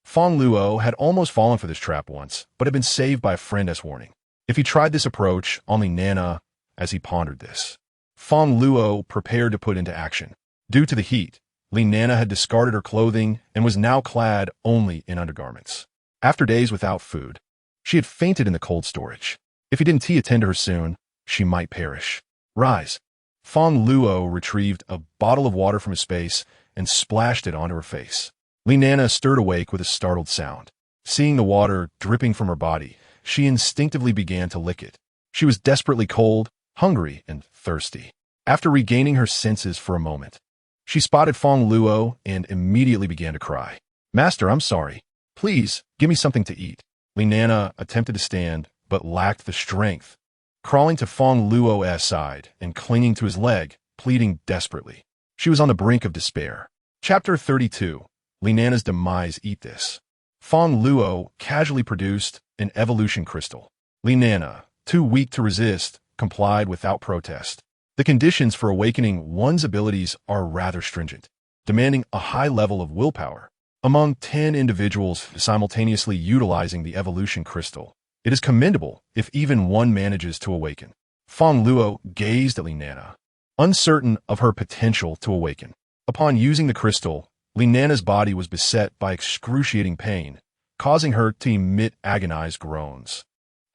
Fang Luo had almost fallen for this trap once, but had been saved by a friend as warning. If he tried this approach on Li Nana, as he pondered this, Fang Luo prepared to put into action. Due to the heat, Li Nana had discarded her clothing and was now clad only in undergarments. After days without food, she had fainted in the cold storage. If he didn't attend to her soon, she might perish. Rise. Fang Luo retrieved a bottle of water from his space and splashed it onto her face. Li Nana stirred awake with a startled sound. Seeing the water dripping from her body, she instinctively began to lick it. She was desperately cold, hungry, and thirsty. After regaining her senses for a moment, she spotted Fang Luo and immediately began to cry. "Master, I'm sorry. Please, give me something to eat." Li Nana attempted to stand, but lacked the strength. Crawling to Fang Luo's side and clinging to his leg, pleading desperately. She was on the brink of despair. Chapter 32. Li Nana's demise. Eat this. Fang Luo casually produced an evolution crystal. Li Nana, too weak to resist, complied without protest. The conditions for awakening one's abilities are rather stringent, demanding a high level of willpower. Among 10 individuals simultaneously utilizing the evolution crystal, it is commendable if even one manages to awaken. Fang Luo gazed at Li Nana, uncertain of her potential to awaken. Upon using the crystal, Li Nana's body was beset by excruciating pain, causing her to emit agonized groans.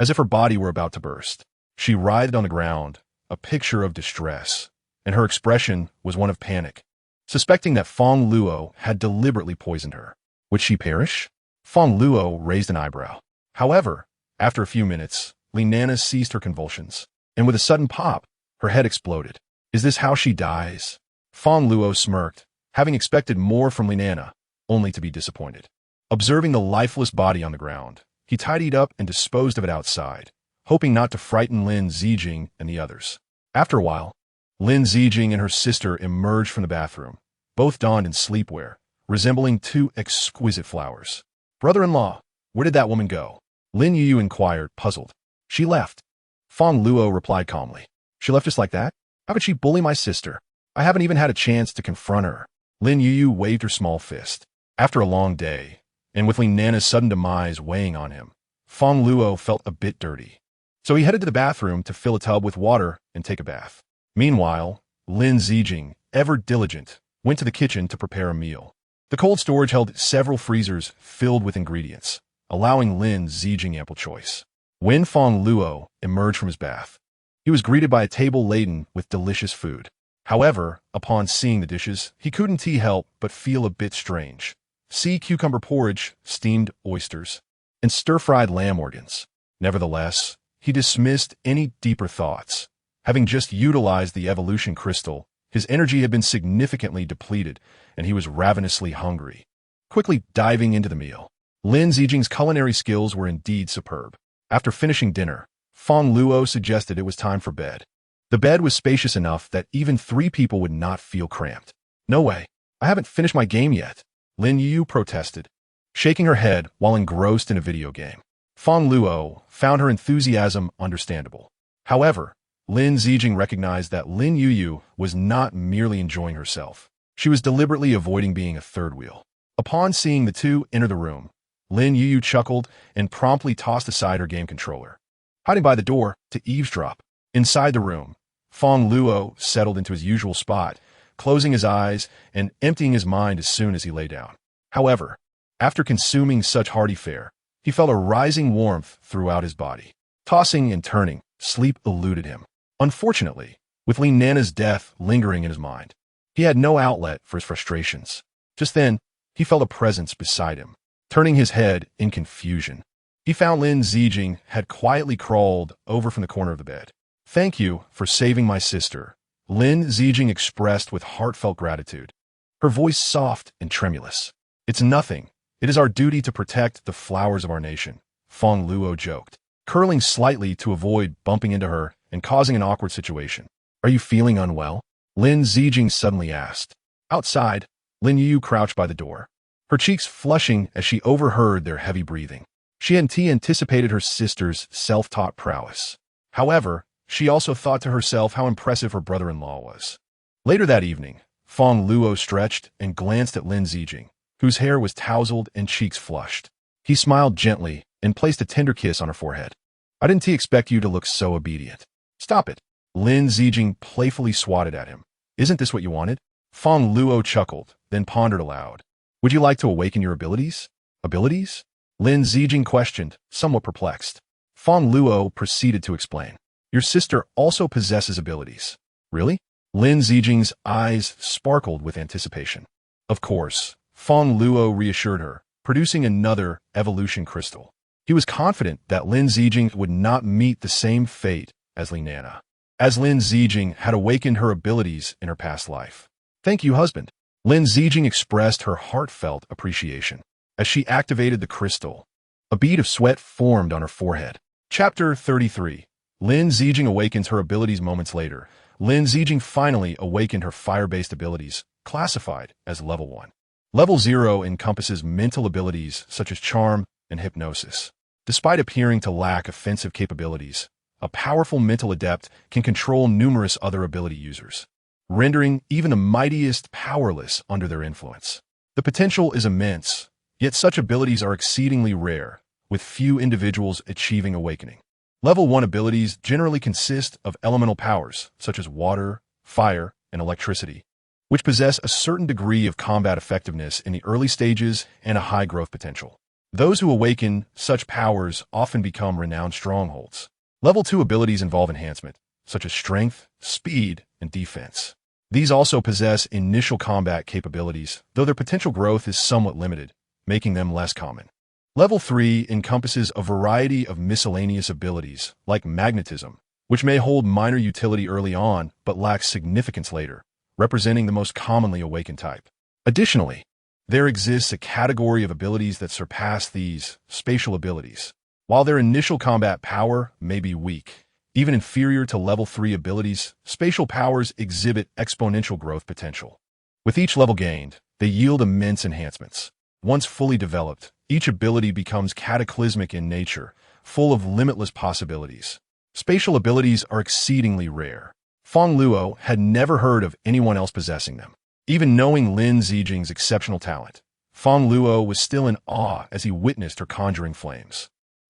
As if her body were about to burst, she writhed on the ground, a picture of distress, and her expression was one of panic. Suspecting that Fang Luo had deliberately poisoned her, would she perish? Fang Luo raised an eyebrow. However, after a few minutes, Li Nana ceased her convulsions, and with a sudden pop, her head exploded. Is this how she dies? Fang Luo smirked, having expected more from Li Nana, only to be disappointed. Observing the lifeless body on the ground, he tidied up and disposed of it outside, hoping not to frighten Lin Zijing and the others. After a while, Lin Zijing and her sister emerged from the bathroom, both donned in sleepwear, resembling two exquisite flowers. "Brother-in-law, where did that woman go?" Lin Yu inquired, puzzled. "She left." Fang Luo replied calmly. "She left just like that? How could she bully my sister? I haven't even had a chance to confront her." Lin Yu waved her small fist. After a long day, and with Li Nana's sudden demise weighing on him, Fang Luo felt a bit dirty. So he headed to the bathroom to fill a tub with water and take a bath. Meanwhile, Lin Zijing, ever diligent, went to the kitchen to prepare a meal. The cold storage held several freezers filled with ingredients, allowing Lin Zijing ample choice. When Fang Luo emerged from his bath, he was greeted by a table laden with delicious food. However, upon seeing the dishes, he couldn't help but feel a bit strange. Sea cucumber porridge, steamed oysters, and stir-fried lamb organs. Nevertheless, he dismissed any deeper thoughts. Having just utilized the evolution crystal, his energy had been significantly depleted, and he was ravenously hungry. Quickly diving into the meal, Lin Zijing's culinary skills were indeed superb. After finishing dinner, Fang Luo suggested it was time for bed. The bed was spacious enough that even 3 people would not feel cramped. "No way, I haven't finished my game yet," Lin Yu protested, shaking her head while engrossed in a video game. Fang Luo found her enthusiasm understandable. However, Lin Zijing recognized that Lin Yu was not merely enjoying herself. She was deliberately avoiding being a third wheel. Upon seeing the two enter the room, Lin Yu chuckled and promptly tossed aside her game controller, hiding by the door to eavesdrop. Inside the room, Fang Luo settled into his usual spot, closing his eyes and emptying his mind as soon as he lay down. However, after consuming such hearty fare, he felt a rising warmth throughout his body. Tossing and turning, sleep eluded him. Unfortunately, with Li Nana's death lingering in his mind, he had no outlet for his frustrations. Just then, he felt a presence beside him. Turning his head in confusion, he found Lin Zijing had quietly crawled over from the corner of the bed. "Thank you for saving my sister," Lin Zijing expressed with heartfelt gratitude, her voice soft and tremulous. "It's nothing. It is our duty to protect the flowers of our nation," Fang Luo joked, curling slightly to avoid bumping into her and causing an awkward situation. "Are you feeling unwell?" Lin Zijing suddenly asked. Outside, Lin Yu crouched by the door, her cheeks flushing as she overheard their heavy breathing. She hadn't anticipated her sister's self-taught prowess. However, she also thought to herself how impressive her brother-in-law was. Later that evening, Fang Luo stretched and glanced at Lin Zijing, whose hair was tousled and cheeks flushed. He smiled gently and placed a tender kiss on her forehead. "I didn't expect you to look so obedient." "Stop it." Lin Zijing playfully swatted at him. "Isn't this what you wanted?" Fang Luo chuckled, then pondered aloud. "Would you like to awaken your abilities?" "Abilities?" Lin Zijing questioned, somewhat perplexed. Fang Luo proceeded to explain. "Your sister also possesses abilities." "Really?" Lin Zijing's eyes sparkled with anticipation. "Of course," Fang Luo reassured her, producing another evolution crystal. He was confident that Lin Zijing would not meet the same fate as Li Nana, as Lin Zijing had awakened her abilities in her past life. "Thank you, husband." Lin Zijing expressed her heartfelt appreciation. As she activated the crystal, a bead of sweat formed on her forehead. Chapter 33. Lin Zijing awakens her abilities moments later. Lin Zijing finally awakened her fire-based abilities, classified as Level 1. Level 0 encompasses mental abilities such as charm and hypnosis. Despite appearing to lack offensive capabilities, a powerful mental adept can control numerous other ability users, rendering even the mightiest powerless under their influence. The potential is immense, yet such abilities are exceedingly rare, with few individuals achieving awakening. Level 1 abilities generally consist of elemental powers, such as water, fire, and electricity, which possess a certain degree of combat effectiveness in the early stages and a high growth potential. Those who awaken such powers often become renowned strongholds. Level 2 abilities involve enhancement, such as strength, speed, and defense. These also possess initial combat capabilities, though their potential growth is somewhat limited, making them less common. Level 3 encompasses a variety of miscellaneous abilities, like magnetism, which may hold minor utility early on but lacks significance later, representing the most commonly awakened type. Additionally, there exists a category of abilities that surpass these, spatial abilities. While their initial combat power may be weak, even inferior to Level 3 abilities, spatial powers exhibit exponential growth potential. With each level gained, they yield immense enhancements. Once fully developed, each ability becomes cataclysmic in nature, full of limitless possibilities. Spatial abilities are exceedingly rare. Fang Luo had never heard of anyone else possessing them. Even knowing Lin Zijing's exceptional talent, Fang Luo was still in awe as he witnessed her conjuring flames.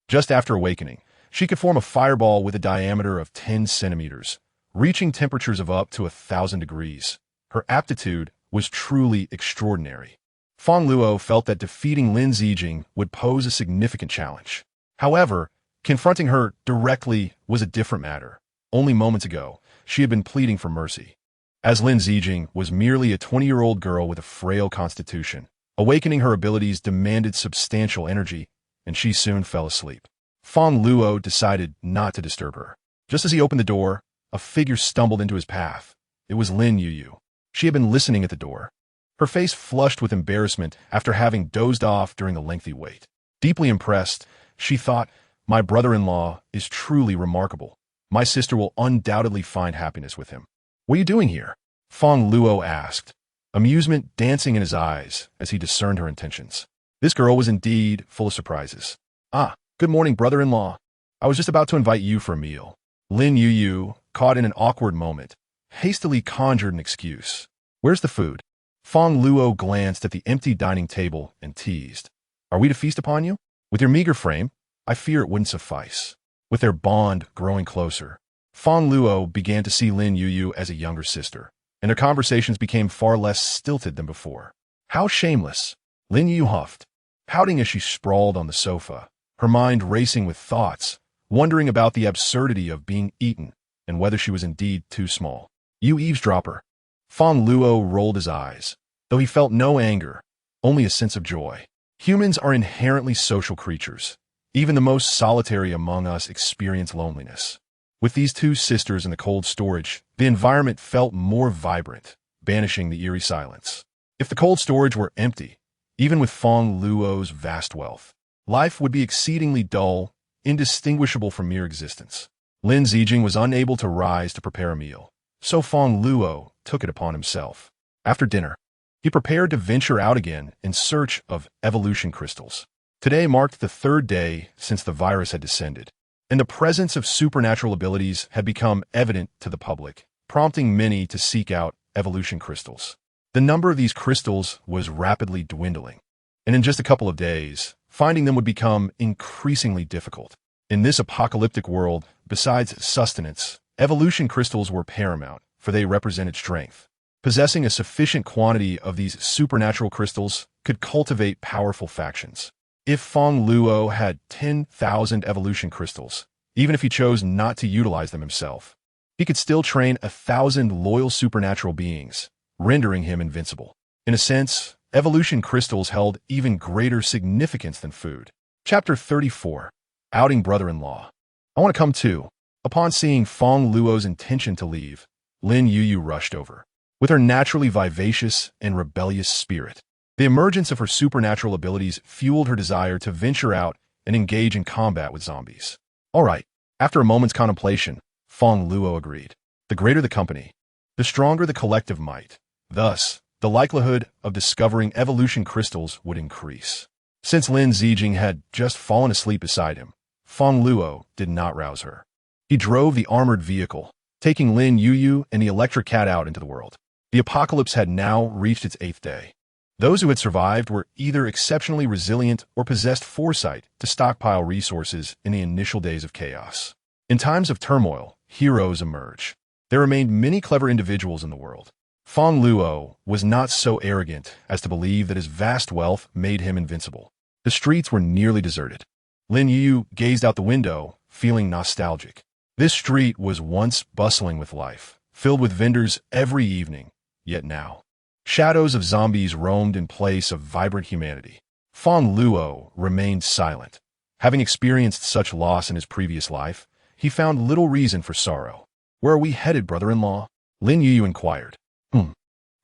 Just after awakening, she could form a fireball with a diameter of 10 centimeters, reaching temperatures of up to 1,000 degrees. Her aptitude was truly extraordinary. Fang Luo felt that defeating Lin Zijing would pose a significant challenge. However, confronting her directly was a different matter. Only moments ago, she had been pleading for mercy. As Lin Zijing was merely a 20-year-old girl with a frail constitution, awakening her abilities demanded substantial energy, and she soon fell asleep. Fang Luo decided not to disturb her. Just as he opened the door, a figure stumbled into his path. It was Lin Yuyu. She had been listening at the door, her face flushed with embarrassment after having dozed off during a lengthy wait. Deeply impressed, she thought, "My brother-in-law is truly remarkable. My sister will undoubtedly find happiness with him." "What are you doing here?" Fang Luo asked, amusement dancing in his eyes as he discerned her intentions. This girl was indeed full of surprises. "Ah, good morning, brother-in-law. I was just about to invite you for a meal." Lin Yuyu, caught in an awkward moment, hastily conjured an excuse. "Where's the food?" Fang Luo glanced at the empty dining table and teased. "Are we to feast upon you? With your meager frame, I fear it wouldn't suffice." With their bond growing closer, Fang Luo began to see Lin Yuyu as a younger sister, and their conversations became far less stilted than before. "How shameless!" Lin Yuyu huffed, pouting as she sprawled on the sofa, her mind racing with thoughts, wondering about the absurdity of being eaten and whether she was indeed too small. "You eavesdropper!" Fang Luo rolled his eyes, though he felt no anger, only a sense of joy. Humans are inherently social creatures. Even the most solitary among us experience loneliness. With these two sisters in the cold storage, the environment felt more vibrant, banishing the eerie silence. If the cold storage were empty, even with Fang Luo's vast wealth, life would be exceedingly dull, indistinguishable from mere existence. Lin Zijing was unable to rise to prepare a meal, so Fang Luo took it upon himself. After dinner, he prepared to venture out again in search of evolution crystals. Today marked the third day since the virus had descended, and the presence of supernatural abilities had become evident to the public, prompting many to seek out evolution crystals. The number of these crystals was rapidly dwindling, and in just a couple of days, finding them would become increasingly difficult. In this apocalyptic world, besides sustenance, evolution crystals were paramount, for they represented strength. Possessing a sufficient quantity of these supernatural crystals could cultivate powerful factions. If Fang Luo had 10,000 evolution crystals, even if he chose not to utilize them himself, he could still train 1,000 loyal supernatural beings, rendering him invincible. In a sense, evolution crystals held even greater significance than food. Chapter 34. Outing Brother-in-Law. I want to come too. Upon seeing Fang Luo's intention to leave, Lin Yuyu rushed over. With her naturally vivacious and rebellious spirit, the emergence of her supernatural abilities fueled her desire to venture out and engage in combat with zombies. All right. After a moment's contemplation, Fang Luo agreed. The greater the company, the stronger the collective might. Thus, the likelihood of discovering evolution crystals would increase. Since Lin Zijing had just fallen asleep beside him, Fang Luo did not rouse her. He drove the armored vehicle, taking Lin Yuyu and the electric cat out into the world. The apocalypse had now reached its 8th day. Those who had survived were either exceptionally resilient or possessed foresight to stockpile resources in the initial days of chaos. In times of turmoil, heroes emerge. There remained many clever individuals in the world. Fang Luo was not so arrogant as to believe that his vast wealth made him invincible. The streets were nearly deserted. Lin Yuyu gazed out the window, feeling nostalgic. This street was once bustling with life, filled with vendors every evening, yet now shadows of zombies roamed in place of vibrant humanity. Fang Luo remained silent. Having experienced such loss in his previous life, he found little reason for sorrow. Where are we headed, brother-in-law? Lin Yuyu inquired.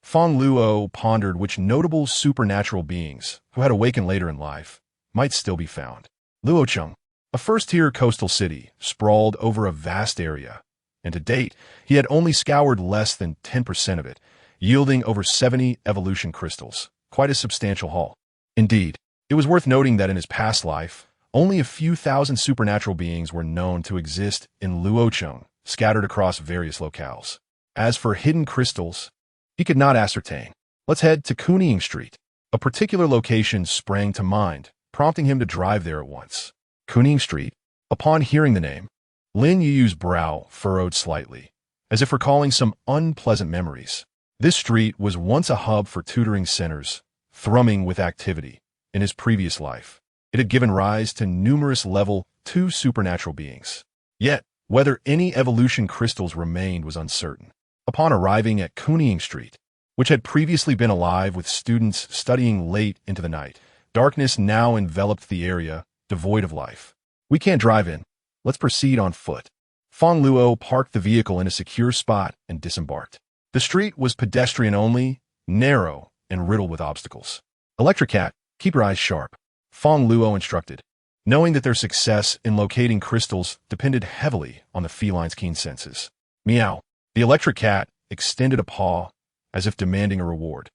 Fang Luo pondered which notable supernatural beings, who had awakened later in life, might still be found. Luocheng, a first-tier coastal city, sprawled over a vast area, and to date, he had only scoured less than 10% of it, yielding over 70 evolution crystals, quite a substantial haul. Indeed, it was worth noting that in his past life, only a few thousand supernatural beings were known to exist in Luocheng, scattered across various locales. As for hidden crystals, he could not ascertain. Let's head to Kuning Street. A particular location sprang to mind, prompting him to drive there at once. Kuning Street. Upon hearing the name, Lin Yuyu's brow furrowed slightly, as if recalling some unpleasant memories. This street was once a hub for tutoring centers, thrumming with activity. In his previous life, it had given rise to numerous level 2 supernatural beings. Yet, whether any evolution crystals remained was uncertain. Upon arriving at Kuning Street, which had previously been alive with students studying late into the night, darkness now enveloped the area, devoid of life. We can't drive in. Let's proceed on foot. Fang Luo parked the vehicle in a secure spot and disembarked. The street was pedestrian-only, narrow, and riddled with obstacles. Electric Cat, keep your eyes sharp, Fang Luo instructed, knowing that their success in locating crystals depended heavily on the feline's keen senses. Meow. The electric cat extended a paw, as if demanding a reward.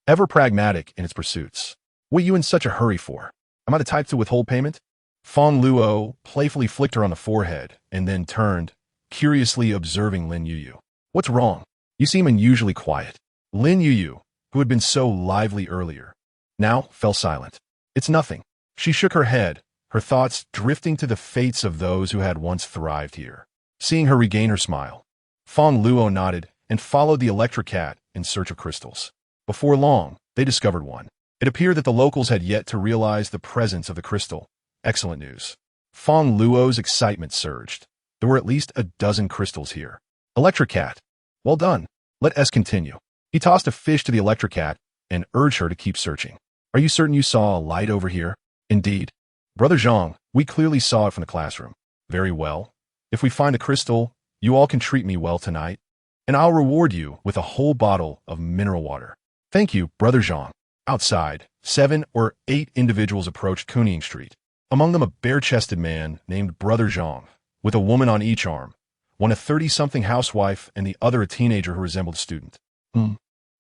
Ever pragmatic in its pursuits. What are you in such a hurry for? Am I the type to withhold payment? Fang Luo playfully flicked her on the forehead and then turned, curiously observing Lin Yuyu. What's wrong? You seem unusually quiet. Lin Yuyu, who had been so lively earlier, now fell silent. It's nothing. She shook her head, her thoughts drifting to the fates of those who had once thrived here. Seeing her regain her smile, Fang Luo nodded and followed the electric cat in search of crystals. Before long, they discovered one. It appeared that the locals had yet to realize the presence of the crystal. Excellent news. Fang Luo's excitement surged. There were at least a dozen crystals here. Electric cat. Well done. Let us continue. He tossed a fish to the electric cat and urged her to keep searching. Are you certain you saw a light over here? Indeed. Brother Zhang, we clearly saw it from the classroom. Very well. If we find a crystal, you all can treat me well tonight, and I'll reward you with a whole bottle of mineral water. Thank you, Brother Zhang. Outside, 7 or 8 individuals approached Kuning Street. Among them a bare-chested man named Brother Zhang, with a woman on each arm, one a 30-something housewife and the other a teenager who resembled a student.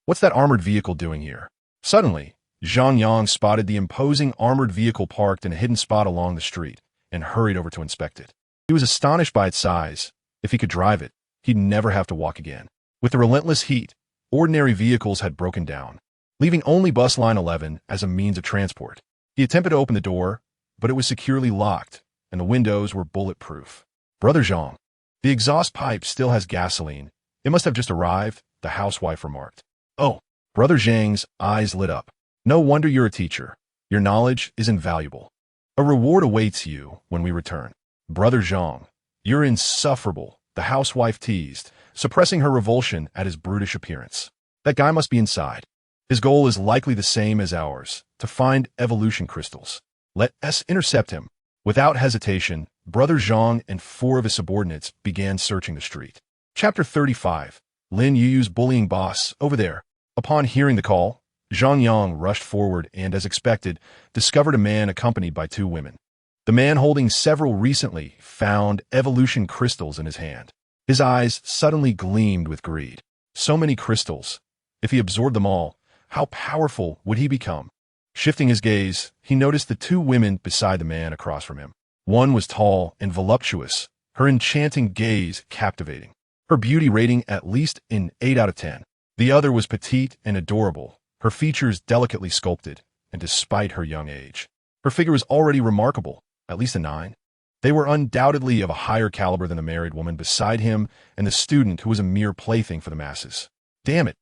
What's that armored vehicle doing here? Suddenly, Zhang Yang spotted the imposing armored vehicle parked in a hidden spot along the street and hurried over to inspect it. He was astonished by its size. If he could drive it, he'd never have to walk again. With the relentless heat, ordinary vehicles had broken down, leaving only bus line 11 as a means of transport. He attempted to open the door, but it was securely locked, and the windows were bulletproof. Brother Zhang, the exhaust pipe still has gasoline. It must have just arrived, the housewife remarked. Oh, Brother Zhang's eyes lit up. No wonder you're a teacher. Your knowledge is invaluable. A reward awaits you when we return. Brother Zhang, you're insufferable, the housewife teased, suppressing her revulsion at his brutish appearance. That guy must be inside. His goal is likely the same as ours, to find evolution crystals. Let us intercept him. Without hesitation, Brother Zhang and 4 of his subordinates began searching the street. Chapter 35. Lin Yuyu's bullying boss, over there. Upon hearing the call, Zhang Yang rushed forward and, as expected, discovered a man accompanied by 2 women. The man holding several recently found evolution crystals in his hand. His eyes suddenly gleamed with greed. So many crystals. If he absorbed them all, how powerful would he become? Shifting his gaze, he noticed the 2 women beside the man across from him. One was tall and voluptuous, her enchanting gaze captivating, her beauty rating at least an 8 out of 10. The other was petite and adorable, her features delicately sculpted, and despite her young age, her figure was already remarkable, at least a 9. They were undoubtedly of a higher caliber than the married woman beside him and the student who was a mere plaything for the masses. Damn it,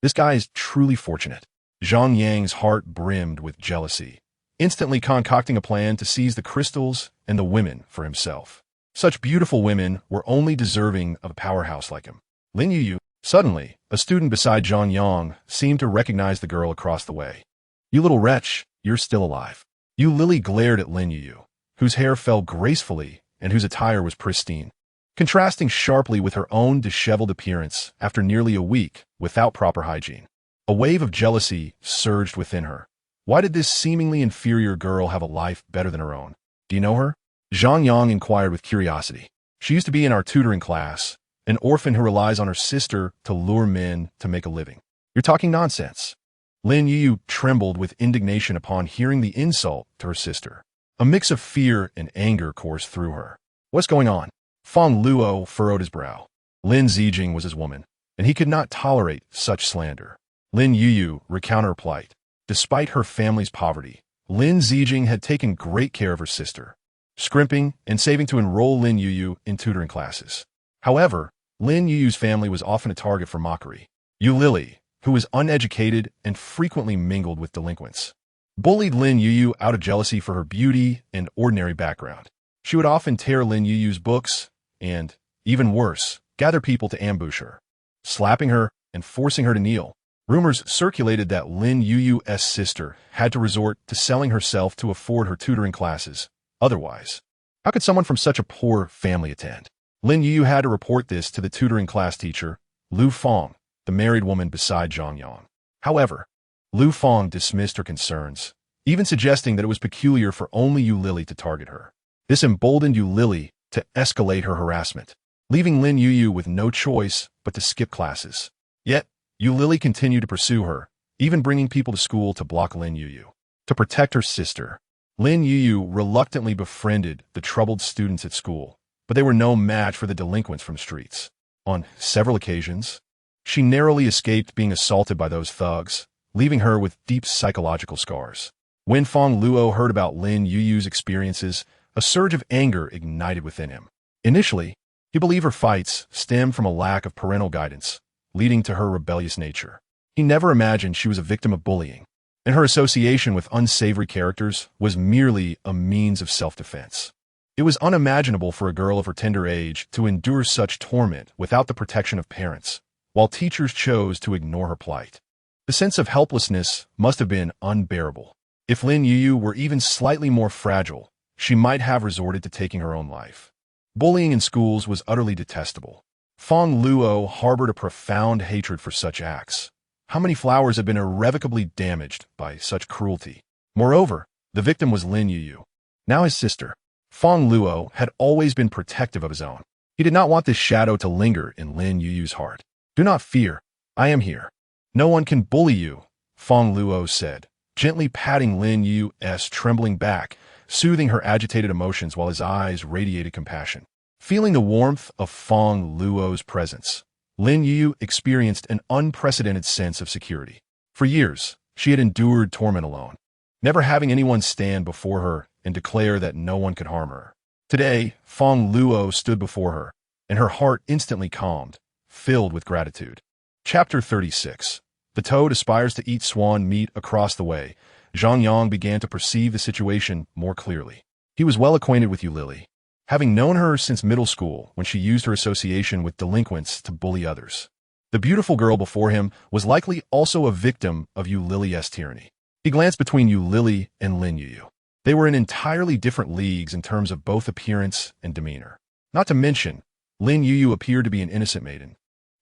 this guy is truly fortunate. Zhang Yang's heart brimmed with jealousy, instantly concocting a plan to seize the crystals and the women for himself. Such beautiful women were only deserving of a powerhouse like him. Lin Yuyu. Suddenly, a student beside Zhang Yang seemed to recognize the girl across the way. You little wretch, you're still alive. Yu Lili glared at Lin Yuyu, whose hair fell gracefully and whose attire was pristine, contrasting sharply with her own disheveled appearance after nearly a week without proper hygiene. A wave of jealousy surged within her. Why did this seemingly inferior girl have a life better than her own? Do you know her? Zhang Yang inquired with curiosity. She used to be in our tutoring class, an orphan who relies on her sister to lure men to make a living. You're talking nonsense. Lin Yuyu trembled with indignation upon hearing the insult to her sister. A mix of fear and anger coursed through her. What's going on? Fang Luo furrowed his brow. Lin Zijing was his woman, and he could not tolerate such slander. Lin Yuyu recounted her plight. Despite her family's poverty, Lin Zijing had taken great care of her sister, scrimping and saving to enroll Lin Yuyu in tutoring classes. However, Lin Yuyu's family was often a target for mockery. Yu Lili, who was uneducated and frequently mingled with delinquents, bullied Lin Yuyu out of jealousy for her beauty and ordinary background. She would often tear Lin Yuyu's books and, even worse, gather people to ambush her, slapping her and forcing her to kneel. Rumors circulated that Lin Yuyu's sister had to resort to selling herself to afford her tutoring classes. Otherwise, how could someone from such a poor family attend? Lin Yuyu had to report this to the tutoring class teacher, Lu Fang, the married woman beside Zhang Yang. However, Lu Fang dismissed her concerns, even suggesting that it was peculiar for only Yu Lili to target her. This emboldened Yu Lili to escalate her harassment, leaving Lin Yuyu with no choice but to skip classes. Yet, Yu Lili continued to pursue her, even bringing people to school to block Lin Yuyu. To protect her sister, Lin Yuyu reluctantly befriended the troubled students at school, but they were no match for the delinquents from the streets. On several occasions, she narrowly escaped being assaulted by those thugs, leaving her with deep psychological scars. When Fang Luo heard about Lin Yuyu's experiences, a surge of anger ignited within him. Initially, he believed her fights stemmed from a lack of parental guidance, leading to her rebellious nature. He never imagined she was a victim of bullying, and her association with unsavory characters was merely a means of self-defense. It was unimaginable for a girl of her tender age to endure such torment without the protection of parents, while teachers chose to ignore her plight. The sense of helplessness must have been unbearable. If Lin Yuyu were even slightly more fragile, she might have resorted to taking her own life. Bullying in schools was utterly detestable. Fang Luo harbored a profound hatred for such acts. How many flowers had been irrevocably damaged by such cruelty? Moreover, the victim was Lin Yuyu, now his sister. Fang Luo had always been protective of his own. He did not want this shadow to linger in Lin Yuyu's heart. Do not fear, I am here. No one can bully you, Fang Luo said, gently patting Lin Yuyu's trembling back, soothing her agitated emotions while his eyes radiated compassion. Feeling the warmth of Fang Luo's presence, Lin Yuyu experienced an unprecedented sense of security. For years, she had endured torment alone, never having anyone stand before her and declare that no one could harm her. Today, Fang Luo stood before her, and her heart instantly calmed, filled with gratitude. Chapter 36. The toad aspires to eat swan meat across the way. Zhang Yang began to perceive the situation more clearly. He was well acquainted with Yu Lili, having known her since middle school when she used her association with delinquents to bully others. The beautiful girl before him was likely also a victim of Yu Lili's tyranny. He glanced between Yu Lili and Lin Yuyu. They were in entirely different leagues in terms of both appearance and demeanor. Not to mention, Lin Yuyu appeared to be an innocent maiden,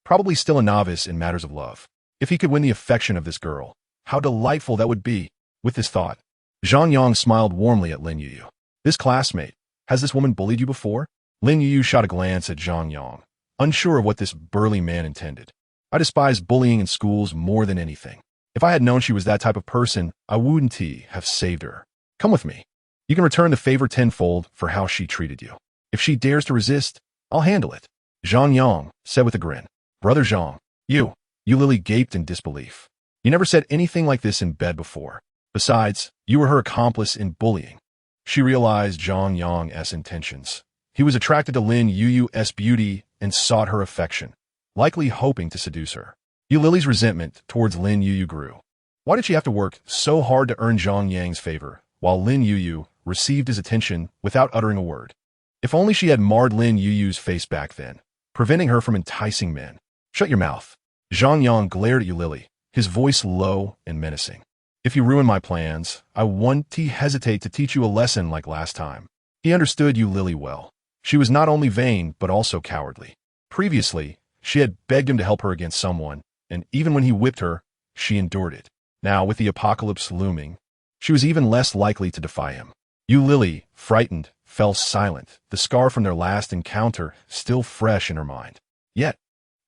probably still a novice in matters of love. If he could win the affection of this girl, how delightful that would be. With this thought, Zhang Yang smiled warmly at Lin Yuyu. This classmate, has this woman bullied you before? Lin Yuyu shot a glance at Zhang Yang, unsure of what this burly man intended. I despise bullying in schools more than anything. If I had known she was that type of person, I wouldn't have saved her. Come with me. You can return the favor tenfold for how she treated you. If she dares to resist, I'll handle it. Zhang Yang said with a grin. Brother Zhang, you Lily gaped in disbelief. You never said anything like this in bed before. Besides, you were her accomplice in bullying. She realized Zhang Yang's intentions. He was attracted to Lin Yuyu's beauty and sought her affection, likely hoping to seduce her. Lily's resentment towards Lin Yuyu grew. Why did she have to work so hard to earn Zhang Yang's favor, while Lin Yuyu received his attention without uttering a word? If only she had marred Lin Yuyu's face back then, preventing her from enticing men. Shut your mouth. Zhang Yang glared at Lily, his voice low and menacing. If you ruin my plans, I won't hesitate to teach you a lesson like last time. He understood Lily well. She was not only vain, but also cowardly. Previously, she had begged him to help her against someone, and even when he whipped her, she endured it. Now, with the apocalypse looming, she was even less likely to defy him. Lily, frightened, fell silent, the scar from their last encounter still fresh in her mind. Yet,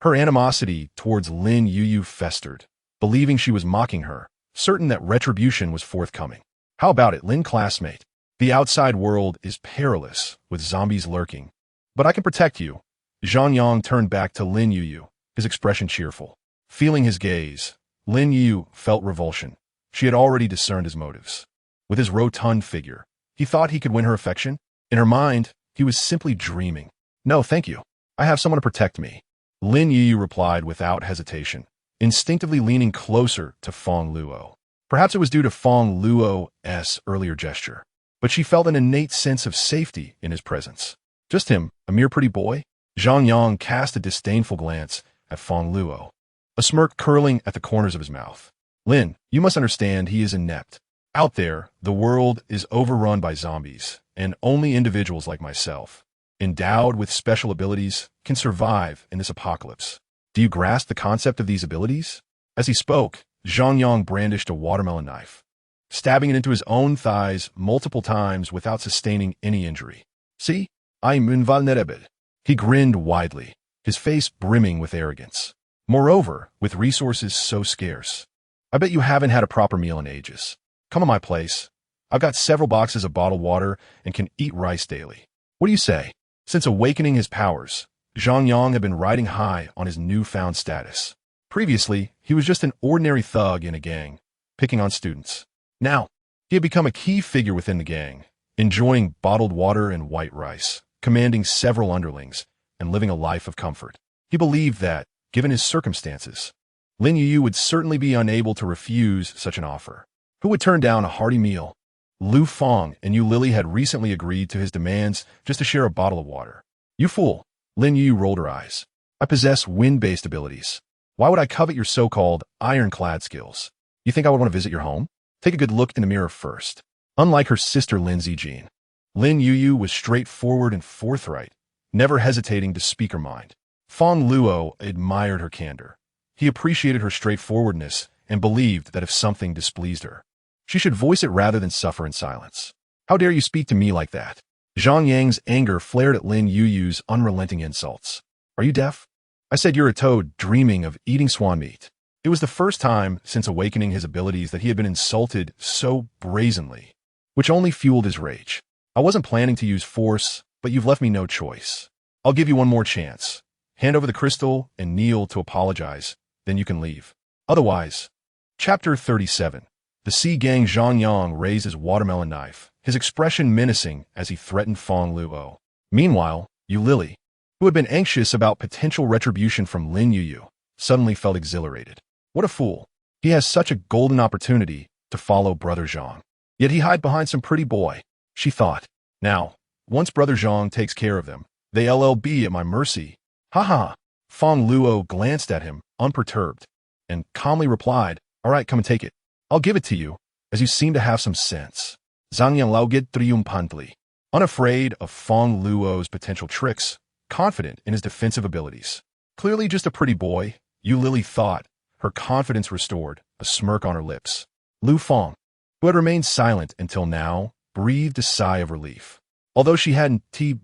her animosity towards Lin Yuyu festered, believing she was mocking her, certain that retribution was forthcoming. How about it, Lin classmate? The outside world is perilous, with zombies lurking. But I can protect you. Zhang Yang turned back to Lin Yuyu, his expression cheerful. Feeling his gaze, Lin Yuyu felt revulsion. She had already discerned his motives. With his rotund figure, he thought he could win her affection. In her mind, he was simply dreaming. No, thank you. I have someone to protect me. Lin Yuyu replied without hesitation, instinctively leaning closer to Fang Luo. Perhaps it was due to Fang Luo's earlier gesture, but she felt an innate sense of safety in his presence. Just him, a mere pretty boy? Zhang Yang cast a disdainful glance at Fang Luo, a smirk curling at the corners of his mouth. Lin, you must understand he is inept. Out there, the world is overrun by zombies, and only individuals like myself, endowed with special abilities, can survive in this apocalypse. Do you grasp the concept of these abilities? As he spoke, Zhang Yang brandished a watermelon knife, stabbing it into his own thighs multiple times without sustaining any injury. See, I'm invulnerable. He grinned widely, his face brimming with arrogance. Moreover, with resources so scarce, I bet you haven't had a proper meal in ages. Come to my place. I've got several boxes of bottled water and can eat rice daily. What do you say? Since awakening his powers, Zhang Yang had been riding high on his newfound status. Previously, he was just an ordinary thug in a gang, picking on students. Now, he had become a key figure within the gang, enjoying bottled water and white rice, commanding several underlings, and living a life of comfort. He believed that, given his circumstances, Lin Yuyu would certainly be unable to refuse such an offer. Who would turn down a hearty meal? Lu Fang and Lily had recently agreed to his demands just to share a bottle of water. You fool! Lin Yuyu rolled her eyes. I possess wind-based abilities. Why would I covet your so-called ironclad skills? You think I would want to visit your home? Take a good look in the mirror first. Unlike her sister Lin Zijin, Lin Yuyu was straightforward and forthright, never hesitating to speak her mind. Fang Luo admired her candor. He appreciated her straightforwardness and believed that if something displeased her, she should voice it rather than suffer in silence. How dare you speak to me like that? Zhang Yang's anger flared at Lin Yuyu's unrelenting insults. Are you deaf? I said you're a toad dreaming of eating swan meat. It was the first time since awakening his abilities that he had been insulted so brazenly, which only fueled his rage. I wasn't planning to use force, but you've left me no choice. I'll give you one more chance. Hand over the crystal and kneel to apologize, then you can leave. Otherwise. Chapter 37. The Sea Gang. Zhang Yang raised his watermelon knife, his expression menacing as he threatened Fang Luo. Meanwhile, Lily, who had been anxious about potential retribution from Lin Yuyu, suddenly felt exhilarated. What a fool. He has such a golden opportunity to follow Brother Zhang. Yet he hide behind some pretty boy, she thought. Now, once Brother Zhang takes care of them, they'll be at my mercy. Ha ha. Fang Luo glanced at him, unperturbed, and calmly replied, all right, come and take it. I'll give it to you, as you seem to have some sense. Zhang Yanglao triumphantly. Unafraid of Fang Luo's potential tricks, confident in his defensive abilities. Clearly just a pretty boy, Yu Lily thought, her confidence restored, a smirk on her lips. Lu Fang, who had remained silent until now, breathed a sigh of relief. Although she hadn't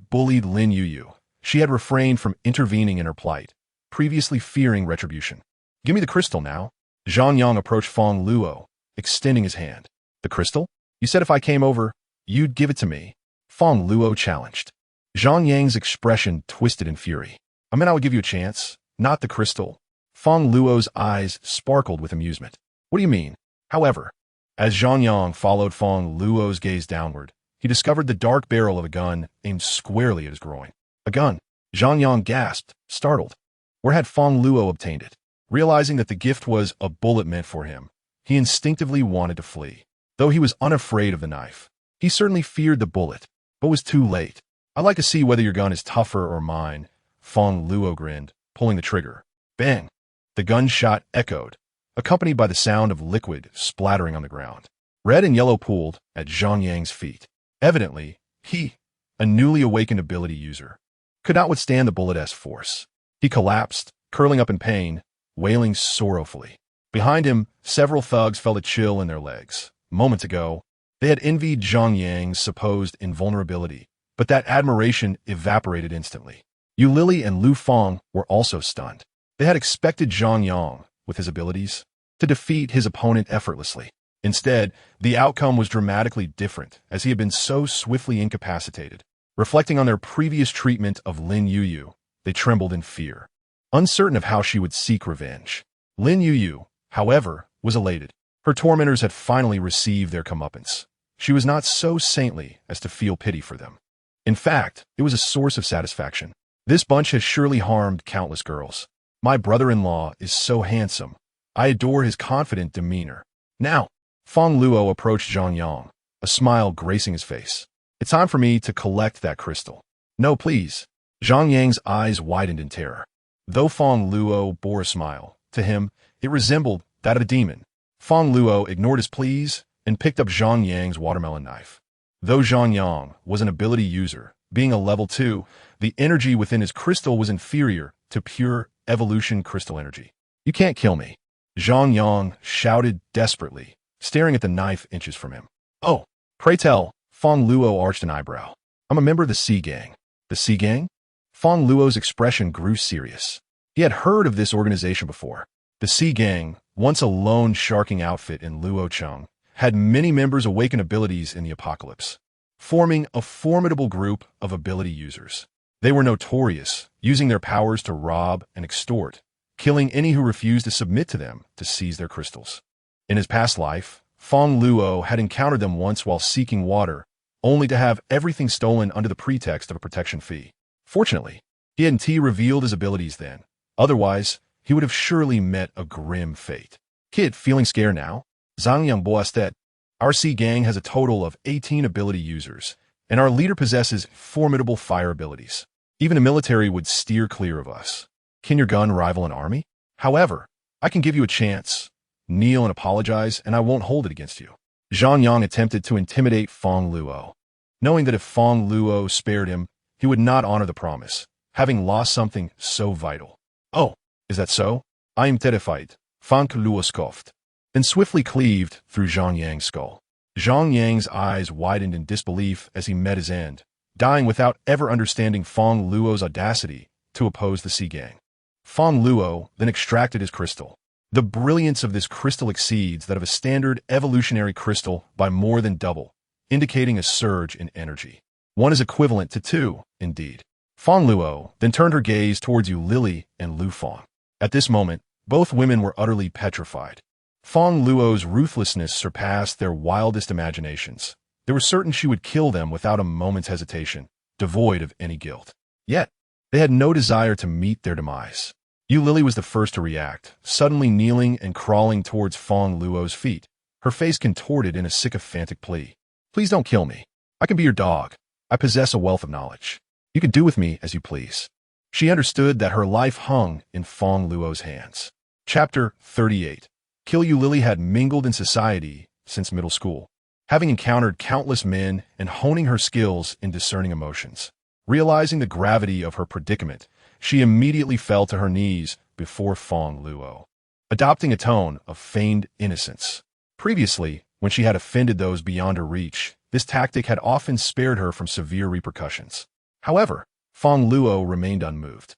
bullied Lin Yuyu, she had refrained from intervening in her plight, previously fearing retribution. Give me the crystal now. Zhang Yang approached Fang Luo, extending his hand. The crystal? You said if I came over, you'd give it to me. Fang Luo challenged. Zhang Yang's expression twisted in fury. I meant I would give you a chance, not the crystal. Fang Luo's eyes sparkled with amusement. What do you mean? However, as Zhang Yang followed Fang Luo's gaze downward, he discovered the dark barrel of a gun aimed squarely at his groin. A gun. Zhang Yang gasped, startled. Where had Fang Luo obtained it? Realizing that the gift was a bullet meant for him, he instinctively wanted to flee. Though he was unafraid of the knife, he certainly feared the bullet, but was too late. I'd like to see whether your gun is tougher or mine, Fang Luo grinned, pulling the trigger. Bang! The gunshot echoed, accompanied by the sound of liquid splattering on the ground. Red and yellow pooled at Zhang Yang's feet. Evidently, he, a newly awakened ability user, could not withstand the bullet's force. He collapsed, curling up in pain, wailing sorrowfully. Behind him, several thugs felt a chill in their legs. Moments ago, they had envied Zhang Yang's supposed invulnerability, but that admiration evaporated instantly. Yu Lily and Lu Fang were also stunned. They had expected Zhang Yang, with his abilities, to defeat his opponent effortlessly. Instead, the outcome was dramatically different, as he had been so swiftly incapacitated. Reflecting on their previous treatment of Lin Yuyu, they trembled in fear, uncertain of how she would seek revenge. Lin Yuyu, however, was elated. Her tormentors had finally received their comeuppance. She was not so saintly as to feel pity for them. In fact, it was a source of satisfaction. This bunch has surely harmed countless girls. My brother-in-law is so handsome. I adore his confident demeanor. Now, Fang Luo approached Zhang Yang, a smile gracing his face. It's time for me to collect that crystal. No, please. Zhang Yang's eyes widened in terror. Though Fang Luo bore a smile, to him, it resembled that of a demon. Fang Luo ignored his pleas and picked up Zhang Yang's watermelon knife. Though Zhang Yang was an ability user, being a level 2, the energy within his crystal was inferior to pure evolution crystal energy. You can't kill me. Zhang Yang shouted desperately, staring at the knife inches from him. Oh, pray tell, Fang Luo arched an eyebrow. I'm a member of the Sea Gang. The Sea Gang? Fang Luo's expression grew serious. He had heard of this organization before. The Sea Gang, once a lone sharking outfit in Luocheng, had many members awaken abilities in the apocalypse, forming a formidable group of ability users. They were notorious, using their powers to rob and extort, killing any who refused to submit to them to seize their crystals. In his past life, Fang Luo had encountered them once while seeking water, only to have everything stolen under the pretext of a protection fee. Fortunately, he hadn't revealed his abilities then. Otherwise, he would have surely met a grim fate. Kid, feeling scared now? Zhang Yang boasted. Our Sea Gang has a total of 18 ability users, and our leader possesses formidable fire abilities. Even the military would steer clear of us. Can your gun rival an army? However, I can give you a chance. Kneel and apologize, and I won't hold it against you. Zhang Yang attempted to intimidate Fang Luo, knowing that if Fang Luo spared him, he would not honor the promise, having lost something so vital. Oh, is that so? I am terrified, Fang Luo scoffed, then swiftly cleaved through Zhang Yang's skull. Zhang Yang's eyes widened in disbelief as he met his end, dying without ever understanding Fang Luo's audacity to oppose the Sea Gang. Fang Luo then extracted his crystal. The brilliance of this crystal exceeds that of a standard evolutionary crystal by more than double, indicating a surge in energy. One is equivalent to two, indeed. Fang Luo then turned her gaze towards Yu Lily and Lu Fang. At this moment, both women were utterly petrified. Fang Luo's ruthlessness surpassed their wildest imaginations. They were certain she would kill them without a moment's hesitation, devoid of any guilt. Yet, they had no desire to meet their demise. Yu Lily was the first to react, suddenly kneeling and crawling towards Fang Luo's feet, her face contorted in a sycophantic plea. Please don't kill me. I can be your dog. I possess a wealth of knowledge. You can do with me as you please. She understood that her life hung in Fang Luo's hands. Chapter 38. Yu Lily had mingled in society since middle school. having encountered countless men and honing her skills in discerning emotions. Realizing the gravity of her predicament, she immediately fell to her knees before Fang Luo, adopting a tone of feigned innocence. Previously, when she had offended those beyond her reach, this tactic had often spared her from severe repercussions. However, Fang Luo remained unmoved.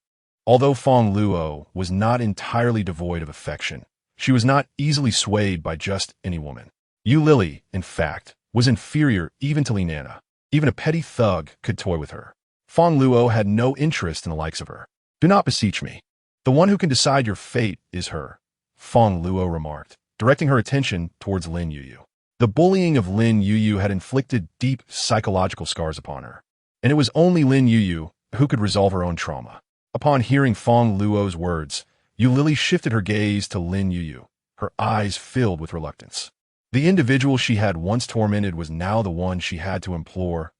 Although Fang Luo was not entirely devoid of affection, she was not easily swayed by just any woman. Yu Lily, in fact, was inferior even to Li Nana. Even a petty thug could toy with her. Fang Luo had no interest in the likes of her. "Do not beseech me. The one who can decide your fate is her," Fang Luo remarked, directing her attention towards Lin Yuyu. The bullying of Lin Yuyu had inflicted deep psychological scars upon her, and it was only Lin Yuyu who could resolve her own trauma. Upon hearing Fang Luo's words, Yu Lily shifted her gaze to Lin Yuyu, her eyes filled with reluctance. The individual she had once tormented was now the one she had to implore.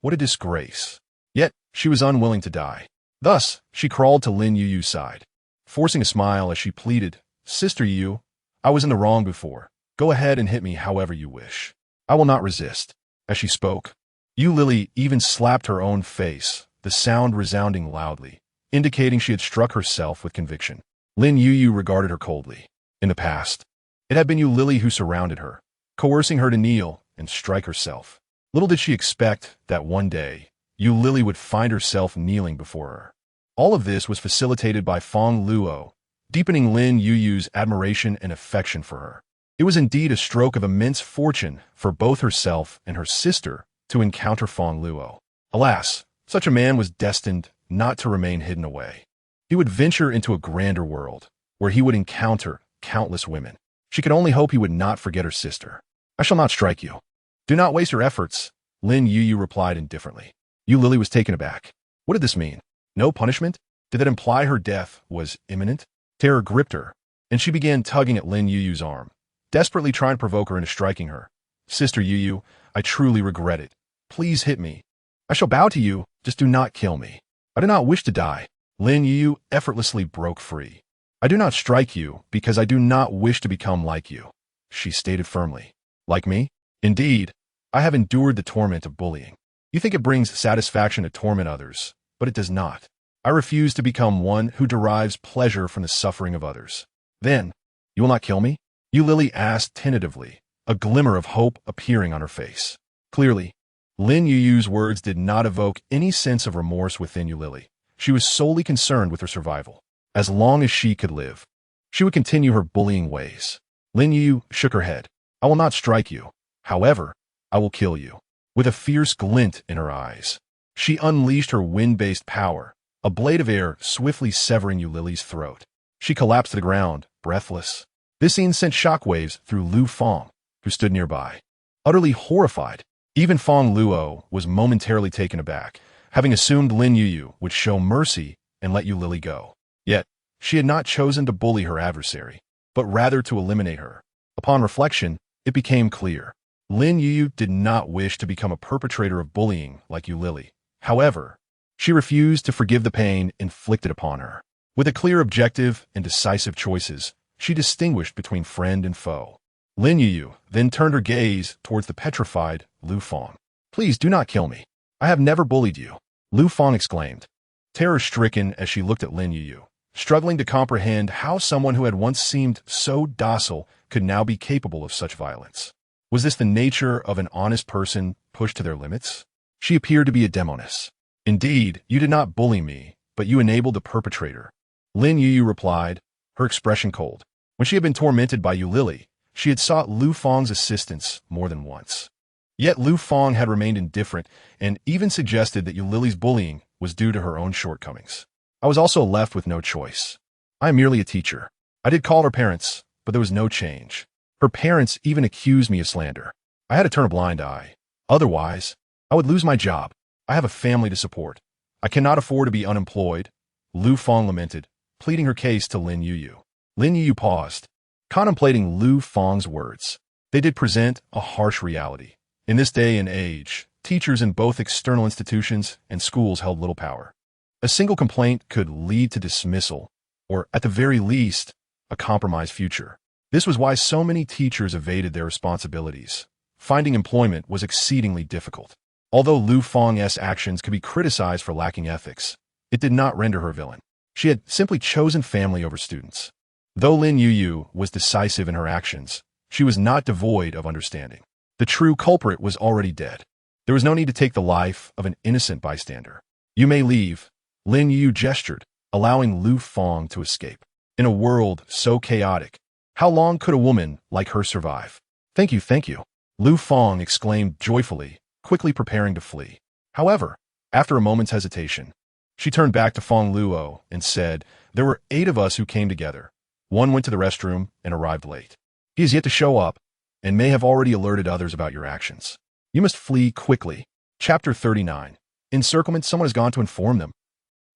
What a disgrace. Yet, she was unwilling to die. Thus, she crawled to Lin Yuyu's side, forcing a smile as she pleaded, "Sister Yu, I was in the wrong before. Go ahead and hit me however you wish. I will not resist." As she spoke, Yu Lily even slapped her own face, the sound resounding loudly, indicating she had struck herself with conviction. Lin Yuyu regarded her coldly. In the past, it had been Yu Lily who surrounded her, coercing her to kneel and strike herself. Little did she expect that one day, Yu Lily would find herself kneeling before her. All of this was facilitated by Fang Luo, deepening Lin Yuyu's admiration and affection for her. It was indeed a stroke of immense fortune for both herself and her sister to encounter Fang Luo. Alas, such a man was destined not to remain hidden away. He would venture into a grander world, where he would encounter countless women. She could only hope he would not forget her sister. "I shall not strike you. Do not waste your efforts," Lin Yuyu replied indifferently. Yu Lily was taken aback. What did this mean? No punishment? Did that imply her death was imminent? Terror gripped her, and she began tugging at Lin Yuyu's arm, desperately trying to provoke her into striking her. "Sister Yuyu, I truly regret it. Please hit me. I shall bow to you, just do not kill me. I do not wish to die." Lin Yuyu effortlessly broke free. "I do not strike you because I do not wish to become like you," she stated firmly. "Like me? Indeed, I have endured the torment of bullying. You think it brings satisfaction to torment others, but it does not. I refuse to become one who derives pleasure from the suffering of others." "Then, you will not kill me?" Yu Lily asked tentatively, a glimmer of hope appearing on her face. Clearly, Lin Yuyu's words did not evoke any sense of remorse within Yu Lily. She was solely concerned with her survival. As long as she could live, she would continue her bullying ways. Lin Yuyu shook her head. "I will not strike you. However, I will kill you." With a fierce glint in her eyes, she unleashed her wind-based power, a blade of air swiftly severing Yu Lily's throat. She collapsed to the ground, breathless. This scene sent shockwaves through Lu Fang, who stood nearby. Utterly horrified, even Fang Luo was momentarily taken aback, having assumed Lin Yuyu would show mercy and let Yu Lily go. Yet, she had not chosen to bully her adversary, but rather to eliminate her. Upon reflection, it became clear. Lin Yuyu did not wish to become a perpetrator of bullying like Yu Lily. However, she refused to forgive the pain inflicted upon her. With a clear objective and decisive choices, she distinguished between friend and foe. Lin Yuyu then turned her gaze towards the petrified Lu Fang. "Please do not kill me. I have never bullied you," Lu Fang exclaimed, terror-stricken as she looked at Lin Yuyu, struggling to comprehend how someone who had once seemed so docile could now be capable of such violence. Was this the nature of an honest person pushed to their limits? She appeared to be a demoness. "Indeed, you did not bully me, but you enabled the perpetrator," Lin Yuyu replied, her expression cold. When she had been tormented by Yu Lily, she had sought Lu Fang's assistance more than once. Yet Lu Fang had remained indifferent and even suggested that Yu Lily's bullying was due to her own shortcomings. I was also left with no choice. I am merely a teacher. I did call her parents, but there was no change. Her parents even accused me of slander. I had to turn a blind eye. Otherwise, I would lose my job. I have a family to support. I cannot afford to be unemployed, Lu Fang lamented, pleading her case to Lin Yuyu. Lin Yuyu paused, contemplating Lu Fang's words. They did present a harsh reality. In this day and age, teachers in both external institutions and schools held little power. A single complaint could lead to dismissal, or at the very least, a compromised future. This was why so many teachers evaded their responsibilities, finding employment was exceedingly difficult. Although Lu Fang's actions could be criticized for lacking ethics, it did not render her a villain. She had simply chosen family over students. Though Lin Yuyu was decisive in her actions, she was not devoid of understanding. The true culprit was already dead. There was no need to take the life of an innocent bystander. You may leave, Lin Yuyu gestured, allowing Lu Fang to escape. In a world so chaotic, how long could a woman like her survive? Thank you, thank you, Lu Fang exclaimed joyfully, quickly preparing to flee. However, after a moment's hesitation, she turned back to Fang Luo and said, "There were 8 of us who came together. One went to the restroom and arrived late. He is yet to show up and may have already alerted others about your actions. You must flee quickly." Chapter 39. Encirclement. Someone has gone to inform them.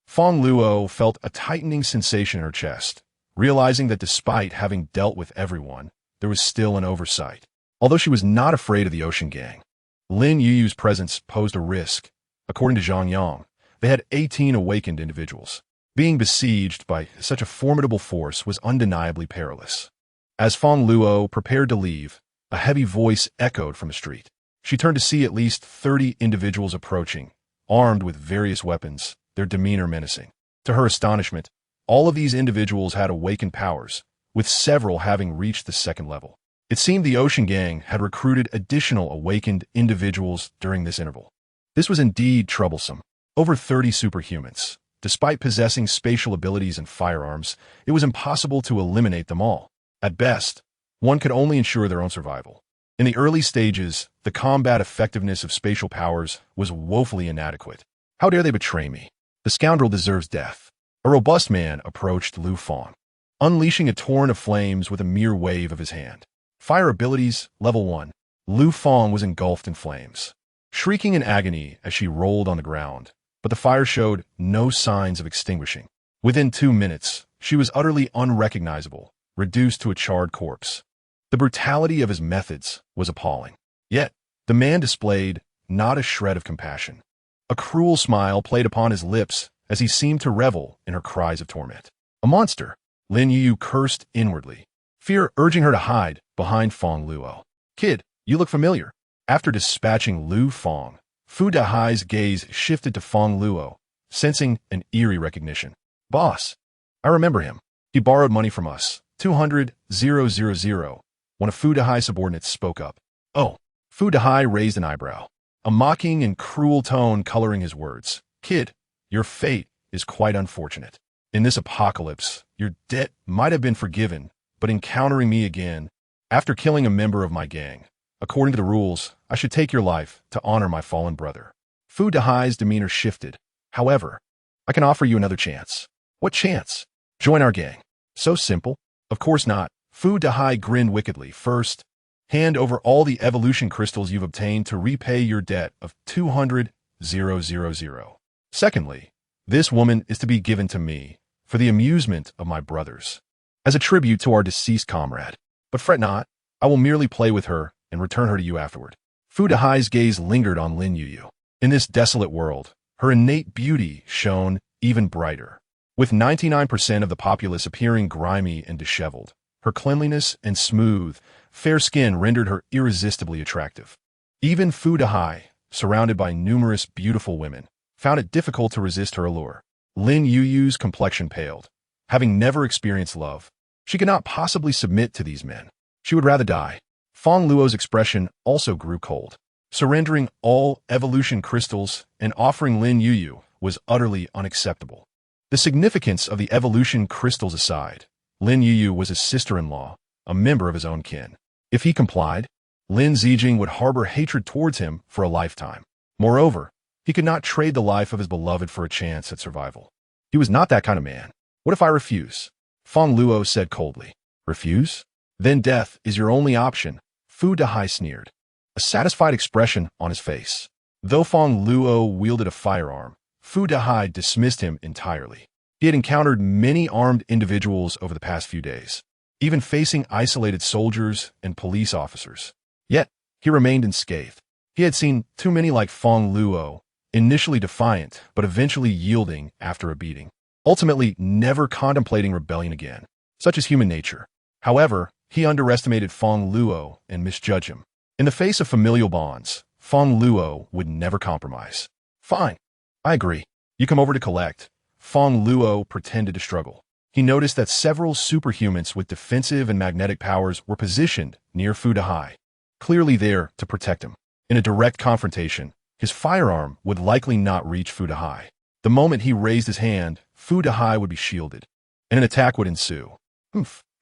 Fang Luo felt a tightening sensation in her chest, realizing that despite having dealt with everyone, there was still an oversight. Although she was not afraid of the Ocean Gang, Lin Yuyu's presence posed a risk. According to Zhang Yang, they had 18 awakened individuals. Being besieged by such a formidable force was undeniably perilous. As Fang Luo prepared to leave, a heavy voice echoed from the street. She turned to see at least 30 individuals approaching, armed with various weapons, their demeanor menacing. To her astonishment, all of these individuals had awakened powers, with several having reached the 2nd level. It seemed the Ocean Gang had recruited additional awakened individuals during this interval. This was indeed troublesome. Over 30 superhumans. Despite possessing spatial abilities and firearms, it was impossible to eliminate them all. At best, one could only ensure their own survival. In the early stages, the combat effectiveness of spatial powers was woefully inadequate. How dare they betray me? The scoundrel deserves death. A robust man approached Lu Fang, unleashing a torrent of flames with a mere wave of his hand. Fire abilities, level 1. Lu Fang was engulfed in flames, shrieking in agony as she rolled on the ground, but the fire showed no signs of extinguishing. Within 2 minutes, she was utterly unrecognizable, reduced to a charred corpse. The brutality of his methods was appalling. Yet, the man displayed not a shred of compassion. A cruel smile played upon his lips as he seemed to revel in her cries of torment. A monster, Lin Yuyu cursed inwardly, fear urging her to hide behind Fang Luo. "Kid, you look familiar." After dispatching Lu Fang, Fu Dahai's gaze shifted to Fang Luo, sensing an eerie recognition. "Boss, I remember him. He borrowed money from us, 200,000. One of Fu Dahai's subordinates spoke up. "Oh." Fu Dahai raised an eyebrow, a mocking and cruel tone coloring his words. "Kid, your fate is quite unfortunate. In this apocalypse, your debt might have been forgiven, but encountering me again, after killing a member of my gang, according to the rules, I should take your life to honor my fallen brother." Fu Dahai's demeanor shifted. "However, I can offer you another chance." "What chance?" "Join our gang." "So simple?" "Of course not." Fu Dahai grinned wickedly. "First, hand over all the evolution crystals you've obtained to repay your debt of 200,000. Secondly, this woman is to be given to me for the amusement of my brothers, as a tribute to our deceased comrade. But fret not, I will merely play with her and return her to you afterward." Fu Dahai's gaze lingered on Lin Yuyu. In this desolate world, her innate beauty shone even brighter. With 99% of the populace appearing grimy and disheveled, her cleanliness and smooth, fair skin rendered her irresistibly attractive. Even Fu Dahai, surrounded by numerous beautiful women, found it difficult to resist her allure. Lin Yuyu's complexion paled. Having never experienced love, she could not possibly submit to these men. She would rather die. Fang Luo's expression also grew cold. Surrendering all evolution crystals and offering Lin Yuyu was utterly unacceptable. The significance of the evolution crystals aside, Lin Yuyu was his sister-in-law, a member of his own kin. If he complied, Lin Zijing would harbor hatred towards him for a lifetime. Moreover, he could not trade the life of his beloved for a chance at survival. He was not that kind of man. "What if I refuse?" Fang Luo said coldly. "Refuse? Then death is your only option," Fu Dahai sneered, a satisfied expression on his face. Though Fang Luo wielded a firearm, Fu Dahai dismissed him entirely. He had encountered many armed individuals over the past few days, even facing isolated soldiers and police officers. Yet, he remained unscathed. He had seen too many like Fang Luo, initially defiant, but eventually yielding after a beating, ultimately never contemplating rebellion again. Such is human nature. However, he underestimated Fang Luo and misjudged him. In the face of familial bonds, Fang Luo would never compromise. Fine. I agree. You come over to collect. Fang Luo pretended to struggle. He noticed that several superhumans with defensive and magnetic powers were positioned near Fu Dahai, clearly there to protect him. In a direct confrontation, his firearm would likely not reach Fu Dahai. The moment he raised his hand, Fu Dahai would be shielded, and an attack would ensue.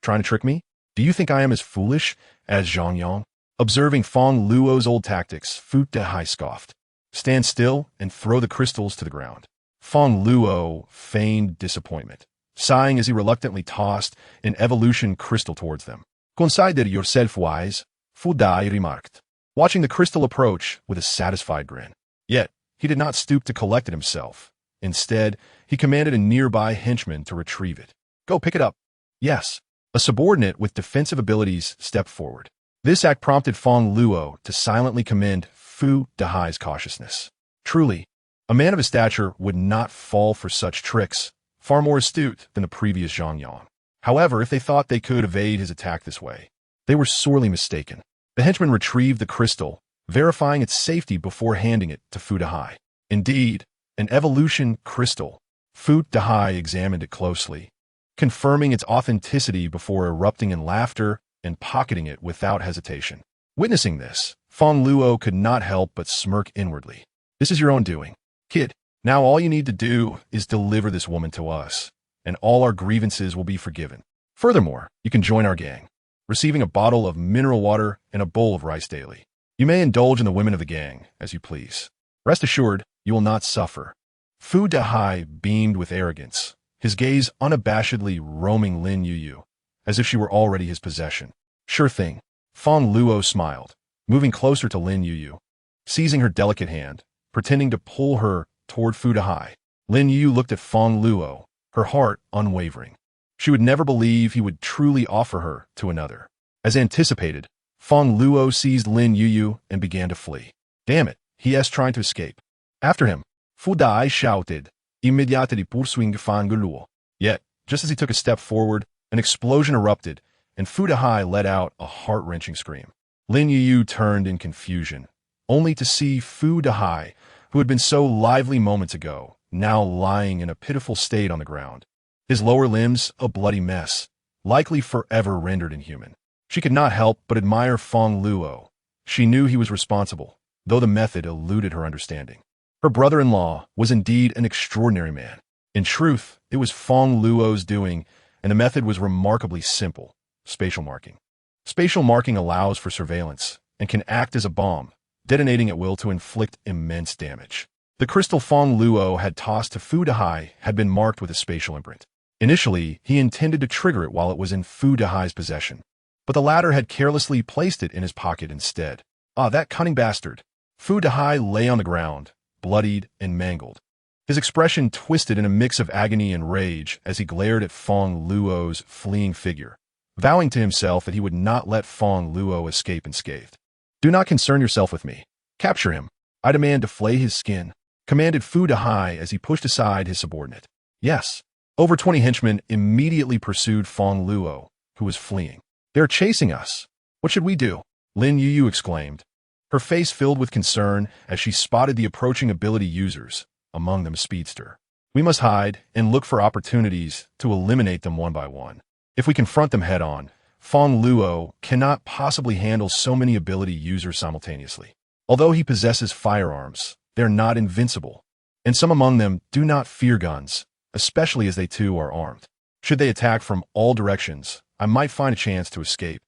Trying to trick me? Do you think I am as foolish as Zhang Yang? Observing Fang Luo's old tactics, Fu Dahai scoffed. Stand still and throw the crystals to the ground. Fang Luo feigned disappointment, sighing as he reluctantly tossed an evolution crystal towards them. Consider yourself wise, Fu Dahai remarked, watching the crystal approach with a satisfied grin. Yet, he did not stoop to collect it himself. Instead, he commanded a nearby henchman to retrieve it. Go pick it up. Yes. A subordinate with defensive abilities stepped forward. This act prompted Fang Luo to silently commend Fu Dahai's cautiousness. Truly, a man of his stature would not fall for such tricks, far more astute than the previous Zhang Yang. However, if they thought they could evade his attack this way, they were sorely mistaken. The henchman retrieved the crystal, verifying its safety before handing it to Fu Dahai. Indeed, an evolution crystal. Fu Dahai examined it closely, confirming its authenticity before erupting in laughter and pocketing it without hesitation. Witnessing this, Fang Luo could not help but smirk inwardly. This is your own doing, kid. Now all you need to do is deliver this woman to us, and all our grievances will be forgiven. Furthermore, you can join our gang, receiving a bottle of mineral water and a bowl of rice daily. You may indulge in the women of the gang as you please. Rest assured, you will not suffer. Fu Dahai beamed with arrogance, his gaze unabashedly roaming Lin Yuyu, as if she were already his possession. Sure thing. Fang Luo smiled, moving closer to Lin Yuyu, seizing her delicate hand, pretending to pull her toward Fu Dahai. Lin Yuyu looked at Fang Luo, her heart unwavering. She would never believe he would truly offer her to another. As anticipated, Fang Luo seized Lin Yuyu and began to flee. Damn it, he is trying to escape. After him, Fu Dahai shouted, immediately pursuing Fang Luo. Yet, just as he took a step forward, an explosion erupted, and Fu Dahai let out a heart-wrenching scream. Lin Yuyu turned in confusion, only to see Fu Dahai, who had been so lively moments ago, now lying in a pitiful state on the ground. His lower limbs a bloody mess, likely forever rendered inhuman. She could not help but admire Fang Luo. She knew he was responsible, though the method eluded her understanding. Her brother-in-law was indeed an extraordinary man. In truth, it was Fang Luo's doing, and the method was remarkably simple: spatial marking. Spatial marking allows for surveillance and can act as a bomb, detonating at will to inflict immense damage. The crystal Fang Luo had tossed to Fu Dahai had been marked with a spatial imprint. Initially, he intended to trigger it while it was in Fu Dahai's possession, but the latter had carelessly placed it in his pocket instead. Ah, that cunning bastard! Fu Dahai lay on the ground, bloodied and mangled. His expression twisted in a mix of agony and rage as he glared at Fang Luo's fleeing figure, vowing to himself that he would not let Fang Luo escape unscathed. Do not concern yourself with me. Capture him. I demand to flay his skin, commanded Fu Dahai as he pushed aside his subordinate. Yes. Over 20 henchmen immediately pursued Fang Luo, who was fleeing. They're chasing us. What should we do? Lin Yuyu exclaimed, her face filled with concern as she spotted the approaching ability users, among them Speedster. We must hide and look for opportunities to eliminate them one by one. If we confront them head-on, Fang Luo cannot possibly handle so many ability users simultaneously. Although he possesses firearms, they're not invincible, and some among them do not fear guns, especially as they too are armed. Should they attack from all directions, I might find a chance to escape.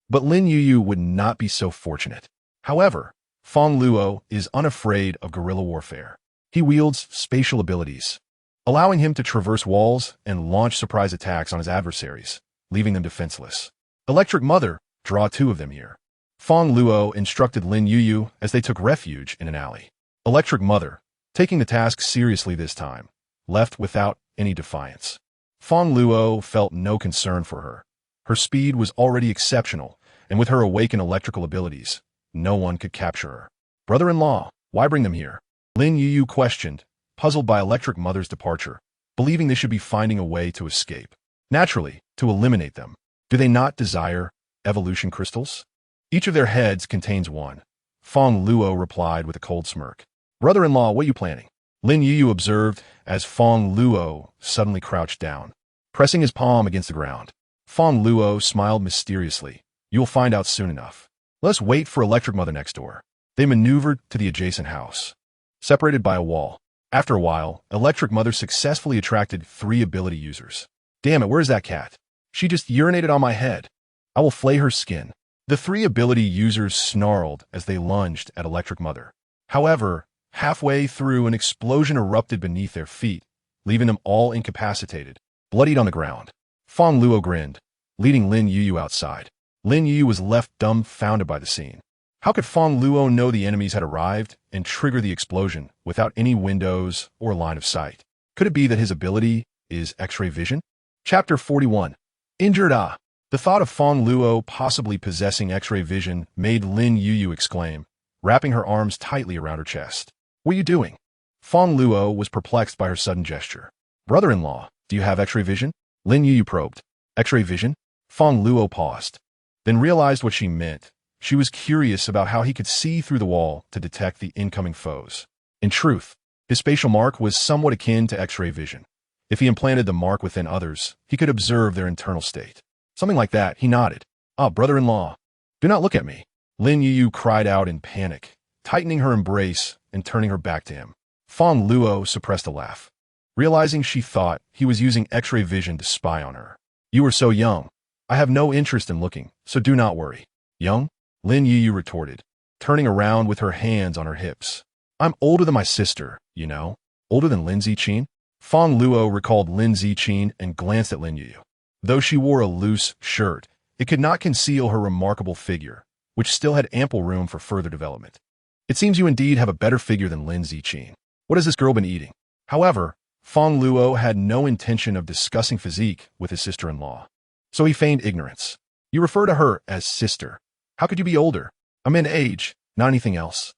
But Lin Yuyu would not be so fortunate. However, Fang Luo is unafraid of guerrilla warfare. He wields spatial abilities, allowing him to traverse walls and launch surprise attacks on his adversaries, leaving them defenseless. Electric Mother, draw 2 of them here. Fang Luo instructed Lin Yuyu as they took refuge in an alley. Electric Mother, taking the task seriously this time, left without any defiance. Fang Luo felt no concern for her. Her speed was already exceptional, and with her awakened electrical abilities, no one could capture her. Brother-in-law, why bring them here? Lin Yuyu questioned, puzzled by Electric Mother's departure, believing they should be finding a way to escape. Naturally, to eliminate them. Do they not desire evolution crystals? Each of their heads contains one. Fang Luo replied with a cold smirk. Brother-in-law, what are you planning? Lin Yu observed as Fang Luo suddenly crouched down, pressing his palm against the ground. Fang Luo smiled mysteriously. You'll find out soon enough. Let's wait for Electric Mother next door. They maneuvered to the adjacent house, separated by a wall. After a while, Electric Mother successfully attracted 3 ability users. Damn it, where's that cat? She just urinated on my head. I will flay her skin. The 3 ability users snarled as they lunged at Electric Mother. However, halfway through, an explosion erupted beneath their feet, leaving them all incapacitated, bloodied on the ground. Fang Luo grinned, leading Lin Yu outside. Lin Yu was left dumbfounded by the scene. How could Fang Luo know the enemies had arrived and trigger the explosion without any windows or line of sight? Could it be that his ability is X-ray vision? Chapter 41. Injured Ah. The thought of Fang Luo possibly possessing X-ray vision made Lin Yu exclaim, wrapping her arms tightly around her chest. What are you doing? Fang Luo was perplexed by her sudden gesture. Brother-in-law, do you have X-ray vision? Lin Yu probed. X-ray vision? Fang Luo paused, then realized what she meant. She was curious about how he could see through the wall to detect the incoming foes. In truth, his spatial mark was somewhat akin to X-ray vision. If he implanted the mark within others, he could observe their internal state. Something like that, he nodded. Ah, brother-in-law, do not look at me. Lin Yu cried out in panic, tightening her embrace and turning her back to him. Fang Luo suppressed a laugh, realizing she thought he was using X-ray vision to spy on her. You are so young. I have no interest in looking, so do not worry. Young? Lin Yu retorted, turning around with her hands on her hips. I'm older than my sister, you know. Older than Lin Ziqin? Fang Luo recalled Lin Ziqin and glanced at Lin Yu. Though she wore a loose shirt, it could not conceal her remarkable figure, which still had ample room for further development. It seems you indeed have a better figure than Lin Ziqin. What has this girl been eating? However, Fang Luo had no intention of discussing physique with his sister-in-law, so he feigned ignorance. You refer to her as sister. How could you be older? I'm in age, not anything else.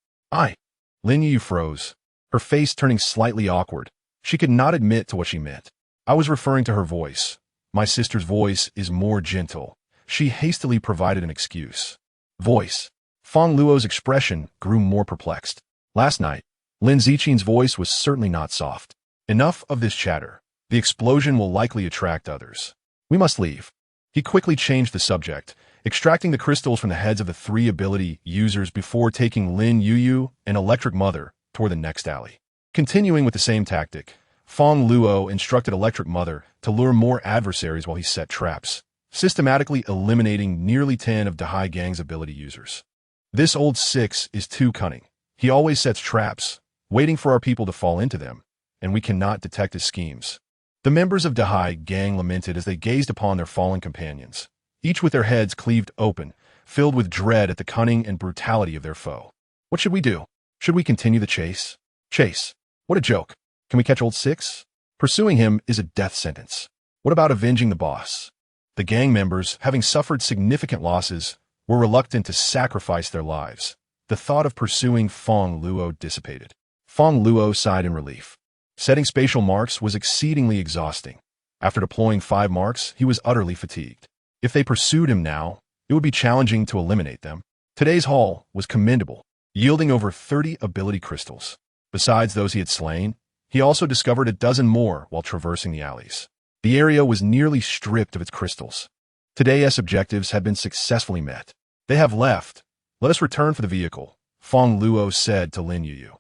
Lin Yu froze, her face turning slightly awkward. She could not admit to what she meant. I was referring to her voice. My sister's voice is more gentle. She hastily provided an excuse. Voice. Fang Luo's expression grew more perplexed. Last night, Lin Ziqin's voice was certainly not soft. Enough of this chatter. The explosion will likely attract others. We must leave. He quickly changed the subject, extracting the crystals from the heads of the 3 ability users before taking Lin Yu and Electric Mother toward the next alley. Continuing with the same tactic, Fang Luo instructed Electric Mother to lure more adversaries while he set traps, systematically eliminating nearly 10 of Dahai Gang's ability users. This old 6 is too cunning. He always sets traps, waiting for our people to fall into them, and we cannot detect his schemes. The members of Dahai Gang lamented as they gazed upon their fallen companions, each with their heads cleaved open, filled with dread at the cunning and brutality of their foe. What should we do? Should we continue the chase? Chase. What a joke. Can we catch old 6? Pursuing him is a death sentence. What about avenging the boss? The gang members, having suffered significant losses, were reluctant to sacrifice their lives. The thought of pursuing Fang Luo dissipated. Fang Luo sighed in relief. Setting spatial marks was exceedingly exhausting. After deploying 5 marks, he was utterly fatigued. If they pursued him now, it would be challenging to eliminate them. Today's haul was commendable, yielding over 30 ability crystals. Besides those he had slain, he also discovered a dozen more while traversing the alleys. The area was nearly stripped of its crystals. Today's objectives had been successfully met. They have left. Let us return for the vehicle, Fang Luo said to Lin Yu.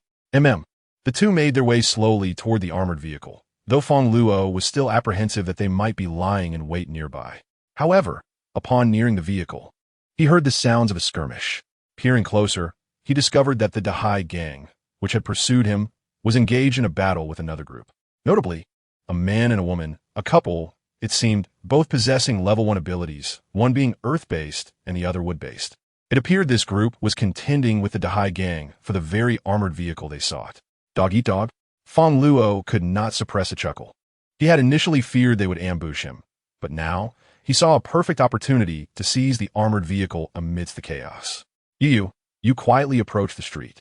The 2 made their way slowly toward the armored vehicle, though Fang Luo was still apprehensive that they might be lying in wait nearby. However, upon nearing the vehicle, he heard the sounds of a skirmish. Peering closer, he discovered that the Dahai Gang, which had pursued him, was engaged in a battle with another group. Notably, a man and a woman, a couple, it seemed, both possessing level 1 abilities, one being earth-based and the other wood-based. It appeared this group was contending with the Dahai Gang for the very armored vehicle they sought. Dog eat dog? Fang Luo could not suppress a chuckle. He had initially feared they would ambush him, but now he saw a perfect opportunity to seize the armored vehicle amidst the chaos. You quietly approach the street.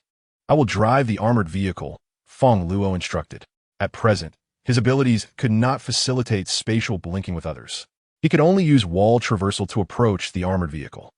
I will drive the armored vehicle, Fang Luo instructed. At present, his abilities could not facilitate spatial blinking with others. He could only use wall traversal to approach the armored vehicle.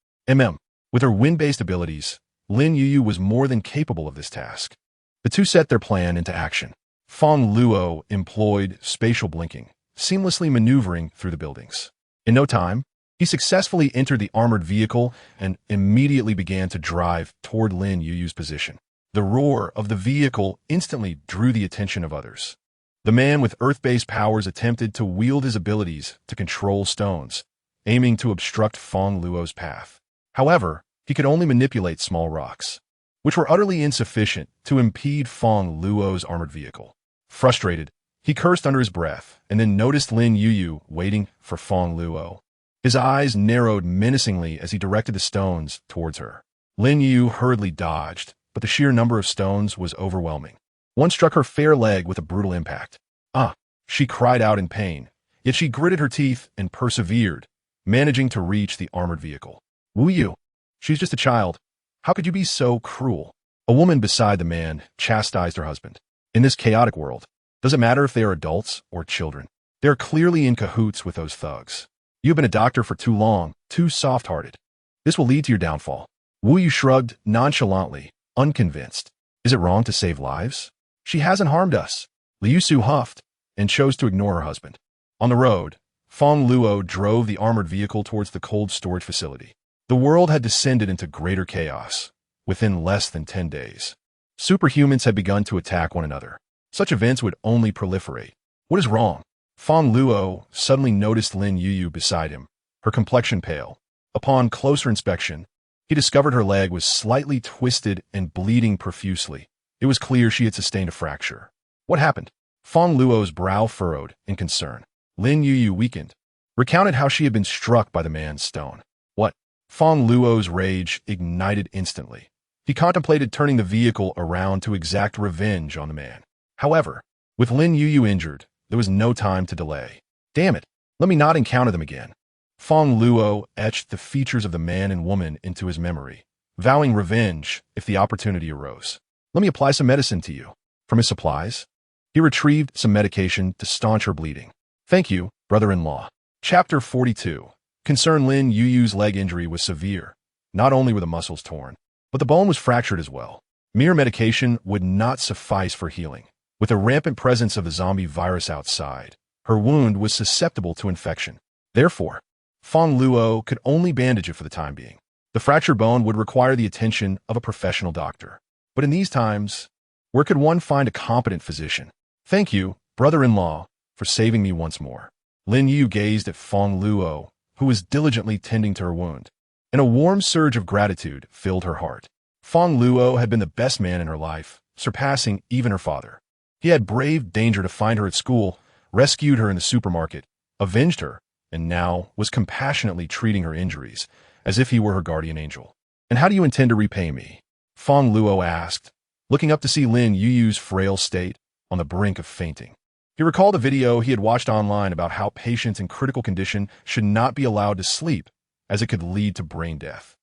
With her wind-based abilities, Lin Yuyu was more than capable of this task. The two set their plan into action. Fang Luo employed spatial blinking, seamlessly maneuvering through the buildings. In no time, he successfully entered the armored vehicle and immediately began to drive toward Lin Yuyu's position. The roar of the vehicle instantly drew the attention of others. The man with earth-based powers attempted to wield his abilities to control stones, aiming to obstruct Fang Luo's path. However, he could only manipulate small rocks, which were utterly insufficient to impede Fang Luo's armored vehicle. Frustrated, he cursed under his breath and then noticed Lin Yuyu waiting for Fang Luo. His eyes narrowed menacingly as he directed the stones towards her. Lin Yuyu hurriedly dodged, but the sheer number of stones was overwhelming. One struck her fair leg with a brutal impact. "Ah!" she cried out in pain, yet she gritted her teeth and persevered, managing to reach the armored vehicle. "Wu Yu, she's just a child. How could you be so cruel?" A woman beside the man chastised her husband. In this chaotic world, does it matter if they are adults or children? They are clearly in cahoots with those thugs. You've been a doctor for too long, too soft-hearted. This will lead to your downfall. Wu Yu shrugged nonchalantly, unconvinced. Is it wrong to save lives? She hasn't harmed us. Liu Su huffed and chose to ignore her husband. On the road, Fang Luo drove the armored vehicle towards the cold storage facility. The world had descended into greater chaos within less than 10 days. Superhumans had begun to attack one another. Such events would only proliferate. What is wrong? Fang Luo suddenly noticed Lin Yuyu beside him, her complexion pale. Upon closer inspection, he discovered her leg was slightly twisted and bleeding profusely. It was clear she had sustained a fracture. What happened? Fang Luo's brow furrowed in concern. Lin Yuyu weakened, recounted how she had been struck by the man's stone. What? Fang Luo's rage ignited instantly. He contemplated turning the vehicle around to exact revenge on the man. However, with Lin Yuyu injured, there was no time to delay. Damn it, let me not encounter them again. Fang Luo etched the features of the man and woman into his memory, vowing revenge if the opportunity arose. Let me apply some medicine to you. From his supplies, he retrieved some medication to staunch her bleeding. Thank you, brother-in-law. Chapter 42. Concern Lin Yuyu's leg injury was severe. Not only were the muscles torn, but the bone was fractured as well. Mere medication would not suffice for healing. With the rampant presence of the zombie virus outside, her wound was susceptible to infection. Therefore, Fang Luo could only bandage it for the time being. The fractured bone would require the attention of a professional doctor. But in these times, where could one find a competent physician? Thank you, brother-in-law, for saving me once more. Lin Yu gazed at Fang Luo, who was diligently tending to her wound, and a warm surge of gratitude filled her heart. Fang Luo had been the best man in her life, surpassing even her father. He had braved danger to find her at school, rescued her in the supermarket, avenged her, and now was compassionately treating her injuries, as if he were her guardian angel. And how do you intend to repay me? Fang Luo asked, looking up to see Lin Yuyu's frail state on the brink of fainting. He recalled a video he had watched online about how patients in critical condition should not be allowed to sleep, as it could lead to brain death.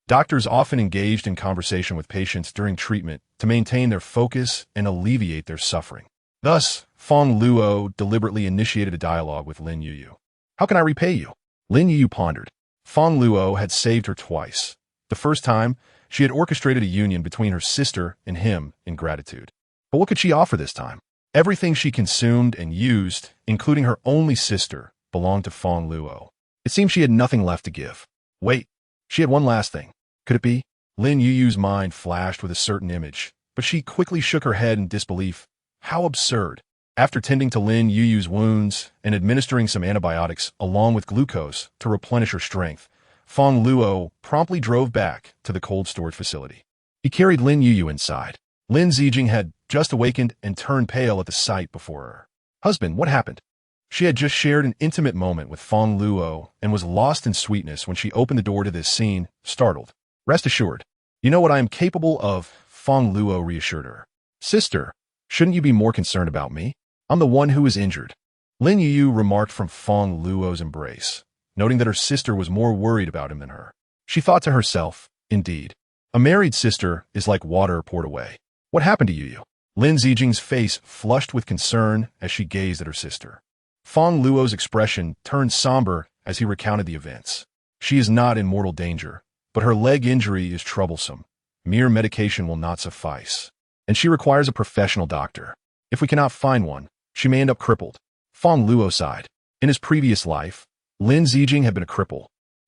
Doctors often engaged in conversation with patients during treatment to maintain their focus and alleviate their suffering. Thus, Fang Luo deliberately initiated a dialogue with Lin Yuyu. How can I repay you? Lin Yuyu pondered. Fang Luo had saved her twice. The first time, she had orchestrated a union between her sister and him in gratitude. But what could she offer this time? Everything she consumed and used, including her only sister, belonged to Fang Luo. It seemed she had nothing left to give. Wait, she had one last thing. Could it be? Lin Yuyu's mind flashed with a certain image, but she quickly shook her head in disbelief. How absurd. After tending to Lin Yuyu's wounds and administering some antibiotics along with glucose to replenish her strength, Fang Luo promptly drove back to the cold storage facility. He carried Lin Yuyu inside. Lin Zijing had just awakened and turned pale at the sight before her. Husband, what happened? She had just shared an intimate moment with Fang Luo and was lost in sweetness when she opened the door to this scene, startled. Rest assured, you know what I am capable of, Fang Luo reassured her. Sister, shouldn't you be more concerned about me? I'm the one who is injured. Lin Yuyu remarked from Fang Luo's embrace, noting that her sister was more worried about him than her. She thought to herself, indeed, a married sister is like water poured away. What happened to Yuyu? Lin Zijing's face flushed with concern as she gazed at her sister. Fang Luo's expression turned somber as he recounted the events. She is not in mortal danger, but her leg injury is troublesome. Mere medication will not suffice, and she requires a professional doctor. If we cannot find one, she may end up crippled. Fang Luo sighed. In his previous life, Lin Zijing had been a cripple.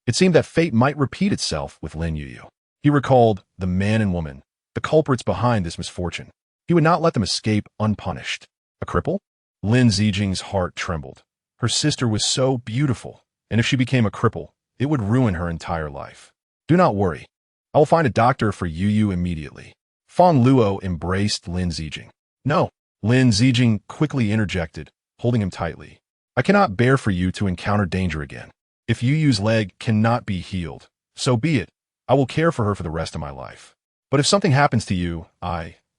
It seemed that fate might repeat itself with Lin Yuyu. He recalled the man and woman, the culprits behind this misfortune. He would not let them escape unpunished. A cripple? Lin Zijing's heart trembled. Her sister was so beautiful, and if she became a cripple, it would ruin her entire life. Do not worry. I will find a doctor for Yuyu immediately. Fang Luo embraced Lin Zijing. No, Lin Zijing quickly interjected, holding him tightly. I cannot bear for you to encounter danger again. If Yuyu's leg cannot be healed, so be it. I will care for her for the rest of my life. But if something happens to you,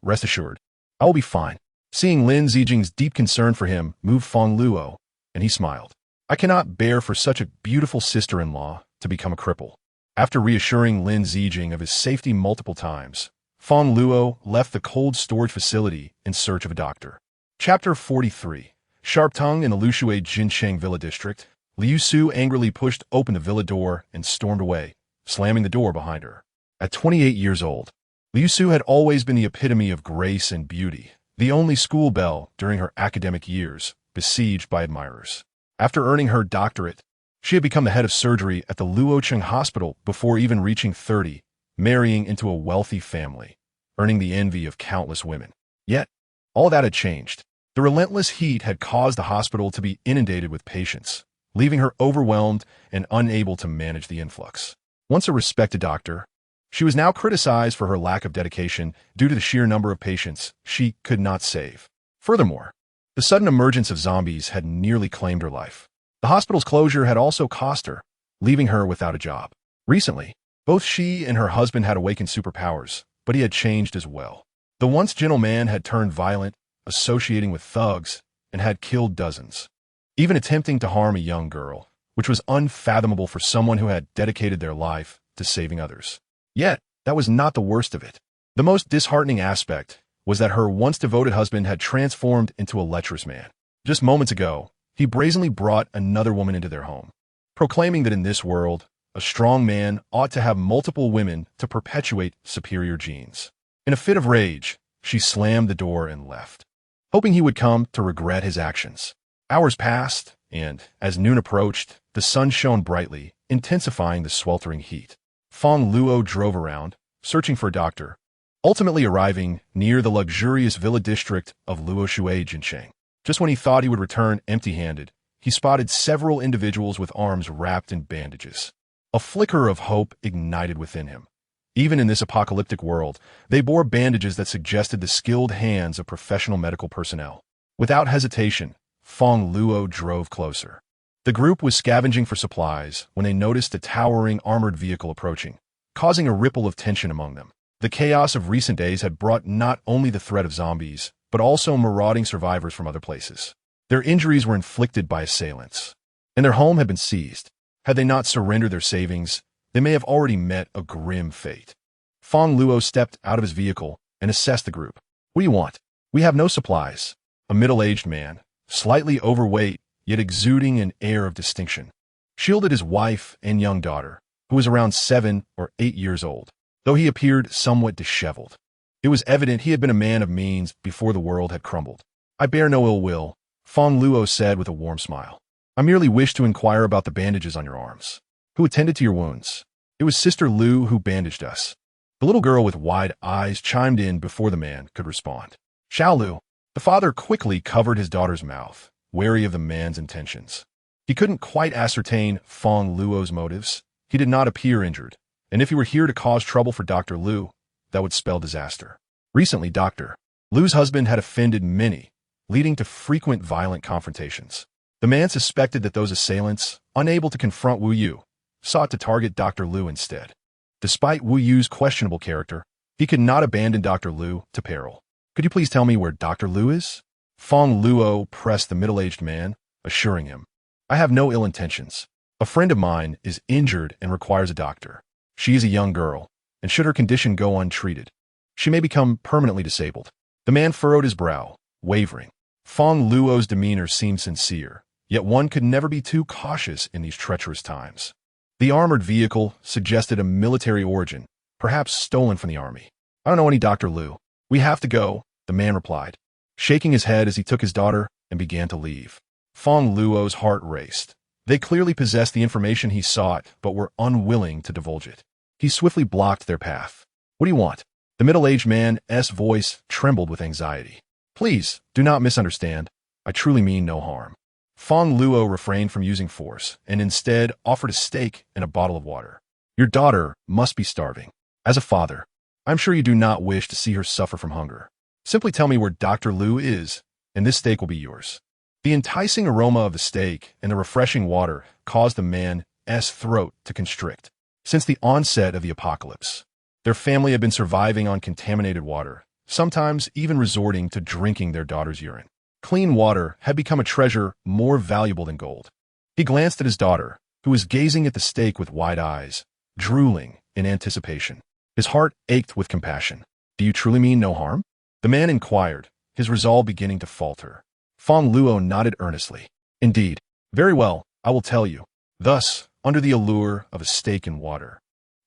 rest assured, I will be fine. Seeing Lin Zijing's deep concern for him moved Fang Luo, and he smiled. I cannot bear for such a beautiful sister-in-law to become a cripple. After reassuring Lin Zijing of his safety multiple times, Fang Luo left the cold storage facility in search of a doctor. Chapter 43. Sharp-tongued in the Lushui Jincheng Villa District, Liu Su angrily pushed open the villa door and stormed away, slamming the door behind her. At 28 years old, Liu Su had always been the epitome of grace and beauty, the only school belle during her academic years, besieged by admirers. After earning her doctorate, she had become the head of surgery at the Luocheng Hospital before even reaching 30, marrying into a wealthy family, earning the envy of countless women. Yet, all that had changed. The relentless heat had caused the hospital to be inundated with patients, leaving her overwhelmed and unable to manage the influx. Once a respected doctor, she was now criticized for her lack of dedication due to the sheer number of patients she could not save. Furthermore, the sudden emergence of zombies had nearly claimed her life. The hospital's closure had also cost her, leaving her without a job. Recently, both she and her husband had awakened superpowers, but he had changed as well. The once gentle man had turned violent, associating with thugs, and had killed dozens, even attempting to harm a young girl, which was unfathomable for someone who had dedicated their life to saving others. Yet, that was not the worst of it. The most disheartening aspect was that her once devoted husband had transformed into a lecherous man. Just moments ago, he brazenly brought another woman into their home, proclaiming that in this world, a strong man ought to have multiple women to perpetuate superior genes. In a fit of rage, she slammed the door and left, hoping he would come to regret his actions. Hours passed, and as noon approached, the sun shone brightly, intensifying the sweltering heat. Fang Luo drove around, searching for a doctor, ultimately arriving near the luxurious villa district of Luoshui Jincheng. Just when he thought he would return empty-handed, he spotted several individuals with arms wrapped in bandages. A flicker of hope ignited within him. Even in this apocalyptic world, they bore bandages that suggested the skilled hands of professional medical personnel. Without hesitation, Fang Luo drove closer. The group was scavenging for supplies when they noticed a towering armored vehicle approaching, causing a ripple of tension among them. The chaos of recent days had brought not only the threat of zombies, but also marauding survivors from other places. Their injuries were inflicted by assailants, and their home had been seized. Had they not surrendered their savings, they may have already met a grim fate. Fang Luo stepped out of his vehicle and assessed the group. What do you want? We have no supplies. A middle-aged man, slightly overweight, yet exuding an air of distinction, shielded his wife and young daughter, who was around 7 or 8 years old, though he appeared somewhat disheveled. It was evident he had been a man of means before the world had crumbled. I bear no ill will, Fang Luo said with a warm smile. I merely wish to inquire about the bandages on your arms. Who attended to your wounds? It was Sister Lu who bandaged us. The little girl with wide eyes chimed in before the man could respond. Xiao Lu. The father quickly covered his daughter's mouth, wary of the man's intentions. He couldn't quite ascertain Fang Luo's motives. He did not appear injured, and if he were here to cause trouble for Dr. Lu, that would spell disaster. Recently, Dr. Lu's husband had offended many, leading to frequent violent confrontations. The man suspected that those assailants, unable to confront Wu Yu, sought to target Dr. Lu instead. Despite Wu Yu's questionable character, he could not abandon Dr. Lu to peril. Could you please tell me where Dr. Lu is? Fang Luo pressed the middle-aged man, assuring him. I have no ill intentions. A friend of mine is injured and requires a doctor. She is a young girl, and should her condition go untreated, she may become permanently disabled. The man furrowed his brow, wavering. Fang Luo's demeanor seemed sincere, yet one could never be too cautious in these treacherous times. The armored vehicle suggested a military origin, perhaps stolen from the army. I don't know any Dr. Lu. We have to go, the man replied, shaking his head as he took his daughter and began to leave. Fang Luo's heart raced. They clearly possessed the information he sought, but were unwilling to divulge it. He swiftly blocked their path. What do you want? The middle-aged man's voice trembled with anxiety. Please, do not misunderstand. I truly mean no harm. Fang Luo refrained from using force and instead offered a steak and a bottle of water. Your daughter must be starving. As a father, I'm sure you do not wish to see her suffer from hunger. Simply tell me where Dr. Lu is, and this steak will be yours. The enticing aroma of the steak and the refreshing water caused the man's throat to constrict. Since the onset of the apocalypse, their family had been surviving on contaminated water, sometimes even resorting to drinking their daughter's urine. Clean water had become a treasure more valuable than gold. He glanced at his daughter, who was gazing at the steak with wide eyes, drooling in anticipation. His heart ached with compassion. Do you truly mean no harm? The man inquired, his resolve beginning to falter. Fang Luo nodded earnestly. Indeed. Very well, I will tell you. Thus, under the allure of a steak and water,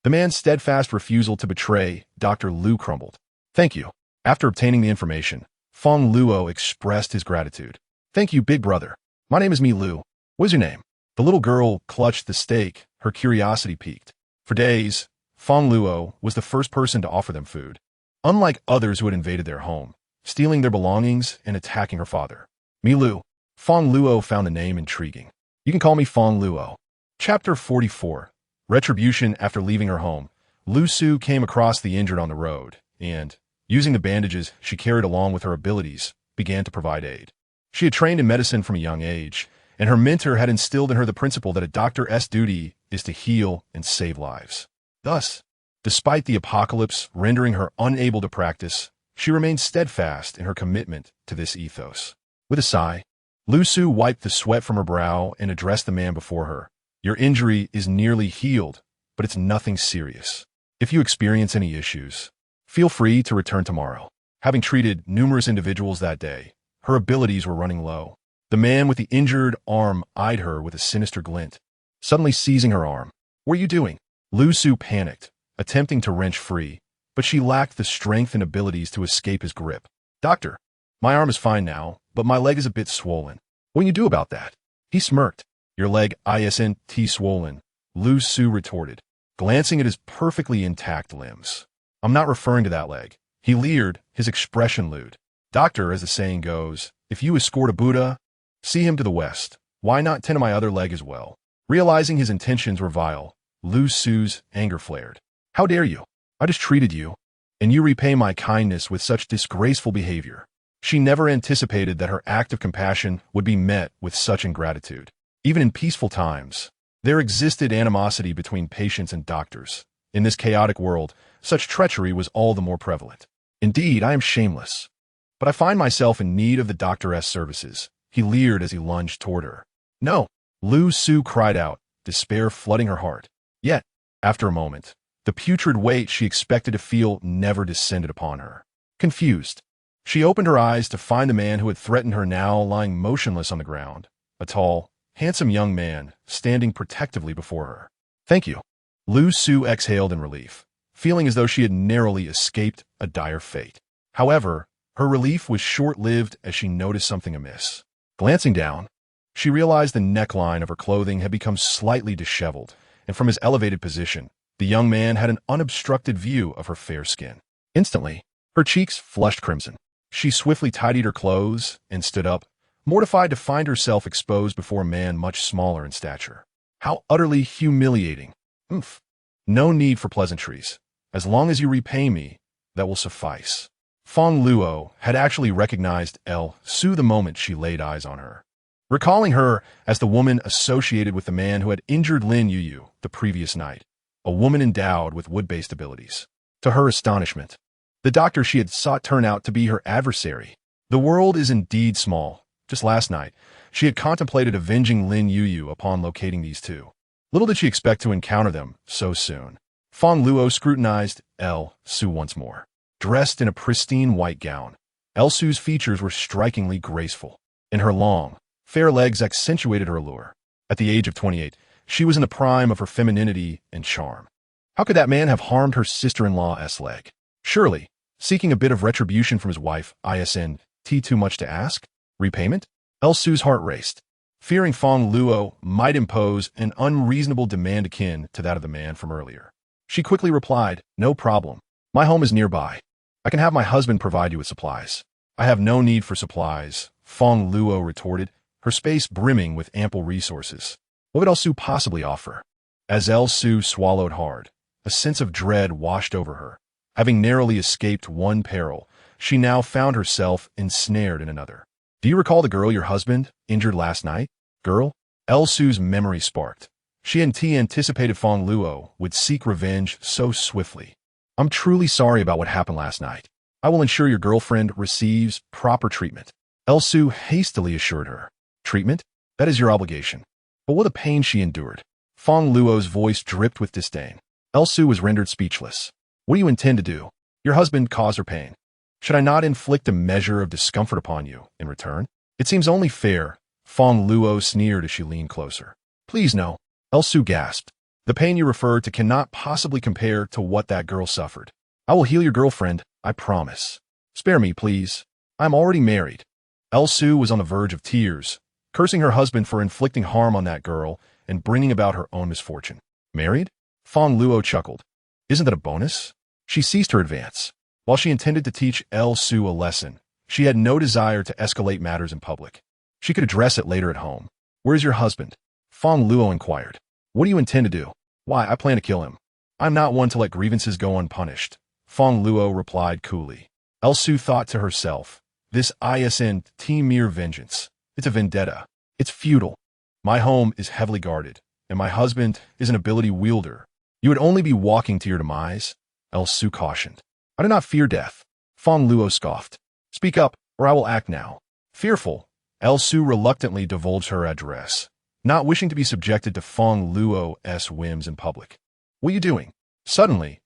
the man's steadfast refusal to betray Dr. Lu crumbled. Thank you. After obtaining the information, Fang Luo expressed his gratitude. Thank you, big brother. My name is Mi Lu. What is your name? The little girl clutched the steak, her curiosity piqued. For days, Fang Luo was the first person to offer them food. Unlike others who had invaded their home, stealing their belongings and attacking her father. Mi Lu. Fang Luo found the name intriguing. You can call me Fang Luo. Chapter 44. Retribution. After leaving her home, Lu Su came across the injured on the road, and, using the bandages she carried along with her abilities, began to provide aid. She had trained in medicine from a young age, and her mentor had instilled in her the principle that a doctor's duty is to heal and save lives. Thus, despite the apocalypse rendering her unable to practice, she remained steadfast in her commitment to this ethos. With a sigh, Lu Su wiped the sweat from her brow and addressed the man before her. Your injury is nearly healed, but it's nothing serious. If you experience any issues, feel free to return tomorrow. Having treated numerous individuals that day, her abilities were running low. The man with the injured arm eyed her with a sinister glint, suddenly seizing her arm. What are you doing? Lu Su panicked, attempting to wrench free, but she lacked the strength and abilities to escape his grip. Doctor, my arm is fine now, but my leg is a bit swollen. What can you do about that? He smirked. Your leg isn't swollen, Lu Su retorted, glancing at his perfectly intact limbs. I'm not referring to that leg. He leered, his expression lewd. Doctor, as the saying goes, if you escort a Buddha, see him to the west. Why not tend to my other leg as well? Realizing his intentions were vile, Lu Su's anger flared. How dare you? I just treated you, and you repay my kindness with such disgraceful behavior. She never anticipated that her act of compassion would be met with such ingratitude. Even in peaceful times, there existed animosity between patients and doctors. In this chaotic world, such treachery was all the more prevalent. Indeed, I am shameless, but I find myself in need of the doctor's services. He leered as he lunged toward her. No, Lu Su cried out, despair flooding her heart. Yet, after a moment, the putrid weight she expected to feel never descended upon her. Confused, she opened her eyes to find the man who had threatened her now lying motionless on the ground, a tall, handsome young man standing protectively before her. Thank you. Lu Su exhaled in relief, feeling as though she had narrowly escaped a dire fate. However, her relief was short-lived as she noticed something amiss. Glancing down, she realized the neckline of her clothing had become slightly disheveled, and from his elevated position, the young man had an unobstructed view of her fair skin. Instantly, her cheeks flushed crimson. She swiftly tidied her clothes and stood up, mortified to find herself exposed before a man much smaller in stature. How utterly humiliating. No need for pleasantries. As long as you repay me, that will suffice. Fang Luo had actually recognized Lu Su the moment she laid eyes on her, recalling her as the woman associated with the man who had injured Lin Yuyu the previous night, a woman endowed with wood-based abilities. To her astonishment, the doctor she had sought turned out to be her adversary. The world is indeed small. Just last night, she had contemplated avenging Lin Yuyu upon locating these two. Little did she expect to encounter them so soon. Fang Luo scrutinized Lu Su once more. Dressed in a pristine white gown, Lu Su's features were strikingly graceful, and her long, fair legs accentuated her allure. At the age of 28, She was in the prime of her femininity and charm. How could that man have harmed her sister-in-law's leg? Surely, seeking a bit of retribution from his wife, isn't too much to ask? Repayment? Su's heart raced, fearing Fang Luo might impose an unreasonable demand akin to that of the man from earlier. She quickly replied, "No problem. My home is nearby. I can have my husband provide you with supplies." "I have no need for supplies," Fang Luo retorted, her space brimming with ample resources. What would Su possibly offer? As Su swallowed hard, a sense of dread washed over her. Having narrowly escaped one peril, she now found herself ensnared in another. "Do you recall the girl your husband injured last night?" "Girl?" Su's memory sparked. She hadn't anticipated Fang Luo would seek revenge so swiftly. "I'm truly sorry about what happened last night. I will ensure your girlfriend receives proper treatment," Su hastily assured her. "Treatment? That is your obligation." But what a pain she endured. Fang Luo's voice dripped with disdain. Su was rendered speechless. "What do you intend to do? Your husband caused her pain. Should I not inflict a measure of discomfort upon you in return?" "It seems only fair," Fang Luo sneered as she leaned closer. "Please no," Su gasped. "The pain you refer to cannot possibly compare to what that girl suffered. I will heal your girlfriend, I promise. Spare me, please. I am already married." Su was on the verge of tears, cursing her husband for inflicting harm on that girl and bringing about her own misfortune. "Married?" Fang Luo chuckled. "Isn't that a bonus?" She ceased her advance. While she intended to teach Su a lesson, she had no desire to escalate matters in public. She could address it later at home. "Where is your husband?" Fang Luo inquired. "What do you intend to do?" "Why, I plan to kill him. I'm not one to let grievances go unpunished," Fang Luo replied coolly. Su thought to herself, "This isn't mere vengeance. It's a vendetta. It's futile. My home is heavily guarded, and my husband is an ability wielder. You would only be walking to your demise," Su cautioned. "I do not fear death," Fang Luo scoffed. "Speak up, or I will act now." Fearful, Su reluctantly divulged her address, not wishing to be subjected to Fang Luo's whims in public. "What are you doing?" Suddenly,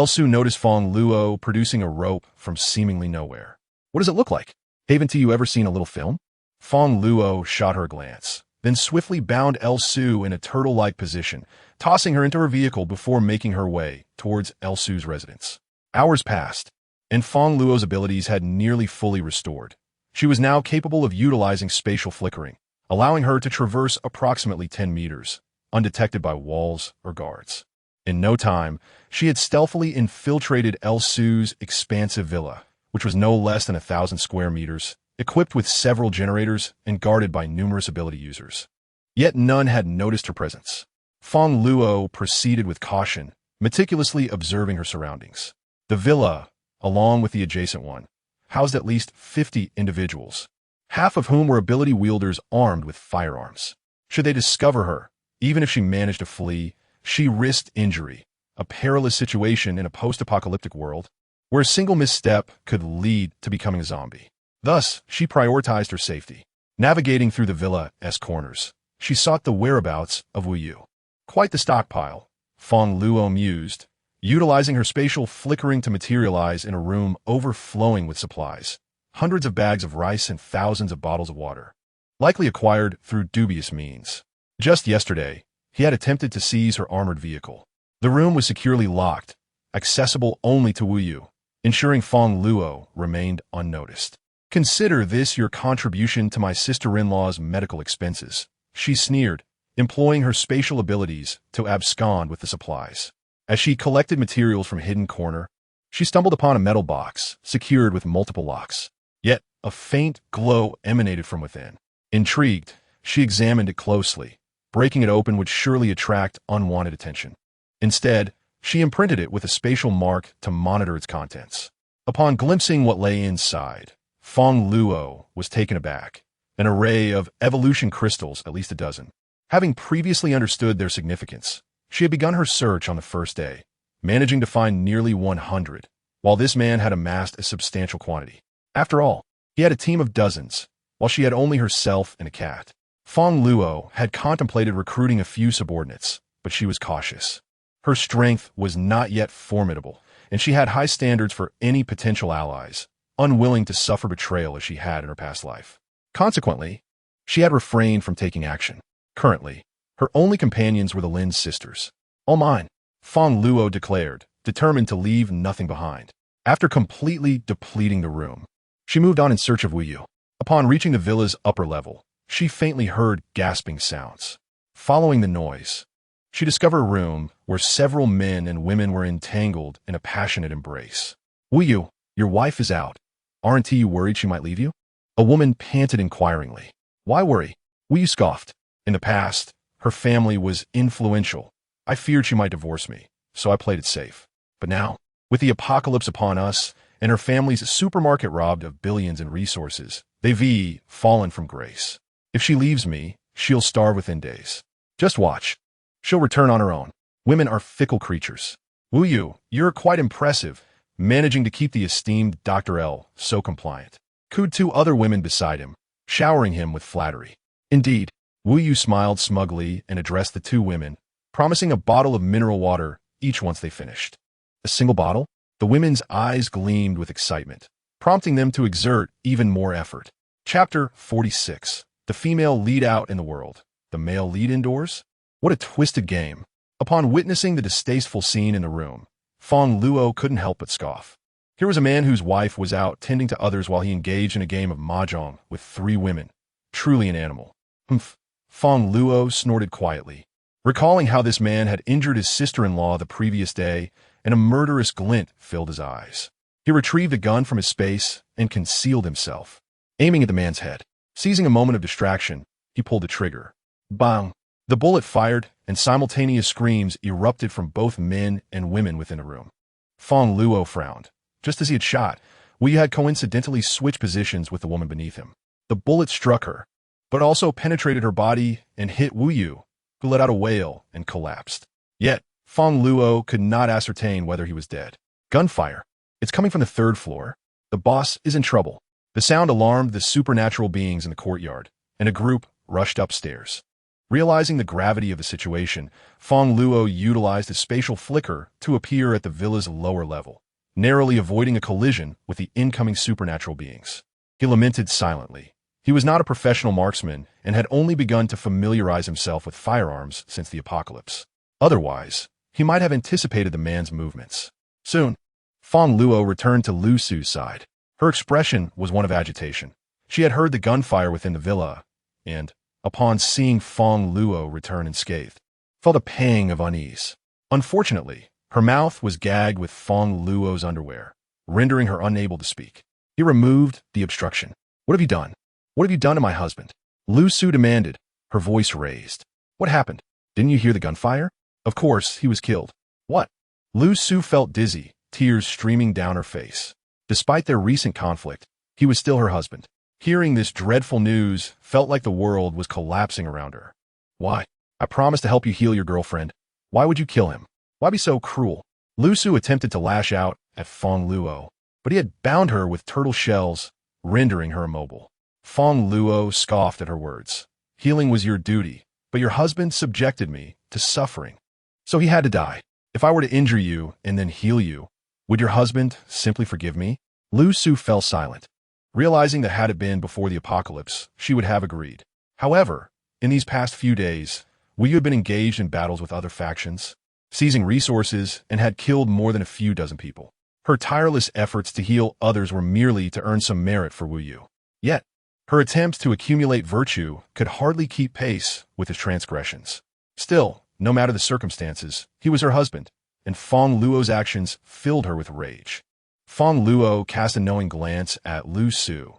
Su noticed Fang Luo producing a rope from seemingly nowhere. "What does it look like? Haven't you ever seen a little film?" Fang Luo shot her a glance, then swiftly bound Su in a turtle-like position, tossing her into her vehicle before making her way towards Su's residence. Hours passed, and Fang Luo's abilities had nearly fully restored. She was now capable of utilizing spatial flickering, allowing her to traverse approximately 10 meters, undetected by walls or guards. In no time, she had stealthily infiltrated Su's expansive villa, which was no less than 1,000 square meters, equipped with several generators and guarded by numerous ability users. Yet none had noticed her presence. Fang Luo proceeded with caution, meticulously observing her surroundings. The villa, along with the adjacent one, housed at least 50 individuals, half of whom were ability wielders armed with firearms. Should they discover her, even if she managed to flee, she risked injury, a perilous situation in a post-apocalyptic world where a single misstep could lead to becoming a zombie. Thus, she prioritized her safety. Navigating through the villa's corners, she sought the whereabouts of Wu Yu. Quite the stockpile, Fang Luo mused, utilizing her spatial flickering to materialize in a room overflowing with supplies, hundreds of bags of rice and thousands of bottles of water, likely acquired through dubious means. Just yesterday, he had attempted to seize her armored vehicle. The room was securely locked, accessible only to Wu Yu, ensuring Fang Luo remained unnoticed. "Consider this your contribution to my sister-in-law's medical expenses," she sneered, employing her spatial abilities to abscond with the supplies. As she collected materials from a hidden corner, she stumbled upon a metal box, secured with multiple locks. Yet, a faint glow emanated from within. Intrigued, she examined it closely. Breaking it open would surely attract unwanted attention. Instead, she imprinted it with a spatial mark to monitor its contents. Upon glimpsing what lay inside, Fang Luo was taken aback. An array of evolution crystals, at least a dozen. Having previously understood their significance, she had begun her search on the first day, managing to find nearly 100, while this man had amassed a substantial quantity. After all, he had a team of dozens, while she had only herself and a cat. Fang Luo had contemplated recruiting a few subordinates, but she was cautious. Her strength was not yet formidable, and she had high standards for any potential allies, unwilling to suffer betrayal as she had in her past life. Consequently, she had refrained from taking action. Currently, Her only companions were the Lin's sisters. All mine, Fang Luo declared, determined to leave nothing behind. After completely depleting the room, she moved on in search of Wu Yu. Upon reaching the villa's upper level, she faintly heard gasping sounds. Following the noise, she discovered a room where several men and women were entangled in a passionate embrace. Wu Yu, your wife is out. Aren't you worried she might leave you? A woman panted inquiringly. Why worry? Wu Yu scoffed. In the past, her family was influential. I feared she might divorce me, so I played it safe. But now, with the apocalypse upon us and her family's supermarket robbed of billions in resources, they've fallen from grace. If she leaves me, she'll starve within days. Just watch. She'll return on her own. Women are fickle creatures. Wu Yu, you're quite impressive, managing to keep the esteemed Dr. L so compliant. Cooed two other women beside him, showering him with flattery. Indeed, Wu Yu smiled smugly and addressed the two women, promising a bottle of mineral water each once they finished. A single bottle? The women's eyes gleamed with excitement, prompting them to exert even more effort. Chapter 46. The female lead out in the world, the male lead indoors? What a twisted game. Upon witnessing the distasteful scene in the room, Fang Luo couldn't help but scoff. Here was a man whose wife was out tending to others while he engaged in a game of mahjong with 3 women. Truly an animal. Humph. Fang Luo snorted quietly, recalling how this man had injured his sister-in-law the previous day, and a murderous glint filled his eyes. He retrieved a gun from his space and concealed himself, aiming at the man's head. Seizing a moment of distraction, he pulled the trigger. Bang! The bullet fired, and simultaneous screams erupted from both men and women within the room. Fang Luo frowned. Just as he had shot, Wu Yu had coincidentally switched positions with the woman beneath him. The bullet struck her, but also penetrated her body and hit Wu Yu, who let out a wail and collapsed. Yet, Fang Luo could not ascertain whether he was dead. Gunfire. It's coming from the 3rd floor. The boss is in trouble. The sound alarmed the supernatural beings in the courtyard, and a group rushed upstairs. Realizing the gravity of the situation, Fang Luo utilized a spatial flicker to appear at the villa's lower level, narrowly avoiding a collision with the incoming supernatural beings. He lamented silently. He was not a professional marksman and had only begun to familiarize himself with firearms since the apocalypse. Otherwise, he might have anticipated the man's movements. Soon, Fang Luo returned to Lu Su's side. Her expression was one of agitation. She had heard the gunfire within the villa, and, upon seeing Fang Luo return unscathed, felt a pang of unease. Unfortunately, her mouth was gagged with Fang Luo's underwear, rendering her unable to speak. He removed the obstruction. What have you done? What have you done to my husband? Lu Su demanded, her voice raised. What happened? Didn't you hear the gunfire? Of course, he was killed. What? Lu Su felt dizzy, tears streaming down her face. Despite their recent conflict, he was still her husband. Hearing this dreadful news felt like the world was collapsing around her. Why? I promised to help you heal your girlfriend. Why would you kill him? Why be so cruel? Lu Su attempted to lash out at Fang Luo, but he had bound her with turtle shells, rendering her immobile. Fang Luo scoffed at her words. Healing was your duty, but your husband subjected me to suffering. So he had to die. If I were to injure you and then heal you, would your husband simply forgive me? Lu Su fell silent, realizing that had it been before the apocalypse, she would have agreed. However, in these past few days, Wu Yu had been engaged in battles with other factions, seizing resources, and had killed more than a few dozen people. Her tireless efforts to heal others were merely to earn some merit for Wu Yu. Yet, her attempts to accumulate virtue could hardly keep pace with his transgressions. Still, no matter the circumstances, he was her husband, and Fang Luo's actions filled her with rage. Fang Luo cast a knowing glance at Lu Su.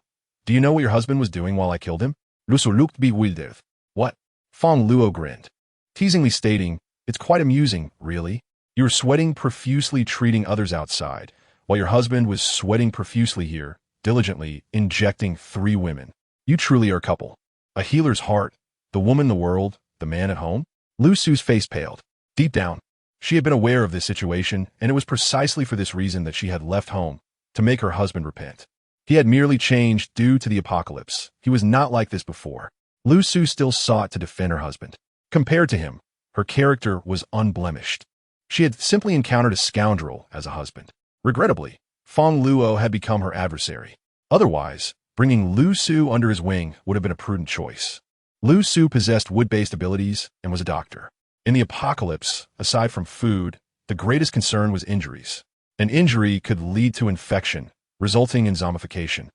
Do you know what your husband was doing while I killed him? Lu Su looked bewildered. What? Fang Luo grinned, teasingly stating, it's quite amusing, really. You were sweating profusely treating others outside, while your husband was sweating profusely here, diligently injecting 3 women. You truly are a couple. A healer's heart, the woman in the world, the man at home? Lu Su's face paled. Deep down, she had been aware of this situation, and it was precisely for this reason that she had left home, to make her husband repent. He had merely changed due to the apocalypse. He was not like this before. Lu Su still sought to defend her husband. Compared to him, her character was unblemished. She had simply encountered a scoundrel as a husband. Regrettably, Fang Luo had become her adversary. Otherwise, bringing Lu Su under his wing would have been a prudent choice. Lu Su possessed wood-based abilities and was a doctor. In the apocalypse, aside from food, the greatest concern was injuries. An injury could lead to infection, resulting in zombification,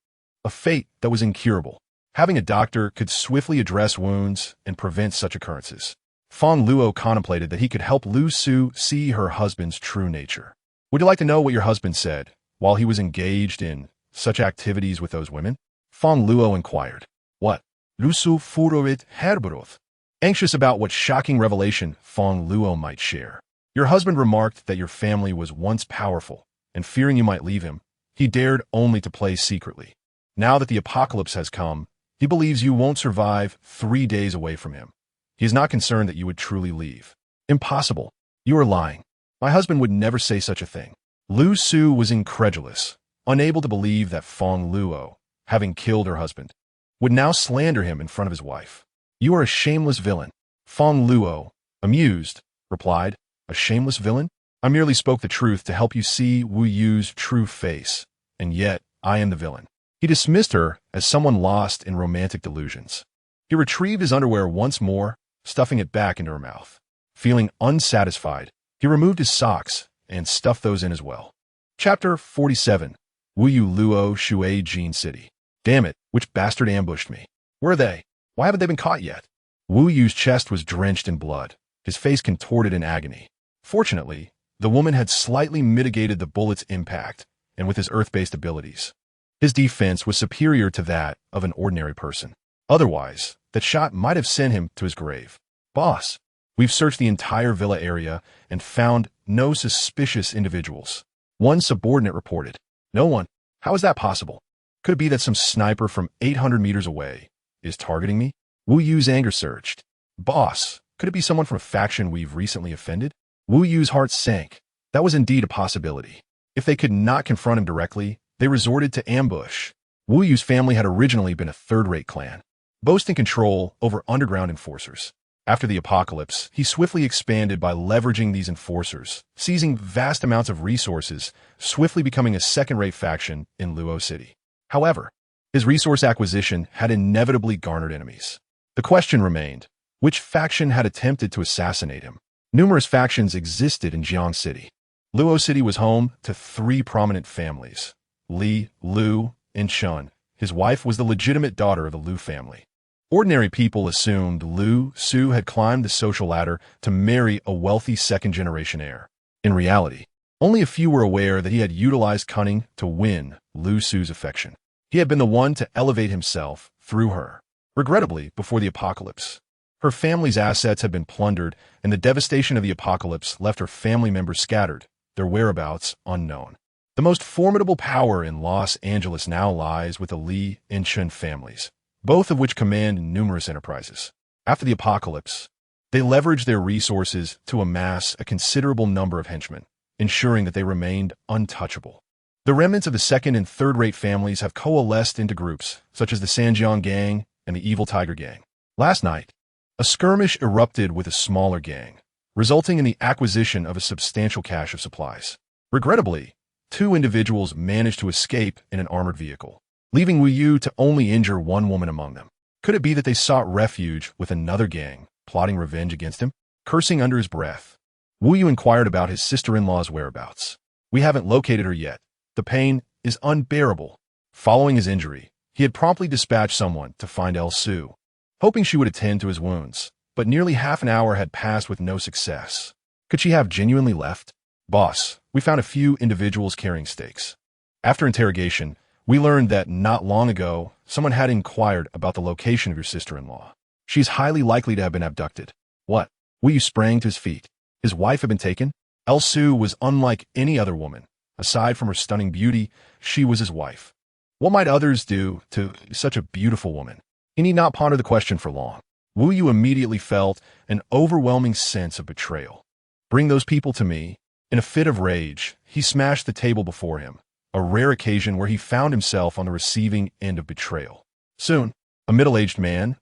a fate that was incurable. Having a doctor could swiftly address wounds and prevent such occurrences. Fang Luo contemplated that he could help Lu Su see her husband's true nature. Would you like to know what your husband said while he was engaged in such activities with those women? Fang Luo inquired. What? Lu Su furorit herberoth. Anxious about what shocking revelation Fang Luo might share. Your husband remarked that your family was once powerful, and fearing you might leave him, he dared only to play secretly. Now that the apocalypse has come, he believes you won't survive 3 days away from him. He is not concerned that you would truly leave. Impossible. You are lying. My husband would never say such a thing. Lu Su was incredulous, unable to believe that Fang Luo, having killed her husband, would now slander him in front of his wife. You are a shameless villain. Fang Luo, amused, replied, a shameless villain? I merely spoke the truth to help you see Wu Yu's true face, and yet I am the villain. He dismissed her as someone lost in romantic delusions. He retrieved his underwear once more, stuffing it back into her mouth. Feeling unsatisfied, he removed his socks and stuffed those in as well. Chapter 47. Wu Yu Luo Shui Jin City. Damn it, which bastard ambushed me? Where are they? Why haven't they been caught yet? Wu Yu's chest was drenched in blood, his face contorted in agony. Fortunately, the woman had slightly mitigated the bullet's impact, and with his earth-based abilities, his defense was superior to that of an ordinary person. Otherwise, that shot might have sent him to his grave. Boss, we've searched the entire villa area and found no suspicious individuals. One subordinate reported. No one? How is that possible? Could it be that some sniper from 800 meters away is targeting me? Wu Yu's anger surged. Boss, could it be someone from a faction we've recently offended? Wu Yu's heart sank. That was indeed a possibility. If they could not confront him directly, they resorted to ambush. Wu Yu's family had originally been a third-rate clan, boasting control over underground enforcers. After the apocalypse, he swiftly expanded by leveraging these enforcers, seizing vast amounts of resources, swiftly becoming a second-rate faction in Luo City. However, his resource acquisition had inevitably garnered enemies. The question remained, which faction had attempted to assassinate him? Numerous factions existed in Jiang City. Luo City was home to 3 prominent families: Li, Lu, and Shun. His wife was the legitimate daughter of the Lu family. Ordinary people assumed Lu Su had climbed the social ladder to marry a wealthy second-generation heir. In reality, only a few were aware that he had utilized cunning to win Lu Su's affection. He had been the one to elevate himself through her. Regrettably, before the apocalypse, her family's assets had been plundered, and the devastation of the apocalypse left her family members scattered, their whereabouts unknown. The most formidable power in Los Angeles now lies with the Li and Chen families, both of which command numerous enterprises. After the apocalypse, they leveraged their resources to amass a considerable number of henchmen, ensuring that they remained untouchable. The remnants of the second and third-rate families have coalesced into groups, such as the Sanjiang Gang and the Evil Tiger Gang. Last night, a skirmish erupted with a smaller gang, resulting in the acquisition of a substantial cache of supplies. Regrettably, 2 individuals managed to escape in an armored vehicle, leaving Wu Yu to only injure 1 woman among them. Could it be that they sought refuge with another gang, plotting revenge against him? Cursing under his breath, Wu Yu inquired about his sister-in-law's whereabouts. We haven't located her yet. The pain is unbearable. Following his injury, he had promptly dispatched someone to find El Su, hoping she would attend to his wounds, but nearly half an hour had passed with no success. Could she have genuinely left? Boss, we found a few individuals carrying stakes. After interrogation, we learned that not long ago, someone had inquired about the location of your sister-in-law. She is highly likely to have been abducted. What? Wu Yu sprang to his feet. His wife had been taken? El Su was unlike any other woman. Aside from her stunning beauty, she was his wife. What might others do to such a beautiful woman? He need not ponder the question for long. Wu Yu immediately felt an overwhelming sense of betrayal. Bring those people to me. In a fit of rage, he smashed the table before him, a rare occasion where he found himself on the receiving end of betrayal. Soon, a middle-aged man,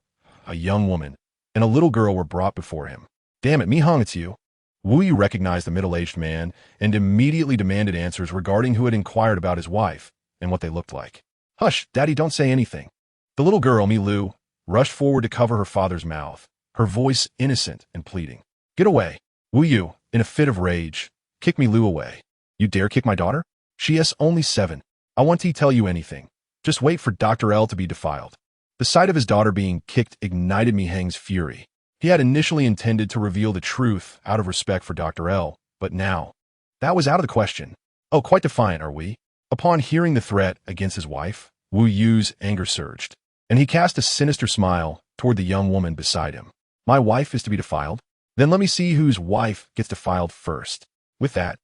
a young woman, and a little girl were brought before him. Damn it, Mi Hong, it's you. Wu Yu recognized the middle-aged man and immediately demanded answers regarding who had inquired about his wife and what they looked like. Hush, Daddy, don't say anything. The little girl, Mi Lu, rushed forward to cover her father's mouth, her voice innocent and pleading. Get away. Wu Yu, in a fit of rage, kick Mi Lu away. You dare kick my daughter? She is only 7. I won't tell you anything. Just wait for Dr. L to be defiled. The sight of his daughter being kicked ignited Mi Heng's fury. He had initially intended to reveal the truth out of respect for Dr. L, but now, that was out of the question. Oh, quite defiant, are we? Upon hearing the threat against his wife, Wu Yu's anger surged, and he cast a sinister smile toward the young woman beside him. My wife is to be defiled? Then let me see whose wife gets defiled first. With that,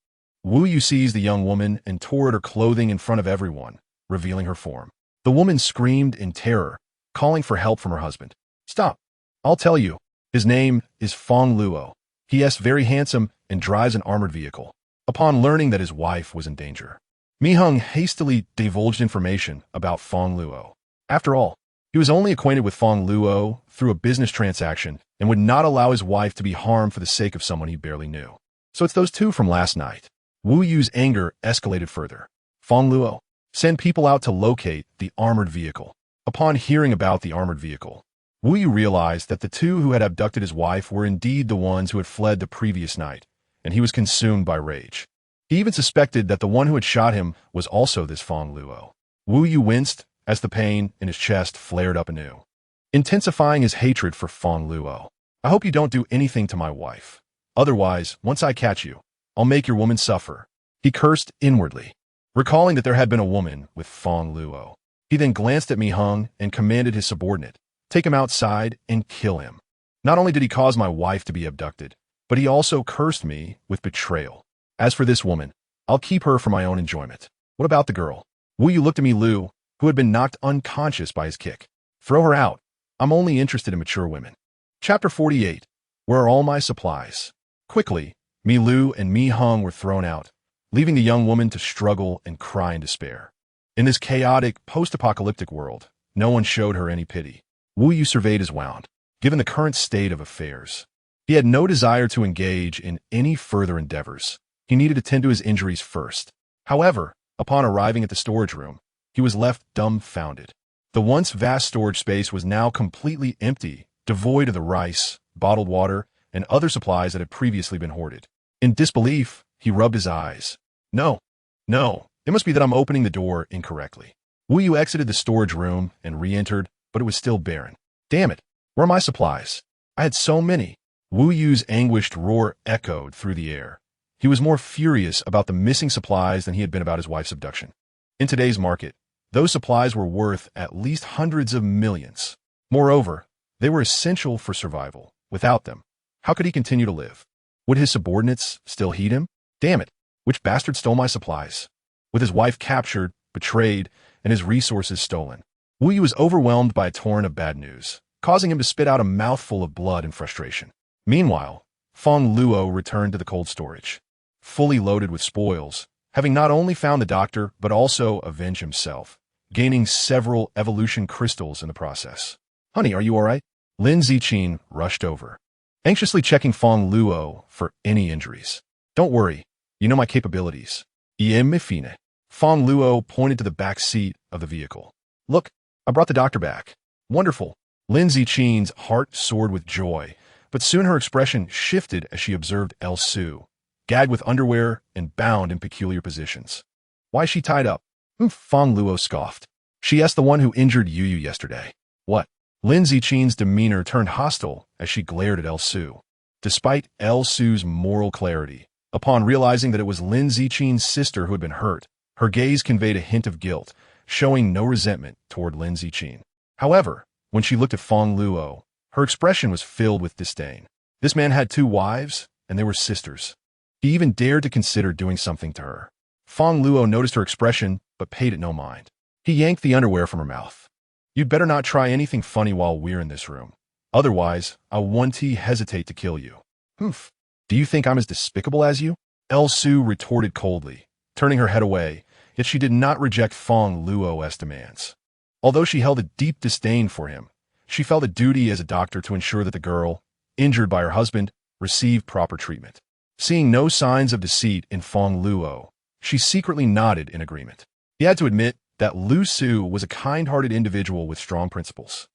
Wu Yu seized the young woman and tore at her clothing in front of everyone, revealing her form. The woman screamed in terror, calling for help from her husband. Stop. I'll tell you. His name is Fang Luo. He is very handsome and drives an armored vehicle. Upon learning that his wife was in danger, Mi Heng hastily divulged information about Fang Luo. After all, he was only acquainted with Fang Luo through a business transaction and would not allow his wife to be harmed for the sake of someone he barely knew. So it's those two from last night. Wu Yu's anger escalated further. Fang Luo, send people out to locate the armored vehicle. Upon hearing about the armored vehicle, Wu Yu realized that the two who had abducted his wife were indeed the ones who had fled the previous night, and he was consumed by rage. He even suspected that the one who had shot him was also this Fang Luo. Wu Yu winced as the pain in his chest flared up anew, intensifying his hatred for Fang Luo. I hope you don't do anything to my wife. Otherwise, once I catch you, I'll make your woman suffer. He cursed inwardly, recalling that there had been a woman with Fang Luo. He then glanced at Mi Heng and commanded his subordinate, take him outside and kill him. Not only did he cause my wife to be abducted, but he also cursed me with betrayal. As for this woman, I'll keep her for my own enjoyment. What about the girl? Wu Yu looked at Mi Lu, who had been knocked unconscious by his kick. Throw her out. I'm only interested in mature women. Chapter 48. Where are all my supplies? Quickly, Mi Lu and Mi Heng were thrown out, leaving the young woman to struggle and cry in despair. In this chaotic, post-apocalyptic world, no one showed her any pity. Wu Yu surveyed his wound. Given the current state of affairs, he had no desire to engage in any further endeavors. He needed to tend to his injuries first. However, upon arriving at the storage room, he was left dumbfounded. The once vast storage space was now completely empty, devoid of the rice, bottled water, and other supplies that had previously been hoarded. In disbelief, he rubbed his eyes. No, it must be that I'm opening the door incorrectly. Wu Yu exited the storage room and re-entered, but it was still barren. Damn it, where are my supplies? I had so many. Wu Yu's anguished roar echoed through the air. He was more furious about the missing supplies than he had been about his wife's abduction. In today's market, those supplies were worth at least hundreds of millions. Moreover, they were essential for survival. Without them, how could he continue to live? Would his subordinates still heed him? Damn it, which bastard stole my supplies? With his wife captured, betrayed, and his resources stolen, Wu Yu was overwhelmed by a torrent of bad news, causing him to spit out a mouthful of blood in frustration. Meanwhile, Fang Luo returned to the cold storage, fully loaded with spoils, having not only found the doctor, but also avenged himself, gaining several evolution crystals in the process. Honey, are you all right? Lin Ziqin rushed over, anxiously checking Fang Luo for any injuries. Don't worry, you know my capabilities. Fine. Fang Luo pointed to the back seat of the vehicle. Look, I brought the doctor back. Wonderful. Lin Ziqin's heart soared with joy, but soon her expression shifted as she observed El Su, gagged with underwear and bound in peculiar positions. Why is she tied up? Fang Luo scoffed. She asked the one who injured Yu Yu yesterday. What? Lin Ziqin's demeanor turned hostile as she glared at El Su. Despite El Su's moral clarity, upon realizing that it was Lin Ziqin's sister who had been hurt, her gaze conveyed a hint of guilt, showing no resentment toward Lin Ziqin. However, when she looked at Fang Luo, her expression was filled with disdain. This man had 2 wives, and they were sisters. He even dared to consider doing something to her. Fang Luo noticed her expression, but paid it no mind. He yanked the underwear from her mouth. You'd better not try anything funny while we're in this room. Otherwise, I won't hesitate to kill you. Humph. Do you think I'm as despicable as you? El Su retorted coldly, turning her head away, yet she did not reject Fang Luo's demands. Although she held a deep disdain for him, she felt a duty as a doctor to ensure that the girl, injured by her husband, received proper treatment. Seeing no signs of deceit in Fang Luo, she secretly nodded in agreement. He had to admit that Lu Su was a kind-hearted individual with strong principles.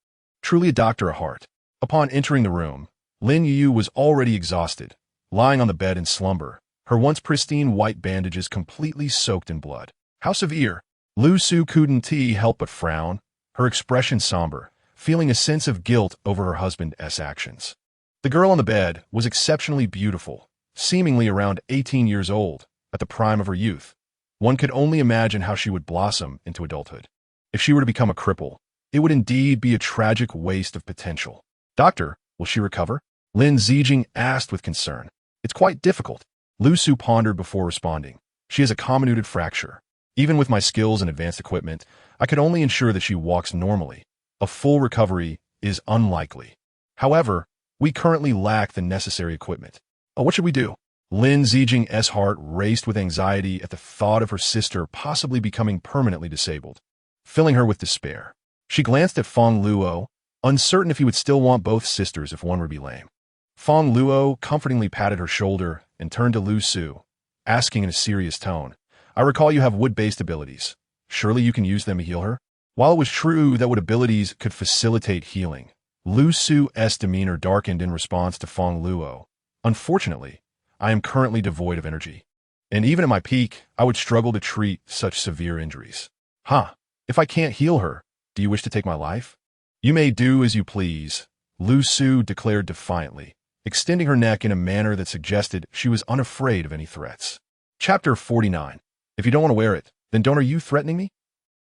Truly a doctor at heart. Upon entering the room, Lin Yu was already exhausted, lying on the bed in slumber, her once pristine white bandages completely soaked in blood. How severe? Lu Su couldn't help but frown, her expression somber, feeling a sense of guilt over her husband's actions. The girl on the bed was exceptionally beautiful, seemingly around 18 years old, at the prime of her youth. One could only imagine how she would blossom into adulthood. If she were to become a cripple, it would indeed be a tragic waste of potential. Doctor, will she recover? Lin Zijing asked with concern. It's quite difficult. Lu Su pondered before responding. She has a comminuted fracture. Even with my skills and advanced equipment, I could only ensure that she walks normally. A full recovery is unlikely. However, we currently lack the necessary equipment. Oh, what should we do? Lin Zijing's heart raced with anxiety at the thought of her sister possibly becoming permanently disabled, filling her with despair. She glanced at Fang Luo, uncertain if he would still want both sisters if one were to be lame. Fang Luo comfortingly patted her shoulder and turned to Lu Su, asking in a serious tone, I recall you have wood-based abilities. Surely you can use them to heal her? While it was true that wood abilities could facilitate healing, Lu Su's demeanor darkened in response to Fang Luo. Unfortunately, I am currently devoid of energy. And even at my peak, I would struggle to treat such severe injuries. If I can't heal her, do you wish to take my life? You may do as you please, Lu Su declared defiantly, extending her neck in a manner that suggested she was unafraid of any threats. Chapter 49. If you don't want to wear it, then don't. Are you threatening me?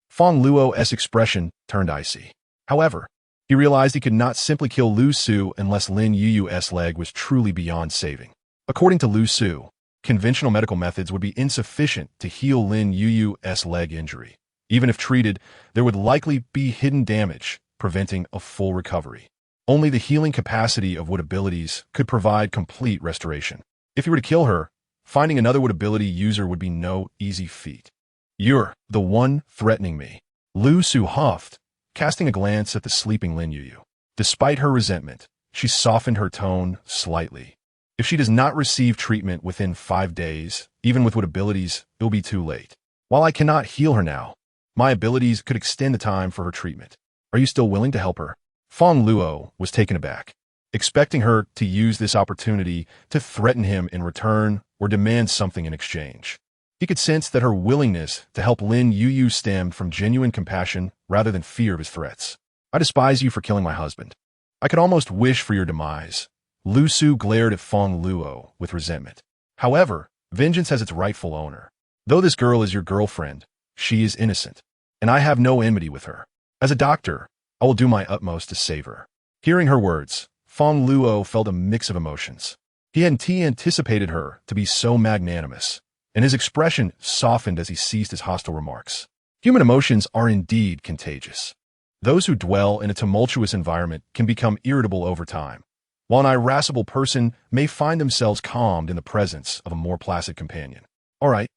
Fang Luo's expression turned icy. However, he realized he could not simply kill Lu Su unless Lin Yu's leg was truly beyond saving. According to Lu Su, conventional medical methods would be insufficient to heal Lin Yu's leg injury. Even if treated, there would likely be hidden damage, preventing a full recovery. Only the healing capacity of wood abilities could provide complete restoration. If you were to kill her, finding another wood ability user would be no easy feat. You're the one threatening me, Lu Su huffed, casting a glance at the sleeping Lin Yu. Despite her resentment, she softened her tone slightly. If she does not receive treatment within 5 days, even with wood abilities, it will be too late. While I cannot heal her now, my abilities could extend the time for her treatment. Are you still willing to help her? Fang Luo was taken aback, expecting her to use this opportunity to threaten him in return or demand something in exchange. He could sense that her willingness to help Lin Yu stemmed from genuine compassion rather than fear of his threats. I despise you for killing my husband. I could almost wish for your demise. Lu Su glared at Fang Luo with resentment. However, vengeance has its rightful owner. Though this girl is your girlfriend, she is innocent, and I have no enmity with her. As a doctor, I will do my utmost to save her. Hearing her words, Fang Luo felt a mix of emotions. He hadn't anticipated her to be so magnanimous, and his expression softened as he ceased his hostile remarks. Human emotions are indeed contagious. Those who dwell in a tumultuous environment can become irritable over time, while an irascible person may find themselves calmed in the presence of a more placid companion. All right,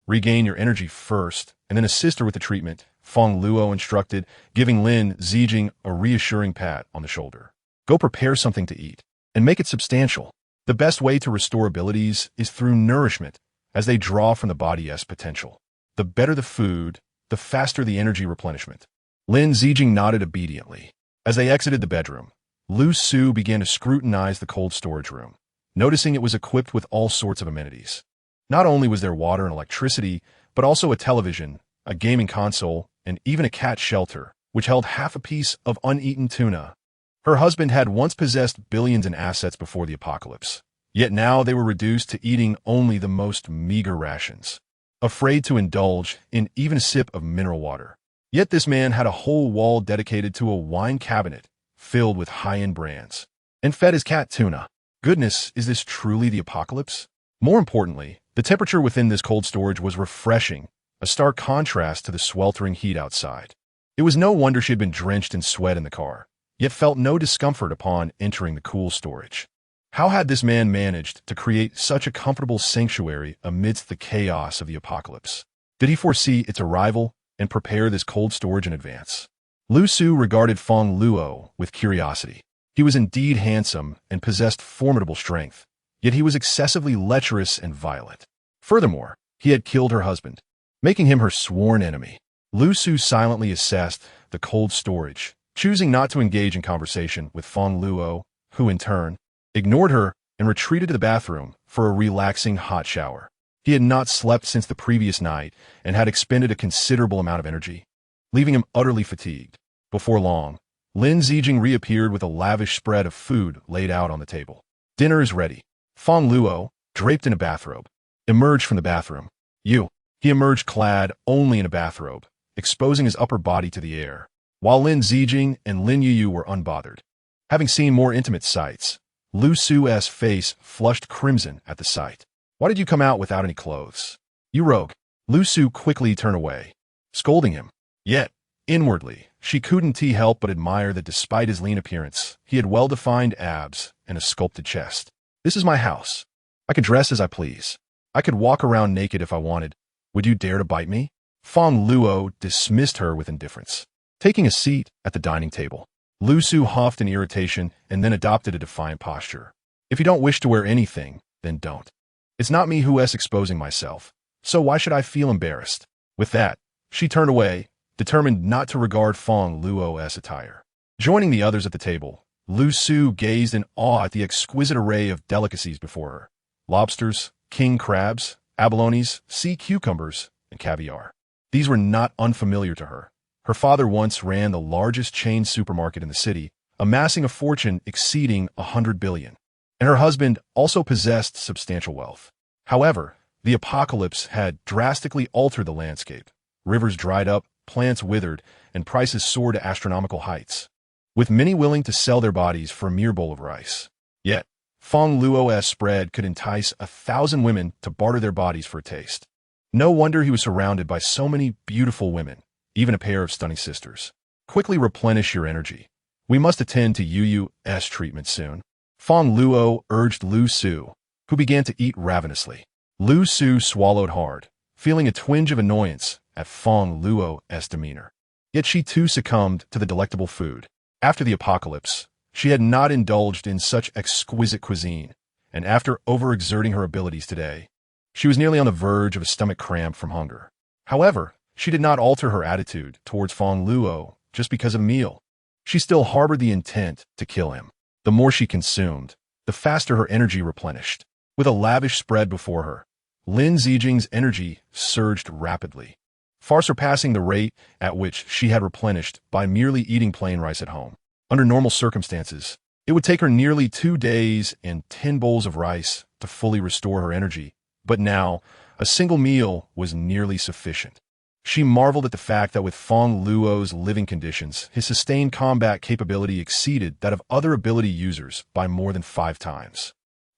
regain your energy first, and then assist her with the treatment, Fang Luo instructed, giving Lin Zijing a reassuring pat on the shoulder. Go prepare something to eat, and make it substantial. The best way to restore abilities is through nourishment, as they draw from the body's potential. The better the food, the faster the energy replenishment. Lin Zijing nodded obediently. As they exited the bedroom, Lu Su began to scrutinize the cold storage room, noticing it was equipped with all sorts of amenities. Not only was there water and electricity, but also a television, a gaming console, and even a cat shelter, which held half a piece of uneaten tuna. Her husband had once possessed billions in assets before the apocalypse, yet now they were reduced to eating only the most meager rations, afraid to indulge in even a sip of mineral water. Yet this man had a whole wall dedicated to a wine cabinet filled with high-end brands, and fed his cat tuna. Goodness, is this truly the apocalypse? More importantly, the temperature within this cold storage was refreshing, a stark contrast to the sweltering heat outside. It was no wonder she had been drenched in sweat in the car, yet felt no discomfort upon entering the cool storage. How had this man managed to create such a comfortable sanctuary amidst the chaos of the apocalypse? Did he foresee its arrival and prepare this cold storage in advance? Lu Su regarded Fang Luo with curiosity. He was indeed handsome and possessed formidable strength, yet he was excessively lecherous and violent. Furthermore, he had killed her husband, making him her sworn enemy. Lu Su silently assessed the cold storage, choosing not to engage in conversation with Fang Luo, who in turn ignored her and retreated to the bathroom for a relaxing hot shower. He had not slept since the previous night and had expended a considerable amount of energy, leaving him utterly fatigued. Before long, Lin Zijing reappeared with a lavish spread of food laid out on the table. Dinner is ready. Fang Luo, draped in a bathrobe, emerged from the bathroom. He emerged clad only in a bathrobe, exposing his upper body to the air, while Lin Zijing and Lin Yuyu were unbothered. Having seen more intimate sights, Lu Su's face flushed crimson at the sight. Why did you come out without any clothes? You rogue. Lu Su quickly turned away, scolding him. Yet, inwardly, she couldn't help but admire that despite his lean appearance, he had well-defined abs and a sculpted chest. This is my house. I could dress as I please. I could walk around naked if I wanted. Would you dare to bite me? Fang Luo dismissed her with indifference. Taking a seat at the dining table, Lu Su huffed in irritation and then adopted a defiant posture. If you don't wish to wear anything, then don't. It's not me who's exposing myself, so why should I feel embarrassed? With that, she turned away, determined not to regard Fang Luo's attire. Joining the others at the table, Lu Su gazed in awe at the exquisite array of delicacies before her. Lobsters, king crabs, abalones, sea cucumbers, and caviar. These were not unfamiliar to her. Her father once ran the largest chain supermarket in the city, amassing a fortune exceeding 100 billion. And her husband also possessed substantial wealth. However, the apocalypse had drastically altered the landscape. Rivers dried up, plants withered, and prices soared to astronomical heights, with many willing to sell their bodies for a mere bowl of rice. Yet, Fang Luo's spread could entice 1,000 women to barter their bodies for a taste. No wonder he was surrounded by so many beautiful women, even a pair of stunning sisters. Quickly replenish your energy. We must attend to Yuyu's treatment soon. Fang Luo urged Lu Su, who began to eat ravenously. Lu Su swallowed hard, feeling a twinge of annoyance at Fang Luo's demeanor. Yet she too succumbed to the delectable food. After the apocalypse, she had not indulged in such exquisite cuisine, and after overexerting her abilities today, she was nearly on the verge of a stomach cramp from hunger. However, she did not alter her attitude towards Fang Luo just because of a meal. She still harbored the intent to kill him. The more she consumed, the faster her energy replenished. With a lavish spread before her, Lin Zijing's energy surged rapidly, far surpassing the rate at which she had replenished by merely eating plain rice at home. Under normal circumstances, it would take her nearly 2 days and 10 bowls of rice to fully restore her energy, but now, a single meal was nearly sufficient. She marveled at the fact that with Fang Luo's living conditions, his sustained combat capability exceeded that of other ability users by more than 5 times.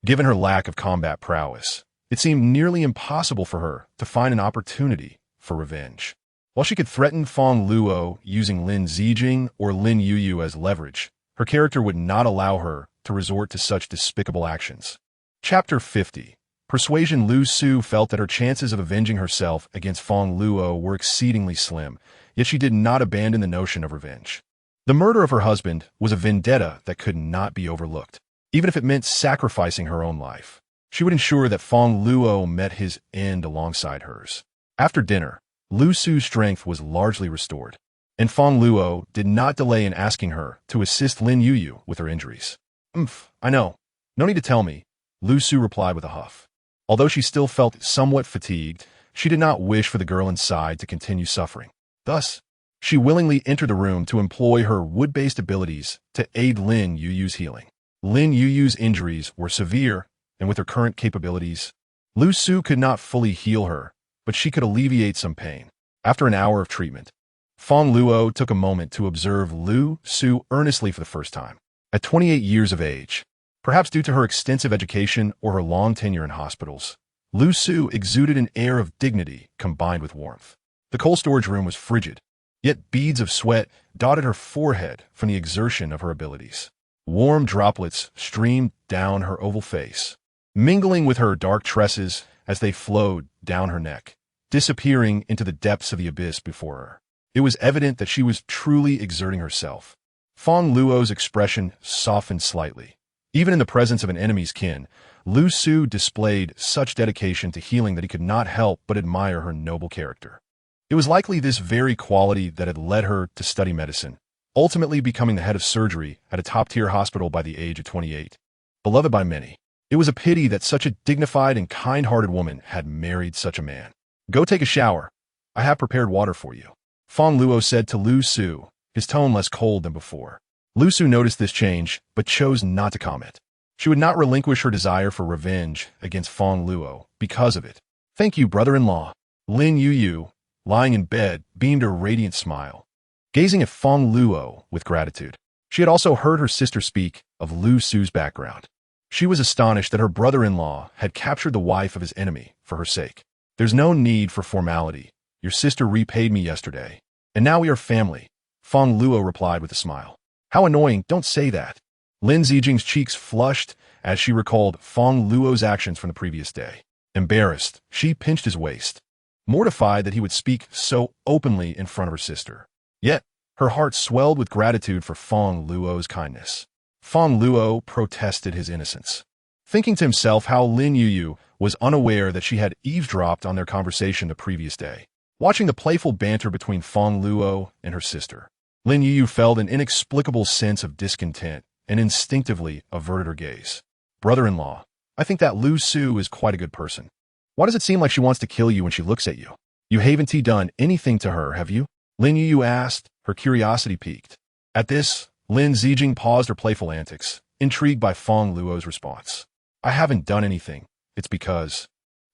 Given her lack of combat prowess, it seemed nearly impossible for her to find an opportunity for revenge. While she could threaten Fang Luo using Lin Zijing or Lin Yuyu as leverage, her character would not allow her to resort to such despicable actions. Chapter 50. Persuasion. Lu Su felt that her chances of avenging herself against Fang Luo were exceedingly slim, yet she did not abandon the notion of revenge. The murder of her husband was a vendetta that could not be overlooked, even if it meant sacrificing her own life. She would ensure that Fang Luo met his end alongside hers. After dinner, Lu Su's strength was largely restored, and Fang Luo did not delay in asking her to assist Lin Yuyu with her injuries. I know. No need to tell me, Lu Su replied with a huff. Although she still felt somewhat fatigued, she did not wish for the girl inside to continue suffering. Thus, she willingly entered the room to employ her wood-based abilities to aid Lin Yuyu's healing. Lin Yuyu's injuries were severe, and with her current capabilities, Lu Su could not fully heal her, but she could alleviate some pain. After an hour of treatment, Fang Luo took a moment to observe Lu Su earnestly for the first time. At 28 years of age, perhaps due to her extensive education or her long tenure in hospitals, Lu Su exuded an air of dignity combined with warmth. The cold storage room was frigid, yet beads of sweat dotted her forehead from the exertion of her abilities. Warm droplets streamed down her oval face, mingling with her dark tresses as they flowed down her neck, disappearing into the depths of the abyss before her. It was evident that she was truly exerting herself. Fang Luo's expression softened slightly. Even in the presence of an enemy's kin, Lu Su displayed such dedication to healing that he could not help but admire her noble character. It was likely this very quality that had led her to study medicine, ultimately becoming the head of surgery at a top-tier hospital by the age of 28. Beloved by many. It was a pity that such a dignified and kind-hearted woman had married such a man. Go take a shower. I have prepared water for you, Fang Luo said to Lu Su, his tone less cold than before. Lu Su noticed this change, but chose not to comment. She would not relinquish her desire for revenge against Fang Luo because of it. Thank you, brother-in-law. Lin Yu, lying in bed, beamed a radiant smile, gazing at Fang Luo with gratitude. She had also heard her sister speak of Lu Su's background. She was astonished that her brother-in-law had captured the wife of his enemy for her sake. There's no need for formality. Your sister repaid me yesterday, and now we are family, Fang Luo replied with a smile. How annoying, don't say that. Lin Zijing's cheeks flushed as she recalled Fang Luo's actions from the previous day. Embarrassed, she pinched his waist, mortified that he would speak so openly in front of her sister. Yet, her heart swelled with gratitude for Fang Luo's kindness. Fang Luo protested his innocence, thinking to himself how Lin Yu was unaware that she had eavesdropped on their conversation the previous day. Watching the playful banter between Fang Luo and her sister, Lin Yu felt an inexplicable sense of discontent and instinctively averted her gaze. Brother-in-law, I think that Lu Su is quite a good person. Why does it seem like she wants to kill you when she looks at you? You haven't done anything to her, have you? Lin Yu asked, her curiosity piqued. At this, Lin Zijing paused her playful antics, intrigued by Fang Luo's response. I haven't done anything. It's because...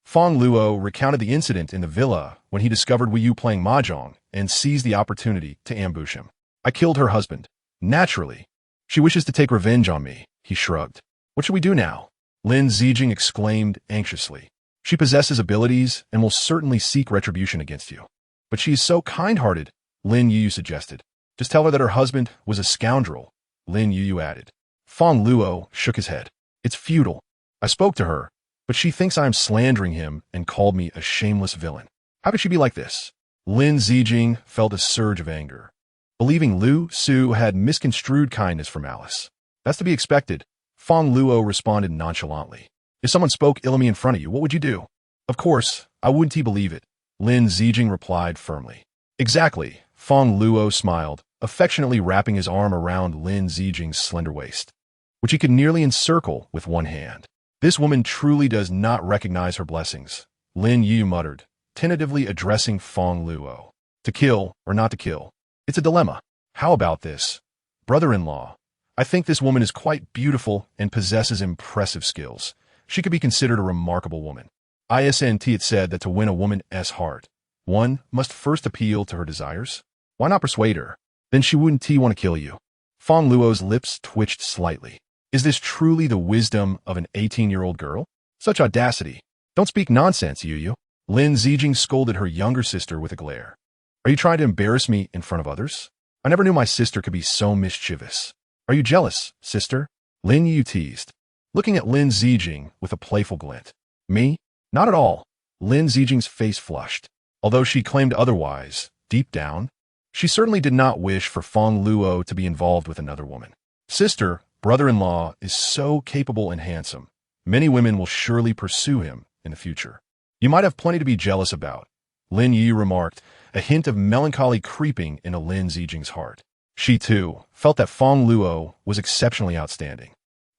Fang Luo recounted the incident in the villa when he discovered Wei Yu playing mahjong and seized the opportunity to ambush him. I killed her husband. Naturally. She wishes to take revenge on me, he shrugged. What should we do now? Lin Zijing exclaimed anxiously. She possesses abilities and will certainly seek retribution against you. But she is so kind-hearted, Lin Yu suggested. Just tell her that her husband was a scoundrel, Lin Yu added. Fang Luo shook his head. It's futile. I spoke to her, but she thinks I am slandering him and called me a shameless villain. How could she be like this? Lin Zijing felt a surge of anger, believing Lu Su had misconstrued kindness for malice. That's to be expected, Fang Luo responded nonchalantly. If someone spoke ill of me in front of you, what would you do? Of course, I wouldn't believe it, Lin Zijing replied firmly. Exactly, Fang Luo smiled, affectionately wrapping his arm around Lin Zijing's slender waist, which he could nearly encircle with one hand. This woman truly does not recognize her blessings, Lin Yu muttered, tentatively addressing Fang Luo. To kill or not to kill? It's a dilemma. How about this? Brother-in-law, I think this woman is quite beautiful and possesses impressive skills. She could be considered a remarkable woman. Isn't it said that to win a woman's heart, one must first appeal to her desires? Why not persuade her? Then she wouldn't want to kill you. Fang Luo's lips twitched slightly. Is this truly the wisdom of an 18-year-old girl? Such audacity. Don't speak nonsense, Yu. Lin Zijing scolded her younger sister with a glare. Are you trying to embarrass me in front of others? I never knew my sister could be so mischievous. Are you jealous, sister? Lin Yu teased, looking at Lin Zijing with a playful glint. Me? Not at all. Lin Zijing's face flushed. Although she claimed otherwise, deep down, she certainly did not wish for Fang Luo to be involved with another woman. Sister, brother-in-law is so capable and handsome. Many women will surely pursue him in the future. You might have plenty to be jealous about, Lin Yi remarked, a hint of melancholy creeping into Lin Zijing's heart. She, too, felt that Fang Luo was exceptionally outstanding.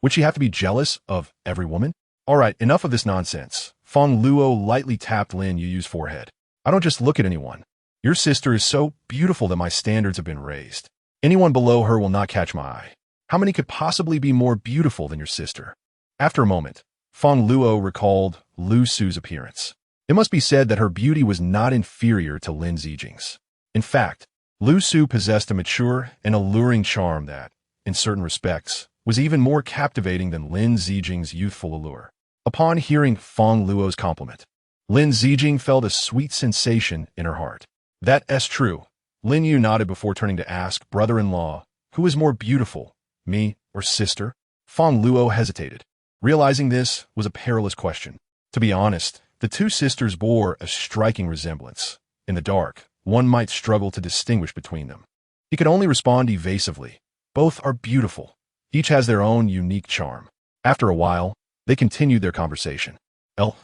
Would she have to be jealous of every woman? All right, enough of this nonsense. Fang Luo lightly tapped Lin Yu's forehead. I don't just look at anyone. Your sister is so beautiful that my standards have been raised. Anyone below her will not catch my eye. How many could possibly be more beautiful than your sister? After a moment, Fang Luo recalled Lu Su's appearance. It must be said that her beauty was not inferior to Lin Zijing's. In fact, Lu Su possessed a mature and alluring charm that, in certain respects, was even more captivating than Lin Zijing's youthful allure. Upon hearing Fang Luo's compliment, Lin Zijing felt a sweet sensation in her heart. That's true. Lin Yu nodded before turning to ask brother-in-law, who is more beautiful, me or sister? Fang Luo hesitated, realizing this was a perilous question. To be honest, the two sisters bore a striking resemblance. In the dark, one might struggle to distinguish between them. He could only respond evasively. Both are beautiful. Each has their own unique charm. After a while, they continued their conversation.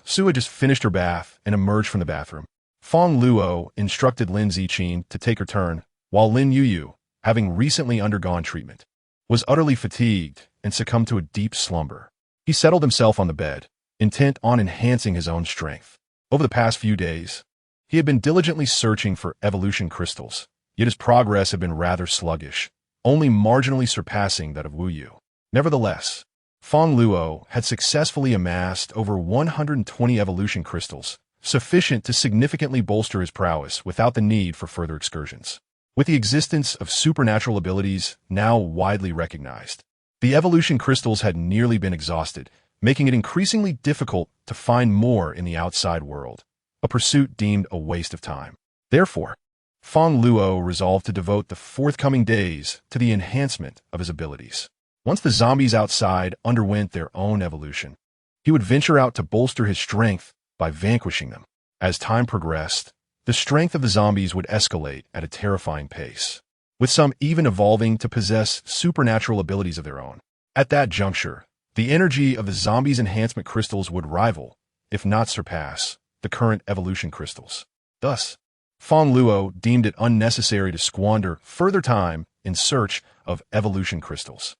Su had just finished her bath and emerged from the bathroom. Fang Luo instructed Lin Zijing to take her turn, while Lin Yu having recently undergone treatment, was utterly fatigued and succumbed to a deep slumber. He settled himself on the bed, intent on enhancing his own strength. Over the past few days, he had been diligently searching for evolution crystals, yet his progress had been rather sluggish, only marginally surpassing that of Wu Yu. Nevertheless, Fang Luo had successfully amassed over 120 evolution crystals, sufficient to significantly bolster his prowess without the need for further excursions. With the existence of supernatural abilities now widely recognized, the evolution crystals had nearly been exhausted, making it increasingly difficult to find more in the outside world, a pursuit deemed a waste of time. Therefore, Fang Luo resolved to devote the forthcoming days to the enhancement of his abilities. Once the zombies outside underwent their own evolution, he would venture out to bolster his strength by vanquishing them. As time progressed, the strength of the zombies would escalate at a terrifying pace, with some even evolving to possess supernatural abilities of their own. At that juncture, the energy of the zombies' enhancement crystals would rival, if not surpass, the current evolution crystals. Thus, Fang Luo deemed it unnecessary to squander further time in search of evolution crystals.